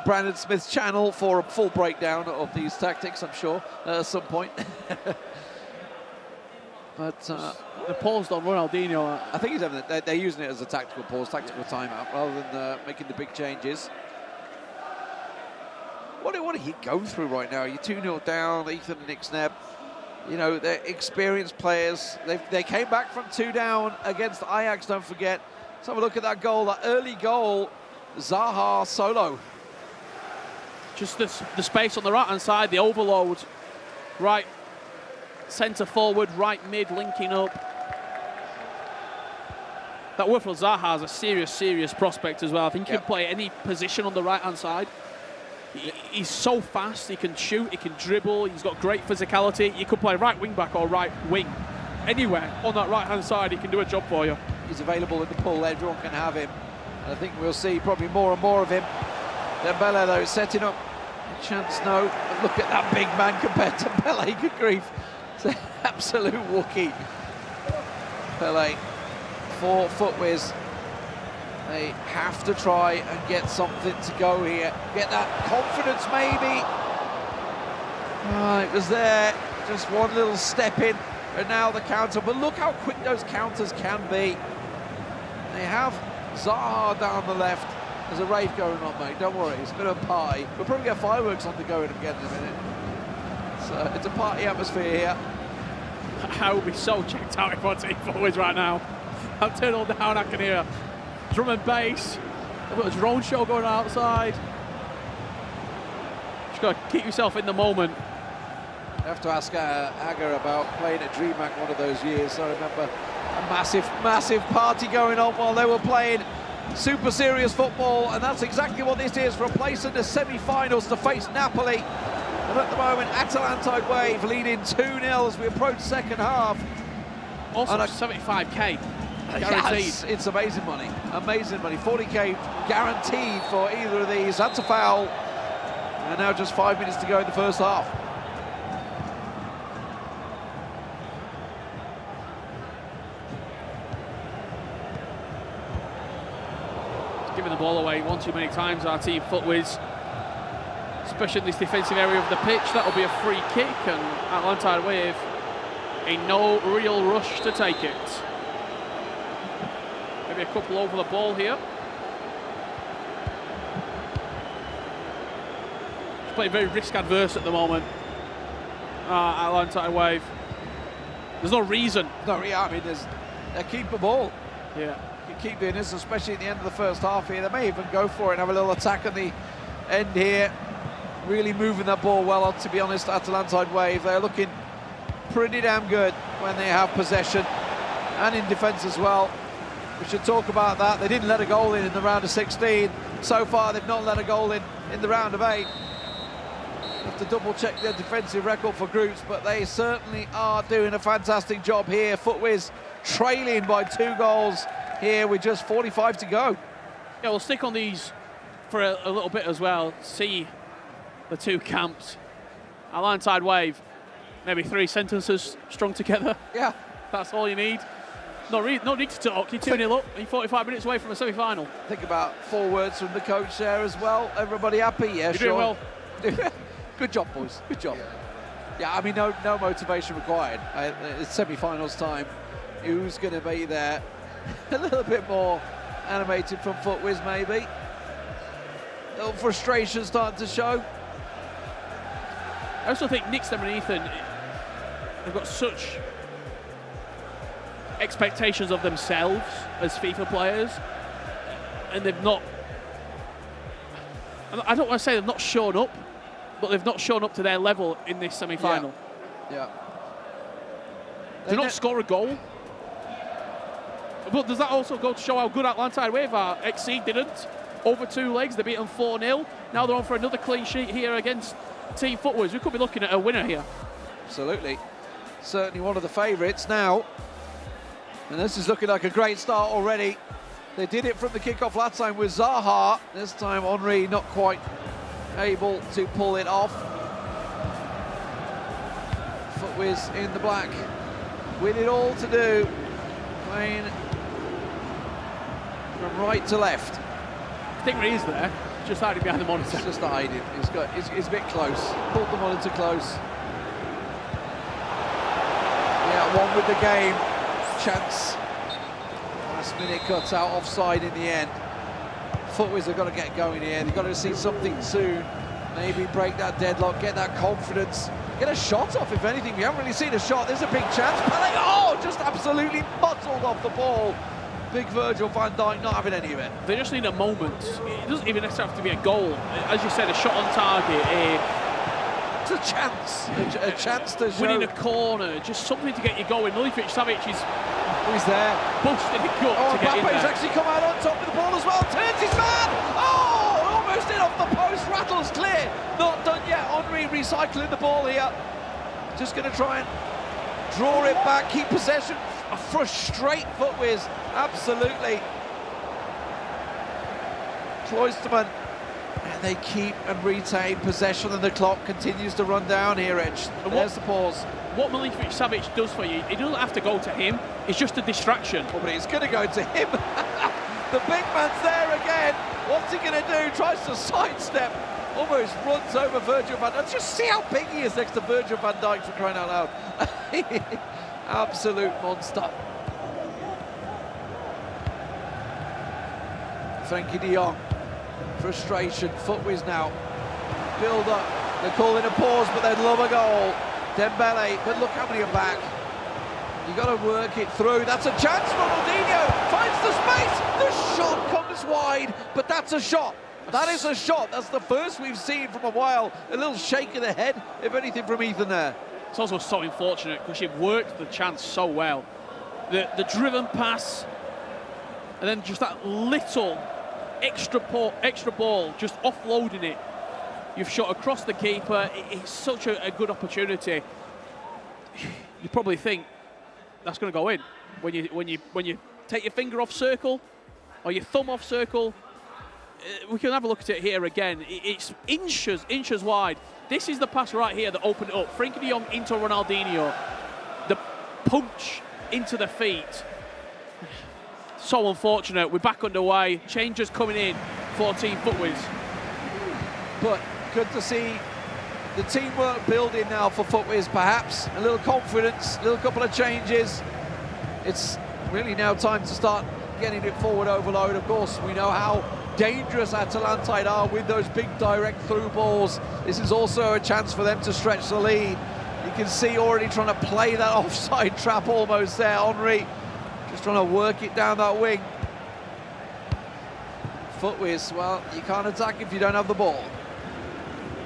Brandon Smith's channel for a full breakdown of these tactics, I'm sure, at some point. But the paused on Ronaldinho. I think he's having they're using it as a tactical pause, tactical timeout, rather than making the big changes. What do you go through right now? You're 2-0 down. Ethan and Nick Sneb, you know, they're experienced players. They came back from 2 down against Ajax, don't forget. Let's have a look at that goal, that early goal. Zaha solo. Just the space on the right-hand side, the overload. Right centre forward, right mid, linking up. That Wilfred Zaha is a serious prospect as well. I think he can play any position on the right-hand side. He's so fast, he can shoot, he can dribble, he's got great physicality. You could play right wing back or right wing. Anywhere on that right-hand side, he can do a job for you. He's available in the pool, everyone can have him. And I think we'll see probably more and more of him. Dembele, though, setting up a chance, no. But look at that big man compared to Pele, good grief. It's an absolute Wookiee. Pele, for FIFAe. They have to try and get something to go here. Get that confidence, maybe. It was there. Just one little step in. And now the counter. But look how quick those counters can be. They have Zaha down the left. There's a rave going on, mate. Don't worry. It's a bit of a party. We'll probably get fireworks on the go again in a minute. So it's a party atmosphere here. I will be so checked out if I take forwards right now. I'm turning all down, I can hear drum and bass. I've got a drone show going outside. Just got to keep yourself in the moment. I have to ask Aga about playing at DreamHack one of those years. I remember a massive party going on while they were playing super serious football, and that's exactly what this is for a place in the semi-finals to face Napoli. And at the moment, Atalantide Wave leading 2-0 as we approach second half. Also 75k guaranteed. Yes, it's amazing money, 40k guaranteed for either of these. That's a foul. And now just 5 minutes to go in the first half. Giving the ball away one too many times, our team FIFAe, especially in this defensive area of the pitch. That'll be a free kick, and Atalantide Wave in no real rush to take it. Maybe a couple over the ball here. Just playing very risk adverse at the moment. Atalantide Wave. There's no reason. I mean, they keep the ball. Yeah. Keep doing this, especially at the end of the first half here. They may even go for it and have a little attack at the end here. Really moving that ball well on, to be honest, Atalantide Wave. They're looking pretty damn good when they have possession and in defence as well. We should talk about that. They didn't let a goal in the round of 16. So far, they've not let a goal in the round of 8. Have to double check their defensive record for groups, but they certainly are doing a fantastic job here. FIFAe trailing by 2 goals here with just 45 to go. Yeah, we'll stick on these for a little bit as well. See the 2 camps. Atlantide Wave, maybe 3 sentences strung together. Yeah. That's all you need. No need to talk. You're 2-0 up. You're 45 minutes away from a semi-final. Think about 4 words from the coach there as well. Everybody happy? Yeah, You're sure. doing well. Good job, boys. Good job. Yeah, I mean, no motivation required. It's semi-finals time. Who's going to be there? A little bit more animated from FIFAe, maybe. A little frustration starting to show. I also think Nick, Stem and Ethan, they've got such expectations of themselves as FIFA players, and they've not, I don't want to say they've not shown up, but they've not shown up to their level in this semi-final. Yeah. Do not score a goal. But does that also go to show how good Atlantide Wave are? XC didn't. Over 2 legs, they beat them 4-0. Now they're on for another clean sheet here against Team FIFAe. We could be looking at a winner here. Absolutely. Certainly one of the favourites now. And this is looking like a great start already. They did it from the kickoff last time with Zaha. This time Henry not quite able to pull it off. FIFAe in the black with it all to do. Playing from right to left. I think Riyadh there, just hiding behind the monitor. It's just hiding. He's a bit close. Pulled the monitor close. Yeah, one with the game. Chance. Last minute cuts out, offside in the end. FIFAe have got to get going here. They've got to see something soon. Maybe break that deadlock, get that confidence, get a shot off if anything. We haven't really seen a shot. There's a big chance. Pele, oh, just absolutely bottled off the ball. Big Virgil van Dijk not having any of it. They just need a moment. It doesn't even necessarily have to be a goal. As you said, a shot on target. It's a chance. A chance to show. Winning a corner, just something to get you going. Milivojevic Savic is... He's there. Busting it gut Oh, to get in there. Mbappe's actually come out on top with the ball as well. Turns his man. Oh, almost in off the post. Rattles clear. Not done yet. Henry recycling the ball here. Just going to try and draw it back, keep possession. Frustrate FIFAe, absolutely. Cloisterman, and they keep and retain possession, and the clock continues to run down here, Edge. There's the pause. What Milivojevic Savic does for you, he doesn't have to go to him, it's just a distraction. Oh, but it's going to go to him. The big man's there again. What's he going to do? Tries to sidestep, almost runs over Virgil van Dijk. Just see how big he is next to Virgil van Dijk, for crying out loud. Absolute monster. Frankie de Jong. Frustration. FIFAe now. Build up. They're calling a pause, but they'd love a goal. Dembele, but look how many are back. You got to work it through. That's a chance. Ronaldinho finds the space. The shot comes wide, but that's a shot. That is a shot. That's the first we've seen from a while. A little shake of the head, if anything, from Ethan there. It's also so unfortunate because you've worked the chance so well. The driven pass, and then just that little extra ball, just offloading it. You've shot across the keeper. It's such a good opportunity. You probably think that's going to go in when you take your finger off circle or your thumb off circle. We can have a look at it here again. It's inches wide. This is the pass right here that opened it up. Frankie de Jong into Ronaldinho. The punch into the feet. So unfortunate. We're back underway. Changes coming in for Team FIFAe. But good to see the teamwork building now for FIFAe, perhaps. A little confidence, a little couple of changes. It's really now time to start getting it forward overload. Of course, we know how dangerous Atalantide are with those big direct through balls. This is also a chance for them to stretch the lead. You can see already trying to play that offside trap almost there. Henry just trying to work it down that wing. FIFAe, well, you can't attack if you don't have the ball.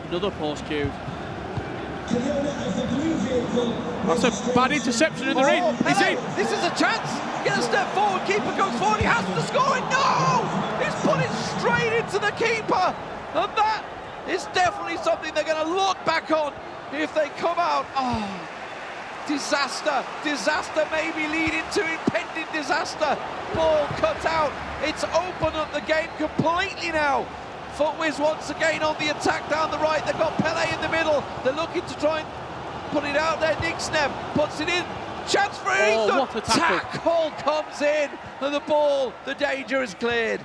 Another pause cue. That's a bad interception and they're in. He's in. This is a chance. Get a step forward. Keeper goes forward. He has to score it. No! He's put it straight into the keeper. And that is definitely something they're going to look back on if they come out. Oh, disaster. Disaster maybe leading to impending disaster. Ball cut out. It's opened up the game completely now. Footwiz once again on the attack down the right. They've got Pele in the middle. They're looking to try and put it out there. Nick Sneb puts it in. Chance for Ethan. What a tackle. Tackle comes in and the ball, the danger is cleared.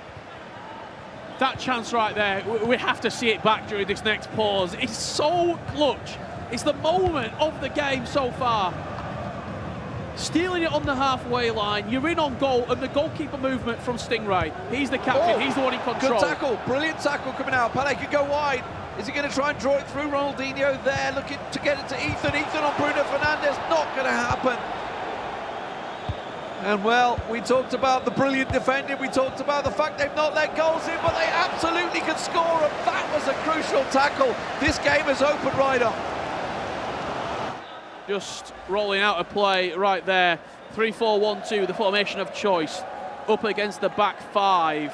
That chance right there, we have to see it back during this next pause. It's so clutch. It's the moment of the game so far. Stealing it on the halfway line, you're in on goal, and the goalkeeper movement from Stingray. He's the captain, he's the one in control. Good tackle, brilliant tackle coming out. Pele could go wide. Is he going to try and draw it through? Ronaldinho there, looking to get it to Ethan. Ethan on Bruno Fernandes, not going to happen. And well, we talked about the brilliant defending, we talked about the fact they've not let goals in, but they absolutely can score, and that was a crucial tackle. This game has opened right up. Just rolling out a play right there. 3-4-1-2, the formation of choice. Up against the back five.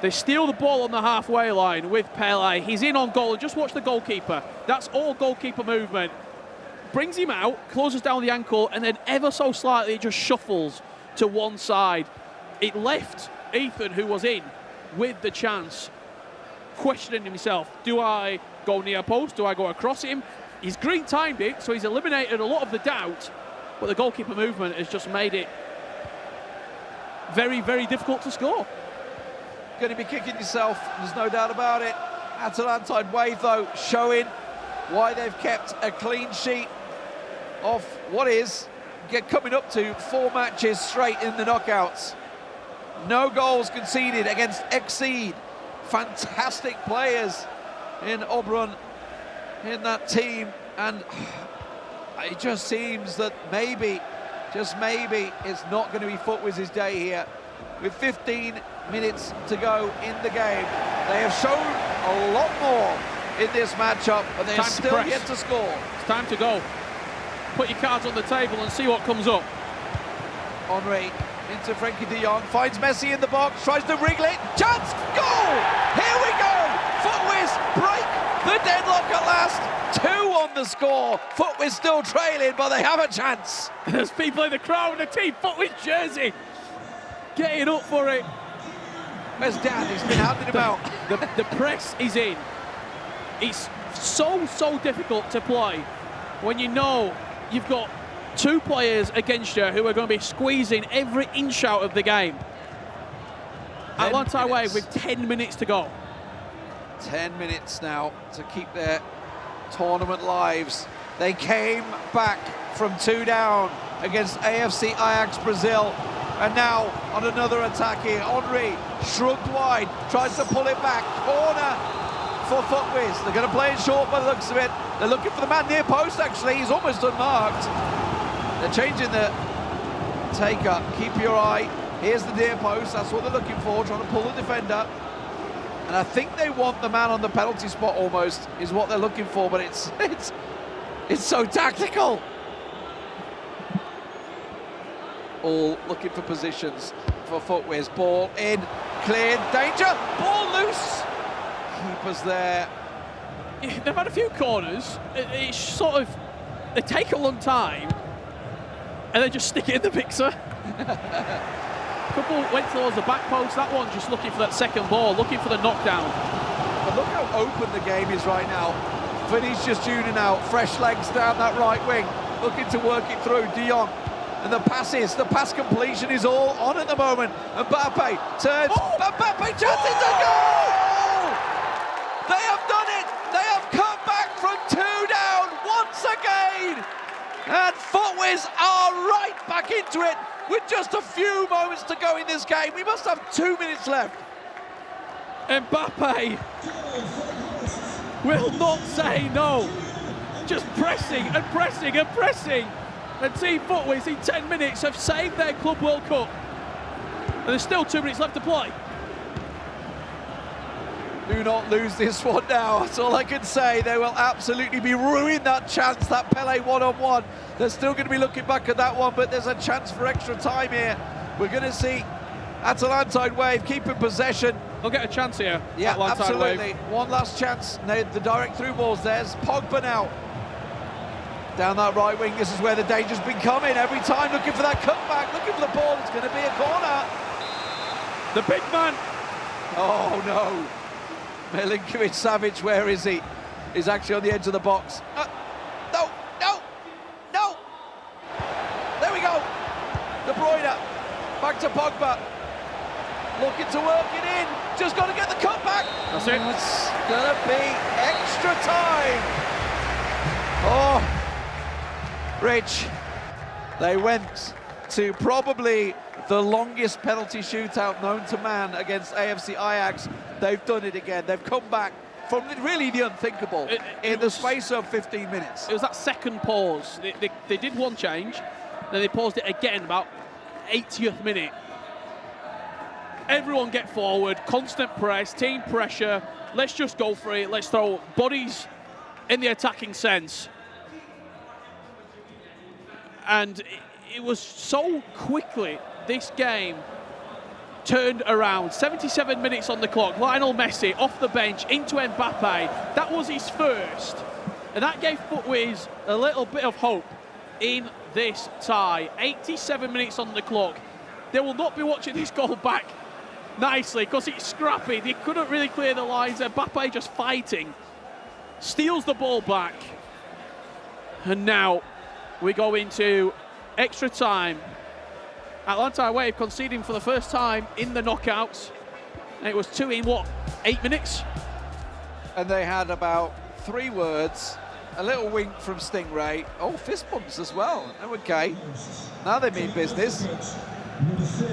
They steal the ball on the halfway line with Pele. He's in on goal, and just watch the goalkeeper. That's all goalkeeper movement. Brings him out, closes down the ankle, and then ever so slightly it just shuffles to one side. It left Ethan, who was in, with the chance, questioning himself. Do I go near post? Do I go across him? He's green timed it, so he's eliminated a lot of the doubt, but the goalkeeper movement has just made it very, very difficult to score. Going to be kicking yourself, there's no doubt about it. Atalantine wave though, showing why they've kept a clean sheet of what is coming up to 4 matches straight in the knockouts. No goals conceded against Exceed. Fantastic players in Oberon in that team, and it just seems that maybe, just maybe, it's not going to be Footwiz's day here. With 15 minutes to go in the game, they have shown a lot more in this matchup, but they are still yet to score. It's time to go. Put your cards on the table and see what comes up. Henry into Frankie de Jong, finds Messi in the box, tries to wriggle it, chance, goal! Here we go! Footwiz break the deadlock at last. 2 on the score. Footwiz still trailing, but they have a chance. There's people in the crowd and the team Footwiz jersey getting up for it. Where's Dan? He's been handing him out. The press is in. It's so difficult to play when you know you've got 2 players against you who are going to be squeezing every inch out of the game. Atalanta away with 10 minutes to go. 10 minutes now to keep their tournament lives. They came back from 2 down against AFC Ajax Brazil, and now on another attack here. Henry shrugged wide, tries to pull it back. Corner for Footwiz. They're going to play it short by the looks of it. They're looking for the man near post, actually. He's almost unmarked. They're changing the taker. Keep your eye. Here's the near post. That's what they're looking for, trying to pull the defender. And I think they want the man on the penalty spot almost, is what they're looking for, but it's so tactical. All looking for positions for Footwiz. Ball in, cleared, danger, ball loose. Keepers there. They've had a few corners. It's sort of, they take a long time and they just stick it in the mixer. Couple went towards the back post, that one just looking for that second ball, looking for the knockdown. But look how open the game is right now. Vinicius Junior now, fresh legs down that right wing, looking to work it through. De Jong, and the pass completion is all on at the moment. Mbappe turns, Mbappe chances to goal! They have done it! They have come back from 2 down once again! And Footwiz are right back into it with just a few moments to go in this game. We must have 2 minutes left. Mbappe will not say no. Just pressing and pressing and pressing. And Team Footwiz in 10 minutes have saved their Club World Cup. And there's still 2 minutes left to play. Do not lose this one now. That's all I can say. They will absolutely be ruining that chance, that Pele one-on-one. They're still going to be looking back at that one, but there's a chance for extra time here. We're going to see Atalantine Wave keeping possession. They'll get a chance here. Yeah, Atalantine absolutely. Wave. One last chance. Now the direct through balls. There's Pogba now. Down that right wing, this is where the danger's been coming. Every time looking for that cutback, looking for the ball. It's going to be a corner. The big man. Oh, no. Milinkovic Savic, where is he? He's actually on the edge of the box. No. There we go. De Bruyne, back to Pogba. Looking to work it in. Just got to get the cutback. That's it. It's going to be extra time. Oh, Rich. They went to probably the longest penalty shootout known to man against AFC Ajax. They've done it again. They've come back from really the unthinkable in the space of 15 minutes. It was that second pause. They did one change, then they paused it again about 80th minute. Everyone get forward, constant press, team pressure. Let's just go for it. Let's throw bodies in the attacking sense. And it was so quickly, this game turned around. 77 minutes on the clock. Lionel Messi off the bench into Mbappe. That was his first. And that gave Footwiz a little bit of hope in this tie. 87 minutes on the clock. They will not be watching this goal back nicely because it's scrappy. They couldn't really clear the lines. Mbappe just fighting. Steals the ball back. And now we go into extra time. Atalanta Wave conceding for the first time in the knockouts. And it was 2 in, 8 minutes? And they had about 3 words. A little wink from Stingray. Oh, fist bumps as well. Okay. Now they mean business.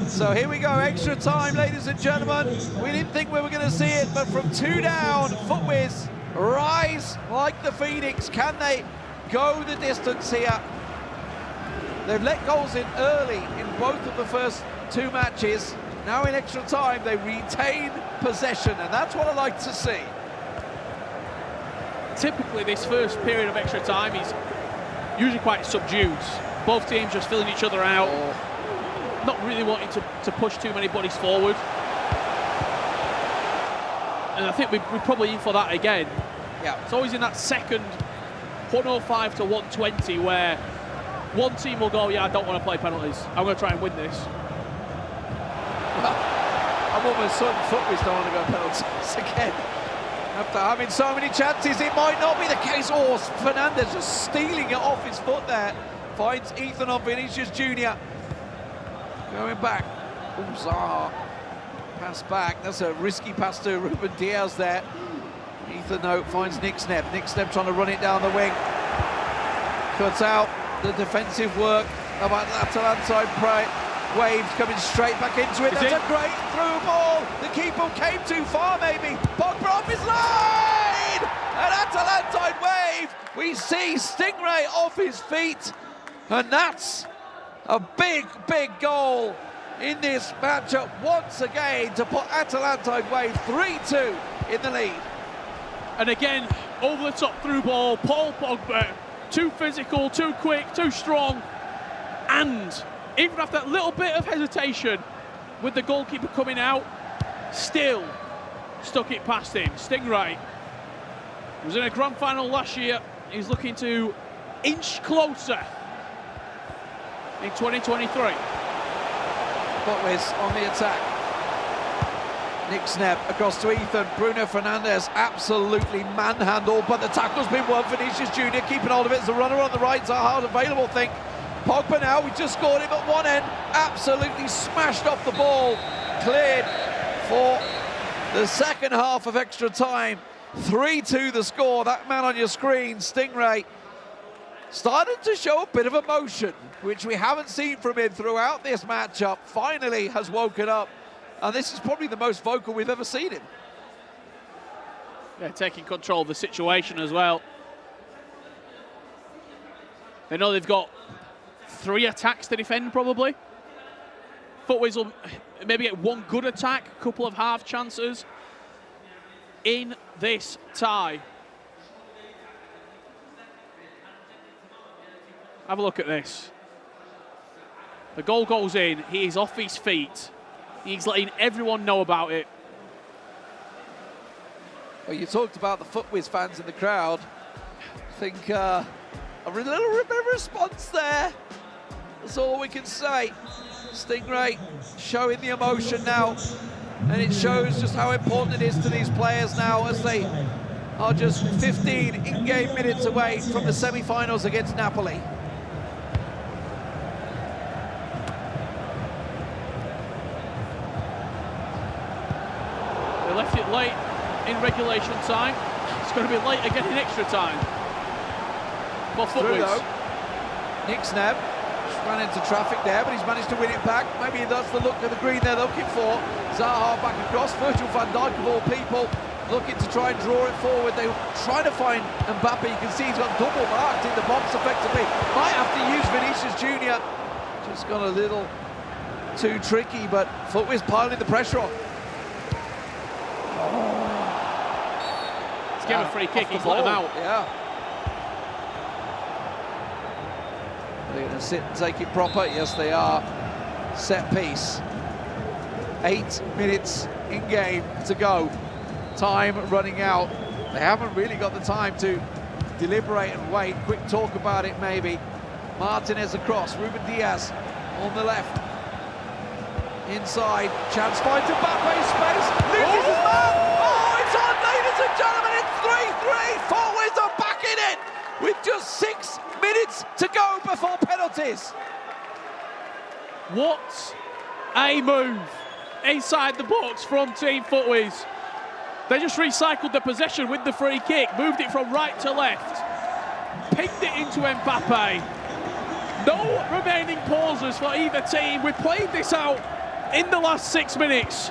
So here we go, extra time, ladies and gentlemen. We didn't think we were going to see it, but from 2 down, Footwiz rise like the Phoenix. Can they go the distance here? They've let goals in early in both of the first 2 matches. Now in extra time, they retain possession, and that's what I like to see. Typically, this first period of extra time is usually quite subdued. Both teams just filling each other out, not really wanting to push too many bodies forward. And I think we're probably in for that again. Yeah. It's always in that second 105 to 120 where one team will go, yeah, I don't want to play penalties. I'm going to try and win this. I'm almost certain Footwiz don't want to go penalties again. After having so many chances, it might not be the case. Oh, Fernandez just stealing it off his foot there. Finds Ethan on Vinicius Jr. Going back. Zaha. Pass back. That's a risky pass to Ruben Diaz there. Ethan Oak finds Nick Sneb. Nick Sneb trying to run it down the wing. Cuts out the defensive work about Atalanta Waves coming straight back into it. That's a great through ball. The keeper came too far, maybe. Pogba off his line! And Atalanta Wave, we see Stingray off his feet. And that's a big, big goal in this matchup once again to put Atalanta Wave 3-2 in the lead. And again, over the top through ball, Paul Pogba, too physical, too quick, too strong, and even after that little bit of hesitation with the goalkeeper coming out, still stuck it past him. Stingray was in a grand final last year. He's looking to inch closer in 2023. Footwiz on the attack. Nick Sneb across to Ethan. Bruno Fernandes absolutely manhandled, but the tackle's been won. Vinicius Jr. keeping hold of it as the runner on the right. Zaha available, think. Pogba now, we just scored him at one end. Absolutely smashed off the ball. Cleared for the second half of extra time. 3-2 the score. That man on your screen, Stingray, started to show a bit of emotion, which we haven't seen from him throughout this matchup. Finally has woken up. And this is probably the most vocal we've ever seen him. Yeah, taking control of the situation as well. They know they've got 3 attacks to defend, probably. Footwiz will maybe get 1 good attack, a couple of half chances. in this tie. Have a look at this. The goal goes in. He is off his feet. He's letting everyone know about it. Well, you talked about the FUTWIZ fans in the crowd. I think a little bit of response there. That's all we can say. Stingray showing the emotion now. And it shows just how important it is to these players now as they are just 15 in-game minutes away from the semi-finals against Napoli. They left it late in regulation time. It's going to be late again in extra time. For FUTWIZ. Nick Sneb just ran into traffic there, but he's managed to win it back. Maybe that's the look of the green they're looking for. Zaha back across. Virgil van Dijk of all people looking to try and draw it forward. They were trying to find Mbappe. You can see he's got double marked in the box effectively. Might have to use Vinicius Junior. Just got a little too tricky, but FUTWIZ piling the pressure on. Let's give him a free kick. He's let him out. Yeah. They're going to sit and take it proper. Yes, they are. Set piece. 8 minutes in game to go. Time running out. They haven't really got the time to deliberate and wait. Quick talk about it, maybe. Martinez across. Ruben Diaz on the left. Inside. Chance finds Mbappe space. Loses his man. Oh, it's on, ladies and gentlemen. It's 3-3. FUTWIZ are back in it with just 6 minutes to go before penalties. What a move inside the box from Team FUTWIZ. They just recycled the possession with the free kick, moved it from right to left, pinged it into Mbappe. No remaining pauses for either team. We played this out in the last 6 minutes.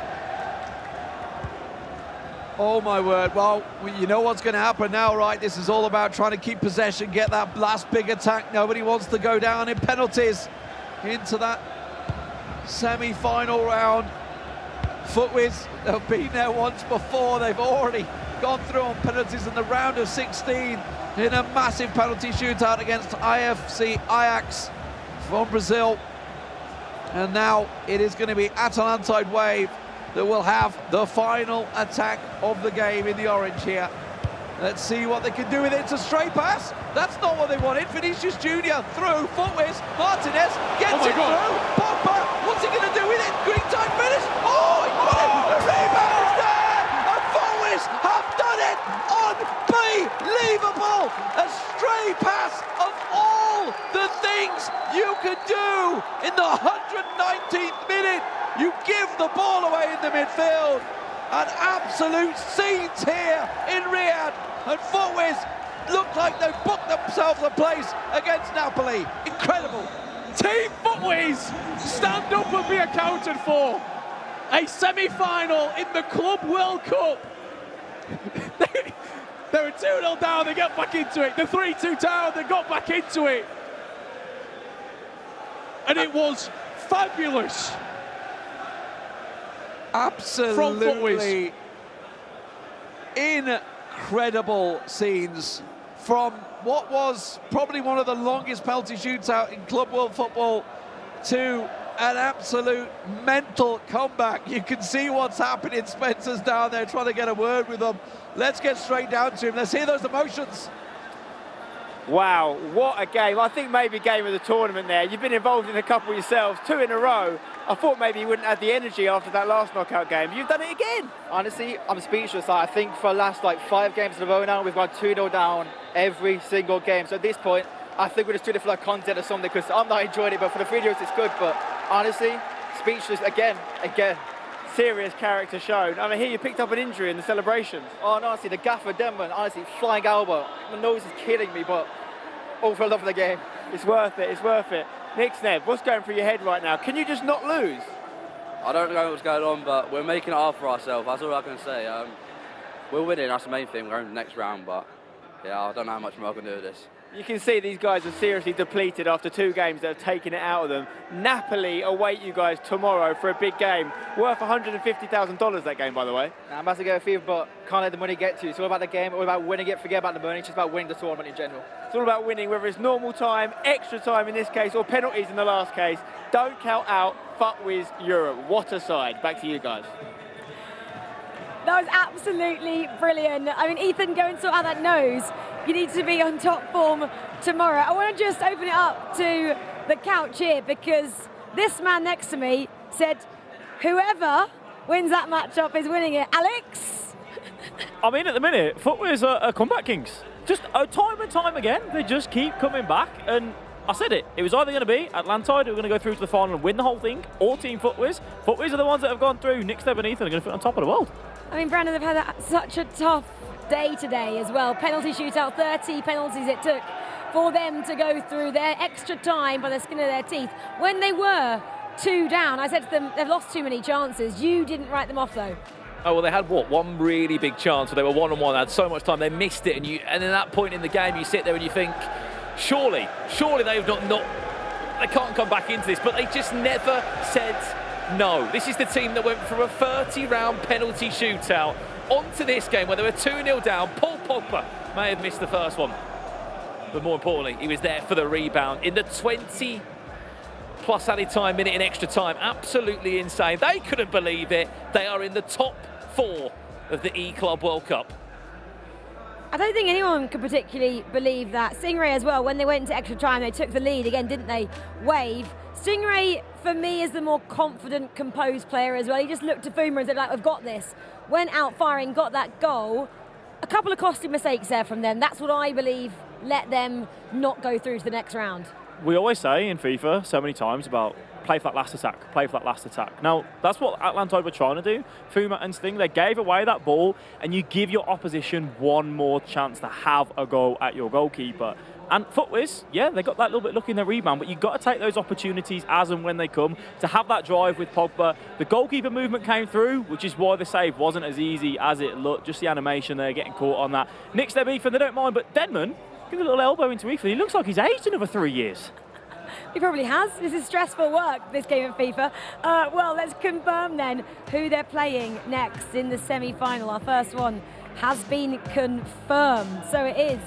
Oh my word, well, you know what's going to happen now, right? This is all about trying to keep possession, get that last big attack. Nobody wants to go down in penalties into that semi-final round. FUTWIZ have been there once before. They've already gone through on penalties in the round of 16 in a massive penalty shootout against IFC Ajax from Brazil. And now it is going to be Atalantide Wave that will have the final attack of the game in the orange here. Let's see what they can do with it. It's a straight pass. That's not what they wanted. Vinicius Junior through. FUTWIZ. Martinez gets it through. Pogba, what's he going to do with it? Green time finish. Oh, he got it. The rebound is there. And FUTWIZ have done it. Unbelievable. A stray pass of all the things you could do in the 119th minute. You give the ball away in the midfield. An absolute scenes here in Riyadh. And FUTWIZ look like they've booked themselves a place against Napoli. Incredible. Team FUTWIZ stand up and be accounted for. A semi-final in the Club World Cup. They were 2-0 down, they got back into it. The 3-2 down, they got back into it. And it was fabulous. Absolutely incredible scenes from what was probably one of the longest penalty shootout in Club World Football to an absolute mental comeback. You can see what's happening. Spencer's down there trying to get a word with them. Let's get straight down to him. Let's hear those emotions. Wow, what a game. I think maybe game of the tournament there. You've been involved in a couple yourselves, 2 in a row. I thought maybe you wouldn't have the energy after that last knockout game. You've done it again. Honestly, I'm speechless. I think for the last 5 games in a row now, we've gone 2-0 down every single game. So at this point, I think we're just doing it for the content or something, because I'm not enjoying it, but for the videos it's good. But honestly, speechless again. Serious character shown. I mean, here you picked up an injury in the celebrations. Oh, no, honestly, the gaffer Denman, honestly, flying elbow. My nose is killing me, but all for the love of the game. It's worth it, it's worth it. Nick Sneb, what's going through your head right now? Can you just not lose? I don't know what's going on, but we're making it hard for ourselves. That's all I can say. We're winning, that's the main thing. We're going to the next round, but yeah, I don't know how much more I can do with this. You can see these guys are seriously depleted after 2 games that have taken it out of them. Napoli await you guys tomorrow for a big game, worth $150,000 that game, by the way. I'm about to go FIFA, but can't let the money get to you. It's all about the game, all about winning it, forget about the money, it's just about winning the tournament in general. It's all about winning, whether it's normal time, extra time in this case, or penalties in the last case. Don't count out FIFAe Europe. What a side. Back to you guys. That was absolutely brilliant. I mean, Ethan, go and sort out that nose. You need to be on top form tomorrow. I want to just open it up to the couch here because this man next to me said, whoever wins that matchup is winning it. Alex? I mean, at the minute, FIFAe's are comeback kings. Just time and time again, they just keep coming back. And I said it. It was either going to be Atlantide who are going to go through to the final and win the whole thing, or Team FIFAe's. FIFAe's are the ones that have gone through. Nick, Steb and Ethan are going to fit on top of the world. I mean, Brandon, they've had such a tough day today as well. Penalty shootout, 30 penalties it took for them to go through their extra time by the skin of their teeth. When they were 2 down, I said to them, they've lost too many chances. You didn't write them off, though. Oh, well, they had, one really big chance where they were 1-on-1, they had so much time, they missed it, and at that point in the game, you sit there and you think, surely they've they can't come back into this, but they just never said no. This is the team that went from a 30-round penalty shootout onto this game where they were 2-0 down. Paul Pogba may have missed the first one, but more importantly, he was there for the rebound in the 20 plus added time minute in extra time. Absolutely insane. They couldn't believe it. They are in the top 4 of the E-Club World Cup. I don't think anyone could particularly believe that. Stingray as well, when they went into extra time, they took the lead again, didn't they? Wave. Stingray, for me, is the more confident, composed player as well. He just looked to Fuma and said, like, we've got this. Went out firing, got that goal. A couple of costly mistakes there from them. That's what I believe let them not go through to the next round. We always say in FIFA so many times about play for that last attack, play for that last attack. Now, that's what Atlantide were trying to do. Fuma and Sting, they gave away that ball, and you give your opposition one more chance to have a go at your goalkeeper. And FIFAe, yeah, they got that little bit lucky in their rebound, but you've got to take those opportunities as and when they come to have that drive with Pogba. The goalkeeper movement came through, which is why the save wasn't as easy as it looked. Just the animation there, getting caught on that. Nick's their Ethan, they don't mind, but Denman, give a little elbow into Ethan. He looks like he's aged another 3 years. He probably has. This is stressful work, this game of FIFA. Well, let's confirm then who they're playing next in the semi-final. Our first one has been confirmed. So it is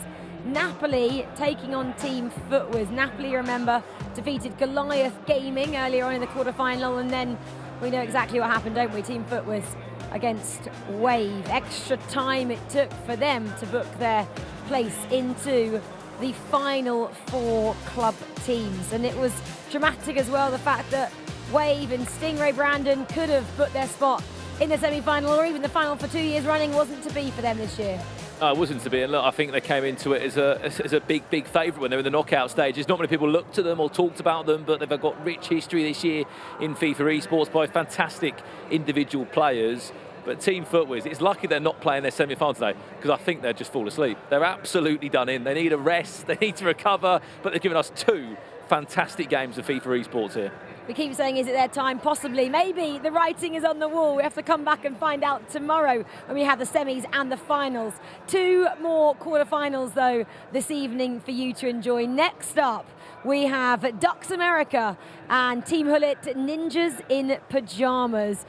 Napoli taking on Team FIFAe. Napoli, remember, defeated Goliath Gaming earlier on in the quarterfinal, and then we know exactly what happened, don't we? Team FIFAe against Wave. Extra time it took for them to book their place into the final 4 club teams, and it was dramatic as well, the fact that Wave and Stingray Brandon could have put their spot in the semi-final or even the final for 2 years running. Wasn't to be for them this year. It wasn't to be, and look, I think they came into it as a big favourite when they were in the knockout stages. Not many people looked at them or talked about them, but they've got rich history this year in FIFA esports by fantastic individual players. But Team FIFAe, it's lucky they're not playing their semi-final today, because I think they'd just fall asleep. They're absolutely done in. They need a rest, they need to recover, but they've given us 2 fantastic games of FIFA esports here. We keep saying, is it their time? Possibly. Maybe the writing is on the wall. We have to come back and find out tomorrow when we have the semis and the finals. 2 more quarterfinals, though, this evening for you to enjoy. Next up, we have Ducks America and Team Hullet Ninjas in Pajamas.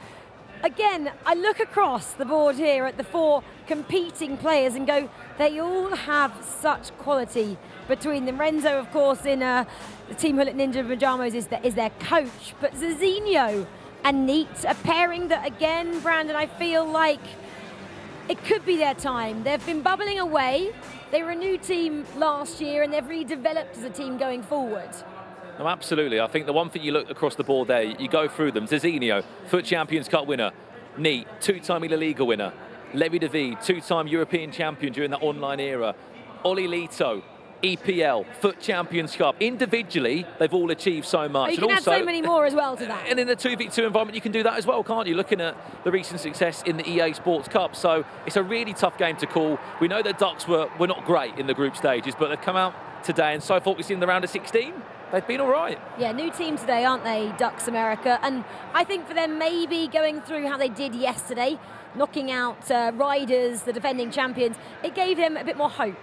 Again, I look across the board here at the 4 competing players and go, they all have such quality between them. Renzo, of course, in the Team Hullet Ninja Pajamas is their coach, but Zizinho and Neat, a pairing that, again, Brandon, I feel like it could be their time. They've been bubbling away. They were a new team last year, and they've really developed as a team going forward. No, absolutely. I think the one thing you look across the board there, you go through them. Zizinho, FUT Champions Cup winner. Neat, 2-time La Liga winner. Levi David, 2-time European champion during that online era. Oli Lito, EPL, FUT Champions Cup. Individually, they've all achieved so much. You can add so many more as well to that. And in the 2v2 environment, you can do that as well, can't you? Looking at the recent success in the EA Sports Cup. So it's a really tough game to call. We know the Ducks were not great in the group stages, but they've come out today, and so far we've seen the round of 16. They've been all right. Yeah, new team today, aren't they, Ducks America? And I think for them, maybe going through how they did yesterday, knocking out Riders, the defending champions, it gave them a bit more hope.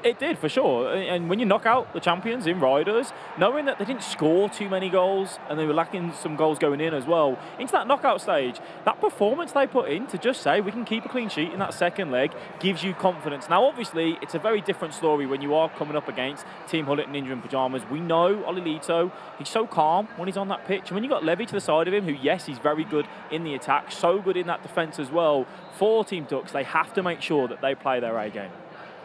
It did, for sure. And when you knock out the champions in Riders, knowing that they didn't score too many goals and they were lacking some goals going in as well, into that knockout stage, that performance they put in to just say we can keep a clean sheet in that second leg gives you confidence. Now, obviously, it's a very different story when you are coming up against Team Hullet Ninja in pyjamas. We know Olilito, he's so calm when he's on that pitch. And when you've got Levy to the side of him, who, yes, he's very good in the attack, so good in that defence as well, for Team Ducks, they have to make sure that they play their A game.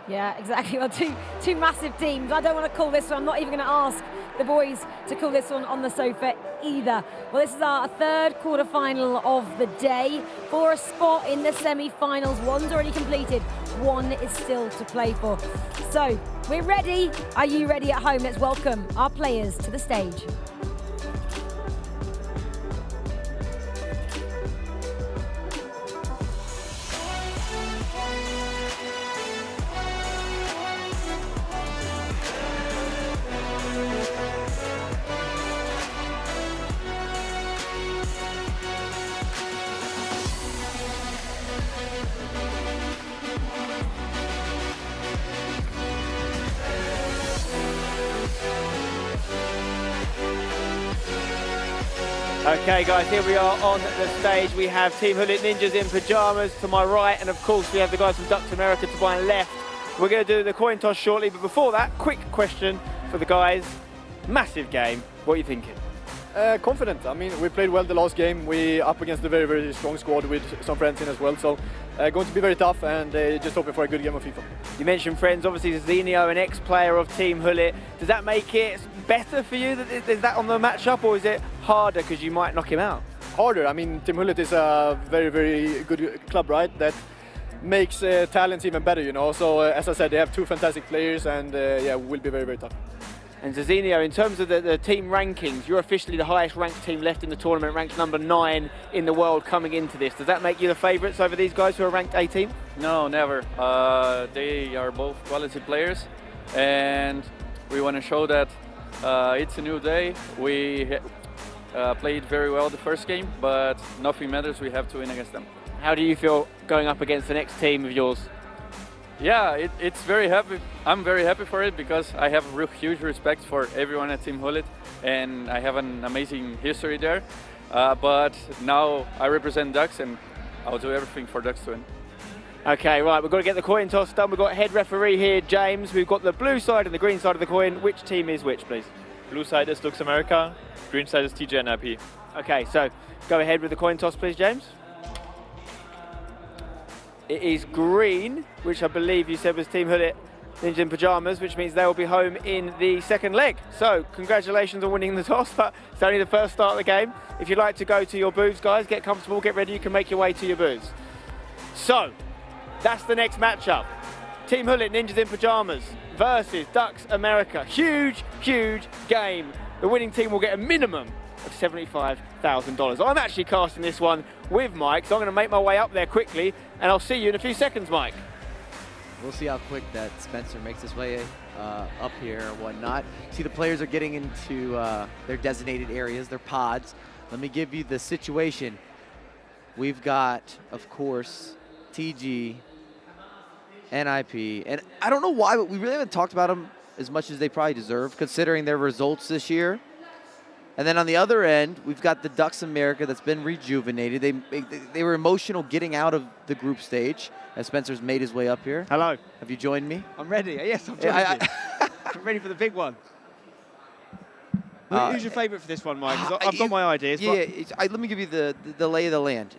Yeah, exactly. Well, two massive teams. I don't want to call this one. I'm not even going to ask the boys to call this one on the sofa either. Well, this is our third quarter-final of the day for a spot in the semi-finals. One's already completed. One is still to play for. So, we're ready. Are you ready at home? Let's welcome our players to the stage. Okay guys, here we are on the stage. We have Team Hullet Ninjas in pyjamas to my right, and of course we have the guys from Ducks America to my left. We're going to do the coin toss shortly, but before that, quick question for the guys. Massive game, what are you thinking? Confident. I mean, we played well the last game. We up against a very, very strong squad with some friends in as well. So going to be very tough, and just hoping for a good game of FIFA. You mentioned friends, obviously Zinio, an ex-player of Team Hullet. Does that make it better for you? Is that on the matchup, or is it harder because you might knock him out? Harder. I mean, Team Hullet is a very, very good club, right? That makes talents even better, you know. So as I said, they have two fantastic players, and yeah, will be very, very tough. And Zazinio, in terms of the team rankings, you're officially the highest ranked team left in the tournament, ranked number 9 in the world coming into this. Does that make you the favourites over these guys who are ranked 18? No, never. They are both quality players, and we want to show that it's a new day. We played very well the first game, but nothing matters. We have to win against them. How do you feel going up against the next team of yours? Yeah, it's very happy. I'm very happy for it because I have a huge respect for everyone at Team Hullet, and I have an amazing history there. But now I represent Ducks, and I'll do everything for Ducks to win. Okay, right, we've got to get the coin toss done. We've got head referee here, James. We've got the blue side and the green side of the coin. Which team is which, please? Blue side is Ducks America, green side is TJ and IP. Okay, so go ahead with the coin toss, please, James. It is green, which I believe you said was Team Hullet Ninja in pyjamas, which means they will be home in the second leg. So congratulations on winning the toss, but it's only the first start of the game. If you'd like to go to your booths, guys, get comfortable, get ready, you can make your way to your booths. So that's the next matchup. Team Hullet Ninjas in pyjamas versus Ducks America. Huge, huge game. The winning team will get a minimum of $75,000. I'm actually casting this one with Mike, so I'm going to make my way up there quickly, and I'll see you in a few seconds, Mike. We'll see how quick that Spencer makes his way up here or whatnot. See, the players are getting into their designated areas, their pods. Let me give you the situation. We've got, of course, TG, NIP, and I don't know why, but we really haven't talked about them as much as they probably deserve, considering their results this year. And then on the other end, we've got the Ducks America that's been rejuvenated. They were emotional getting out of the group stage as Spencer's made his way up here. Hello. Have you joined me? I'm ready. Yes, I'm joining you. I'm ready for the big one. Who's your favourite for this one, Mike? 'Cause I've got my ideas. Yeah, let me give you the lay of the land.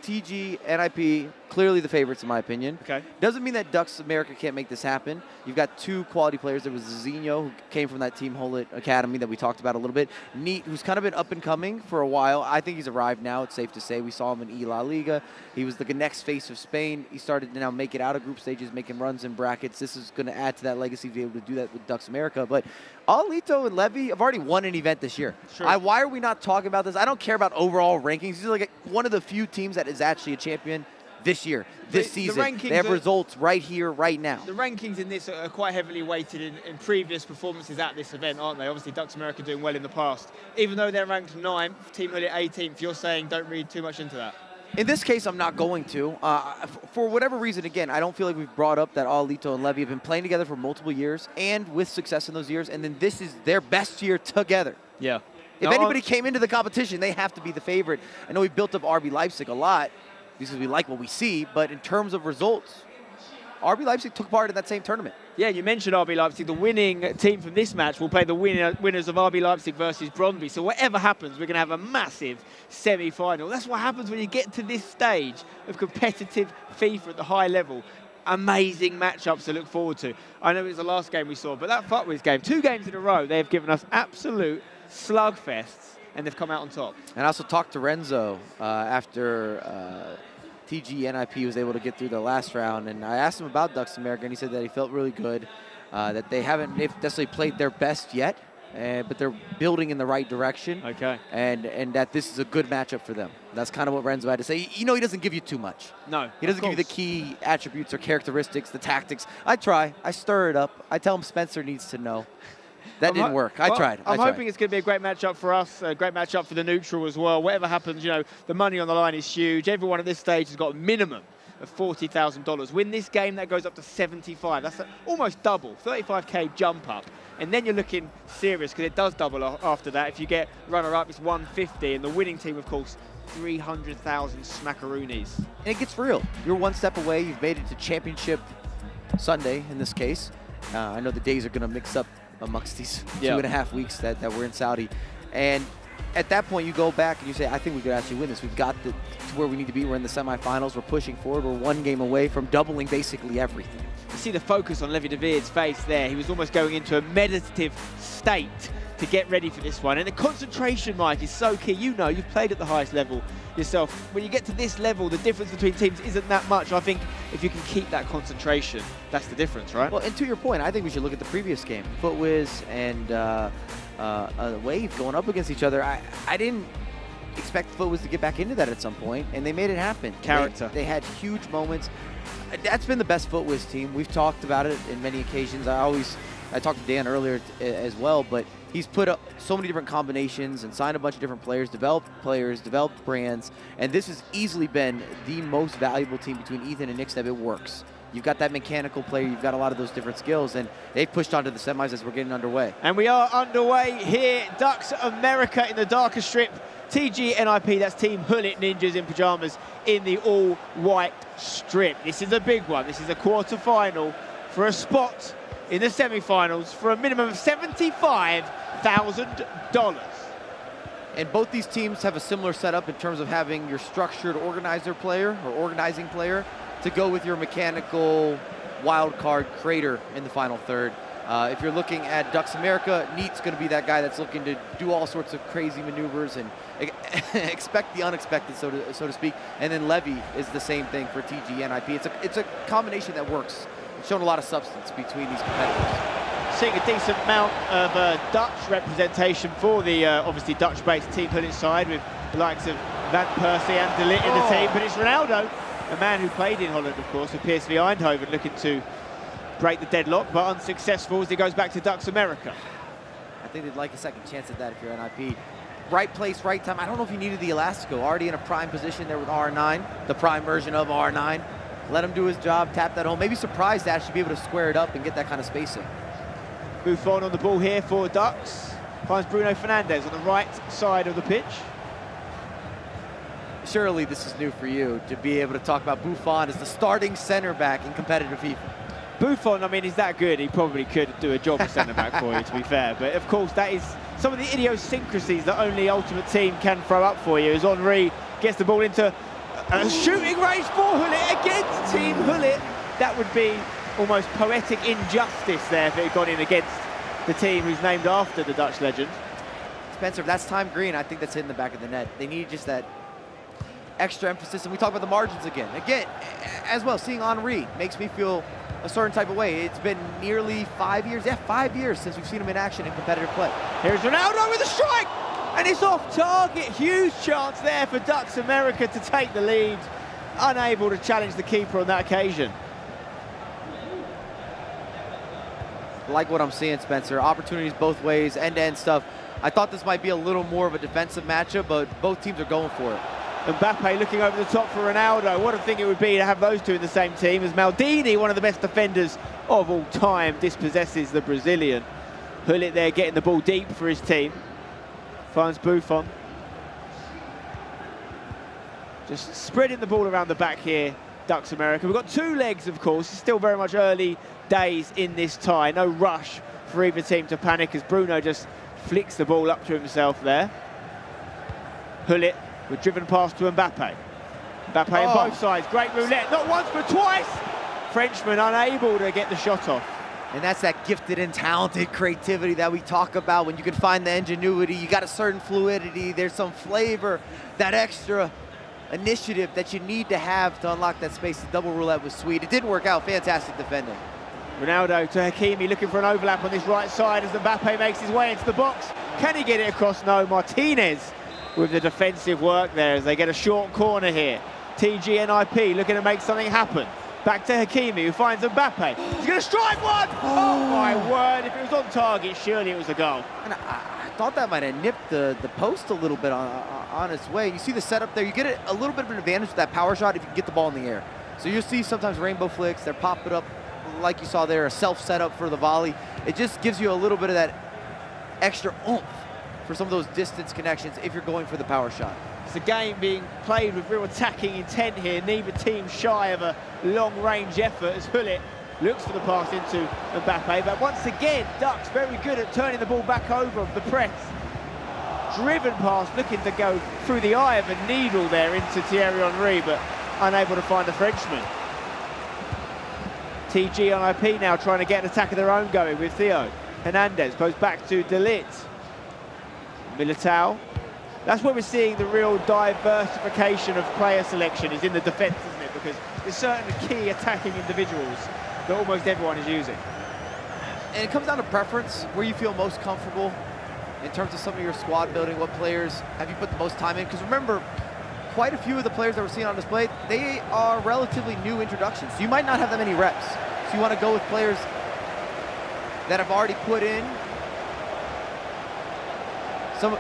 TG, NIP, clearly the favorites in my opinion. Okay. Doesn't mean that Ducks America can't make this happen. You've got two quality players. There was Zinho, who came from that Team Hullet Academy that we talked about a little bit. Neat, who's kind of been up and coming for a while. I think he's arrived now, it's safe to say. We saw him in La Liga. He was the next face of Spain. He started to now make it out of group stages, making runs in brackets. This is going to add to that legacy to be able to do that with Ducks America. But Alito and Levy have already won an event this year. Sure. Why are we not talking about this? I don't care about overall rankings. He's like one of the few teams that is actually a champion this year, this season. They have results right here, right now. The rankings in this are quite heavily weighted in previous performances at this event, aren't they? Obviously, Ducks America doing well in the past. Even though they're ranked 9th, Team Hullet 18th, you're saying don't read too much into that? In this case, I'm not going to. For whatever reason, again, I don't feel like we've brought up that Alito and Levy have been playing together for multiple years and with success in those years, and then this is their best year together. Yeah. If anybody came into the competition, they have to be the favorite. I know we've built up RB Leipzig a lot because we like what we see, but in terms of results, RB Leipzig took part in that same tournament. Yeah, you mentioned RB Leipzig. The winning team from this match will play the winners of RB Leipzig versus Brøndby. So whatever happens, we're going to have a massive semi-final. That's what happens when you get to this stage of competitive FIFA at the high level. Amazing matchups to look forward to. I know it was the last game we saw, but that FUTWIZ game, 2 games in a row, they have given us absolute slugfests, and they've come out on top. And I also talked to Renzo after TG NIP was able to get through the last round, and I asked him about Ducks America, and he said that he felt really good, that they haven't necessarily played their best yet, but they're building in the right direction. Okay. And that this is a good matchup for them. That's kind of what Renzo had to say. You know, he doesn't give you too much. No. He doesn't give you the key attributes or characteristics, the tactics. I try. I stir it up. I tell him Spencer needs to know. That didn't work. I tried. I'm hoping it's going to be a great matchup for us, a great matchup for the neutral as well. Whatever happens, you know, the money on the line is huge. Everyone at this stage has got a minimum of $40,000. Win this game, that goes up to 75. That's almost double, 35K jump up. And then you're looking serious because it does double after that. If you get runner-up, it's 150, and the winning team, of course, 300,000 smackaroonies. And it gets real. You're one step away. You've made it to Championship Sunday in this case. I know the days are going to mix up amongst these 2.5 weeks that we're in Saudi. And at that point, you go back and you say, I think we could actually win this. We've got to where we need to be. We're in the semifinals. We're pushing forward. We're 1 game away from doubling basically everything. You see the focus on Levy de Veer's face there. He was almost going into a meditative state to get ready for this one. And the concentration, Mike, is so key. You know, you've played at the highest level yourself. When you get to this level, the difference between teams isn't that much. I think if you can keep that concentration, that's the difference, right? Well, and to your point, I think we should look at the previous game. FUTWIZ and Wave going up against each other. I didn't expect FUTWIZ to get back into that at some point, and they made it happen. Character. They had huge moments. That's been the best FUTWIZ team. We've talked about it in many occasions. I talked to Dan earlier as well, but he's put up so many different combinations and signed a bunch of different players, developed brands, and this has easily been the most valuable team between Ethan and Nick Steb. It works. You've got that mechanical player, you've got a lot of those different skills, and they've pushed on to the semis as we're getting underway. And we are underway here. Ducks America in the darker strip. TG NIP, that's Team Hullet Ninjas in pyjamas in the all-white strip. This is a big one. This is a quarter-final for a spot in the semi-finals for a minimum of $75,000. And both these teams have a similar setup in terms of having your structured organizing player to go with your mechanical wild card creator in the final third. If you're looking at Ducks America, Neat's going to be that guy that's looking to do all sorts of crazy maneuvers and expect the unexpected, so to speak. And then Levy is the same thing for TG NIP. It's a combination that works. It's shown a lot of substance between these competitors. Seeing a decent amount of Dutch representation for the obviously Dutch-based Team Hullet side, with the likes of Van Persie and De Ligt in the team. But it's Ronaldo, a man who played in Holland, of course, with PSV Eindhoven, looking to break the deadlock, but unsuccessful as he goes back to Ducks America. I think they'd like a second chance at that if you're NIP. Right place, right time. I don't know if he needed the Elastico. Already in a prime position there with R9, the prime version of R9. Let him do his job, tap that home. Maybe surprised to actually be able to square it up and get that kind of spacing. Buffon on the ball here for Ducks. Finds Bruno Fernandes on the right side of the pitch. Surely this is new for you, to be able to talk about Buffon as the starting center back in competitive FIFA. Buffon, I mean, he's that good, he probably could do a job as centre-back for you, to be fair. But, of course, that is some of the idiosyncrasies that only Ultimate Team can throw up for you, as Henry gets the ball into a shooting range for Hullet against Team Hullet. That would be almost poetic injustice there if it had gone in against the team who's named after the Dutch legend. Spencer, if that's Time Green, I think that's hitting the back of the net. They need just that extra emphasis, and we talk about the margins again. Again, as well, seeing Henry makes me feel a certain type of way. It's been nearly 5 years, 5 years since we've seen him in action in competitive play. Here's Ronaldo with a strike, and it's off target. Huge chance there for Ducks America to take the lead. Unable to challenge the keeper on that occasion. Like what I'm seeing, Spencer. Opportunities both ways, end-to-end stuff. I thought this might be a little more of a defensive matchup, but both teams are going for it. Mbappe looking over the top for Ronaldo. What a thing it would be to have those two in the same team, as Maldini, one of the best defenders of all time, dispossesses the Brazilian. Hullet there getting the ball deep for his team. Finds Buffon. Just spreading the ball around the back here, Ducks America. We've got two legs, of course. It's still very much early days in this tie. No rush for either team to panic as Bruno just flicks the ball up to himself there. Hullet with driven pass to Mbappe. Mbappe on both sides. Great roulette. Not once, but twice. Frenchman unable to get the shot off. And that's that gifted and talented creativity that we talk about. When you can find the ingenuity, you got a certain fluidity, there's some flavor, that extra initiative that you need to have to unlock that space. The double roulette was sweet. It didn't work out. Fantastic defending. Ronaldo to Hakimi, looking for an overlap on this right side as Mbappe makes his way into the box. Can he get it across? No. Martinez with the defensive work there as they get a short corner here. TGNIP looking to make something happen. Back to Hakimi, who finds Mbappe. He's going to strike one! Oh my word, if it was on target, surely it was a goal. And I thought that might have nipped the post a little bit on its way. You see the setup there, you get a little bit of an advantage with that power shot if you can get the ball in the air. So you'll see sometimes rainbow flicks, they're popping up like you saw there, a self-setup for the volley. It just gives you a little bit of that extra oomph for some of those distance connections if you're going for the power shot. It's a game being played with real attacking intent here. Neither team shy of a long-range effort as Hullet looks for the pass into Mbappe. But once again, Ducks very good at turning the ball back over the press. Driven pass, looking to go through the eye of a needle there into Thierry Henry, but unable to find the Frenchman. TGNIP now trying to get an attack of their own going with Theo. Hernandez goes back to De Ligt. Militao. That's where we're seeing the real diversification of player selection is in the defence, isn't it? Because there's certain key attacking individuals that almost everyone is using. And it comes down to preference, where you feel most comfortable in terms of some of your squad building, what players have you put the most time in. Because remember, quite a few of the players that we're seeing on display, they are relatively new introductions. So you might not have that many reps. So you want to go with players that have already put in some...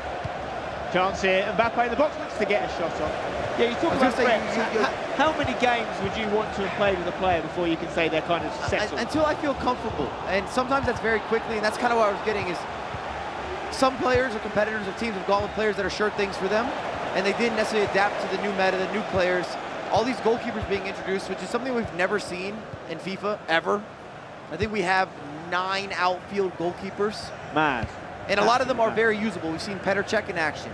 Chance here, Mbappe in the box looks to get a shot off. Yeah, you talk about reps. How many games would you want to have played with a player before you can say they're kind of settled? Until I feel comfortable. And sometimes that's very quickly, and that's kind of what I was getting is some players or competitors or teams have gone with players that are sure things for them, and they didn't necessarily adapt to the new meta, the new players. All these goalkeepers being introduced, which is something we've never seen in FIFA, ever. I think we have 9 outfield goalkeepers. Mad. And a lot of them are very usable. We've seen Petr Cech in action.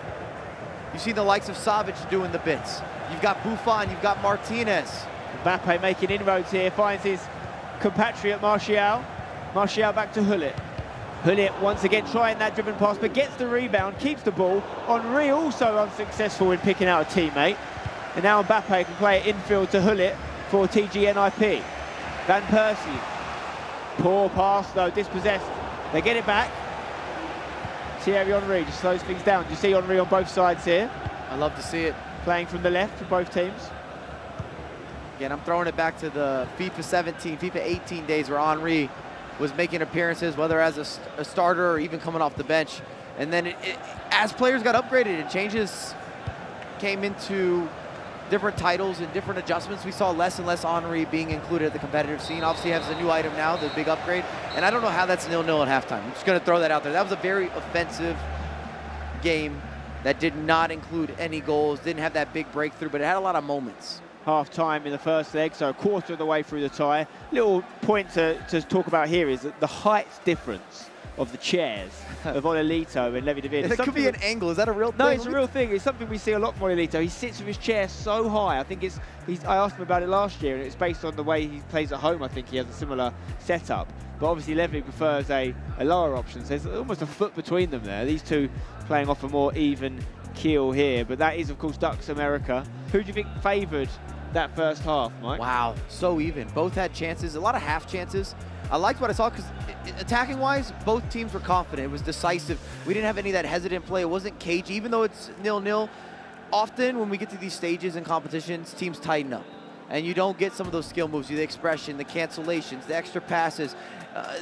You've seen the likes of Savic doing the bits. You've got Buffon, you've got Martinez. Mbappe making inroads here, finds his compatriot Martial. Martial back to Hullet. Hullet once again trying that driven pass, but gets the rebound, keeps the ball. Henry also unsuccessful in picking out a teammate. And now Mbappe can play it infield to Hullet for TGNIP. Van Persie. Poor pass though, dispossessed. They get it back. Thierry Henry just slows things down. Do you see Henry on both sides here? I love to see it. Playing from the left for both teams. Again, I'm throwing it back to the FIFA 17, FIFA 18 days where Henry was making appearances, whether as a starter or even coming off the bench. And then as players got upgraded and changes came into different titles and different adjustments, we saw less and less Henry being included at the competitive scene. Obviously, he has a new item now, the big upgrade. And I don't know how that's 0-0 at halftime. I'm just going to throw that out there. That was a very offensive game that did not include any goals, didn't have that big breakthrough, but it had a lot of moments. Half time in the first leg, so a quarter of the way through the tie. Little point to talk about here is that the height difference of the chairs of Olelito and Levi David. It could be an angle. Is that a real thing? No, it's a real thing. It's something we see a lot from Olelito. He sits with his chair so high. I think I asked him about it last year, and it's based on the way he plays at home. I think he has a similar setup. But obviously Levi prefers a lower option. So there's almost a foot between them there. These two playing off a more even keel here. But that is, of course, Ducks America. Who do you think favoured that first half, Mike? Wow, so even. Both had chances, a lot of half chances. I liked what I saw because attacking-wise, both teams were confident. It was decisive. We didn't have any of that hesitant play. It wasn't cagey, even though it's 0-0. Often when we get to these stages in competitions, teams tighten up. And you don't get some of those skill moves, the expression, the cancellations, the extra passes,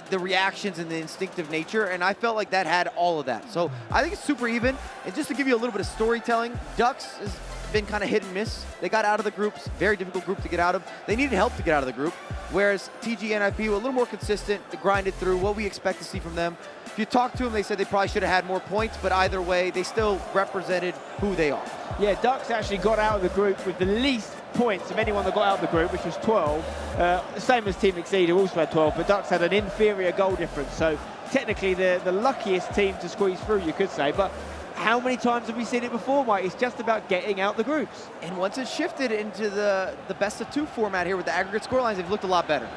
the reactions and the instinctive nature. And I felt like that had all of that. So I think it's super even. And just to give you a little bit of storytelling, Ducks has been kind of hit and miss. They got out of the groups, very difficult group to get out of. They needed help to get out of the group, whereas TGNIP were a little more consistent, grinded through what we expect to see from them. If you talk to them, they said they probably should have had more points, but either way, they still represented who they are. Yeah, Ducks actually got out of the group with the least points of anyone that got out of the group, which was 12. Same as Team Exceed, who also had 12, but Ducks had an inferior goal difference. So technically the luckiest team to squeeze through, you could say. But how many times have we seen it before, Mike? It's just about getting out the groups. And once it's shifted into the best of two format here with the aggregate scorelines, they've looked a lot better.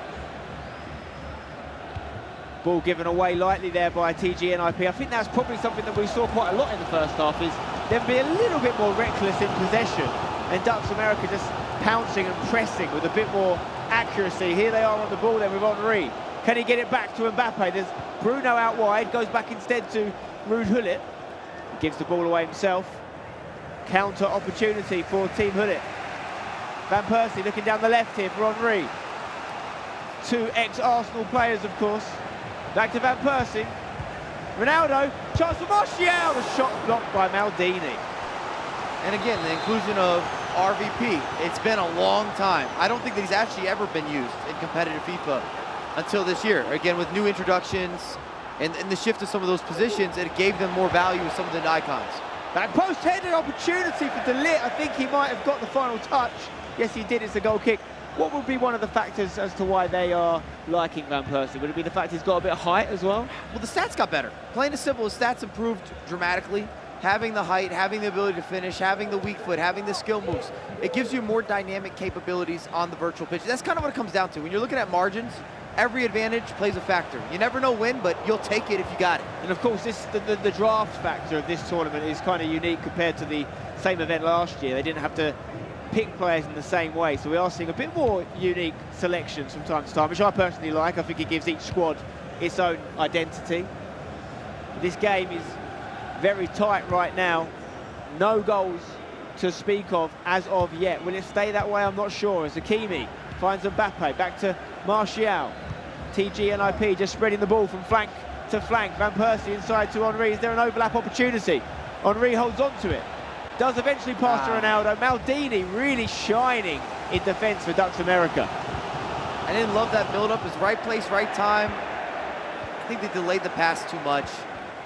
Ball given away lightly there by TGNIP. I think that's probably something that we saw quite a lot in the first half, is they'd be a little bit more reckless in possession, and Ducks America just pouncing and pressing with a bit more accuracy. Here they are on the ball then with Henry. Can he get it back to Mbappe? There's Bruno out wide, goes back instead to Ruud Gullit. Gives the ball away himself. Counter opportunity for Team Gullit. Van Persie looking down the left here for Henry. Two ex-Arsenal players, of course. Back to Van Persie. Ronaldo, chance for Martial. The shot blocked by Maldini. And again, the inclusion of RVP. It's been a long time. I don't think that he's actually ever been used in competitive FIFA until this year. Again, with new introductions and the shift of some of those positions, it gave them more value with some of the icons. Back post headed opportunity for Delit. I think he might have got the final touch. Yes, he did. It's a goal kick. What would be one of the factors as to why they are liking Van Persie? Would it be the fact he's got a bit of height as well? Well, the stats got better. Plain and simple, his stats improved dramatically. Having the height, having the ability to finish, having the weak foot, having the skill moves, it gives you more dynamic capabilities on the virtual pitch. That's kind of what it comes down to. When you're looking at margins, every advantage plays a factor. You never know when, but you'll take it if you got it. And of course, the draft factor of this tournament is kind of unique compared to the same event last year. They didn't have to pick players in the same way, so we are seeing a bit more unique selections from time to time, which I personally like. I think it gives each squad its own identity. This game is very tight right now. No goals to speak of as of yet. Will it stay that way? I'm not sure. As Hakimi finds Mbappe, back to Martial. TGNIP just spreading the ball from flank to flank. Van Persie inside to Henry. Is there an overlap opportunity? Henry holds on to it. Does eventually pass to Ronaldo. Maldini really shining in defence for Ducks America. I didn't love that build-up. It's right place, right time. I think they delayed the pass too much.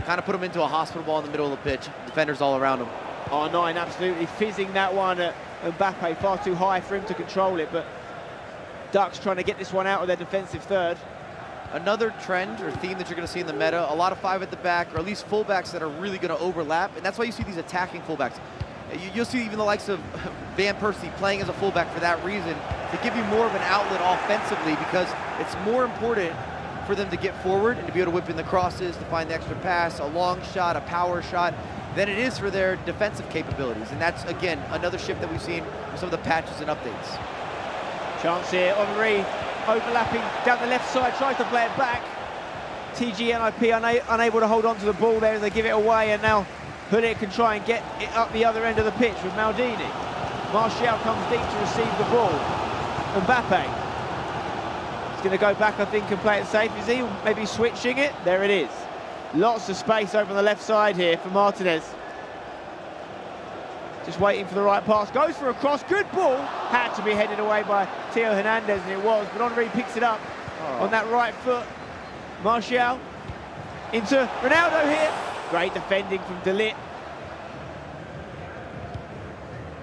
Kind of put him into a hospital ball in the middle of the pitch. Defenders all around him. R9 absolutely fizzing that one at Mbappe. Far too high for him to control it, but Ducks trying to get this one out of their defensive third. Another trend or theme that you're going to see in the meta, a lot of five at the back, or at least fullbacks that are really going to overlap, and that's why you see these attacking fullbacks. You'll see even the likes of Van Persie playing as a fullback for that reason, to give you more of an outlet offensively, because it's more important for them to get forward and to be able to whip in the crosses, to find the extra pass, a long shot, a power shot, than it is for their defensive capabilities. And that's, again, another shift that we've seen with some of the patches and updates. Chance here, Henry overlapping down the left side, tries to play it back. TGNIP unable to hold on to the ball there as they give it away, and now Gullit can try and get it up the other end of the pitch with Maldini. Martial comes deep to receive the ball. Mbappe. He's going to go back, I think, and play it safe. Is he maybe switching it? There it is. Lots of space over on the left side here for Martinez. Just waiting for the right pass. Goes for a cross. Good ball. Had to be headed away by Theo Hernandez, and it was. But Henry picks it up on that right foot. Martial into Ronaldo here. Great defending from Delit.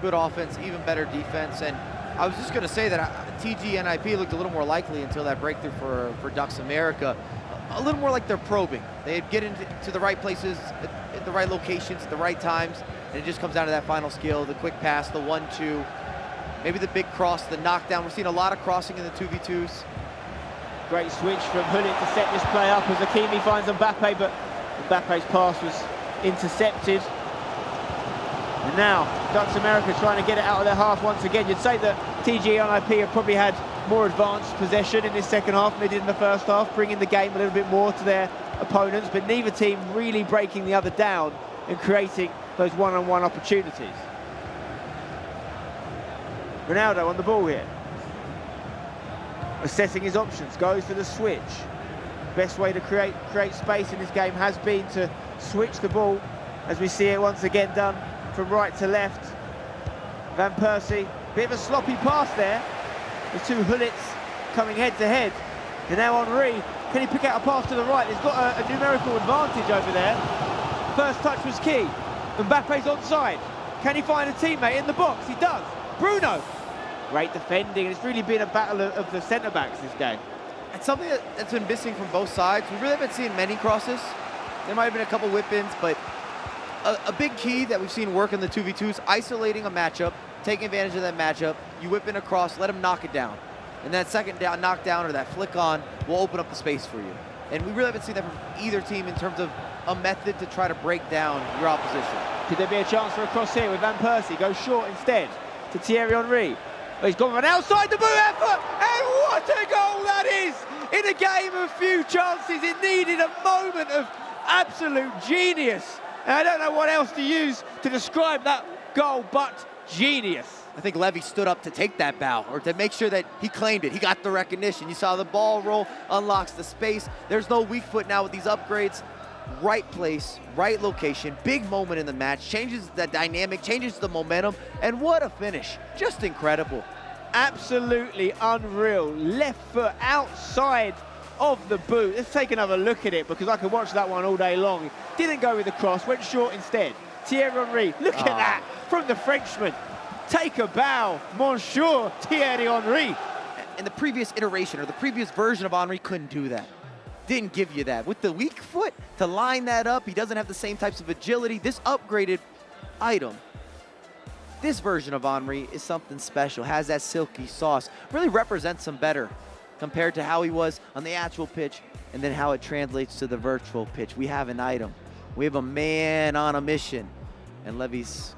Good offense, even better defense. And I was just going to say that TGNIP looked a little more likely until that breakthrough for Ducks America. A little more like they're probing. They'd get into the right places, at the right locations, at the right times, and it just comes down to that final skill, the quick pass, the 1-2, maybe the big cross, the knockdown. We're seeing a lot of crossing in the 2v2s. Great switch from Gullit to set this play up as Hakimi finds Mbappe, but Mbappe's pass was intercepted. And now, Ducks America trying to get it out of their half once again. You'd say that TGNIP have probably had more advanced possession in this second half than they did in the first half, bringing the game a little bit more to their opponents, but neither team really breaking the other down and creating those one-on-one opportunities. Ronaldo on the ball here. Assessing his options, goes for the switch. Best way to create space in this game has been to switch the ball, as we see it once again done from right to left. Van Persie, bit of a sloppy pass there. The two Hullets coming head to head. And now Henry, can he pick out a pass to the right? He's got a numerical advantage over there. First touch was key. Mbappe's onside. Can he find a teammate in the box? He does. Bruno. Great defending, and it's really been a battle of the centre-backs this game. It's something that's been missing from both sides. We really haven't seen many crosses. There might have been a couple whip-ins, but a big key that we've seen work in the 2v2s, isolating a matchup, taking advantage of that matchup. You whip in a cross, let him knock it down. And that second down, knockdown or that flick on will open up the space for you. And we really haven't seen that from either team in terms of a method to try to break down your opposition. Could there be a chance for a cross here with Van Persie? Goes short instead to Thierry Henry. But he's gone for an outside the boot effort, and what a goal that is! In a game of few chances, it needed a moment of absolute genius. And I don't know what else to use to describe that goal but genius. I think Levy stood up to take that bow, or to make sure that he claimed it. He got the recognition. You saw the ball roll, unlocks the space. There's no weak foot now with these upgrades. Right place, right location, big moment in the match, changes the dynamic, changes the momentum, and what a finish. Just incredible. Absolutely unreal. Left foot outside of the boot. Let's take another look at it, because I could watch that one all day long. Didn't go with the cross, went short instead. Thierry Henry, look at that from the Frenchman. Take a bow, Monsieur Thierry Henry. And the previous iteration, or the previous version of Henry, couldn't do that. Didn't give you that. With the weak foot, to line that up, he doesn't have the same types of agility. This upgraded item, this version of Henry is something special, has that silky sauce, really represents him better compared to how he was on the actual pitch and then how it translates to the virtual pitch. We have an item. We have a man on a mission, and Levy's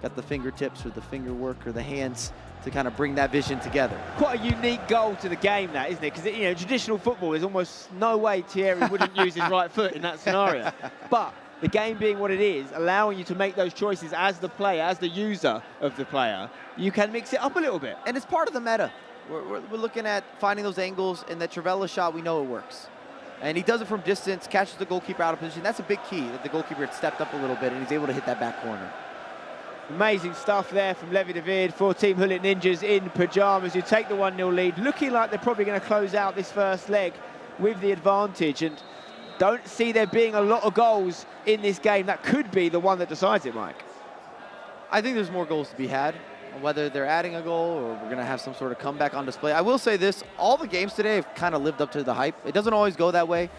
got the fingertips or the finger work or the hands to kind of bring that vision together. Quite a unique goal to the game, that, isn't it? Because, you know, traditional football, there's almost no way Thierry wouldn't use his right foot in that scenario. But the game being what it is, allowing you to make those choices as the player, as the user of the player, you can mix it up a little bit. And it's part of the meta. We're looking at finding those angles, and that Trivela shot, we know it works. And he does it from distance, catches the goalkeeper out of position. That's a big key, that the goalkeeper had stepped up a little bit and he's able to hit that back corner. Amazing stuff there from Levy David for Team Hullet Ninjas in pyjamas, who take the 1-0 lead, looking like they're probably going to close out this first leg with the advantage, and don't see there being a lot of goals in this game. That could be the one that decides it, Mike. I think there's more goals to be had, whether they're adding a goal or we're going to have some sort of comeback on display. I will say this, all the games today have kind of lived up to the hype. It doesn't always go that way.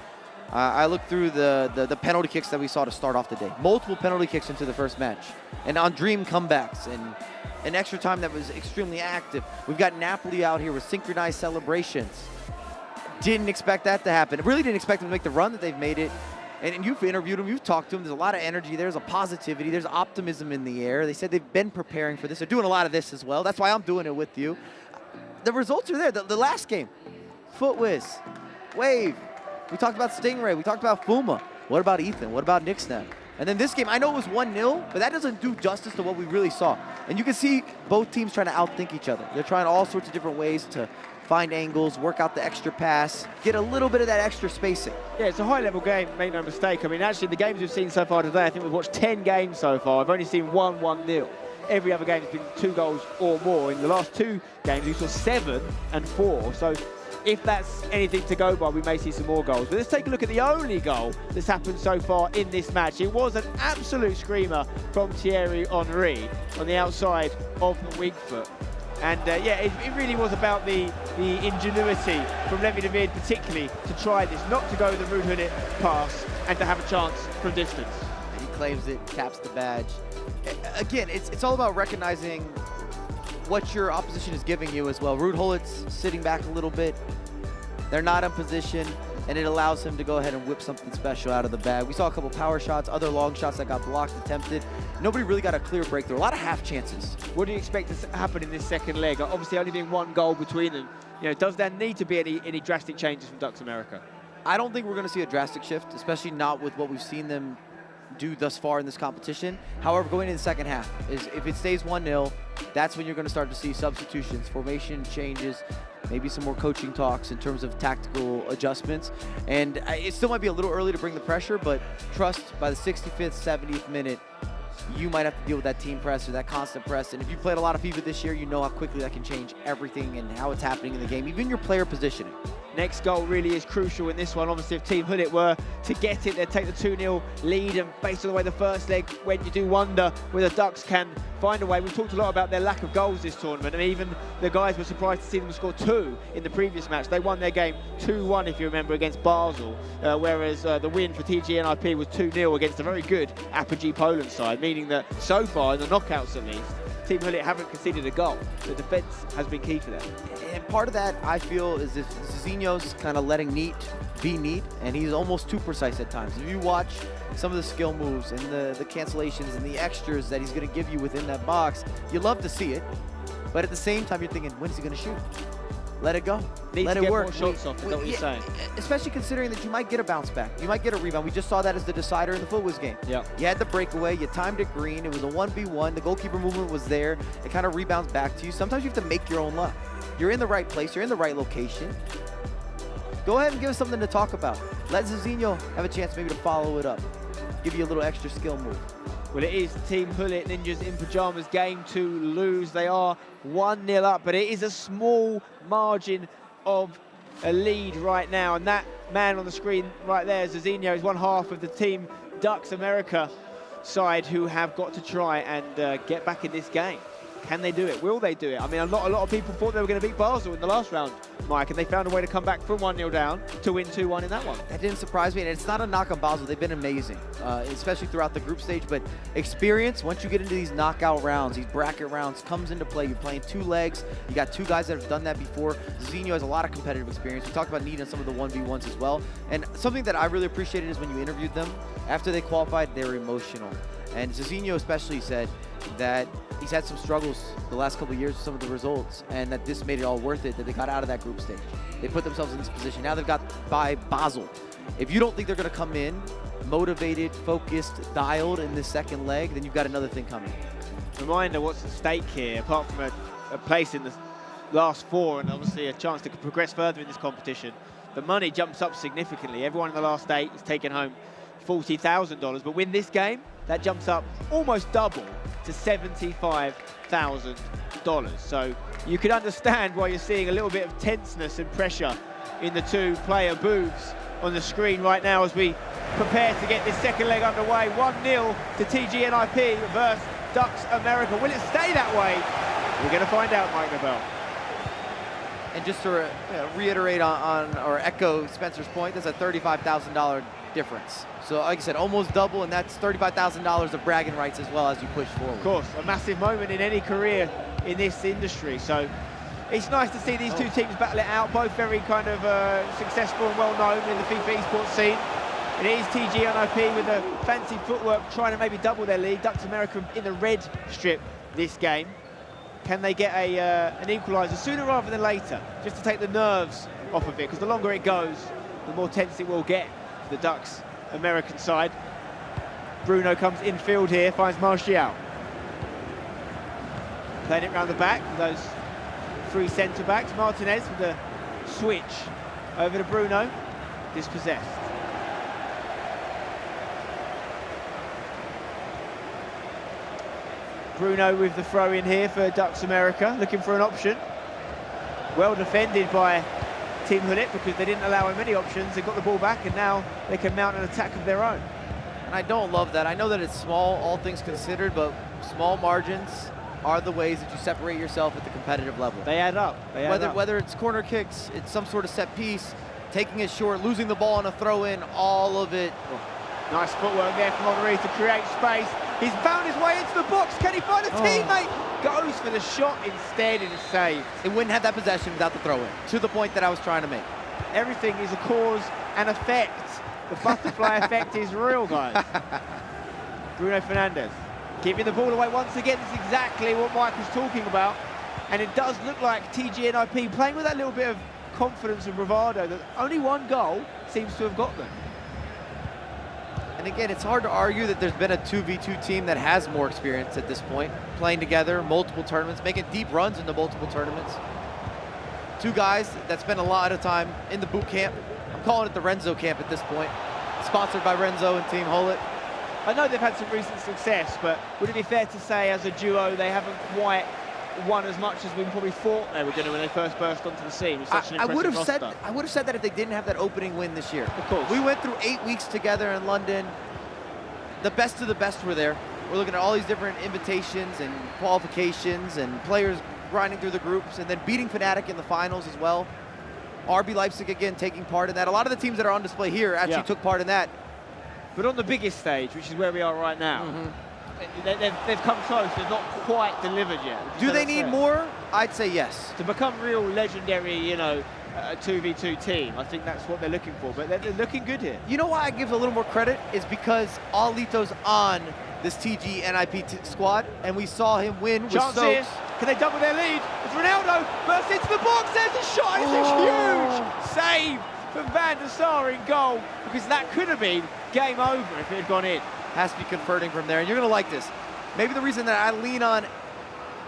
I looked through the penalty kicks that we saw to start off the day. Multiple penalty kicks into the first match. And on dream comebacks and an extra time that was extremely active. We've got Napoli out here with synchronized celebrations. Didn't expect that to happen. Really didn't expect them to make the run that they've made it. And you've interviewed them, you've talked to them. There's a lot of energy, there's a positivity, there's optimism in the air. They said they've been preparing for this. They're doing a lot of this as well. That's why I'm doing it with you. The results are there. The last game, Footwiz, Wave. We talked about Stingray, we talked about Fuma. What about Ethan? What about Nixnap? And then this game, I know it was 1-0, but that doesn't do justice to what we really saw. And you can see both teams trying to outthink each other. They're trying all sorts of different ways to find angles, work out the extra pass, get a little bit of that extra spacing. Yeah, it's a high-level game, make no mistake. I mean, actually, the games we've seen so far today, I think we've watched 10 games so far. I've only seen 1-1-0. Every other game has been 2 goals or more. In the last 2 games, we saw 7 and 4. So if that's anything to go by, we may see some more goals. But let's take a look at the only goal that's happened so far in this match. It was an absolute screamer from Thierry Henry on the outside of the weak foot. And yeah, it really was about the ingenuity from Levy David, particularly to try this, not to go the Ruud Gullit pass and to have a chance from distance. He claims it, taps the badge. Again, it's all about recognizing what your opposition is giving you as well. Ruud Gullit's sitting back a little bit. They're not in position, and it allows him to go ahead and whip something special out of the bag. We saw a couple power shots, other long shots that got blocked, attempted. Nobody really got a clear breakthrough. A lot of half chances. What do you expect to happen in this second leg? Obviously, only being 1 goal between them. You know, does there need to be any drastic changes from Ducks America? I don't think we're going to see a drastic shift, especially not with what we've seen them do thus far in this competition. However, going into the second half, if it stays 1-0, that's when you're going to start to see substitutions, formation changes, maybe some more coaching talks in terms of tactical adjustments. And it still might be a little early to bring the pressure, but trust by the 65th, 70th minute, you might have to deal with that team press or that constant press. And if you played a lot of FIFA this year, you know how quickly that can change everything and how it's happening in the game, even your player positioning. Next goal really is crucial in this one. Obviously, if Team Hullet were to get it, they'd take the 2-0 lead, and based on the way the first leg went, you do wonder whether Ducks can find a way. We've talked a lot about their lack of goals this tournament, and even the guys were surprised to see them score 2 in the previous match. They won their game 2-1, if you remember, against Basel, whereas the win for TGNIP was 2-0 against a very good Apogee Poland side, meaning that so far, in the knockouts at least, Team Hullet haven't conceded a goal. The defence has been key for them. And part of that, I feel, is if Zizinho's kind of letting Neat be Neat, and he's almost too precise at times. If you watch some of the skill moves and the cancellations and the extras that he's going to give you within that box, you love to see it. But at the same time, you're thinking, when's he going to shoot? Let it go. Let it work. More shots off, is that what you're saying? Especially considering that you might get a bounce back. You might get a rebound. We just saw that as the decider in the FIFAe game. Yeah. You had the breakaway. You timed it green. It was a 1v1. The goalkeeper movement was there. It kind of rebounds back to you. Sometimes you have to make your own luck. You're in the right place. You're in the right location. Go ahead and give us something to talk about. Let Zizinho have a chance maybe to follow it up. Give you a little extra skill move. Well, it is Team Hullet Ninjas in Pyjamas game to lose. They are 1-0 up, but it is a small margin of a lead right now. And that man on the screen right there, Zizinho, is one half of the Team Ducks America side who have got to try and get back in this game. Can they do it? Will they do it? I mean, a lot of people thought they were going to beat Basel in the last round, Mike, and they found a way to come back from 1-0 down to win 2-1 in that one. That didn't surprise me, and it's not a knock on Basel. They've been amazing, especially throughout the group stage, but experience, once you get into these knockout rounds, these bracket rounds, comes into play. You're playing 2 legs. You got 2 guys that have done that before. Zizinho has a lot of competitive experience. We talked about needing some of the 1v1s as well, and something that I really appreciated is when you interviewed them, after they qualified, they were emotional. And Zizinho especially said that he's had some struggles the last couple of years with some of the results, and that this made it all worth it, that they got out of that group stage. They put themselves in this position. Now they've got by Basel. If you don't think they're going to come in motivated, focused, dialed in this second leg, then you've got another thing coming. Reminder what's at stake here, apart from a place in the last 4 and obviously a chance to progress further in this competition. The money jumps up significantly. Everyone in the last 8 is taking home $40,000, but win this game, that jumps up almost double to $75,000. So you can understand why you're seeing a little bit of tenseness and pressure in the 2 player booths on the screen right now as we prepare to get this second leg underway. 1-0 to TGNIP versus Ducks America. Will it stay that way? We're going to find out, Mike Nobel. And just to reiterate on or echo Spencer's point, that's a $35,000 difference. So like I said, almost double, and that's $35,000 of bragging rights as well as you push forward. Of course, a massive moment in any career in this industry. So it's nice to see these 2 teams battle it out, both very kind of successful and well known in the FIFA esports scene. And it is TGNIP with the fancy footwork trying to maybe double their lead. Ducks America in the red strip this game. Can they get an equaliser sooner rather than later, just to take the nerves off of it? Because the longer it goes, the more tense it will get for the Ducks American side. Bruno comes infield here, finds Martial. Playing it round the back, those 3 centre-backs. Martinez with the switch over to Bruno, dispossessed. Bruno with the throw in here for Ducks America, looking for an option. Well defended by Team Hullet because they didn't allow him many options. They got the ball back and now they can mount an attack of their own. And I don't love that. I know that it's small, all things considered, but small margins are the ways that you separate yourself at the competitive level. They add up. Whether it's corner kicks, it's some sort of set piece, taking it short, losing the ball on a throw-in, all of it. Oh, nice footwork there from Henri to create space. He's found his way into the box. Can he find a teammate? Goes for the shot instead and is saved. It wouldn't have that possession without the throw-in, to the point that I was trying to make. Everything is a cause and effect. The butterfly effect is real, guys. Bruno Fernandes giving the ball away once again. It's exactly what Mike was talking about. And it does look like TGNIP playing with that little bit of confidence and bravado that only 1 goal seems to have got them. And again, it's hard to argue that there's been a 2v2 team that has more experience at this point, playing together, multiple tournaments, making deep runs into multiple tournaments. 2 guys that spend a lot of time in the boot camp. I'm calling it the Renzo camp at this point. Sponsored by Renzo and Team Hullet. I know they've had some recent success, but would it be fair to say as a duo they haven't quite won as much as we probably thought they were going to when they first burst onto the scene? I would have said that if they didn't have that opening win this year. Of course. We went through 8 weeks together in London. The best of the best were there. We're looking at all these different invitations and qualifications and players grinding through the groups and then beating Fnatic in the finals as well. RB Leipzig again taking part in that. A lot of the teams that are on display here actually took part in that. But on the biggest stage, which is where we are right now, they've come close. They've not quite delivered yet. Do they need more? I'd say yes. To become real legendary, you know, a 2v2 team, I think that's what they're looking for. But they're looking good here. You know why I give a little more credit is because Alito's on this TG NIP squad, and we saw him win with Chance Stokes. here. Can they double their lead? It's Ronaldo bursts into the box. There's a shot. It's a huge save from Van der Sar in goal, because that could have been game over if it had gone in. Has to be converting from there, and you're going to like this. Maybe the reason that I lean on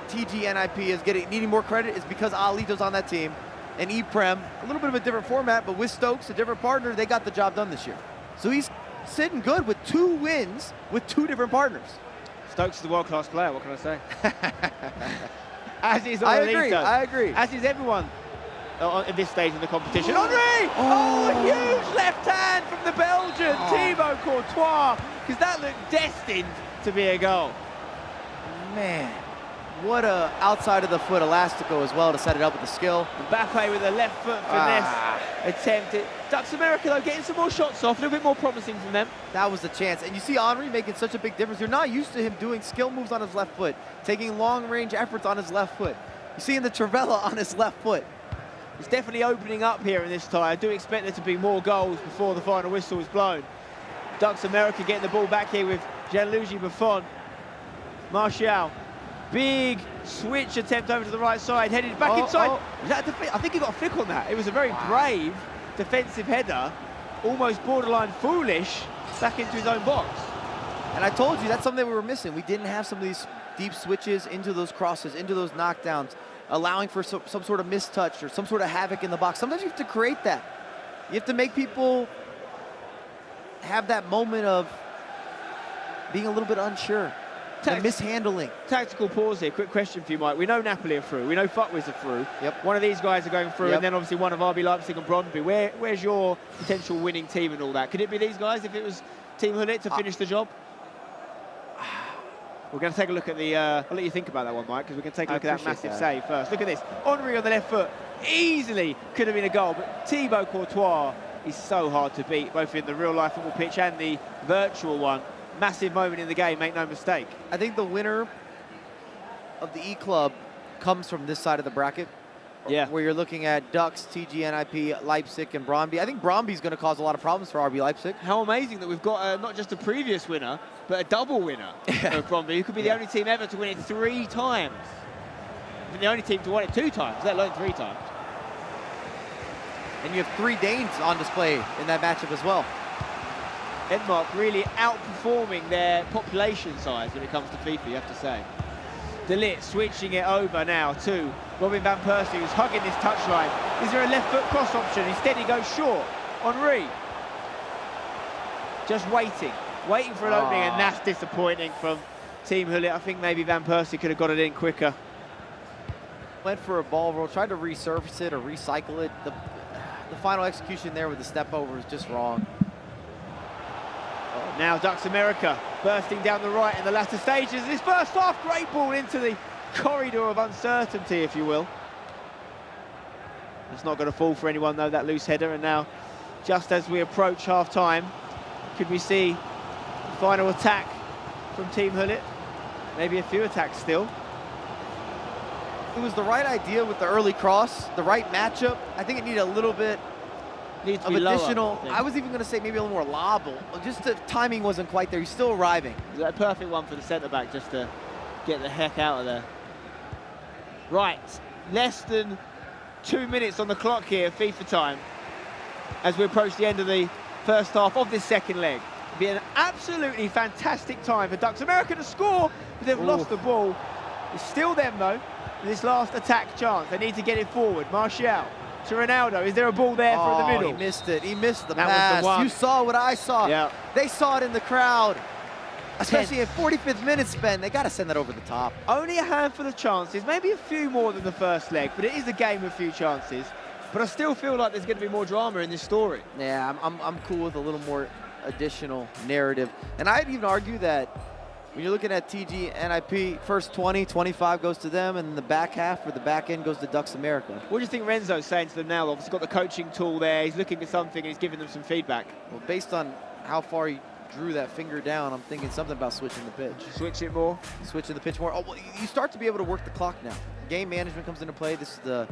TG NIP is needing more credit is because Alito's on that team, and Eprem, a little bit of a different format, but with Stokes, a different partner, they got the job done this year. So he's sitting good with 2 wins with 2 different partners. Stokes is a world-class player, what can I say? As is I Alito. agree. As is everyone at this stage in the competition. Henri! Oh, a huge left hand from the Belgian, Thibaut Courtois, because that looked destined to be a goal. Man, what a outside of the foot elastico as well to set it up with the skill. Mbappe with a left foot finesse attempt. Ducks America though getting some more shots off, a little bit more promising from them. That was the chance. And you see Henri making such a big difference. You're not used to him doing skill moves on his left foot, taking long range efforts on his left foot. You're seeing the Trivela on his left foot. It's definitely opening up here in this tie. I do expect there to be more goals before the final whistle is blown. Ducks America getting the ball back here with Gianluigi Buffon. Martial, big switch attempt over to the right side, headed back inside. Was that I think he got a flick on that. It was a very brave defensive header, almost borderline foolish, back into his own box. And I told you, that's something we were missing. We didn't have some of these deep switches into those crosses, into those knockdowns, allowing for some sort of mistouch or some sort of havoc in the box. Sometimes you have to create that. You have to make people have that moment of being a little bit unsure. The mishandling. Tactical pause here. Quick question for you, Mike. We know Napoli are through. We know Fuckwiz are through. Yep. One of these guys are going through, and then obviously one of RB Leipzig and Brondby. Where's your potential winning team and all that? Could it be these guys if it was Team Hullet to finish the job? We're going to take a look at the... I'll let you think about that one, Mike, because we're going to take a look at that massive save first. Look at this. Henri on the left foot. Easily could have been a goal, but Thibaut Courtois is so hard to beat, both in the real-life football pitch and the virtual one. Massive moment in the game, make no mistake. I think the winner of the E-Club comes from this side of the bracket. Yeah. Where you're looking at Ducks, TG, NIP, Leipzig, and Brondby. I think Brondby's going to cause a lot of problems for RB Leipzig. How amazing that we've got not just a previous winner, but a double winner of Brondby, who could be the only team ever to win it 3 times. And the only team to win it 2 times, let alone 3 times. And you have 3 Danes on display in that matchup as well. Denmark really outperforming their population size when it comes to FIFA, you have to say. De Ligt switching it over now to Robin van Persie, who's hugging this touchline. Is there a left foot cross option? Instead he goes short. Henri. Just waiting for an opening, and that's disappointing from Team Hullet. I think maybe Van Persie could have got it in quicker. Went for a ball roll, tried to resurface it or recycle it. The final execution there with the step over is just wrong. Now Ducks America bursting down the right in the latter stages. This first half, great ball into the corridor of uncertainty, if you will. It's not going to fall for anyone though, that loose header. And now, just as we approach half-time, could we see the final attack from Team Hullet? Maybe a few attacks still. It was the right idea with the early cross, the right matchup. I think it needed a little bit needs to of be additional. Lower, I was even going to say maybe a little more lobbable. Just the timing wasn't quite there. He's still arriving. A perfect one for the centre-back just to get the heck out of there. Right, less than 2 minutes on the clock here, FIFA time, as we approach the end of the first half of this second leg. It'll be an absolutely fantastic time for Ducks America to score, but they've lost the ball. It's still them though, this last attack chance. They need to get it forward. Martial to Ronaldo. Is there a ball there for the middle? He missed it. He missed the That pass. was the one. You saw what I saw. Yeah. They saw it in the crowd. Especially at 45th minute spent, they got to send that over the top. Only a handful of chances, maybe a few more than the first leg, but it is a game with few chances. But I still feel like there's going to be more drama in this story. Yeah, I'm cool with a little more additional narrative. And I'd even argue that when you're looking at TG NIP, first 20, 25 goes to them, and the back half or the back end goes to Ducks America. What do you think Renzo's saying to them now? Obviously got the coaching tool there, he's looking at something and he's giving them some feedback. Well, based on how far he drew that finger down, I'm thinking something about switching the pitch. Switch it more? Switching the pitch more. Oh, well, you start to be able to work the clock now. Game management comes into play. This is the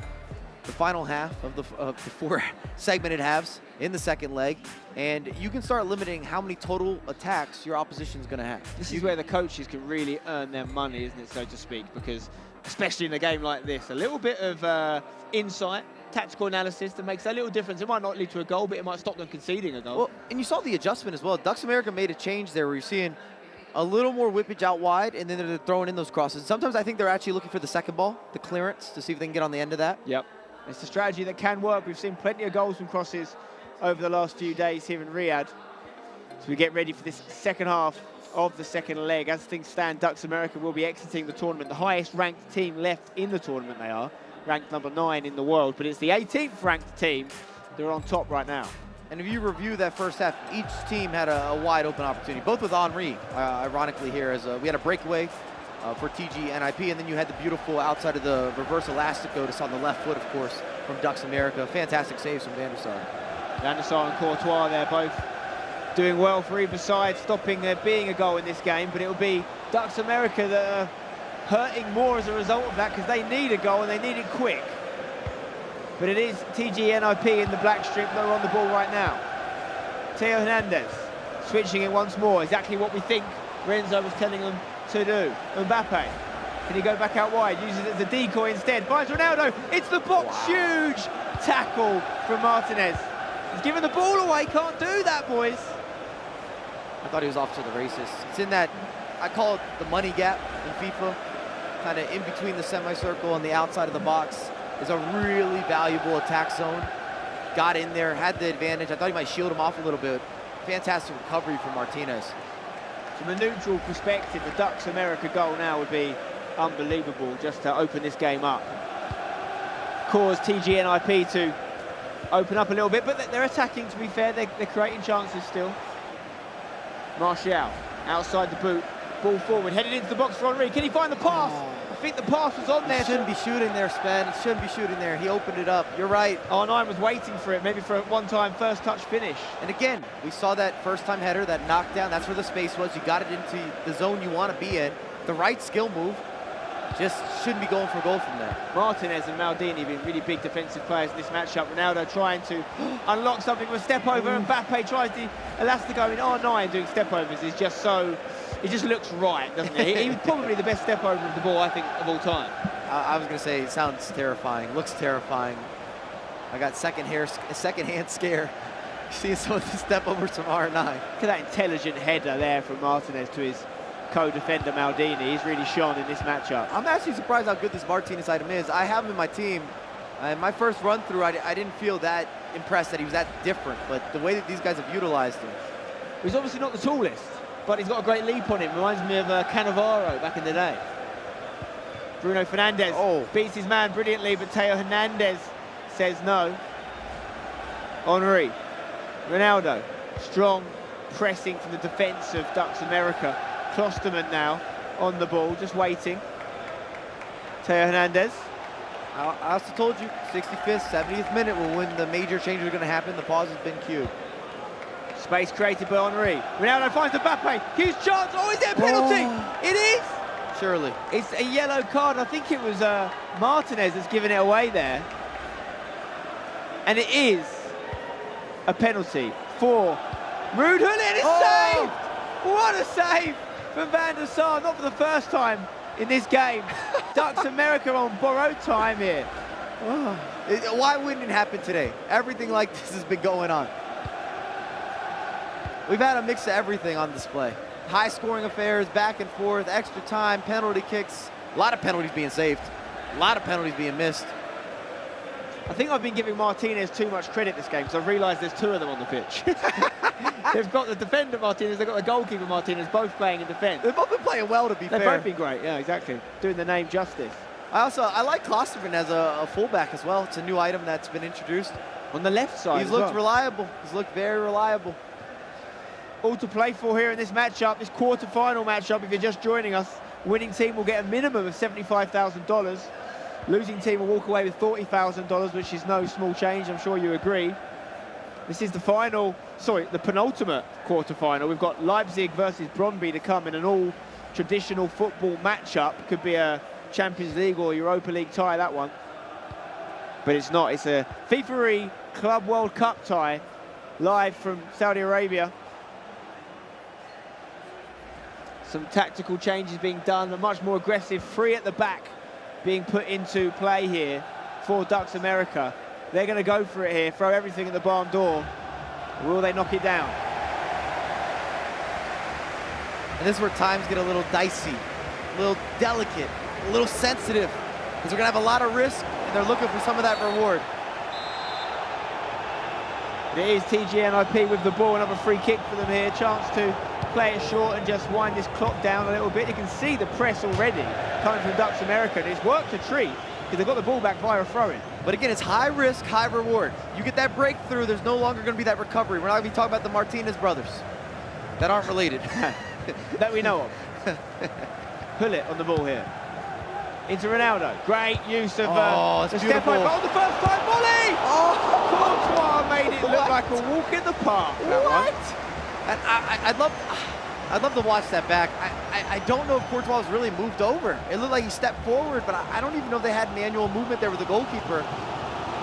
final half of the 4 segmented halves in the second leg, and you can start limiting how many total attacks your opposition is going to have. This is where the coaches can really earn their money, isn't it, so to speak, because especially in a game like this, a little bit of insight, tactical analysis that makes a little difference. It might not lead to a goal, but it might stop them conceding a goal. Well, and you saw the adjustment as well. Ducks America made a change there where you're seeing a little more whippage out wide, and then they're throwing in those crosses. Sometimes I think they're actually looking for the second ball, the clearance, to see if they can get on the end of that. Yep. It's a strategy that can work. We've seen plenty of goals from crosses over the last few days here in Riyadh. So we get ready for this second half of the second leg. As things stand, Ducks America will be exiting the tournament. The highest ranked team left in the tournament they are, ranked number 9 in the world, but it's the 18th ranked team. They're on top right now. And if you review that first half, each team had a wide open opportunity, both with Henri, ironically here, as we had a breakaway for TG NIP, and then you had the beautiful outside of the reverse elastic notice on the left foot, of course, from Ducks America. Fantastic saves from Van der Sar. Van der Sar and Courtois, they're both doing well for either side, stopping there being a goal in this game, but it'll be Ducks America that are hurting more as a result of that, because they need a goal and they need it quick. But it is TG NIP in the black strip that are on the ball right now. Theo Hernandez switching it once more, exactly what we think Renzo was telling them to do. Mbappe, can he go back out wide? Uses it as a decoy instead. Finds Ronaldo. It's the box. Wow. Huge tackle from Martinez. He's giving the ball away. Can't do that, boys. I thought he was off to the races. It's in that, I call it the money gap in FIFA. Kind of in between the semicircle and the outside of the box is a really valuable attack zone. Got in there, had the advantage. I thought he might shield him off a little bit. Fantastic recovery from Martinez. From a neutral perspective, the Ducks America goal now would be unbelievable just to open this game up. Cause TG NIP to open up a little bit, but they're attacking, to be fair. They're creating chances still. Martial outside the boot, ball forward, headed into the box for Henri. Can he find the pass? I think the pass was on there. He shouldn't be shooting there, Spen. He shouldn't be shooting there. He opened it up. You're right. R9 was waiting for it, maybe for a one-time first touch finish. And again, we saw that first-time header, that knockdown. That's where the space was. You got it into the zone you want to be in. The right skill move. Just shouldn't be going for a goal from there. Martinez and Maldini being really big defensive players in this matchup. Ronaldo trying to unlock something with a step over, and Mbappe tries the elastico in R9 doing step overs. Is just so, it just looks right, doesn't it? He's probably the best step over of the ball, I think, of all time. I was going to say, it sounds terrifying, looks terrifying. I got second-hand scare seeing some of the step overs from R9. Look at that intelligent header there from Martinez to his co-defender Maldini. He's really shone in this matchup. I'm actually surprised how good this Martinez item is. I have him in my team. My first run through, I didn't feel that impressed that he was that different, but the way that these guys have utilized him. He's obviously not the tallest, but he's got a great leap on him. Reminds me of Cannavaro back in the day. Bruno Fernandes beats his man brilliantly, but Theo Hernandez says no. Henri, Ronaldo, strong pressing from the defence of Ducks America. Klosterman now on the ball, just waiting. Theo Hernandez. I also told you, 65th, 70th minute will when the major changes are going to happen. The pause has been cued. Space created by Henri. Ronaldo finds Mbappe. Huge chance. Oh, is there a penalty? It is. Surely. It's a yellow card. I think it was Martinez that's given it away there. And it is a penalty for Ruud Gullit. It's saved. What a save from Van der Sar. Not for the first time in this game. Ducks America on borrowed time here. Why wouldn't it happen today? Everything like this has been going on. We've had a mix of everything on display. High-scoring affairs, back and forth, extra time, penalty kicks. A lot of penalties being saved. A lot of penalties being missed. I think I've been giving Martinez too much credit this game because I've realised there's two of them on the pitch. They've got the defender Martinez, they've got the goalkeeper Martinez, both playing in defence. They've both been playing well, to be fair. They've both been great, yeah, exactly. Doing the name justice. I like Klosterman as a fullback as well. It's a new item that's been introduced. On the left side He's looked reliable. He's looked very reliable. All to play for here in this matchup, this quarter-final matchup. If you're just joining us, winning team will get a minimum of $75,000. Losing team will walk away with $40,000, which is no small change, I'm sure you agree. This is the the penultimate quarter-final. We've got Leipzig versus Brøndby to come in an all-traditional football matchup. Could be a Champions League or Europa League tie, that one. But it's not. It's a FIFAe Club World Cup tie, live from Saudi Arabia. Some tactical changes being done, a much more aggressive free at the back being put into play here for Ducks America. They're going to go for it here, throw everything at the barn door. Will they knock it down? And this is where times get a little dicey, a little delicate, a little sensitive, because they're going to have a lot of risk, and they're looking for some of that reward. It is TGNIP with the ball, another free kick for them here. Chance to play it short and just wind this clock down a little bit. You can see the press already coming from Ducks America. And it's worked a treat because they've got the ball back via a throw-in. But again, it's high risk, high reward. You get that breakthrough, there's no longer going to be that recovery. We're not going to be talking about the Martinez brothers that aren't related. That we know of. Hullet on the ball here. Into Ronaldo. Great use of the step over. Oh, the first time volley! Oh, Courtois made it look like a walk in the park. What? And I'd love to watch that back. I don't know if Courtois was really moved over. It looked like he stepped forward, but I don't even know if they had manual movement there with the goalkeeper.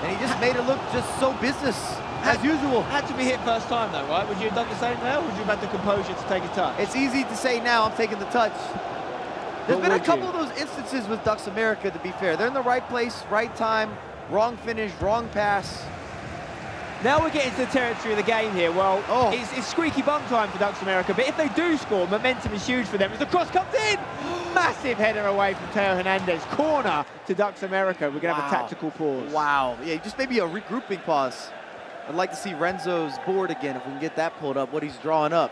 And he just made it look just so business as usual. Had to be hit first time though, right? Would you have done the same there, or would you have had the composure to take a touch? It's easy to say now, I'm taking the touch. There's been a couple of those instances with Ducks America, to be fair. They're in the right place, right time, wrong finish, wrong pass. Now we're getting to the territory of the game here. Well, it's squeaky bum time for Ducks America, but if they do score, momentum is huge for them as the cross comes in. Massive header away from Teo Hernandez. Corner to Ducks America. We're going to have a tactical pause. Wow. Yeah, just maybe a regrouping pause. I'd like to see Renzo's board again, if we can get that pulled up, what he's drawing up.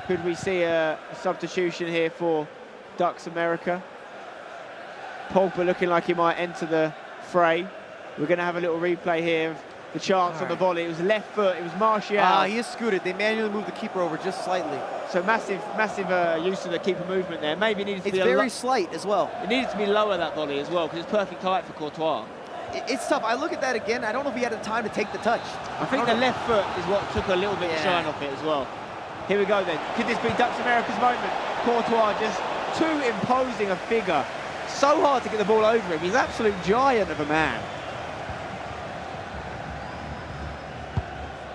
Could we see a substitution here for Ducks America? Pogba looking like he might enter the fray. We're going to have a little replay here of the chance on the volley. It was left foot, it was Martial. He is scooted. They manually moved the keeper over just slightly. So massive use of the keeper movement there. Maybe it needed to be very slight as well. It needed to be lower, that volley as well, because it's perfect height for Courtois. It's tough. I look at that again. I don't know if he had the time to take the touch. I think the left foot is what took a little bit of shine off it as well. Here we go then. Could this be Ducks America's moment? Courtois just too imposing a figure. So hard to get the ball over him. He's an absolute giant of a man.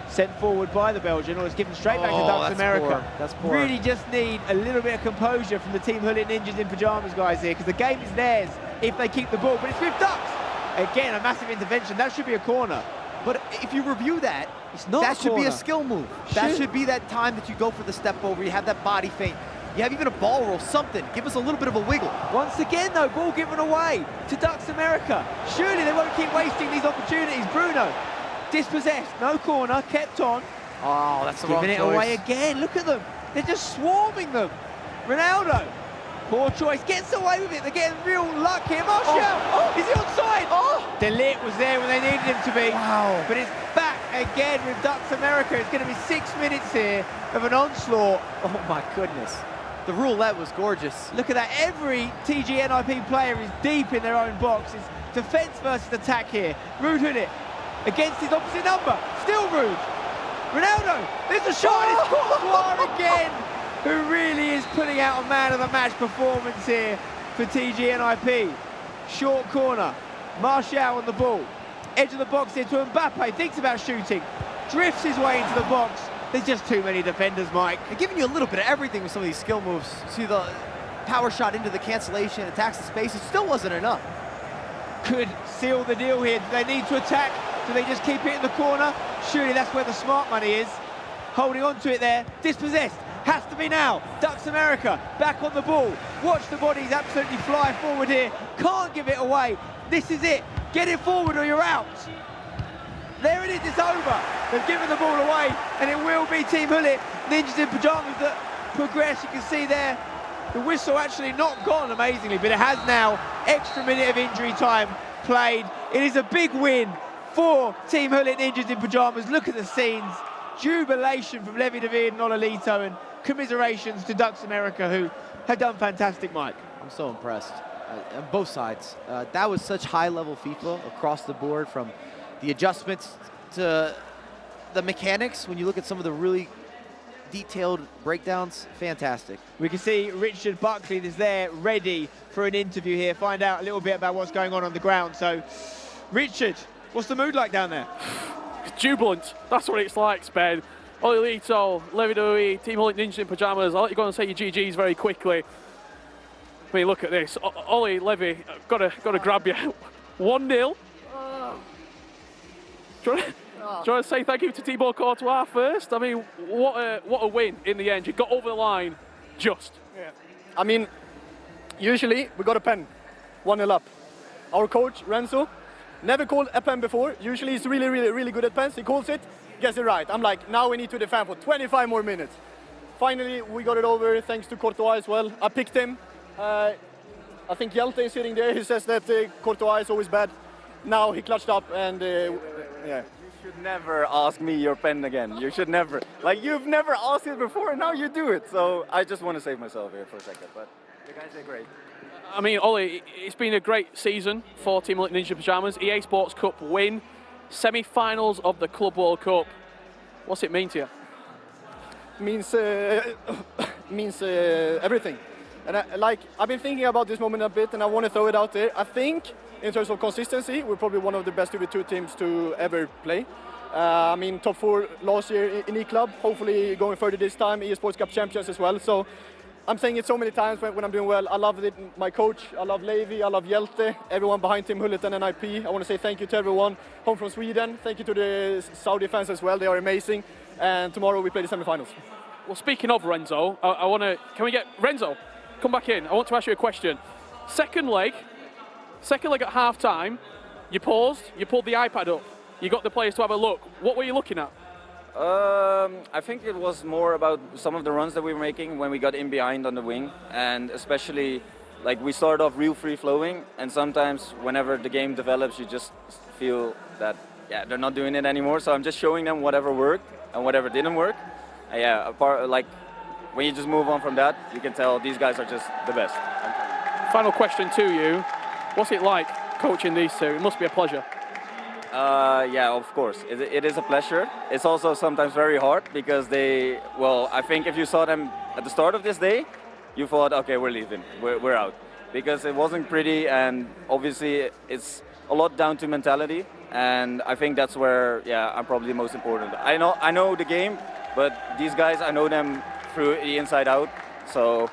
Sent forward by the Belgian, or it's given straight back to Ducks America. That's poor. Really just need a little bit of composure from the Team Hullet Ninjas in pyjamas guys here, because the game is theirs if they keep the ball, but it's with Ducks. Again, a massive intervention. That should be a corner. But if you review that, that should be a skill move. That should be that time that you go for the step over. You have that body feint. You have even a ball roll, something. Give us a little bit of a wiggle. Once again, though, ball given away to Ducks America. Surely they won't keep wasting these opportunities. Bruno, dispossessed, no corner, kept on. Oh, that's the wrong choice. Giving it away again. Look at them. They're just swarming them. Ronaldo, poor choice, gets away with it. They're getting real luck here. Martial, is he onside? De Ligt was there when they needed him to be. Wow. But it's back again with Ducks America. It's going to be 6 minutes here of an onslaught. Oh my goodness. The roulette was gorgeous. Look at that. Every TGNIP player is deep in their own box. It's defense versus attack here. Ruud Hullet against his opposite number. Still Ruud. Ronaldo, there's a shot. It's Courtois again, who really is putting out a man of the match performance here for TGNIP. Short corner. Martial on the ball. Edge of the box here to Mbappe. Thinks about shooting. Drifts his way into the box. There's just too many defenders, Mike. They're giving you a little bit of everything with some of these skill moves. See the power shot into the cancellation, attacks the space. It still wasn't enough. Could seal the deal here. Do they need to attack? Do they just keep it in the corner? Surely that's where the smart money is. Holding on to it there. Dispossessed. Has to be now. Ducks America back on the ball. Watch the bodies absolutely fly forward here. Can't give it away. This is it. Get it forward or you're out. There it is, it's over. They've given the ball away, and it will be Team Hullet, Ninjas in Pyjamas, that progress. You can see there, the whistle actually not gone amazingly, but it has now. Extra minute of injury time played. It is a big win for Team Hullet, Ninjas in Pyjamas. Look at the scenes. Jubilation from Levi David and Ololito, and commiserations to Ducks America, who have done fantastic, Mike. I'm so impressed on both sides. That was such high-level FIFA across the board, from the adjustments to the mechanics. When you look at some of the really detailed breakdowns, fantastic. We can see Richard Buckley is there ready for an interview here, find out a little bit about what's going on the ground. So, Richard, what's the mood like down there? Jubilant. That's what it's like, Spain. Ololito, Levi David, Team Hullet, Ninjas in Pyjamas. I'll let you go and say your GGs very quickly. I mean, look at this. Ollie, Levi, got to grab you. 1-0. Do you want to say thank you to Thibaut Courtois first? I mean, what a win in the end. You got over the line just. Yeah. I mean, usually we got a pen, 1-0 up. Our coach, Renzo, never called a pen before. Usually he's really good at pens. He calls it, gets it right. I'm like, now we need to defend for 25 more minutes. Finally, we got it over thanks to Courtois as well. I picked him. I think Hjelte is sitting there. He says that Courtois is always bad. Now he clutched up and yeah. You should never ask me your pen again. You should never. Like, you've never asked it before and now you do it. So I just want to save myself here for a second. But the guys are great. I mean, Ollie, it's been a great season for Team Hullet Ninja Pyjamas. EA Sports Cup win, semi-finals of the Club World Cup. What's it mean to you? Means everything. And I've been thinking about this moment a bit, and I want to throw it out there. I think in terms of consistency, we're probably one of the best 2v2 teams to ever play. I mean, top 4 last year in E-Club, hopefully going further this time, EA Sports Cup champions as well. So I'm saying it so many times when I'm doing well. I love it, my coach, I love Levi, I love Hjelte, everyone behind Team Hullet and NIP. I want to say thank you to everyone home from Sweden. Thank you to the Saudi fans as well, they are amazing. And tomorrow we play the semi-finals. Well, speaking of Renzo, can we get Renzo? Come back in. I want to ask you a question. Second leg at half-time, you paused, you pulled the iPad up, you got the players to have a look. What were you looking at? I think it was more about some of the runs that we were making when we got in behind on the wing, and especially like we started off real free-flowing, and sometimes whenever the game develops, you just feel that they're not doing it anymore. So I'm just showing them whatever worked and whatever didn't work. When you just move on from that, you can tell these guys are just the best. Final question to you. What's it like coaching these two? It must be a pleasure. Yeah, of course. It is a pleasure. It's also sometimes very hard because I think if you saw them at the start of this day, you thought, okay, we're leaving, we're out. Because it wasn't pretty, and obviously it's a lot down to mentality. And I think that's where, I'm probably the most important. I know the game, but these guys, I know them through the inside out. So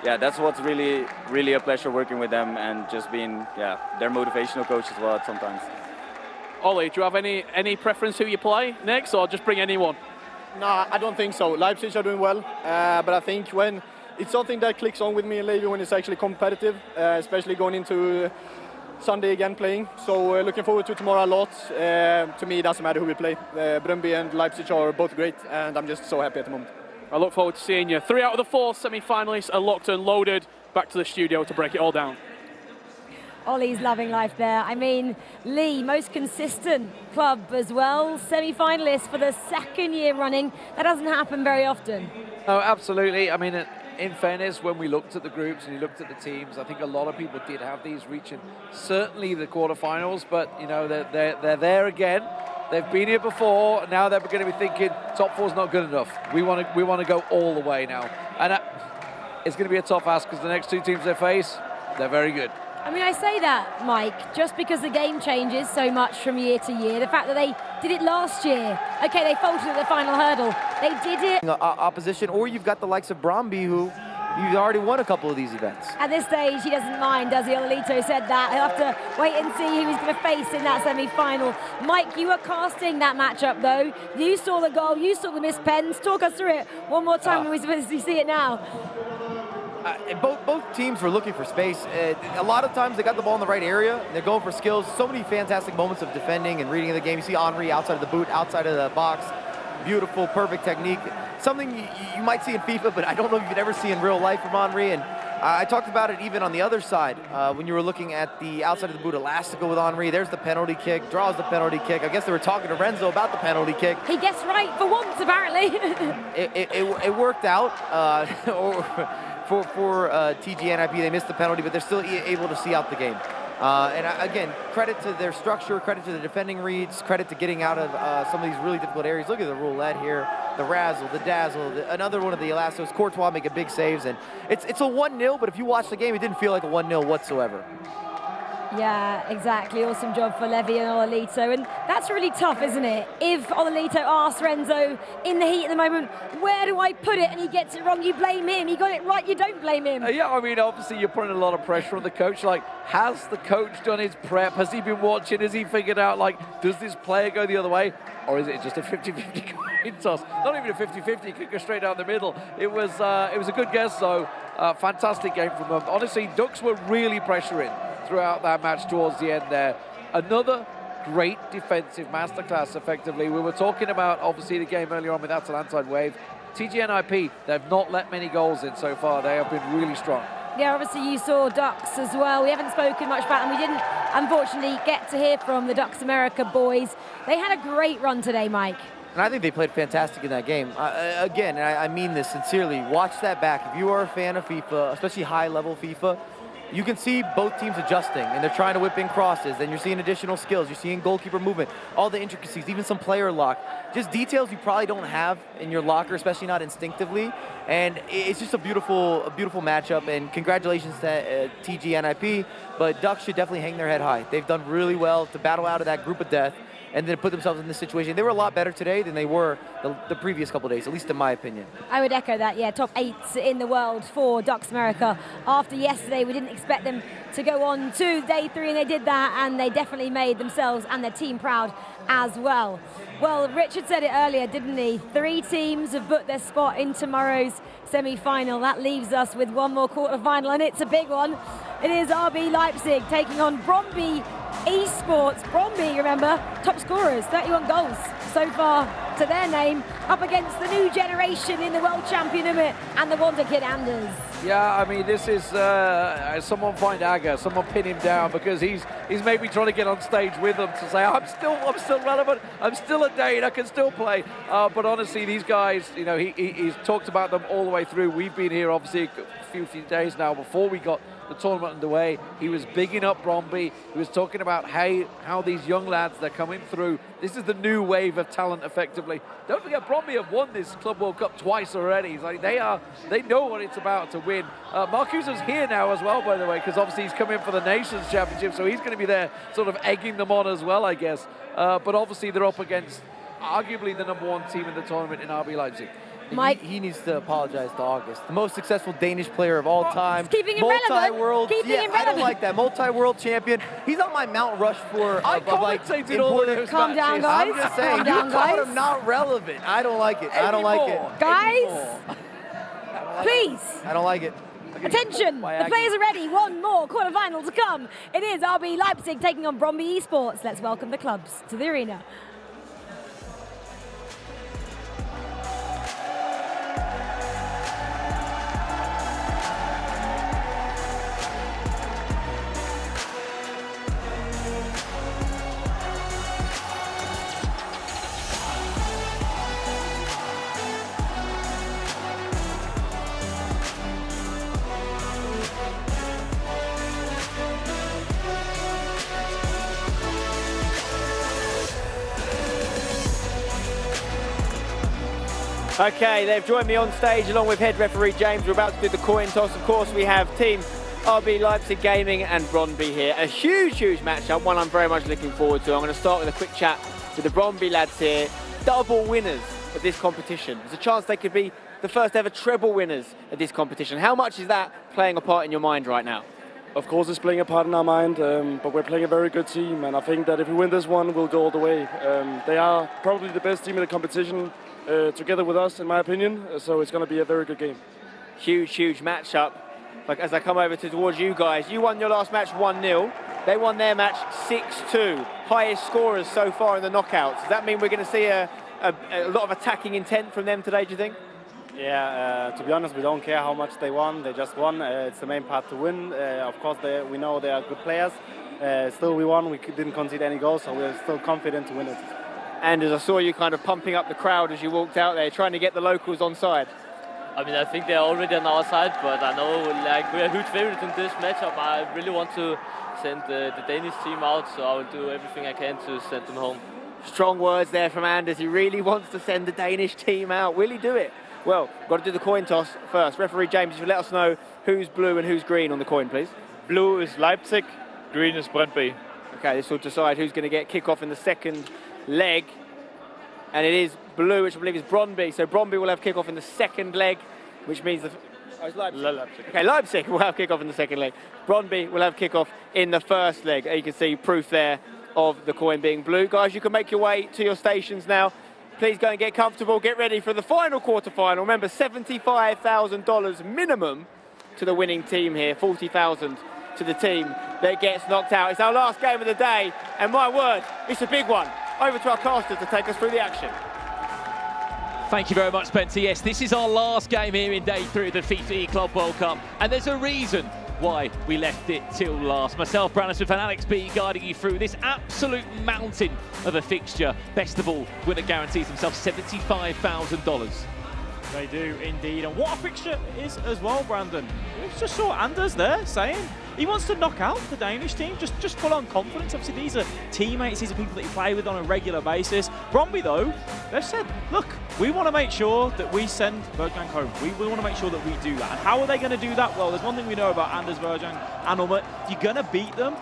that's what's really a pleasure working with them and just being their motivational coach as well sometimes. Ollie, do you have any preference who you play next, or just bring anyone? No, I don't think so. Leipzig are doing well, but I think when it's something that clicks on with me and Levi when it's actually competitive, especially going into Sunday again playing. So looking forward to tomorrow a lot. To me, it doesn't matter who we play. Brøndby and Leipzig are both great, and I'm just so happy at the moment. I look forward to seeing you. 3 out of the 4 semi-finalists are locked and loaded. Back to the studio to break it all down. Ollie's loving life there. I mean, Lee, most consistent club as well. Semi-finalist for the 2nd year running. That doesn't happen very often. Oh, absolutely. I mean, in fairness, when we looked at the groups and you looked at the teams, I think a lot of people did have these reaching certainly the quarterfinals, but you know they're there again. They've been here before. Now they're going to be thinking top 4's not good enough. We want to go all the way now, and it's going to be a tough ask because the next 2 teams they face, they're very good. I mean, I say that, Mike, just because the game changes so much from year to year. The fact that they did it last year. Okay, they faltered at the final hurdle. They did it. Opposition, or you've got the likes of Brøndby, who you've already won a couple of these events. At this stage, he doesn't mind, does he? Ololito said that. He'll have to wait and see who he's going to face in that semi-final. Mike, you were casting that matchup, though. You saw the goal. You saw the missed pens. Talk us through it one more time when we see it now. both teams were looking for space. A lot of times they got the ball in the right area. They're going for skills. So many fantastic moments of defending and reading of the game. You see Henry outside of the boot, outside of the box. Beautiful, perfect technique. Something you might see in FIFA, but I don't know if you'd ever see in real life from Henry. And I talked about it even on the other side when you were looking at the outside of the boot elastical with Henry. There's the penalty kick, draws the penalty kick. I guess they were talking to Renzo about the penalty kick. He gets right for once, apparently. it worked out for TGNIP. They missed the penalty, but they're still able to see out the game. Again, credit to their structure, credit to the defending reads, credit to getting out of some of these really difficult areas. Look at the roulette here, the razzle, the dazzle, another one of the elastos. Courtois making big saves, and it's a 1-0, but if you watch the game, it didn't feel like a 1-0 whatsoever. Yeah, exactly. Awesome job for Levy and Ololito. And that's really tough, isn't it? If Ololito asks Renzo in the heat at the moment, where do I put it? And he gets it wrong, you blame him. He got it right, you don't blame him. Yeah, I mean, obviously you're putting a lot of pressure on the coach. Like, has the coach done his prep? Has he been watching? Has he figured out, like, does this player go the other way? Or is it just a 50-50 coin toss? Not even a 50-50, it could go straight down the middle. It was a good guess, though. Fantastic game from them. Honestly, Ducks were really pressuring throughout that match towards the end there. Another great defensive masterclass, effectively. We were talking about, obviously, the game earlier on with Atalanta and Wave. TGNIP, they've not let many goals in so far. They have been really strong. Yeah, obviously you saw Ducks as well. We haven't spoken much about them. We didn't, unfortunately, get to hear from the Ducks America boys. They had a great run today, Mike. And I think they played fantastic in that game. Again, and I mean this sincerely, watch that back. If you are a fan of FIFA, especially high-level FIFA, you can see both teams adjusting, and they're trying to whip in crosses, and you're seeing additional skills. You're seeing goalkeeper movement, all the intricacies, even some player lock. Just details you probably don't have in your locker, especially not instinctively. And it's just a beautiful matchup, and congratulations to TGNIP, but Ducks should definitely hang their head high. They've done really well to battle out of that group of death and then put themselves in this situation. They were a lot better today than they were the previous couple of days, at least in my opinion. I would echo that, yeah. Top 8 in the world for Ducks America. After yesterday, we didn't expect them to go on to day 3, and they did that, and they definitely made themselves and their team proud as well. Well, Richard said it earlier, didn't he? 3 teams have booked their spot in tomorrow's semi-final. That leaves us with one more quarter-final, and it's a big one. It is RB Leipzig taking on Bromby Esports. Bromby, remember, top scorers, 31 goals so far to their name, up against the new generation in the world champion and the Wonder Kid Anders. Yeah, I mean, this is someone find Aga, someone pin him down, because he's maybe trying to get on stage with them to say, I'm still relevant, I'm still a Dane, I can still play. But honestly, these guys, you know, he's talked about them all the way through. We've been here obviously a few days now before we got the tournament underway. He was bigging up Bromby. He was talking about how these young lads, they're coming through. This is the new wave of talent, effectively. Don't forget, Bromby have won this Club World Cup twice already. It's like they know what it's about to win. Marcuso's here now as well, by the way, because obviously he's come in for the Nations Championship, so he's going to be there sort of egging them on as well, I guess. But obviously they're up against arguably the #1 team in the tournament in RB Leipzig. Mike, he needs to apologize to August. The most successful Danish player of all time. Keeping him relevant. I don't like that. Multi-world champion. He's on my Mount Rushmore I commentated all of those Calm down, guys. I'm just saying, Calm down, you called guys. him not relevant. I don't like it. I don't like it. Guys, please. I don't like it. Attention, the players are ready. One more quarter-final to come. It is RB Leipzig taking on Bromby Esports. Let's welcome the clubs to the arena. Okay, they've joined me on stage along with head referee James. We're about to do the coin toss. Of course, we have Team RB Leipzig Gaming and Bromby here. A huge matchup, one I'm very much looking forward to. I'm going to start with a quick chat with the Bromby lads here. Double winners of this competition. There's a chance they could be the first ever treble winners of this competition. How much is that playing a part in your mind right now? Of course, it's playing a part in our mind, but we're playing a very good team, and I think that if we win this one, we'll go all the way. They are probably the best team in the competition, together with us, in my opinion, so it's going to be a very good game. Huge matchup. like as I come over towards you guys, you won your last match 1-0. They won their match 6-2. Highest scorers so far in the knockouts. Does that mean we're going to see a lot of attacking intent from them today, do you think? Yeah, to be honest, we don't care how much they won. They just won. It's the main part to win. Of course, we know they are good players. Still, we won. We didn't concede any goals, so we're still confident to win it. And as I saw you kind of pumping up the crowd as you walked out there, trying to get the locals on side. I mean, I think they're already on our side, but I know like we're huge favorites in this matchup. I really want to send the Danish team out, so I will do everything I can to send them home. Strong words there from Anders. He really wants to send the Danish team out. Will he do it? Well, got to do the coin toss first. Referee James, if you let us know who's blue and who's green on the coin, please. Blue is Leipzig, green is Brøndby. Okay, this will decide who's going to get kick-off in the second leg. And it is blue, which I believe is Brøndby. So Brøndby will have kick-off in the second leg, which means it's Leipzig. Okay, Leipzig will have kick-off in the second leg. Brøndby will have kick-off in the first leg. You can see proof there of the coin being blue. Guys, you can make your way to your stations now. Please go and get comfortable. Get ready for the final quarter-final. Remember, $75,000 minimum to the winning team here. $40,000 to the team that gets knocked out. It's our last game of the day, and my word, it's a big one. Over to our casters to take us through the action. Thank you very much, Spencer. Yes, this is our last game here in day 3 of the FIFAe Club World Cup, and there's a reason why we left it till last. Myself, Brandon Smith, and Alex B guiding you through this absolute mountain of a fixture. Best of all, winner guarantees themselves $75,000. They do indeed, and what a fixture it is as well, Brandon. We just saw Anders there saying he wants to knock out the Danish team, just full on confidence. Obviously, these are teammates, these are people that he play with on a regular basis. Brøndby, though, they've said, look, we want to make sure that we send Bergkamp home. We want to make sure that we do that. And how are they going to do that? Well, there's one thing we know about Anders Bergkamp and Ummet. If you're going to beat them,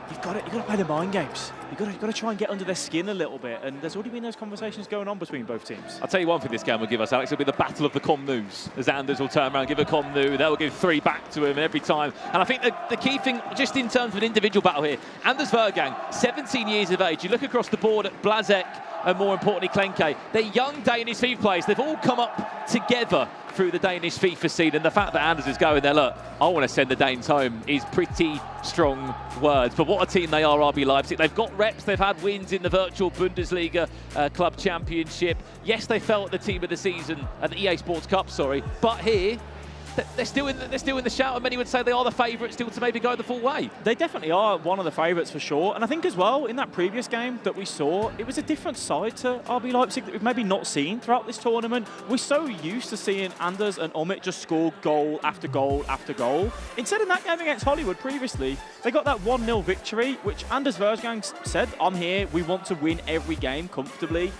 you've got to play the mind games. You've got to try and get under their skin a little bit, and there's already been those conversations going on between both teams. I'll tell you one thing this game will give us, Alex. It'll be the battle of the Komnus, as Anders will turn around, give a Komnu, they'll give 3 back to him every time. And I think the key thing, just in terms of an individual battle here, Anders Bergkamp, 17 years of age. You look across the board at Blazek and more importantly Klenke. They're young Danish FIFA players. They've all come up together through the Danish FIFA scene, and the fact that Anders is going there, look, I want to send the Danes home, is pretty strong words. But what a team they are, RB Leipzig. They've got reps, they've had wins in the virtual Bundesliga Club Championship. Yes, they fell at the team of the season, at the EA Sports Cup, sorry, but here, they're still in the shout, and many would say they are the favourites still to maybe go the full way. They definitely are one of the favourites for sure, and I think as well, in that previous game that we saw, it was a different side to RB Leipzig that we've maybe not seen throughout this tournament. We're so used to seeing Anders and Ummet just score goal after goal after goal. Instead, in that game against Hollywood previously, they got that 1-0 victory, which Anders Bergkamp said, I'm here, we want to win every game comfortably.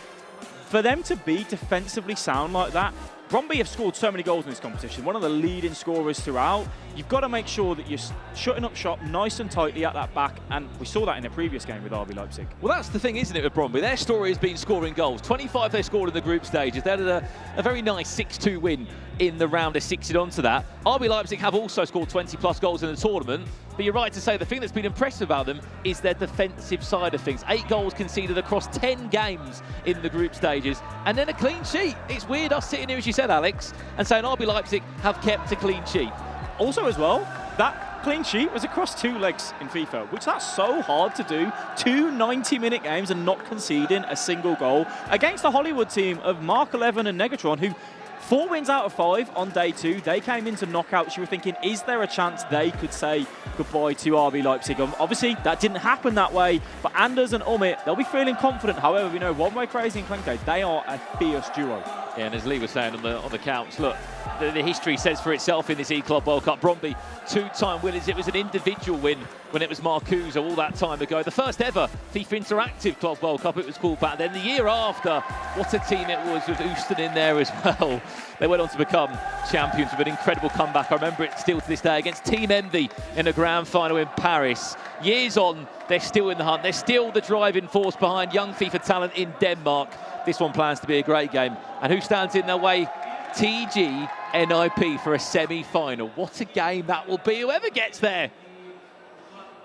For them to be defensively sound like that, Brøndby have scored so many goals in this competition, one of the leading scorers throughout. You've got to make sure that you're shutting up shop nice and tightly at that back, and we saw that in the previous game with RB Leipzig. Well, that's the thing, isn't it, with Brøndby? Their story has been scoring goals. 25 they scored in the group stages. They had a very nice 6-2 win in the round. They 6'd onto that. RB Leipzig have also scored 20-plus goals in the tournament, but you're right to say the thing that's been impressive about them is their defensive side of things. 8 goals conceded across 10 games in the group stages, and then a clean sheet. It's weird us sitting here, as you said, Alex, and saying RB Leipzig have kept a clean sheet. Also as well, that clean sheet was across 2 legs in FIFA, which that's so hard to do. 2 90-minute games and not conceding a single goal against the Hollywood team of Mark 11 and Negatron, who 4 wins out of 5 on day 2. They came into knockouts. You were thinking, is there a chance they could say goodbye to RB Leipzig? Obviously, that didn't happen that way. But Anders and Ummet, they'll be feeling confident. However, we know One Way Crazy and Klenke, they are a fierce duo. Yeah, and as Lee was saying on the counts, look, the history says for itself in this E-Club World Cup. Brøndby, 2-time winners. It was an individual win when it was Marcuse all that time ago. The first ever FIFA Interactive Club World Cup, it was called back then. The year after, what a team it was with Houston in there as well. They went on to become champions with an incredible comeback. I remember it still to this day against Team Envy in a grand final in Paris. Years on, they're still in the hunt. They're still the driving force behind young FIFA talent in Denmark. This one plans to be a great game. And who stands in their way? TG NIP for a semi-final. What a game that will be, whoever gets there.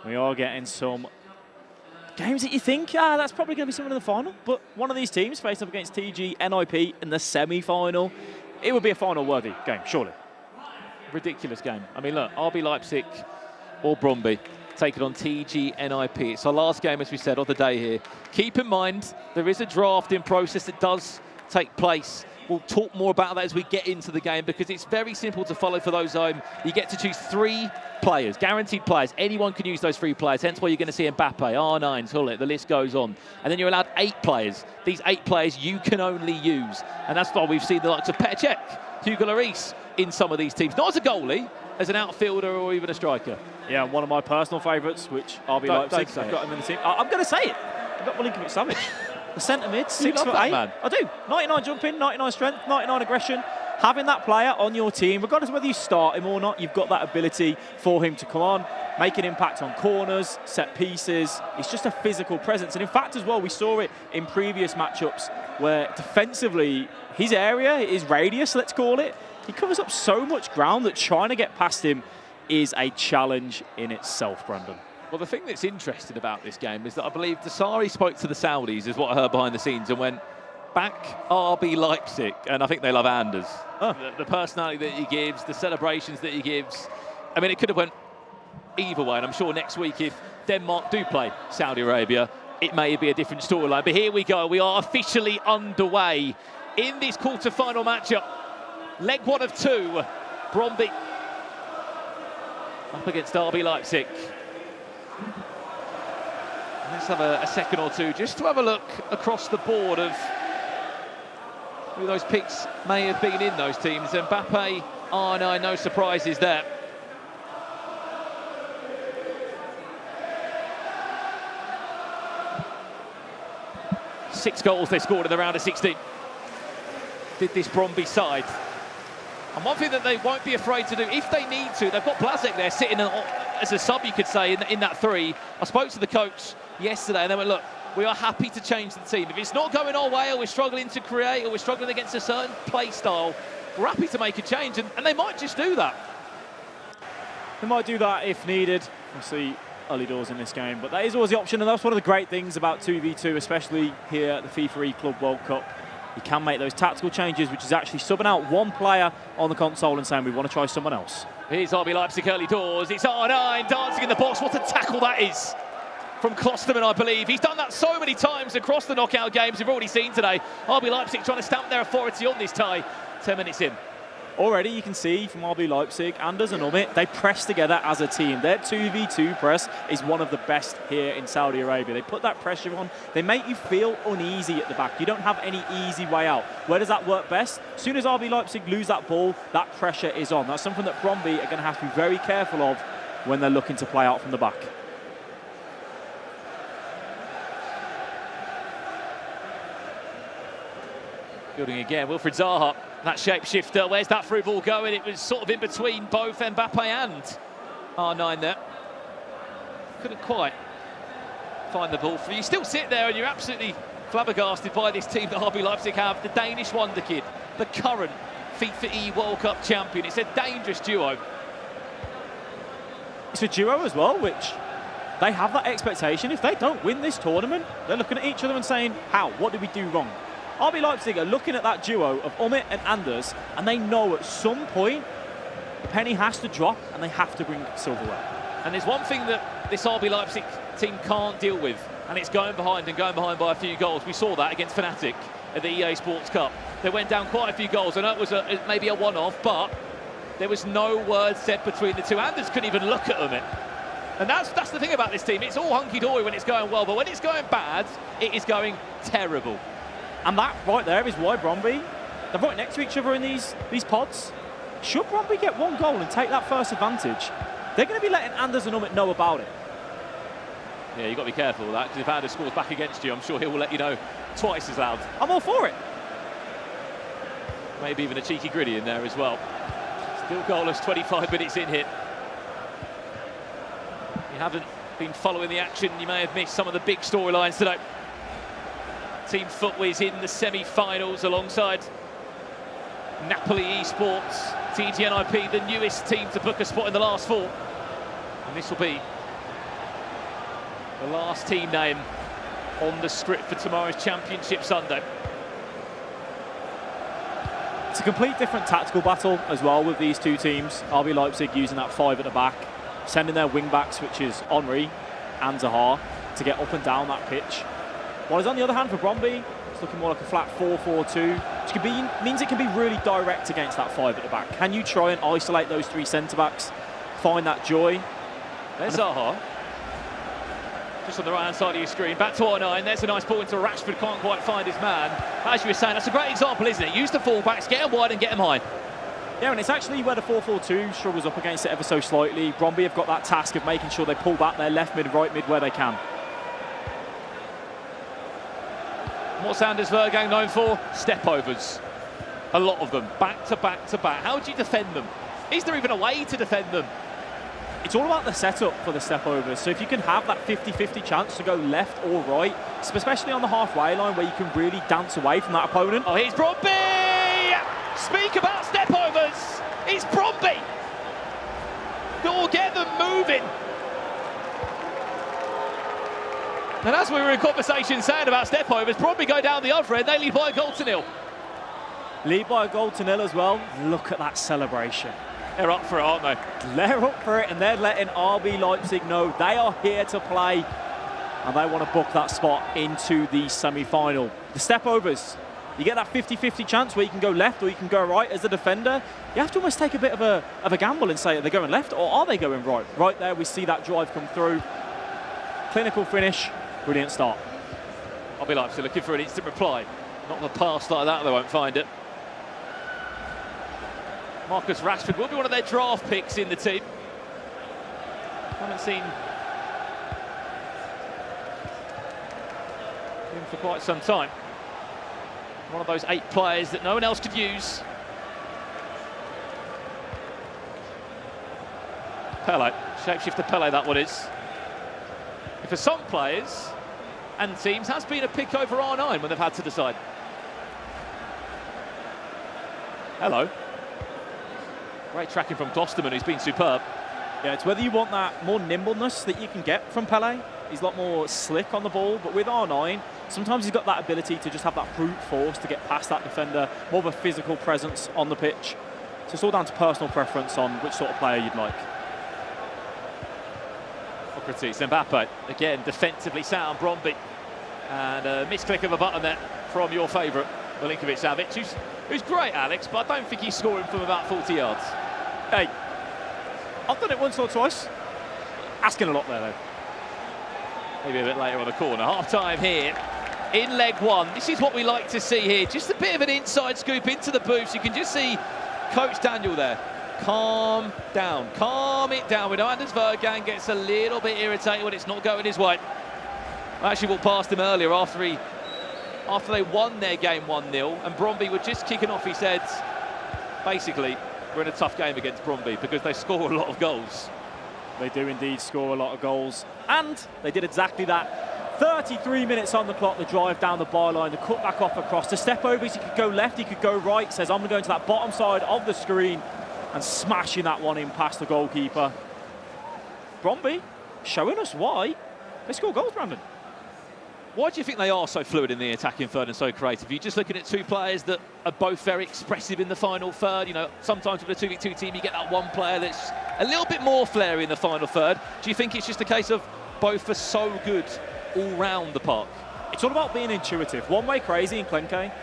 We are getting some games that you think, that's probably going to be someone in the final. But one of these teams faced up against TG NIP in the semi-final. It would be a final-worthy game, surely. ridiculous game. I mean, look, RB Leipzig or Brøndby taking on TGNIP. It's our last game, as we said, of the day here. Keep in mind, there is a drafting process that does take place. We'll talk more about that as we get into the game, because it's very simple to follow for those home. You get to choose 3 players, guaranteed players. Anyone can use those 3 players, hence why you're going to see Mbappe, R9, Hullet, the list goes on. And then you're allowed 8 players. These 8 players you can only use. And that's why we've seen the likes of Petr Cech, Hugo Lloris in some of these teams. Not as a goalie, as an outfielder or even a striker. Yeah, one of my personal favourites, which RB Leipzig, I've got him in the team. I'm going to say it. I've got Milinkovic-Savic. The centre mid, 6'8". Man. I do. 99 jumping, 99 strength, 99 aggression. Having that player on your team, regardless of whether you start him or not, you've got that ability for him to come on, make an impact on corners, set pieces. It's just a physical presence. And in fact, as well, we saw it in previous matchups where defensively, his area, his radius, let's call it, he covers up so much ground that trying to get past him is a challenge in itself, Brandon. Well, the thing that's interesting about this game is that I believe Dasari spoke to the Saudis, is what I heard behind the scenes, and went, back RB Leipzig, and I think they love Anders. The personality that he gives, the celebrations that he gives. I mean, it could have went either way, and I'm sure next week if Denmark do play Saudi Arabia, it may be a different storyline. But here we go. We are officially underway in this quarter-final matchup. Leg 1 of 2. Brøndby up against RB Leipzig. Let's have a second or two just to have a look across the board of who those picks may have been in those teams. Mbappe, R9, no surprises there. Six goals they scored in the round of 16. Did this Brøndby side. And one thing that they won't be afraid to do, if they need to, they've got Blazek there sitting as a sub, you could say, in that 3. I spoke to the coach yesterday and they went, look, we are happy to change the team. If it's not going our way, or we're struggling to create, or we're struggling against a certain play style, we're happy to make a change, and they might just do that. They might do that if needed. We'll see early doors in this game, but that is always the option, and that's one of the great things about 2v2, especially here at the FIFAe Club World Cup. You can make those tactical changes, which is actually subbing out one player on the console and saying we want to try someone else. Here's RB Leipzig early doors. It's R9 dancing in the box. What a tackle that is from Klosterman, I believe. He's done that so many times across the knockout games we've already seen today. RB Leipzig trying to stamp their authority on this tie. 10 minutes in. Already you can see from RB Leipzig, Anders and Umit, they press together as a team. Their 2v2 press is one of the best here in Saudi Arabia. They put that pressure on. They make you feel uneasy at the back. You don't have any easy way out. Where does that work best? As soon as RB Leipzig lose that ball, that pressure is on. That's something that Brøndby are going to have to be very careful of when they're looking to play out from the back. Building again, Wilfried Zaha, that shapeshifter. Where's that through ball going? It was sort of in between both Mbappe and R9 there. Couldn't quite find the ball for you. You still sit there and you're absolutely flabbergasted by this team that RB Leipzig have. The Danish wonder kid, the current FIFAe World Cup champion. It's a dangerous duo. It's a duo as well, which they have that expectation. If they don't win this tournament, they're looking at each other and saying, how? What did we do wrong? RB Leipzig are looking at that duo of Umit and Anders, and they know at some point the penny has to drop and they have to bring silverware. And there's one thing that this RB Leipzig team can't deal with, and it's going behind by a few goals. We saw that against Fnatic at the EA Sports Cup. They went down quite a few goals. I know it was maybe a one-off, but there was no word said between the two. Anders couldn't even look at Umit. And that's the thing about this team. It's all hunky-dory when it's going well, but when it's going bad, it is going terrible. And that right there is why Brøndby, they're right next to each other in these pods. Should Brøndby get one goal and take that first advantage, they're going to be letting Anders and Umit know about it. Yeah, you've got to be careful with that, because if Anders scores back against you, I'm sure he will let you know twice as loud. I'm all for it. Maybe even a cheeky gritty in there as well. Still goalless, 25 minutes in here. You haven't been following the action, you may have missed some of the big storylines today. Team FIFAe in the semi-finals alongside Napoli Esports, TGNIP, the newest team to book a spot in the last 4. And this will be the last team name on the script for tomorrow's Championship Sunday. It's a complete different tactical battle as well with these two teams. RB Leipzig using that 5 at the back, sending their wing backs, which is Henry and Zaha, to get up and down that pitch. Whereas on the other hand, for Brøndby, it's looking more like a flat 4-4-2, which means it can be really direct against that 5 at the back. Can you try and isolate those 3 centre-backs, find that joy? There's Zaha. Just on the right-hand side of your screen, back to R9. There's a nice ball into Rashford, can't quite find his man. As you were saying, that's a great example, isn't it? Use the full-backs, get them wide and get them high. Yeah, and it's actually where the 4-4-2 struggles up against it ever so slightly. Brøndby have got that task of making sure they pull back their left mid, right mid where they can. What's Anders Vergang known for? Step-overs. A lot of them, back to back to back. How do you defend them? Is there even a way to defend them? It's all about the setup for the step-overs. So if you can have that 50-50 chance to go left or right, especially on the halfway line where you can really dance away from that opponent. Oh, here's Brøndby! Speak about step-overs! It's Brøndby that will get them moving. And as we were in conversation saying about step-overs, Brøndby go down the other end, they lead by a goal to 0. Lead by a goal to 0 as well. Look at that celebration. They're up for it, aren't they? They're up for it, and they're letting RB Leipzig know they are here to play, and they want to book that spot into the semi-final. The step-overs, you get that 50-50 chance where you can go left or you can go right as a defender. You have to almost take a bit of a gamble and say, are they going left or are they going right? Right there, we see that drive come through. Clinical finish, brilliant start. RB Leipzig looking for an instant reply. Not the pass like that, they won't find it. Marcus Rashford will be one of their draft picks in the team. Haven't seen him for quite some time. One of those 8 players that no one else could use. Pele, shapeshifter Pele that one is. For some players and teams has been a pick over R9 when they've had to decide. Hello. Great tracking from Klosterman, who's been superb. Yeah, it's whether you want that more nimbleness that you can get from Pele. He's a lot more slick on the ball, but with R9, sometimes he's got that ability to just have that brute force to get past that defender, more of a physical presence on the pitch. So it's all down to personal preference on which sort of player you'd like. Socrates, Mbappe, again, defensively sound, Brøndby. And a misclick of a button there from your favourite, Milinkovic-Savic, who's great, Alex, but I don't think he's scoring from about 40 yards. Hey, I've done it once or twice. Asking a lot there, though. Maybe a bit later on the corner. Half-time here in leg 1. This is what we like to see here. Just a bit of an inside scoop into the booth. You can just see Coach Daniel there. Calm down. Calm it down. We know Anders Vergang gets a little bit irritated when it's not going his way. I actually walked past him earlier after they won their game 1-0, and Brøndby were just kicking off. He said, basically, we're in a tough game against Brøndby because they score a lot of goals. They do indeed score a lot of goals, and they did exactly that. 33 minutes on the clock, the drive down the byline, the cut back off across. The step overs, he could go left, he could go right. Says, I'm going to go into that bottom side of the screen and smashing that one in past the goalkeeper. Brøndby showing us why they score goals, Brandon. Why do you think they are so fluid in the attacking third and so creative? You're just looking at 2 players that are both very expressive in the final third. You know, sometimes with a 2v2 team, you get that one player that's a little bit more flary in the final third. Do you think it's just a case of both are so good all round the park? It's all about being intuitive. One Way Crazy and Klenke,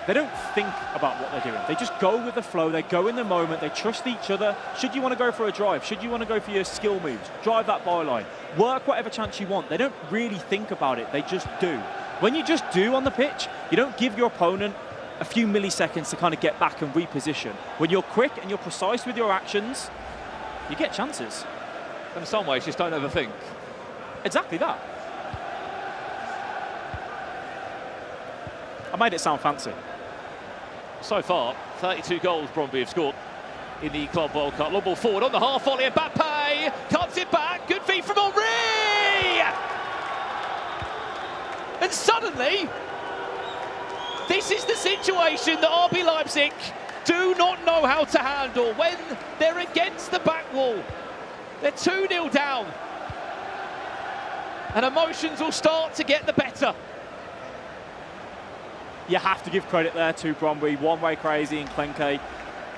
they don't think about what they're doing. They just go with the flow. They go in the moment. They trust each other. Should you want to go for a drive? Should you want to go for your skill moves? Drive that byline. Work whatever chance you want. They don't really think about it. They just do. When you just do on the pitch, you don't give your opponent a few milliseconds to kind of get back and reposition. When you're quick and you're precise with your actions, you get chances. In some ways, just don't overthink. Exactly that. I made it sound fancy. So far, 32 goals Brøndby have scored in the Club World Cup. Long ball forward on the half volley. Mbappe cuts it back. Good feed from Henry. And suddenly, this is the situation that RB Leipzig do not know how to handle when they're against the back wall. They're 2-0 down. And emotions will start to get the better. you have to give credit there to Bromby, one-way crazy and Klenke,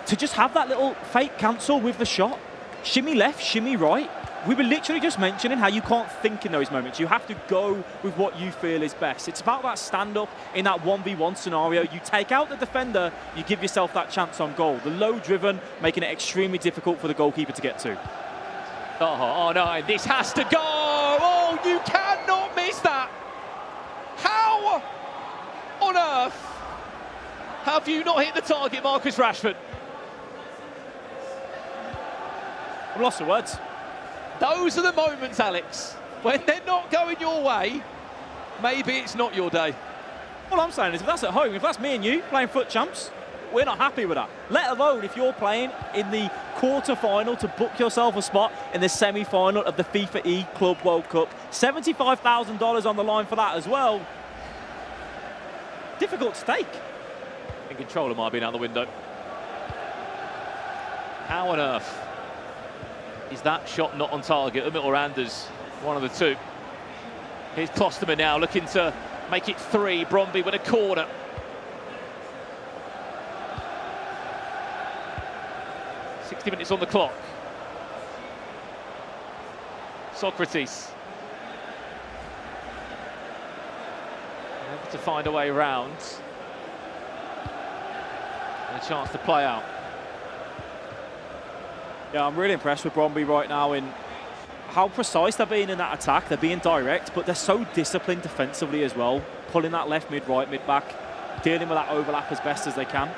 to just have that little fake cancel with the shot. Shimmy left, shimmy right. We were literally just mentioning how you can't think in those moments. You have to go with what you feel is best. It's about that stand-up in that 1v1 scenario. You take out the defender, you give yourself that chance on goal. The low-driven, making it extremely difficult for the goalkeeper to get to. Oh no, this has to go! Oh, you cannot miss that! How on earth have you not hit the target, Marcus Rashford? I'm lost for words. Those are the moments, Alex, when they're not going your way, maybe it's not your day. All I'm saying is if that's at home, if that's me and you playing foot champs, we're not happy with that. Let alone if you're playing in the quarter-final to book yourself a spot in the semi-final of the FIFAe Club World Cup. $75,000 on the line for that as well. Difficult to take. In control of my being out the window. How on earth is that shot not on target? Umit or Anders, one of the two. Here's Klosterman now looking to make it 3. Bromby with a corner. "60 minutes on the clock. Socrates. Able to find a way around. And a chance to play out. Yeah, I'm really impressed with Bromby right now in how precise they're being in that attack. They're being direct, but they're so disciplined defensively as well. Pulling that left mid, right mid back, dealing with that overlap as best as they can.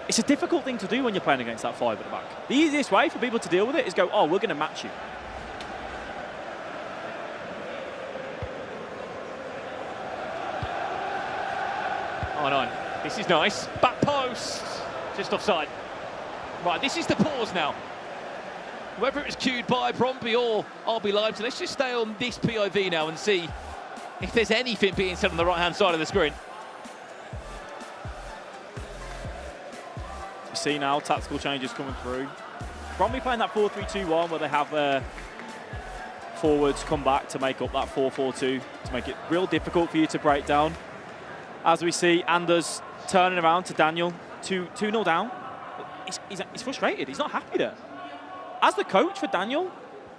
It's a difficult thing to do when you're playing against that 5 at the back. The easiest way for people to deal with it is go, oh, we're going to match you. Oh no, this is nice. Back post, just offside. Right, this is the pause now. Whether it was cued by Bromby or RB Leipzig, let's just stay on this POV now and see if there's anything being said on the right-hand side of the screen. You see now tactical changes coming through. Bromby playing that 4-3-2-1 where they have their forwards come back to make up that 4-4-2 to make it real difficult for you to break down. As we see, Anders turning around to Daniel, 2-0 down. He's frustrated, he's not happy there. As the coach for Daniel,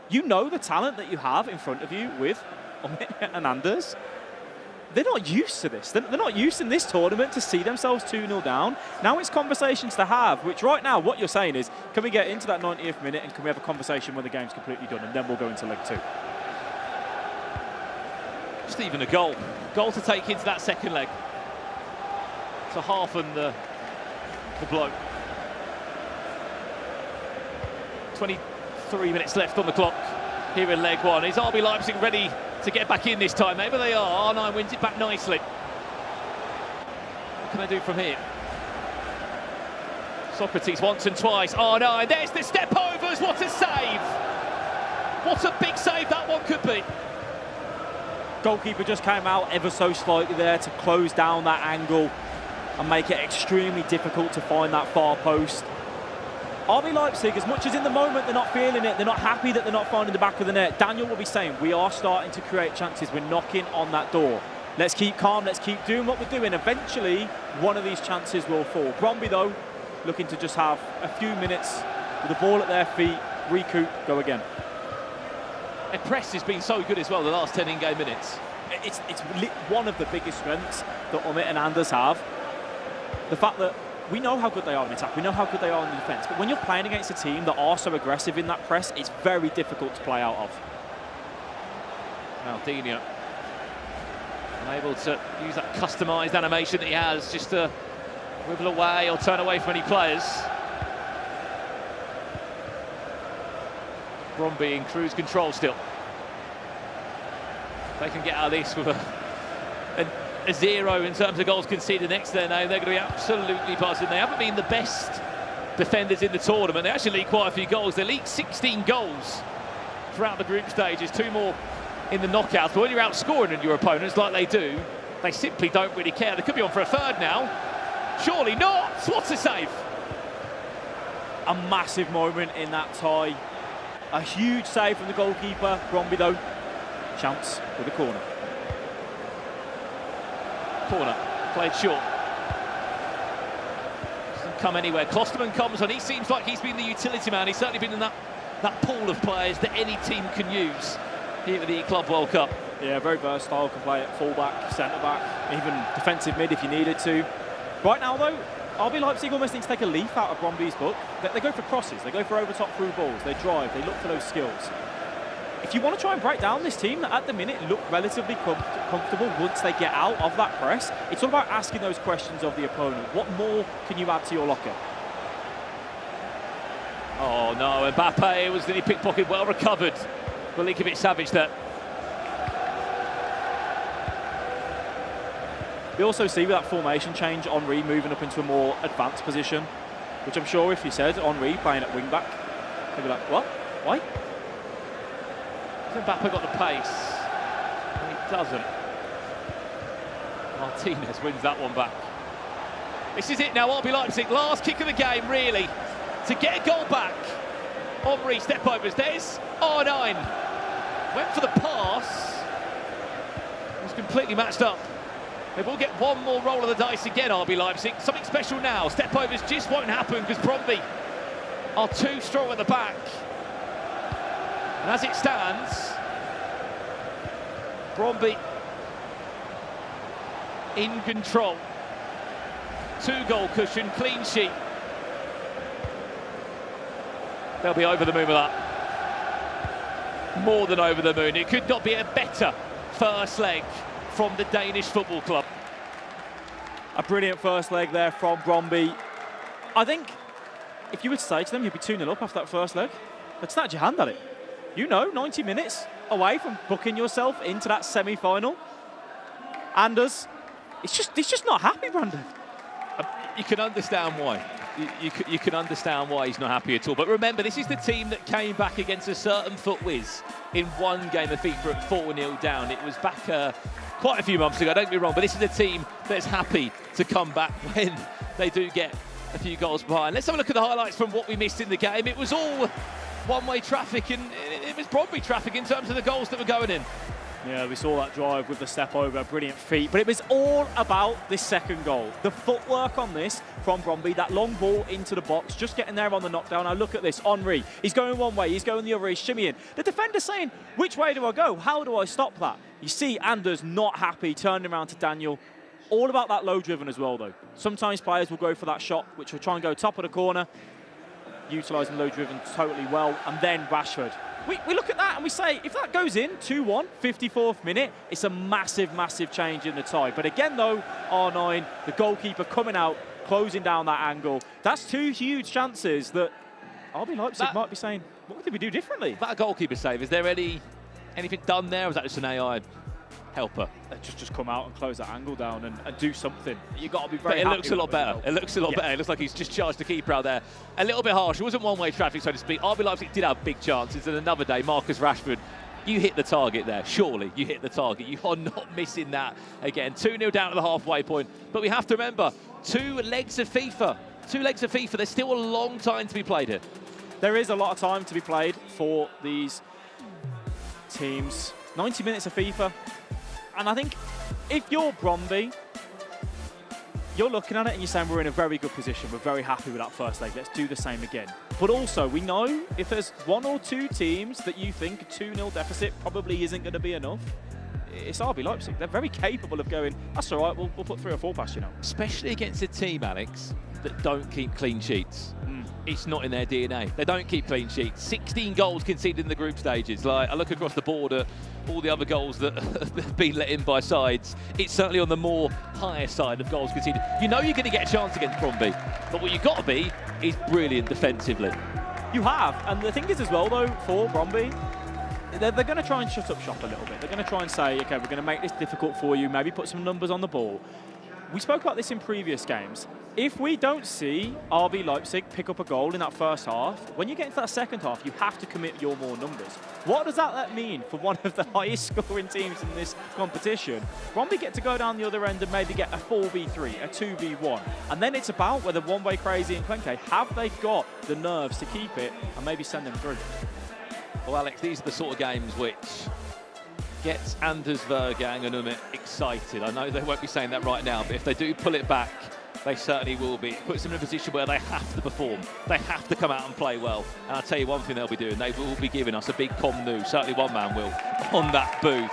you know the talent that you have in front of you with Umit and Anders. They're not used to this. They're not used in this tournament to see themselves 2-0 down. Now it's conversations to have, which right now what you're saying is, can we get into that 90th minute and can we have a conversation when the game's completely done and then we'll go into leg 2. Just even a goal. Goal to take into that second leg. To halfen the blow. 23 minutes left on the clock here in leg 1. Is RB Leipzig ready to get back in this time? Maybe they are. R9 wins it back nicely. What can they do from here? Socrates once and twice. R9, there's the step overs. What a save! What a big save that one could be. Goalkeeper just came out ever so slightly there to close down that angle and make it extremely difficult to find that far post. RB Leipzig, as much as in the moment they're not feeling it, they're not happy that they're not finding the back of the net, Daniel will be saying, we are starting to create chances, we're knocking on that door. Let's keep calm, let's keep doing what we're doing. Eventually, one of these chances will fall. Bromby, though, looking to just have a few minutes with the ball at their feet, recoup, go again. Their press has been so good as well the last 10 in-game minutes. It's one of the biggest strengths that Umit and Anders have. The fact that we know how good they are in attack, we know how good they are in defence, but when you're playing against a team that are so aggressive in that press, it's very difficult to play out of. Maldini unable to use that customised animation that he has just to wiggle away or turn away from any players. Bromby in cruise control still. They can get out of this with a 0 in terms of goals conceded next to their name. They're going to be absolutely buzzing. They haven't been the best defenders in the tournament. They actually lead quite a few goals. They lead 16 goals throughout the group stages, 2 more in the knockouts. But when you're outscoring your opponents like they do, they simply don't really care. They could be on for a third now. Surely not. What a save. A massive moment in that tie. A huge save from the goalkeeper. Bromby, though, chance with a corner. Corner. Played short. Doesn't come anywhere. Klosterman comes on. He seems like he's been the utility man. He's certainly been in that pool of players that any team can use here at the Club World Cup. Yeah, very versatile. Can play at full-back, centre-back, even defensive mid if you needed to. Right now, though, RB Leipzig almost need to take a leaf out of Bromby's book. They go for crosses, they go for over-top through balls, they drive, they look for those skills. If you want to try and break down this team that at the minute look relatively comfortable once they get out of that press, it's all about asking those questions of the opponent. What more can you add to your locker? Oh no, Mbappe was nearly pickpocketed, well recovered. Milinkovic Savic there. We also see with that formation change, Henry moving up into a more advanced position, which I'm sure if you said Henry playing at wing back, they'd be like, what? Why? Mbappe got the pace, and he doesn't. Martinez wins that one back. This is it now, RB Leipzig, last kick of the game, really, to get a goal back. Henry step overs, there's R9. Went for the pass, was completely matched up. They will get one more roll of the dice again, RB Leipzig. Something special now. Step overs just won't happen because Bromby are too strong at the back. And as it stands, Bromby in control. 2-goal cushion, clean sheet. They'll be over the moon with that. More than over the moon. It could not be a better first leg from the Danish football club. A brilliant first leg there from Bromby. I think if you would say to them you'd be 2-0 up after that first leg, but snatch your hand at it. You know, 90 minutes away from booking yourself into that semi-final. Anders, he's just not happy, Brandon. You can understand why. You can understand why he's not happy at all. But remember, this is the team that came back against a certain foot whiz in one game of FIFA at 4-0 down. It was back quite a few months ago, don't get me wrong, but this is a team that's happy to come back when they do get a few goals behind. Let's have a look at the highlights from what we missed in the game. It was all one-way traffic, and it was Bromby traffic in terms of the goals that were going in. Yeah, we saw that drive with the step over, brilliant feet, but it was all about this second goal. The footwork on this from Bromby, that long ball into the box, just getting there on the knockdown. Now look at this, Henry, he's going one way, he's going the other, he's shimmying. The defender's saying, which way do I go? How do I stop that? You see Anders not happy, turning around to Daniel. All about that low driven as well, though. Sometimes players will go for that shot, which will try and go top of the corner, utilising low driven totally well, and then Rashford. We look at that and we say, if that goes in, 2-1, 54th minute, it's a massive, massive change in the tie. But again, though, R9, the goalkeeper coming out, closing down that angle. That's two huge chances that RB Leipzig might be saying, what did we do differently? That goalkeeper save, is there anything done there, or was that just an AI helper? Just come out and close that angle down and do something. You've got to be very happy. But it looks a lot better. It looks a lot better. It looks like he's just charged the keeper out there. A little bit harsh. It wasn't one-way traffic, so to speak. RB Leipzig did have big chances, and another day, Marcus Rashford, you hit the target there. Surely you hit the target. You are not missing that again. 2-0 down at the halfway point. But we have to remember, 2 legs of FIFA. 2 legs of FIFA. There's still a long time to be played here. There is a lot of time to be played for these teams. 90 minutes of FIFA. And I think if you're Bromby, you're looking at it and you're saying we're in a very good position. We're very happy with that first leg. Let's do the same again. But also, we know if there's 1 or 2 teams that you think a 2-0 deficit probably isn't going to be enough, it's RB Leipzig. They're very capable of going, that's all right, we'll put 3 or 4 past you now. Especially against a team, Alex, that don't keep clean sheets. It's not in their DNA. They don't keep clean sheets. 16 goals conceded in the group stages. Like, I look across the board at all the other goals that have been let in by sides. It's certainly on the more higher side of goals conceded. You know you're going to get a chance against Bromby, but what you've got to be is brilliant defensively. You have, and the thing is as well, though, for Bromby, they're going to try and shut up shop a little bit. They're going to try and say, OK, we're going to make this difficult for you, maybe put some numbers on the ball. We spoke about this in previous games. If we don't see RB Leipzig pick up a goal in that first half, when you get into that second half, you have to commit your more numbers. What does that mean for one of the highest scoring teams in this competition? Bromby get to go down the other end and maybe get a 4v3, a 2v1. And then it's about whether One Way Crazy and Klenke, have they got the nerves to keep it and maybe send them through? Well, Alex, these are the sort of games which gets Anders Vergang and Umit excited. I know they won't be saying that right now, but if they do pull it back, they certainly will be. It puts them in a position where they have to perform. They have to come out and play well. And I'll tell you one thing they'll be doing. They will be giving us a big com-nu, certainly one man will, on that booth.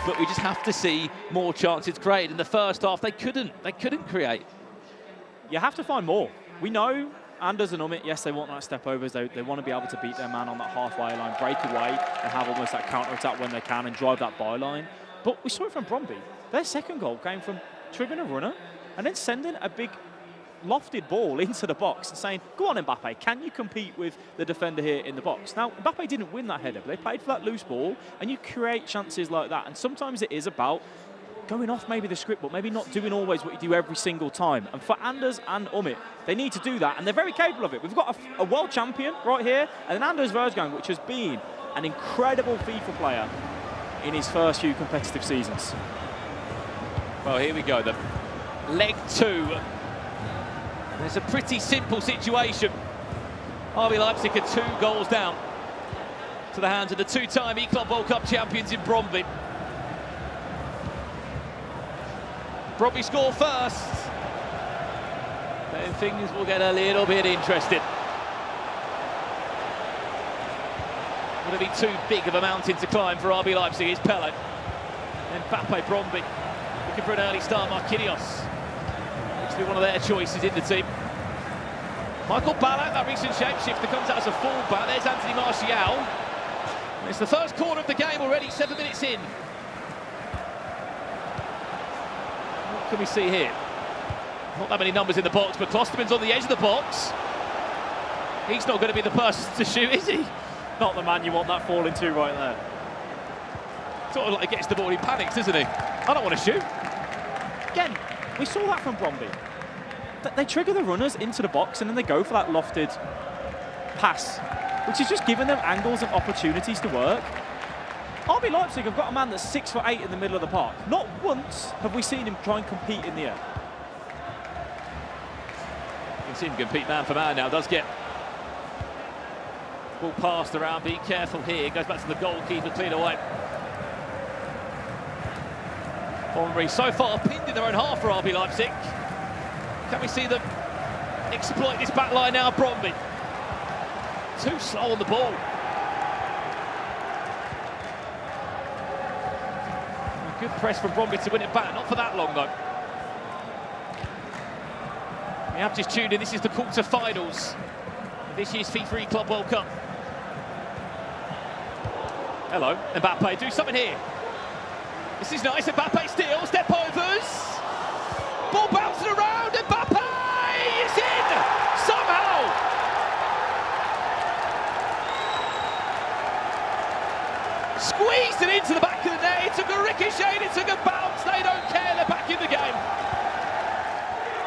But we just have to see more chances created. In the first half, they couldn't create. You have to find more. We know Anders and Umit, yes, they want that step overs. They want to be able to beat their man on that halfway line, break away and have almost that counter-attack when they can and drive that byline. But we saw it from Bromby. Their second goal came from triggering a runner and then sending a big lofted ball into the box and saying, go on Mbappe, can you compete with the defender here in the box? Now, Mbappe didn't win that header, but they played for that loose ball and you create chances like that. And sometimes it is about going off maybe the script, but maybe not doing always what you do every single time. And for Anders and Umit, they need to do that, and they're very capable of it. We've got a world champion right here, and then Anders Vergang, which has been an incredible FIFA player in his first few competitive seasons. Well, here we go, the leg 2. It's a pretty simple situation. RB Leipzig are 2 goals down to the hands of the 2-time E-Club World Cup champions in Bromby. Bromby score first. Then things will get a little bit interesting. Would it be too big of a mountain to climb for RB Leipzig? Is Pelle. Then Mbappe, Bromby. Looking for an early start, Marquinhos. Looks to be one of their choices in the team. Michael Ballack, that recent shapeshifter, comes out as a full-back. There's Anthony Martial. And it's the first corner of the game already, 7 minutes in. What can we see here? Not that many numbers in the box, but Klosterman's on the edge of the box. He's not going to be the person to shoot, is he? Not the man you want that falling to right there. Sort of like gets the ball, he panics, doesn't he? I don't want to shoot. Again, we saw that from Bromby. They trigger the runners into the box and then they go for that lofted pass, which is just giving them angles and opportunities to work. RB Leipzig have got a man that's 6'8" in the middle of the park. Not once have we seen him try and compete in the air. You can see him compete man for man now, does get ball passed around, be careful here, goes back to the goalkeeper, cleared away. Henry so far pinned in their own half for RB Leipzig. Can we see them exploit this back line now, Bromby? Too slow on the ball. A good press from Bromby to win it back, not for that long though. We have just tuned in, this is the quarter-finals of this year's FIFAe Club World Cup. Hello, Mbappe, do something here. This is nice, Mbappe still, step overs. Ball bouncing around, Mbappe is in, somehow. Squeezed it into the back of the net, it took a ricochet, it took a bounce, they don't care, they're back in the game.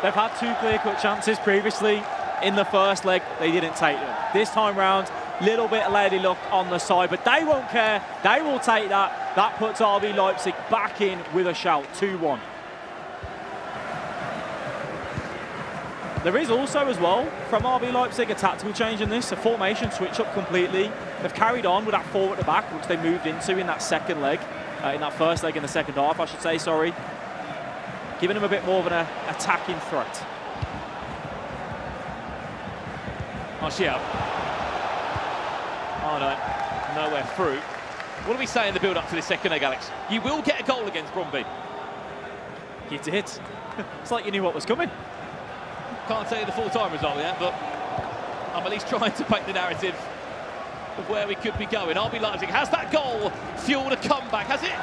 They've had 2 clear-cut chances previously in the first leg, they didn't take them. This time round, little bit of lady luck on the side, but they won't care, they will take that. That puts RB Leipzig back in with a shout, 2-1. There is also, as well, from RB Leipzig, a tactical change in this, a formation switch up completely. They've carried on with that 4 at the back, which they moved into in that second leg, in that first leg in the second half, I should say, sorry. Giving them a bit more of an attacking threat. Martial. Oh no, nowhere through. What do we say in the build-up to this second leg, Alex? You will get a goal against Bromby. You did. It's like you knew what was coming. Can't tell you the full-time result yet, but I'm at least trying to paint the narrative of where we could be going. RB Leipzig has that goal fueled a comeback, has it?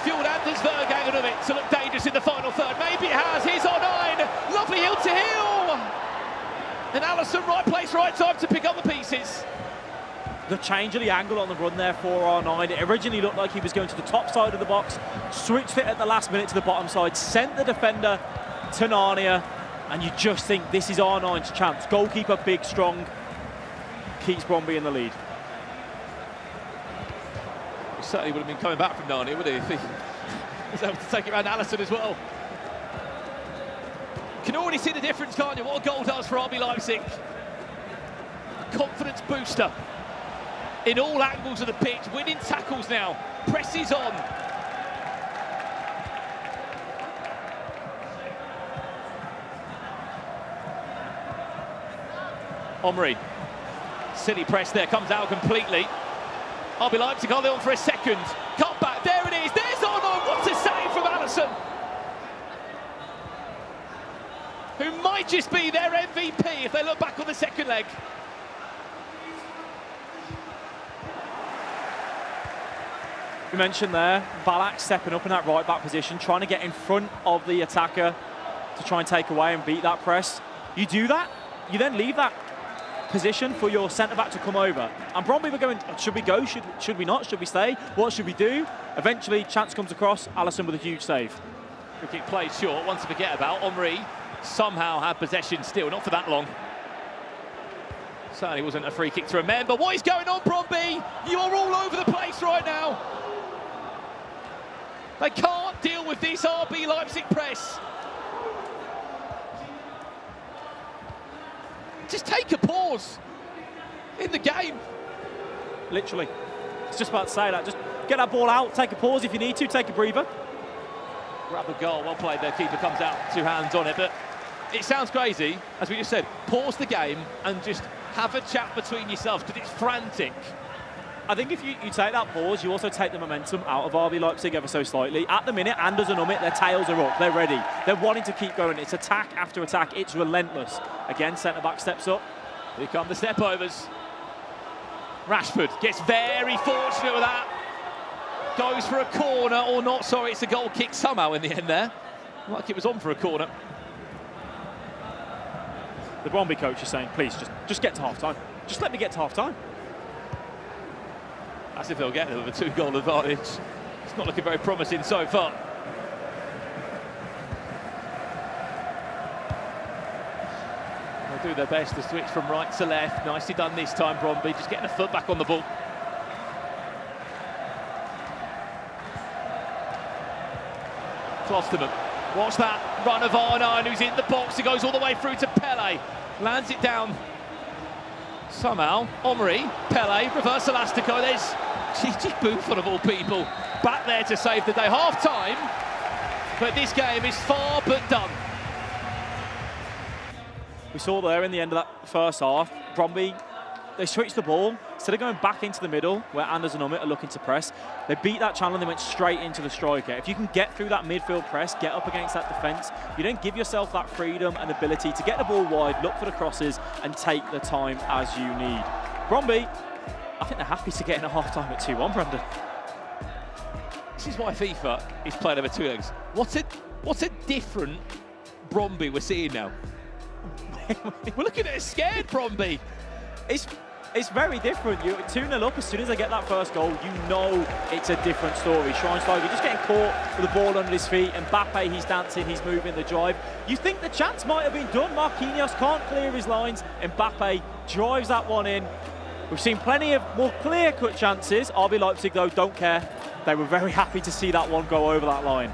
Fueled Anders Vergang and Umit to look dangerous in the final third. Maybe it has. Here's R9. Lovely heel to heel. And Alisson, right place, right time to pick up the pieces. The change of the angle on the run there for R9. It originally looked like he was going to the top side of the box, switched it at the last minute to the bottom side, sent the defender to Narnia, and you just think this is R9's chance. Goalkeeper, big, strong, keeps Bromby in the lead. He certainly would have been coming back from Narnia, would he, if he was able to take it around Alisson as well. You can already see the difference, can't you? What a goal does for RB Leipzig. A confidence booster in all angles of the pitch, winning tackles now. presses on. Omri, silly press there, comes out completely. RB Leipzig are on for a second. Cut back, there it is, there's Arnold, what a save from Alisson. Who might just be their MVP if they look back on the second leg. We mentioned there, Ballack stepping up in that right back position, trying to get in front of the attacker to try and take away and beat that press. You do that, you then leave that position for your centre-back to come over. And Bromby were going, should we go, should we not, should we stay, what should we do? Eventually, chance comes across, Alisson with a huge save. Free kick played short, one to forget about. Omri somehow had possession still, not for that long. Certainly wasn't a free kick to remember. What is going on, Bromby? You are all over the place right now. They can't deal with this RB Leipzig press. Just take a pause in the game. Literally. It's just about to say that. Just get that ball out, take a pause if you need to, take a breather. Grab a goal, well played there. Keeper comes out, 2 hands on it. But it sounds crazy, as we just said. Pause the game and just have a chat between yourselves because it's frantic. I think if you take that pause, you also take the momentum out of RB Leipzig ever so slightly. At the minute, Anders and Umit, their tails are up, they're ready. They're wanting to keep going. It's attack after attack, it's relentless. Again, centre-back steps up. Here come the step-overs. Rashford gets very fortunate with that. Goes for a corner, or not, sorry, it's a goal kick somehow in the end there. Like it was on for a corner. The Bromby coach is saying, please, just get to half-time. Just let me get to half-time. As if they'll get them with a 2-goal advantage. It's not looking very promising so far. They'll do their best to switch from right to left. Nicely done this time, Bromby, just getting a foot back on the ball. Klosterman, watch that run of Arnine, who's in the box. He goes all the way through to Pele, lands it down. Somehow, Omri, Pele, reverse elastico. There's Gigi Buffon of all people back there to save the day. Half-time, but this game is far but done. We saw there in the end of that first half, Bromby, they switched the ball. Instead of going back into the middle, where Anders and Umit are looking to press, they beat that channel and they went straight into the striker. If you can get through that midfield press, get up against that defence, you then give yourself that freedom and ability to get the ball wide, look for the crosses, and take the time as you need. Bromby, I think they're happy to get in at half-time at 2-1, Brendan. This is why FIFA is playing over 2 legs. What's a different Bromby we're seeing now? We're looking at a scared Bromby. It's very different. You're 2-0 up. As soon as they get that first goal, you know it's a different story. Schweinsteiger just getting caught with the ball under his feet. And Mbappe, he's dancing, he's moving the drive. You think the chance might have been done. Marquinhos can't clear his lines. Mbappe drives that one in. We've seen plenty of more clear-cut chances. RB Leipzig, though, don't care. They were very happy to see that one go over that line.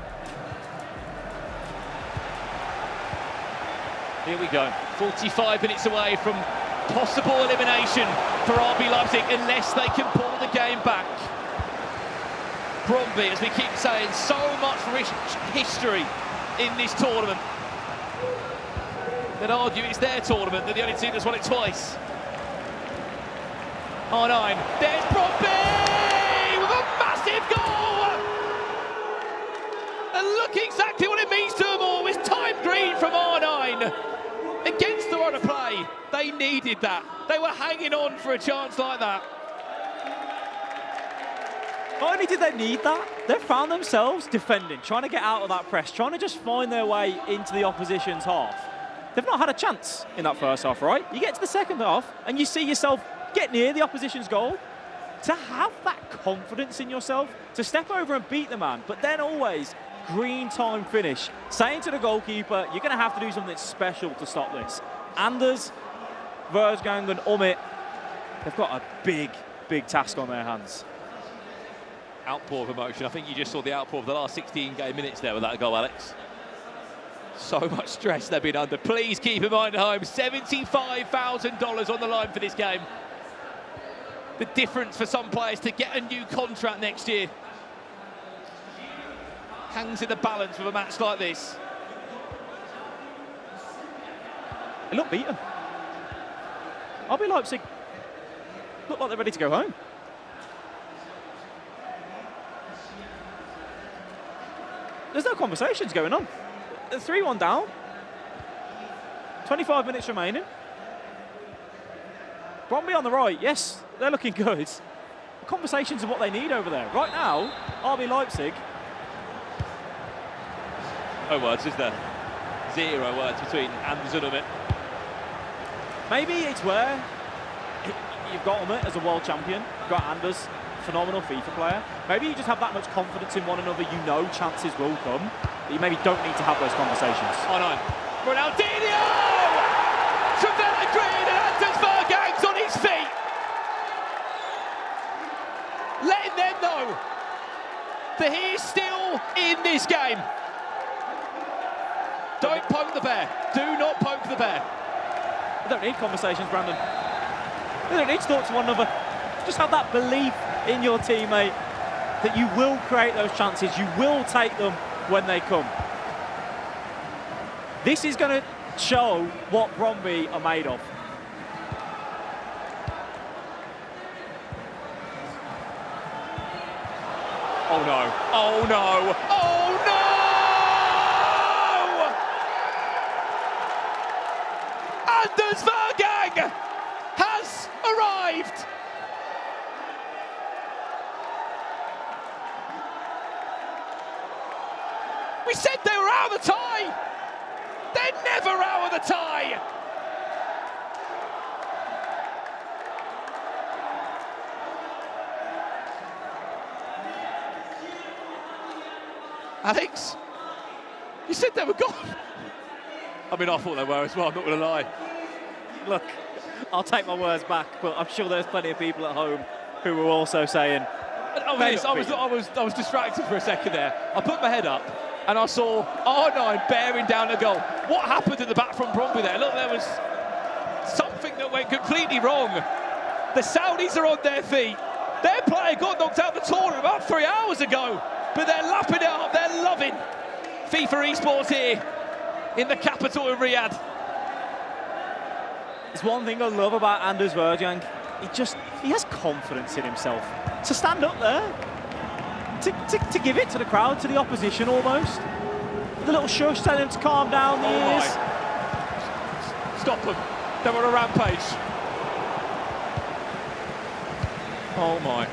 Here we go. 45 minutes away from possible elimination for RB Leipzig unless they can pull the game back. Bromby, as we keep saying, so much rich history in this tournament. They'd argue it's their tournament. They're the only team that's won it twice. R9, there's Bromby with a massive goal! And look exactly what it means to them all. It's time green from R9. Against the run of play, they needed that. They were hanging on for a chance like that. Not only did they need that, they found themselves defending, trying to get out of that press, trying to just find their way into the opposition's half. They've not had a chance in that first half, right? You get to the second half and you see yourself get near the opposition's goal. To have that confidence in yourself, to step over and beat the man, but then always green time finish, saying to the goalkeeper, you're going to have to do something special to stop this. Anders, Versgang and Umit, they've got a big, big task on their hands. Outpour of emotion. I think you just saw the outpour of the last 16 game minutes there with that goal, Alex. So much stress they've been under. Please keep in mind at home, $75,000 on the line for this game. The difference for some players to get a new contract next year. hangs in the balance with a match like this. They look beaten. RB Leipzig look like they're ready to go home. There's no conversations going on. They're 3-1 down. 25 minutes remaining. Bromby on the right, yes, they're looking good. The conversations are what they need over there. Right now, RB Leipzig. No words, is there? 0 words between Anders and Umit. Maybe it's where you've got Umit as a world champion, you've got Anders, phenomenal FIFA player. Maybe you just have that much confidence in one another, you know chances will come, that you maybe don't need to have those conversations. Oh no. Ronaldinho! Trevella Green and Anders Vergang's on his feet. Letting them know that he is still in this game. Don't poke the bear. Do not poke the bear. They don't need conversations, Brandon. They don't need to talk to one another. Just have that belief in your teammate that you will create those chances, you will take them when they come. This is going to show what Bromby are made of. Oh no. Oh no. Oh no! Anders Vergang has arrived. We said they were out of the tie. They're never out of the tie. Alex, you said they were gone. I mean, I thought they were as well, I'm not going to lie. Look, I'll take my words back, but I'm sure there's plenty of people at home who were also saying. I was distracted for a second there. I put my head up and I saw R9 bearing down the goal. What happened in the back from Bromby there? Look, there was something that went completely wrong. The Saudis are on their feet. Their player got knocked out of the tournament about 3 hours ago, but they're lapping it up. They're loving FIFA esports here in the capital of Riyadh. There's one thing I love about Anders Vergang. He has confidence in himself. To stand up there, to give it to the crowd, to the opposition almost. The little shush telling him to calm down the ears. Stop them. They're on a rampage. Oh my.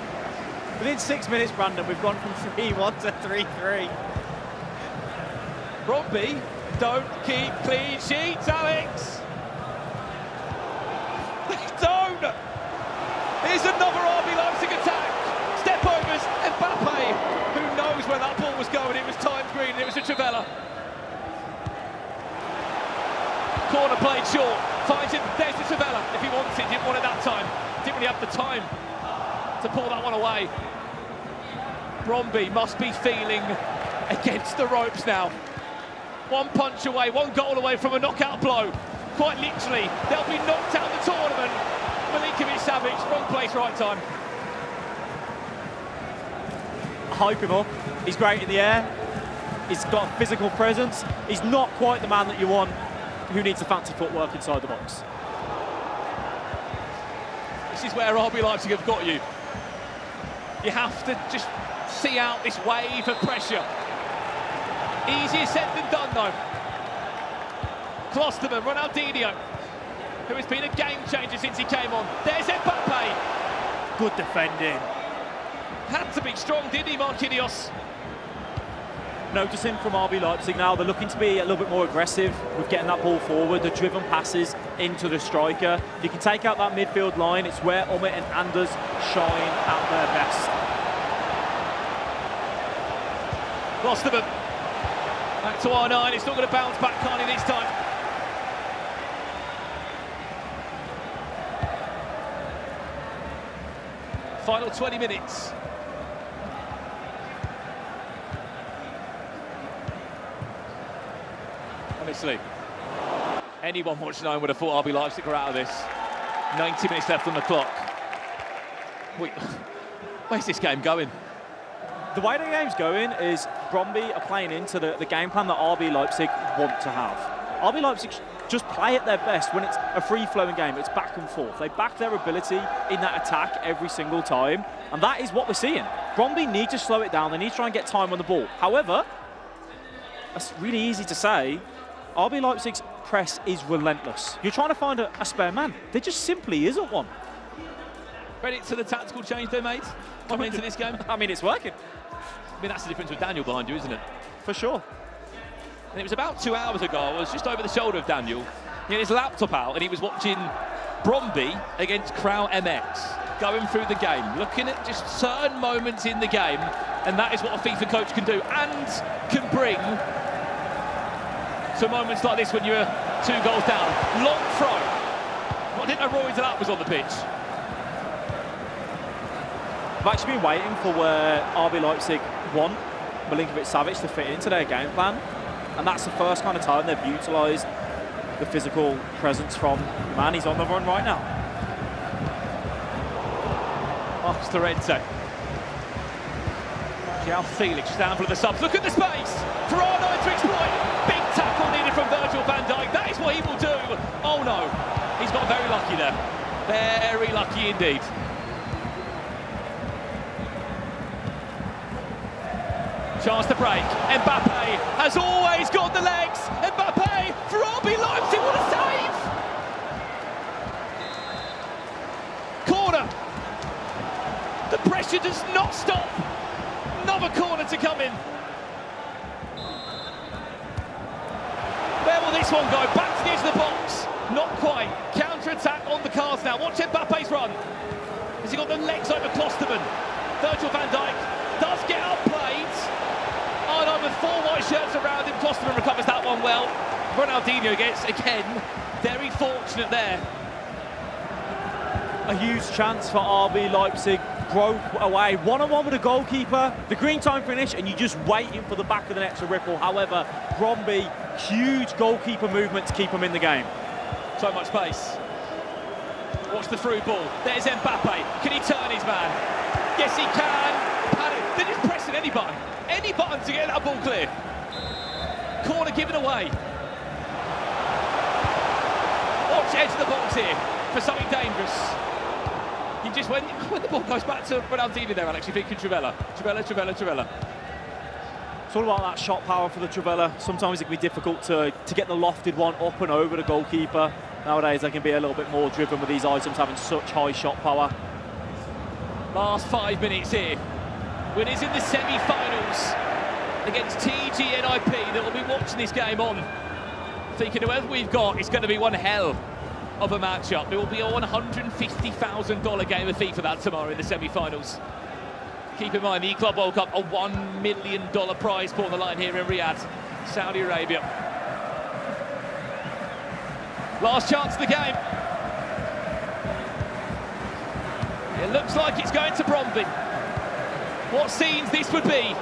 Within 6 minutes, Brandon, we've gone from 3-1 to 3-3. Bromby don't keep clean sheets, Alex. They don't. Here's another RB Leipzig attack. Step overs, Mbappe. Who knows where that ball was going? It was timed green, and it was a Trevella. Corner played short. Finds it. There's the Trevella. If he wants it, didn't want it that time. Didn't really have the time to pull that one away. Bromby must be feeling against the ropes now. One punch away, one goal away from a knockout blow. Quite literally, they'll be knocked out of the tournament. Milinkovic-Savic, wrong place, right time. Hype him up. He's great in the air. He's got a physical presence. He's not quite the man that you want who needs a fancy footwork inside the box. This is where RB Leipzig have got you. You have to just see out this wave of pressure. Easier said than done, though. Klosterman, Ronaldinho, who has been a game changer since he came on. There's Mbappe. Good defending. Had to be strong, didn't he, Marquinhos? Noticing from RB Leipzig now, they're looking to be a little bit more aggressive with getting that ball forward, the driven passes into the striker. If you can take out that midfield line, it's where Umit and Anders shine at their best. Klosterman. Back to R9, it's not going to bounce back, Carney, this time. Final 20 minutes. Honestly, anyone watching home would have thought RB Leipzig were out of this. 90 minutes left on the clock. Wait, where's this game going? The way the game's going is Bromby are playing into the game plan that RB Leipzig want to have. RB Leipzig just play at their best when it's a free-flowing game. It's back and forth. They back their ability in that attack every single time, and that is what we're seeing. Bromby need to slow it down. They need to try and get time on the ball. However, that's really easy to say. RB Leipzig's press is relentless. You're trying to find a spare man. There just simply isn't one. Credit to the tactical change they made coming into this game. I mean, it's working. I mean, that's the difference with Daniel behind you, isn't it? For sure. And it was about 2 hours ago, I was just over the shoulder of Daniel. He had his laptop out and he was watching Bromby against Crow MX, going through the game, looking at just certain moments in the game, and that is what a FIFA coach can do, and can bring to moments like this when you're 2 goals down. Long throw. I didn't know Rory Delap was on the pitch. I've actually been waiting for where RB Leipzig want Milinkovic-Savic to fit into their game plan, and that's the first kind of time they've utilised the physical presence from the man. He's on the run right now. Marcus Llorente. João Felix down for the subs. Look at the space for R9 to exploit. Big tackle needed from Virgil van Dijk. That is what he will do. Oh no, he's got very lucky there. Very lucky indeed. Chance to break. Mbappe has always got the legs. Mbappe for RB Leipzig. What a save! Corner. The pressure does not stop. Another corner to come in. Where will this one go? Back to the edge of the box. Not quite. Counter-attack on the cards now. Watch Mbappe's run. Has he got the legs over Klosterman? Virgil van Dijk does get outplayed. Arnold with 4 white shirts around him. Klosterman recovers that one well. Ronaldinho gets, again, very fortunate there. A huge chance for RB Leipzig. Broke away, one-on-one with the goalkeeper. The green time finish, and you're just waiting for the back of the net to ripple. However, Bromby, huge goalkeeper movement to keep him in the game. So much pace. Watch the through ball. There's Mbappe. Can he turn his man? Yes, he can. They're just pressing any button. Any button to get that ball clear. Corner given away. Watch edge of the box here for something dangerous. You just when the ball goes back to Ronaldinho there, Alex, you're thinking Trivella. It's all about that shot power for the Trivella. Sometimes it can be difficult to get the lofted one up and over the goalkeeper. Nowadays they can be a little bit more driven with these items having such high shot power. Last 5 minutes here. Winners in the semi-finals against TGNIP that will be watching this game on. Thinking whoever we've got is going to be one hell of a matchup. It will be a $150,000 game of FIFA that tomorrow in the semi-finals. Keep in mind the Club World Cup, a $1 million prize pool on the line here in Riyadh, Saudi Arabia. Last chance of the game. It looks like it's going to Bromby. What scenes this would be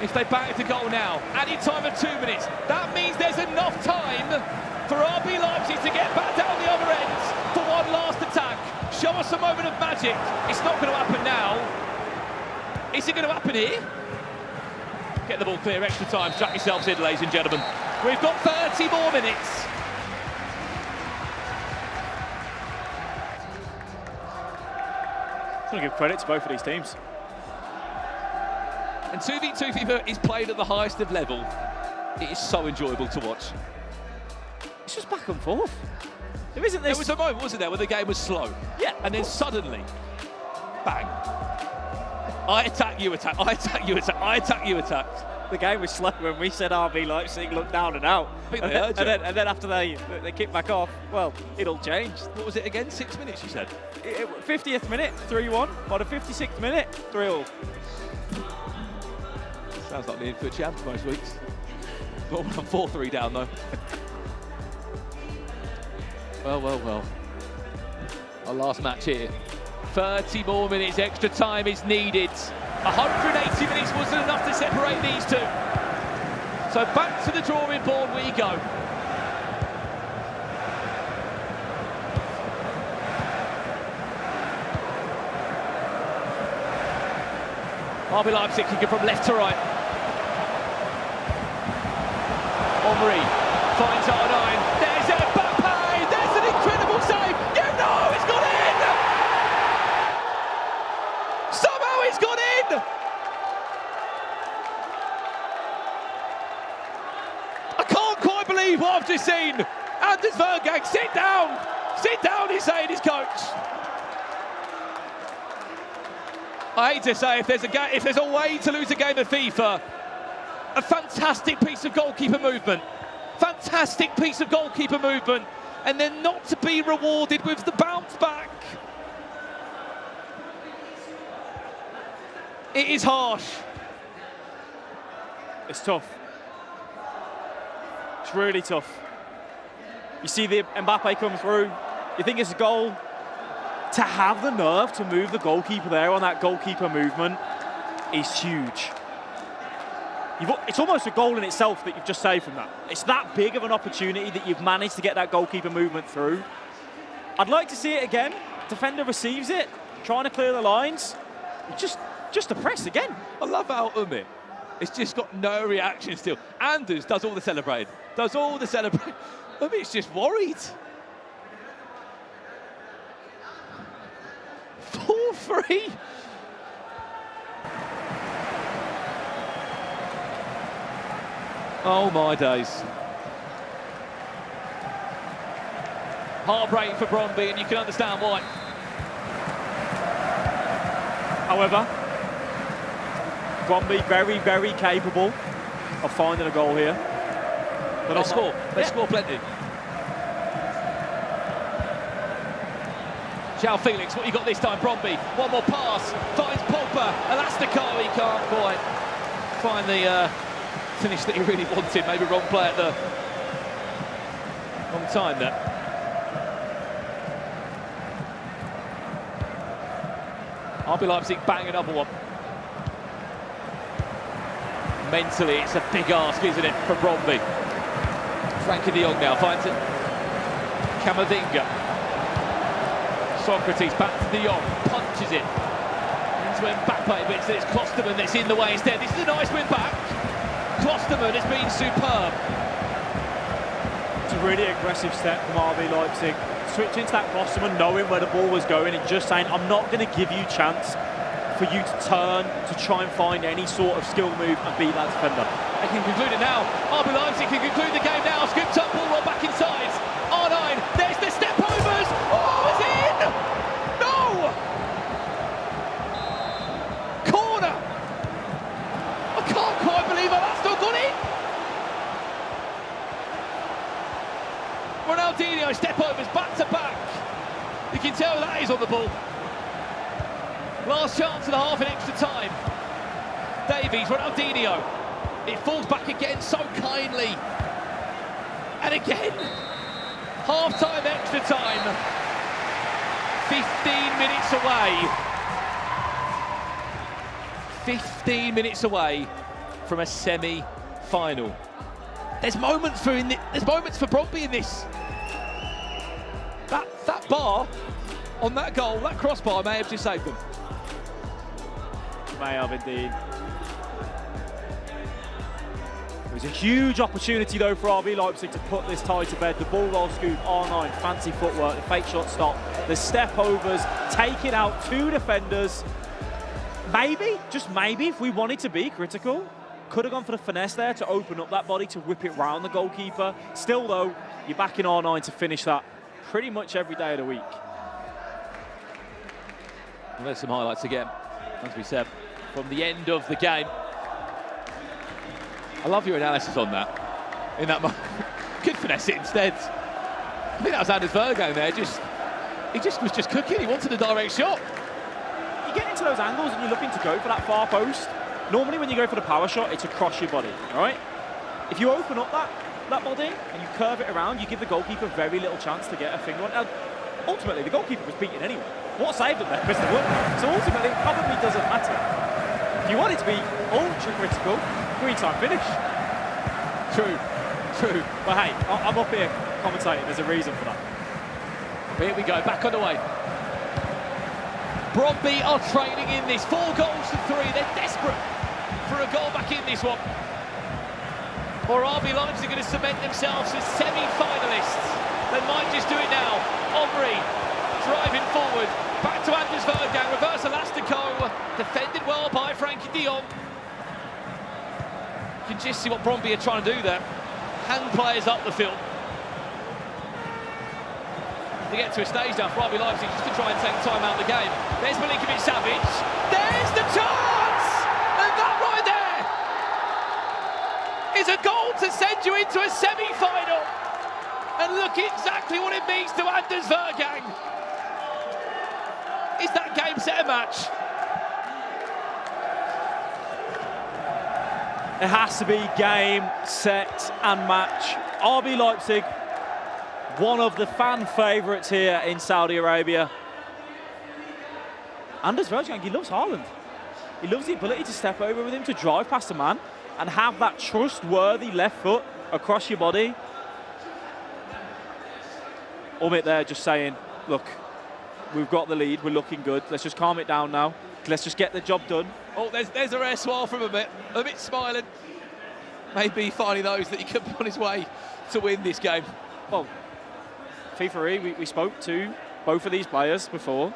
if they bag the goal now. Added time of 2 minutes. That means there's enough time for RB Leipzig to get back down the other end for one last attack. Show us a moment of magic. It's not going to happen now. Is it going to happen here? Get the ball clear, extra time. Strap yourselves in, ladies and gentlemen. We've got 30 more minutes. I'm going to give credit to both of these teams. And 2v2 FIFA is played at the highest of level. It is so enjoyable to watch. It's just back and forth. There isn't this. There was a moment, wasn't there, where the game was slow. Yeah. And then suddenly, bang. I attack, you attack, I attack, you attack, I attack, you attack. The game was slow when we said RB Leipzig looked down and out. I think they heard you. And then after they kick back off, well, it all changed. What was it again? 6 minutes, you said? 50th minute, 3-1. By the 56th minute, 3-all. Sounds like the infield champs most weeks. Well, I'm 4-3 down though. Well. Our last match here. 30 more minutes, extra time is needed. 180 minutes wasn't enough to separate these two. So back to the drawing board we go. RB Leipzig kicking from left to right. Henry finds R9. There's Mbappe. There's an incredible save. You know it's gone in. Somehow it's gone in. I can't quite believe what I've just seen. Anders Vergang, sit down. Sit down, he's saying, his coach. I hate to say, if there's a way to lose a game of FIFA, a fantastic piece of goalkeeper movement. Fantastic piece of goalkeeper movement. And then not to be rewarded with the bounce back. It is harsh. It's tough. It's really tough. You see the Mbappe come through, you think it's a goal. To have the nerve to move the goalkeeper there on that goalkeeper movement is huge. It's almost a goal in itself that you've just saved from that. It's that big of an opportunity that you've managed to get that goalkeeper movement through. I'd like to see it again. Defender receives it, trying to clear the lines. Just a press again. I love how it's just got no reaction still. Anders does all the celebrating. Does all the celebrating. It's just worried. 4-3. Oh my days. Heartbreak for Bromby, and you can understand why. However, Bromby very, very capable of finding a goal here. But they score. They score plenty. João Felix, what you got this time? Bromby, one more pass, finds Pogba, Elastico, he can't quite find the finish that he really wanted. Maybe wrong play at the wrong time there. RB Leipzig bang another one. Mentally, it's a big ask, isn't it, for Bromby? Frankie de Jong now finds it. Camavinga. Socrates back to de Jong, punches it. Into Mbappe, but it's Klosterman that's in the way instead. This is a nice win back. Klosterman has been superb. It's a really aggressive step from RB Leipzig. Switching to that Klosterman, knowing where the ball was going and just saying, I'm not going to give you a chance for you to turn, to try and find any sort of skill move and beat that defender. They can conclude it now. RB Leipzig can conclude the game now. Scooped up, ball roll back inside. R9, there's the step overs. Oh, it's in! No! Corner! I can't quite believe how that's still gone in. Ronaldinho, step overs back to back. You can tell that is on the ball. Last chance of the half in extra time. Davies, Ronaldinho. It falls back again so kindly. And again, half-time extra time. 15 minutes away. 15 minutes away from a semi-final. There's moments for Bromby in this. That bar on that goal, that crossbar may have just saved them. May have indeed. It was a huge opportunity though for RB Leipzig to put this tie to bed. The ball roll scoop, R9, fancy footwork, the fake shot stop, the step overs, take it out, two defenders. Maybe, just maybe, if we wanted to be critical, could have gone for the finesse there to open up that body to whip it round the goalkeeper. Still though, you're backing R9 to finish that pretty much every day of the week. Well, there's some highlights again, as we said, from the end of the game. I love your analysis on that. In that moment, could finesse it instead. I think that was Anders Vergang there. He was just cooking. He wanted a direct shot. You get into those angles and you're looking to go for that far post. Normally, when you go for the power shot, it's across your body. All right. If you open up that body and you curve it around, you give the goalkeeper very little chance to get a finger on it. Ultimately, the goalkeeper was beaten anyway. What saved him there, Mr. Wood? So ultimately, it probably doesn't matter. If you wanted to be ultra critical, green time finish. True. But hey, I'm up here commentating. There's a reason for that. Here we go, back on the way. Bromby are trailing in this. 4 goals to 3. They're desperate for a goal back in this one. Or RB Leipzig are going to cement themselves as semi-finalists. They might just do it now. Omri driving forward. Back to Anders Vergang. Reverse Elastico. Defended well by Frankie de Jong. You can just see what Bromby are trying to do there. Hang players up the field. They get to a stage now for RB Leipzig just to try and take time out of the game. There's Milinkovic-Savic. There's the chance! And that right there is a goal to send you into a semi-final. And look exactly what it means to Anders Vergang. Is that game set a match? It has to be game, set and match. RB Leipzig, one of the fan favourites here in Saudi Arabia. Anders Vergang, he loves Haaland. He loves the ability to step over with him, to drive past a man and have that trustworthy left foot across your body. Umit there just saying, look, we've got the lead, we're looking good. Let's just calm it down now. Let's just get the job done. Oh, there's a rare smile from Umit smiling. Maybe finding those that he could be on his way to win this game. Well, FIFAe, we spoke to both of these players before.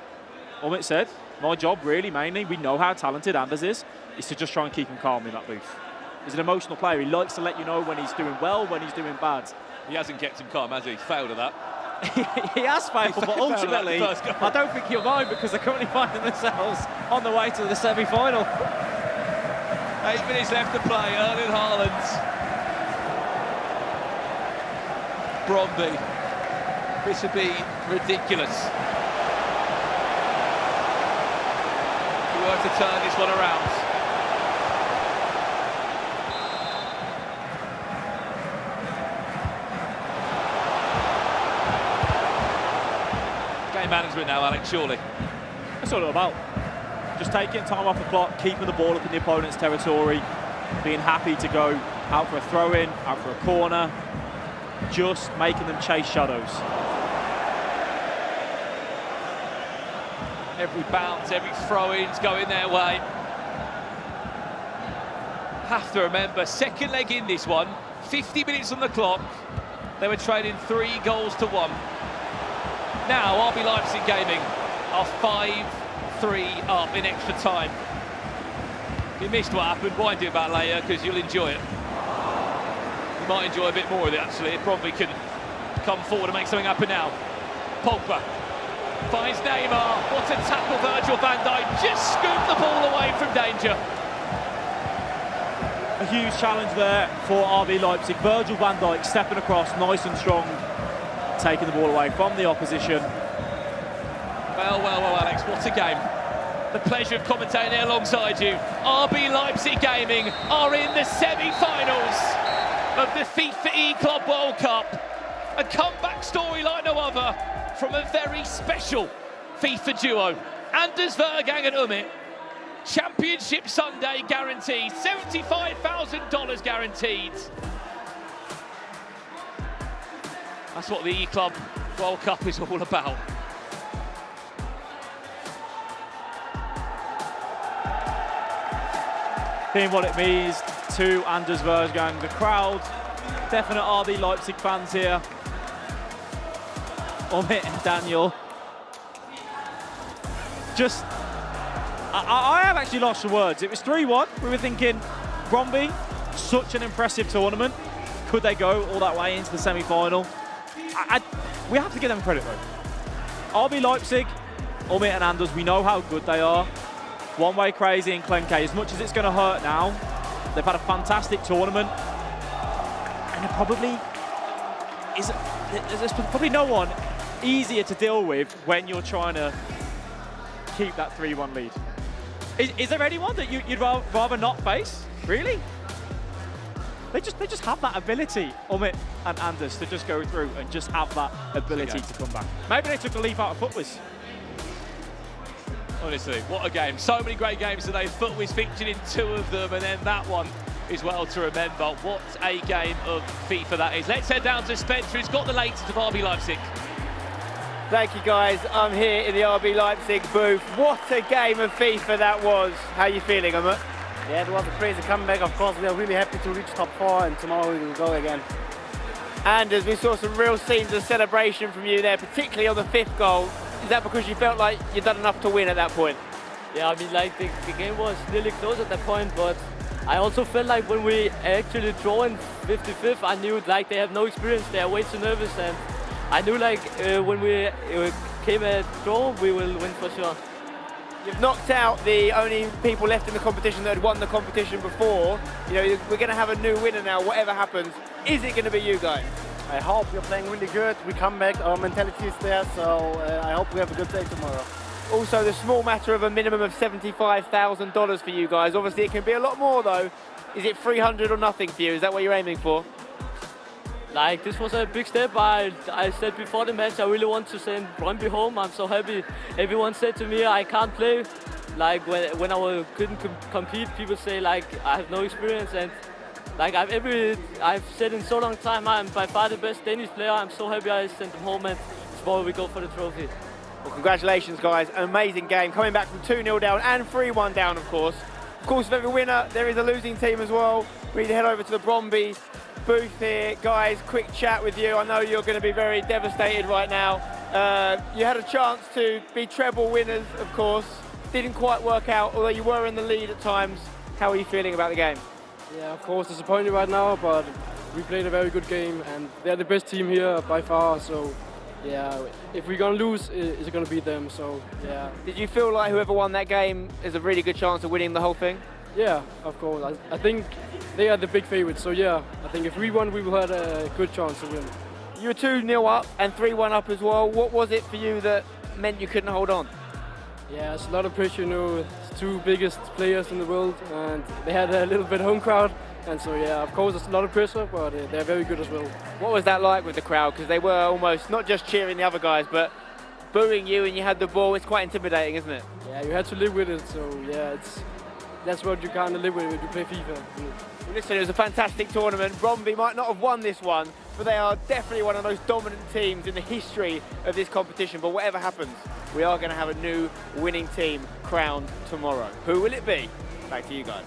Umit said, my job really mainly, we know how talented Anders is to just try and keep him calm in that booth. He's an emotional player. He likes to let you know when he's doing well, when he's doing bad. He hasn't kept him calm, has he? Failed at that. He has failed, but ultimately, I don't think he'll mind because they're currently finding themselves on the way to the semi-final. 8 minutes left to play, Erling Haaland. Bromby. This would be ridiculous. We were to turn this one around. Game management now, Alex, surely. That's all about. Just taking time off the clock, keeping the ball up in the opponent's territory, being happy to go out for a throw-in, out for a corner, just making them chase shadows. Every bounce, every throw-in's going their way. Have to remember, second leg in this one, 50 minutes on the clock. They were trailing 3 goals to 1. Now, RB Leipzig Gaming are 5-3 up in extra time. If you missed what happened, wind it back later because you'll enjoy it. You might enjoy a bit more of it, actually. It probably can come forward and make something happen now. Pogba finds Neymar. What a tackle, Virgil van Dijk. Just scooped the ball away from danger. A huge challenge there for RB Leipzig. Virgil van Dijk stepping across nice and strong, taking the ball away from the opposition. Well, Alex, what a game. The pleasure of commentating there alongside you. RB Leipzig Gaming are in the semi-finals of the FIFAe Club World Cup. A comeback story like no other from a very special FIFA duo. Anders Vergang and Umit. Championship Sunday guaranteed. $75,000 guaranteed. That's what the E-Club World Cup is all about. Seeing what it means to Anders Vergang. The crowd, definite RB Leipzig fans here. Umit and Daniel. Just, I have actually lost the words. It was 3-1. We were thinking, Bromby, such an impressive tournament. Could they go all that way into the semi-final? We have to give them credit though. RB Leipzig, Umit and Anders, we know how good they are. One way crazy in Klenke, as much as it's going to hurt now, they've had a fantastic tournament. And it probably is, there's probably no one easier to deal with when you're trying to keep that 3-1 lead. Is there anyone that you'd rather not face? Really? They just have that ability, Umit and Anders, to just go through and just have that ability to come back. Maybe they took a leaf out of FUTWIZ. Honestly, what a game. So many great games today. FUTWIZ featured in 2 of them, and then that one is well to remember. What a game of FIFA that is. Let's head down to Spencer, who's got the latest of RB Leipzig. Thank you, guys. I'm here in the RB Leipzig booth. What a game of FIFA that was. How are you feeling, Umut? Yeah, it was a crazy comeback. Of course, we are really happy to reach top 4, and tomorrow we will go again. And as we saw some real scenes of celebration from you there, particularly on the 5th goal. Is that because you felt like you'd done enough to win at that point? Yeah, I mean, like the game was nearly close at that point, but I also felt like when we actually draw in 55th, I knew like they have no experience, they are way too nervous, and I knew like when we came at draw, we will win for sure. You've knocked out the only people left in the competition that had won the competition before. You know, we're going to have a new winner now, whatever happens. Is it going to be you guys? I hope you're playing really good. We come back, our mentality is there, so I hope we have a good day tomorrow. Also, the small matter of a minimum of $75,000 for you guys. Obviously, it can be a lot more though. Is it 300 or nothing for you? Is that what you're aiming for? Like, this was a big step. I said before the match, I really want to send Brøndby home. I'm so happy. Everyone said to me, I can't play. Like, when I couldn't compete, people say, like, I have no experience. And, like, I've said in so long time, I'm by far the best Danish player. I'm so happy I sent them home, and tomorrow we go for the trophy. Well, congratulations, guys. An amazing game. Coming back from 2-0 down and 3-1 down, of course. Of course, with every winner, there is a losing team as well. We need to head over to the Brøndby booth here. Guys, quick chat with you. I know you're going to be very devastated right now. You had a chance to be treble winners, of course. Didn't quite work out, although you were in the lead at times. How are you feeling about the game? Yeah, of course, disappointed right now, but we played a very good game, and they're the best team here by far, so yeah, if we're going to lose, it's going to be them, so yeah. Did you feel like whoever won that game is a really good chance of winning the whole thing? Yeah, of course. I think they are the big favorites, so yeah, I think if we won, we will have a good chance to win. You were 2-0 up and 3-1 up as well. What was it for you that meant you couldn't hold on? Yeah, it's a lot of pressure, you know, it's two biggest players in the world, and they had a little bit home crowd, and so yeah, of course it's a lot of pressure, but they're very good as well. What was that like with the crowd? Because they were almost not just cheering the other guys, but booing you, and you had the ball. It's quite intimidating, isn't it? Yeah, you had to live with it, so yeah, that's what you kind of live with when you play FIFA. Well, listen, it was a fantastic tournament. Brøndby might not have won this one, but they are definitely one of the most dominant teams in the history of this competition. But whatever happens, we are going to have a new winning team crowned tomorrow. Who will it be? Back to you guys.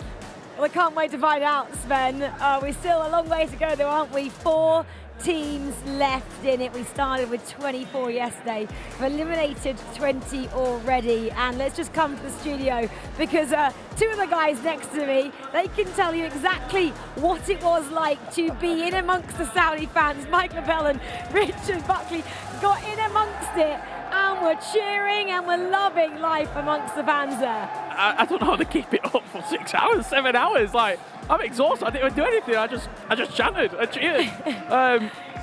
Well, I can't wait to find out, Sven. We're still a long way to go, though, aren't we? 4 teams left in it. We started with 24 yesterday. We've eliminated 20 already. And let's just come to the studio because 2 of the guys next to me, they can tell you exactly what it was like to be in amongst the Saudi fans. Mike Lavelle and Richard Buckley got in amongst it, and we're cheering and we're loving life amongst the fans there. I don't know how to keep it up for 6 hours, 7 hours. Like, I'm exhausted. I didn't even do anything. I just chanted. I cheered.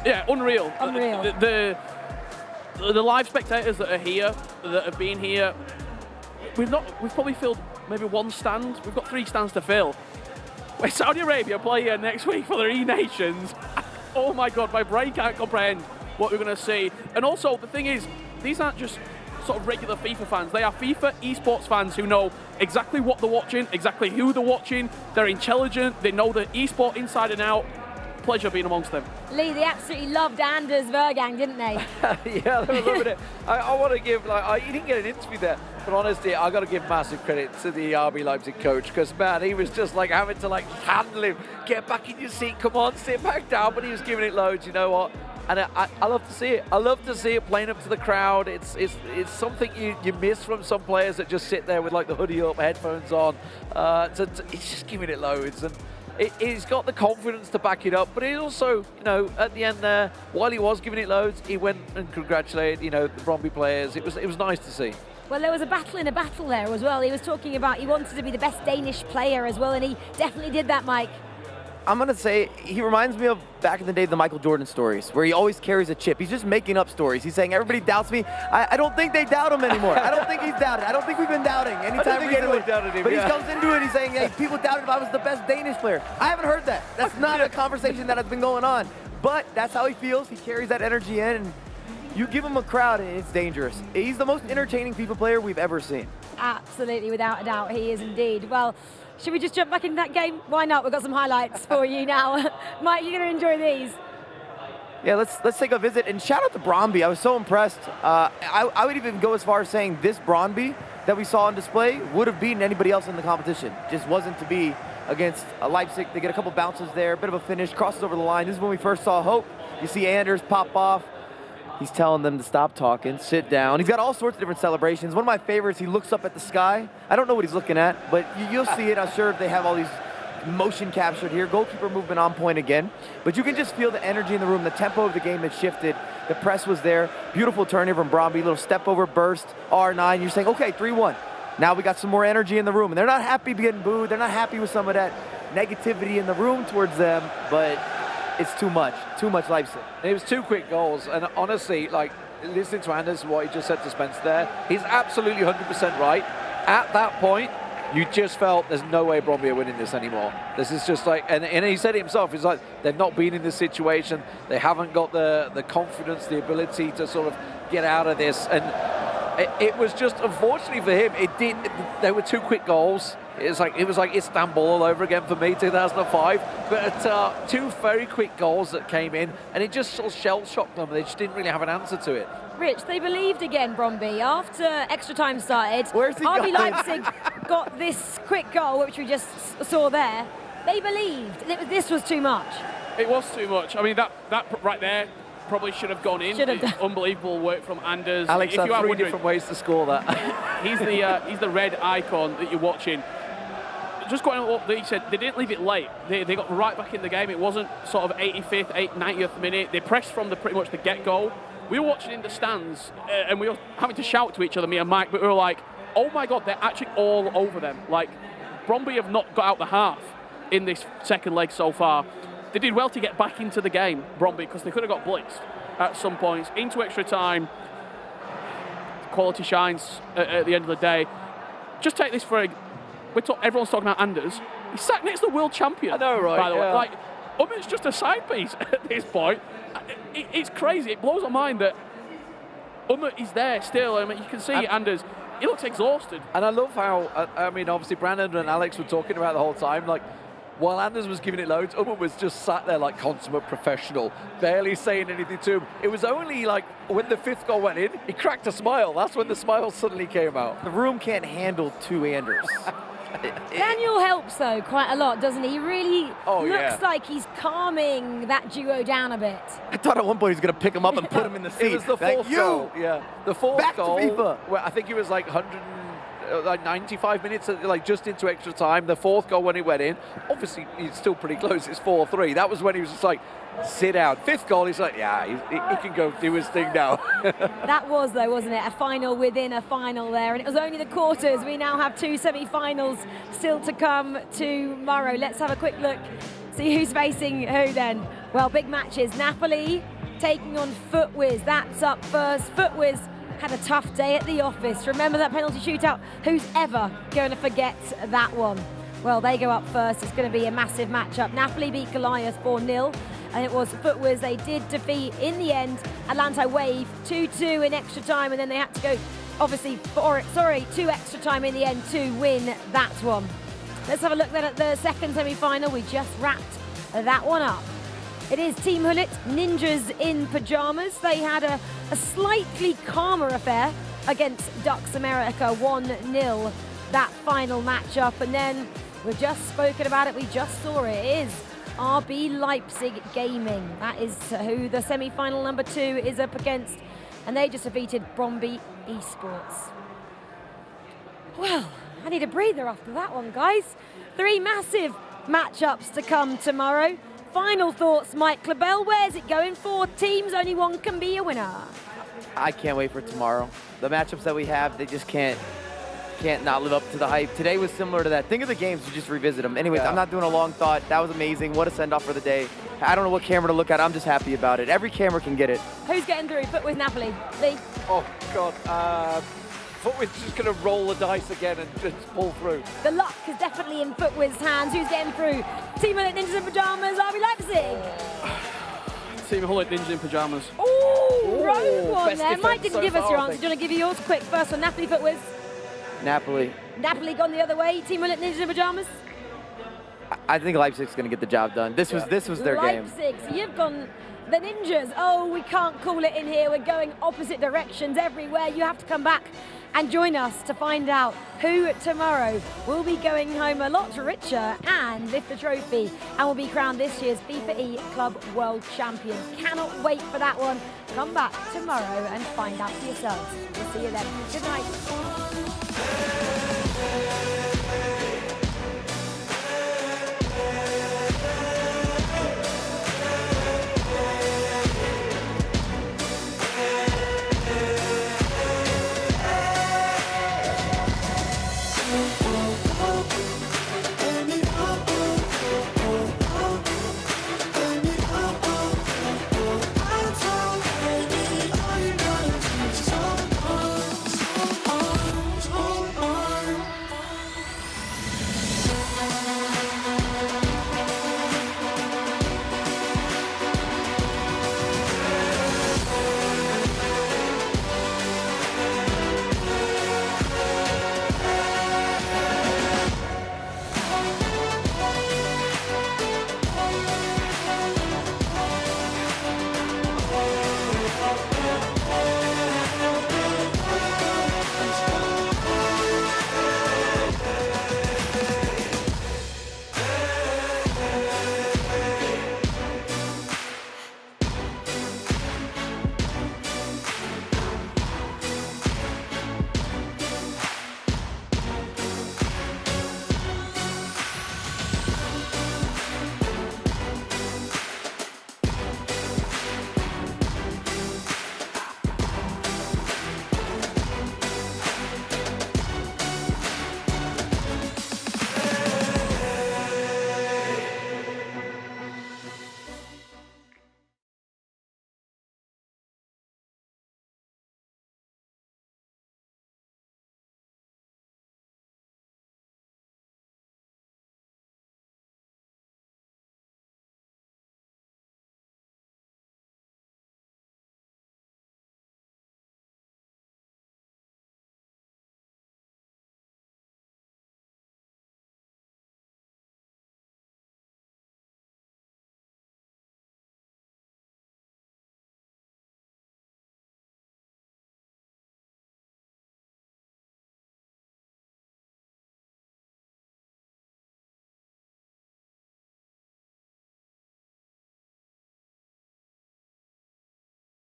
Yeah, unreal. Unreal. The live spectators that are here, that have been here, we've probably filled maybe 1 stand. We've got 3 stands to fill. When Saudi Arabia play here next week for their E-Nations, oh my God, my brain can't comprehend what we're going to see. And also, the thing is, these aren't just sort of regular FIFA fans. They are FIFA esports fans who know exactly what they're watching, exactly who they're watching. They're intelligent. They know the esport inside and out. Pleasure being amongst them. Lee, they absolutely loved Anders Vergang, didn't they? Yeah, they were loving it. I want to give, he didn't get an interview there, but honestly, I got to give massive credit to the RB Leipzig coach, because man, he was just like having to handle him, get back in your seat, come on, sit back down, but he was giving it loads, you know what? And I love to see it. I love to see it playing up to the crowd. It's something you miss from some players that just sit there with the hoodie up, headphones on. It's just giving it loads, and he's got the confidence to back it up. But he also, at the end there, while he was giving it loads, he went and congratulated, the Brøndby players. It was nice to see. Well, there was a battle in a battle there as well. He was talking about he wanted to be the best Danish player as well, and he definitely did that, Mike. I'm going to say he reminds me of back in the day, the Michael Jordan stories, where he always carries a chip. He's just making up stories. He's saying, everybody doubts me. I don't think they doubt him anymore. I don't think he's doubted. I don't think we've been doubting anytime recently. But he comes into it, he's saying, hey, people doubted if I was the best Danish player. I haven't heard that. That's not a conversation that has been going on. But that's how he feels. He carries that energy in, and you give him a crowd, and it's dangerous. He's the most entertaining FIFA player we've ever seen. Absolutely, without a doubt, he is indeed. Well, should we just jump back into that game? Why not? We've got some highlights for you now. Mike, you're going to enjoy these. Yeah, let's take a visit and shout out to Brøndby. I was so impressed. I would even go as far as saying this Brøndby that we saw on display would have beaten anybody else in the competition. Just wasn't to be against Leipzig. They get a couple bounces there, a bit of a finish, crosses over the line. This is when we first saw hope. You see Anders pop off. He's telling them to stop talking, sit down. He's got all sorts of different celebrations. One of my favorites, he looks up at the sky. I don't know what he's looking at, but you'll see it. I'm sure they have all these motion captured here. Goalkeeper movement on point again. But you can just feel the energy in the room. The tempo of the game had shifted. The press was there. Beautiful turn here from Brøndby. Little step over burst, R9. You're saying, okay, 3-1. Now we got some more energy in the room. And they're not happy getting booed. They're not happy with some of that negativity in the room towards them. But it's too much Leipzig. It was 2 quick goals. And honestly, like, listening to Anders, what he just said to Spence there, he's absolutely 100% right. At that point, you just felt there's no way Brøndby are winning this anymore. This is just like, and he said it himself, he's like, they've not been in this situation. They haven't got the confidence, the ability to sort of get out of this. And it was just, unfortunately for him, there were 2 quick goals. It was like Istanbul all over again for me, 2005. But 2 very quick goals that came in, and it just sort of shell-shocked them. They just didn't really have an answer to it. Rich, they believed again, Brøndby. After extra time started, RB Leipzig got this quick goal, which we just saw there. They believed. This was too much. It was too much. I mean, that right there probably should have gone in. Should have done. Unbelievable work from Anders. Alex had 3 different ways to score that. he's the red icon that you're watching. Just going on what he said, they didn't leave it late. They got right back in the game. It wasn't sort of 85th, 90th minute. They pressed from pretty much the get-go. We were watching in the stands, and we were having to shout to each other, me and Mike, but we were like, oh my God, they're actually all over them. Like, Brøndby have not got out the half in this second leg so far. They did well to get back into the game, Brøndby, because they could have got blitzed at some points. Into extra time, quality shines at the end of the day. Just take this for everyone's talking about Anders. He's sat next to the world champion. I know, right? By the way, like, it's just a side piece at this point. It's crazy. It blows my mind that is there still. I mean, you can see Anders. He looks exhausted. And I love how, I mean, obviously Brandon and Alex were talking about the whole time, like, while Anders was giving it loads, was just sat there like consummate professional, barely saying anything to him. It was only like when the 5th goal went in, he cracked a smile. That's when the smile suddenly came out. The room can't handle 2 Anders. Daniel helps, though, quite a lot, doesn't he? He really looks like he's calming that duo down a bit. I thought at one point he was going to pick him up and put him in the seat. It was the 4th goal. Yeah, the 4th goal. Back to FIFA. Well, I think it was like 95 minutes, like just into extra time. The 4th goal when he went in, obviously he's still pretty close. It's 4-3. That was when he was just like, sit down. 5th goal, he's like, yeah, he can go do his thing now. That was, though, wasn't it? A final within a final there. And it was only the quarters. We now have 2 semi-finals still to come tomorrow. Let's have a quick look, see who's facing who then. Well, big matches. Napoli taking on FIFAe. That's up first. FIFAe had a tough day at the office. Remember that penalty shootout? Who's ever going to forget that one? Well, they go up first. It's going to be a massive matchup. Napoli beat Goliath 4-0. And it was FIFAe they did defeat in the end. Atlanta Wave 2-2 in extra time, and then they had to go, obviously, 2 extra time in the end to win that one. Let's have a look then at the second semi-final. We just wrapped that one up. It is Team Hullet, Ninjas in Pyjamas. They had a slightly calmer affair against Ducks America, 1-0, that final matchup. And then we've just spoken about it, we just saw it. It is RB Leipzig Gaming. That is who the semi-final number 2 is up against. And they just defeated Brøndby Esports. Well, I need a breather after that one, guys. 3 massive matchups to come tomorrow. Final thoughts, Mike Clabell. Where's it going? 4 teams, only one can be a winner. I can't wait for tomorrow. The matchups that we have, they just can't not live up to the hype. Today was similar to that. Think of the games, you just revisit them. Anyways, I'm not doing a long thought. That was amazing. What a send-off for the day. I don't know what camera to look at. I'm just happy about it. Every camera can get it. Who's getting through? FIFAe Napoli. Lee? Oh, God. FIFAe's just going to roll the dice again and just pull through. The luck is definitely in FIFAe's hands. Who's getting through? Team Hullet Ninjas in Pyjamas, RB Leipzig. Team Hullet Ninjas in Pyjamas. Ooh, rogue one there. Mike didn't give us your answer. Do you want to give you yours quick? First one, Napoli FIFAe. Napoli. Napoli gone the other way. Team Hullet Ninjas in Pyjamas. I think Leipzig's going to get the job done. This was their game. Leipzig. So you've gone the Ninjas. Oh, we can't call it in here. We're going opposite directions everywhere. You have to come back and join us to find out who tomorrow will be going home a lot richer and lift the trophy and will be crowned this year's FIFAe Club World Champion. Cannot wait for that one. Come back tomorrow and find out for yourselves. We'll see you then. Good night.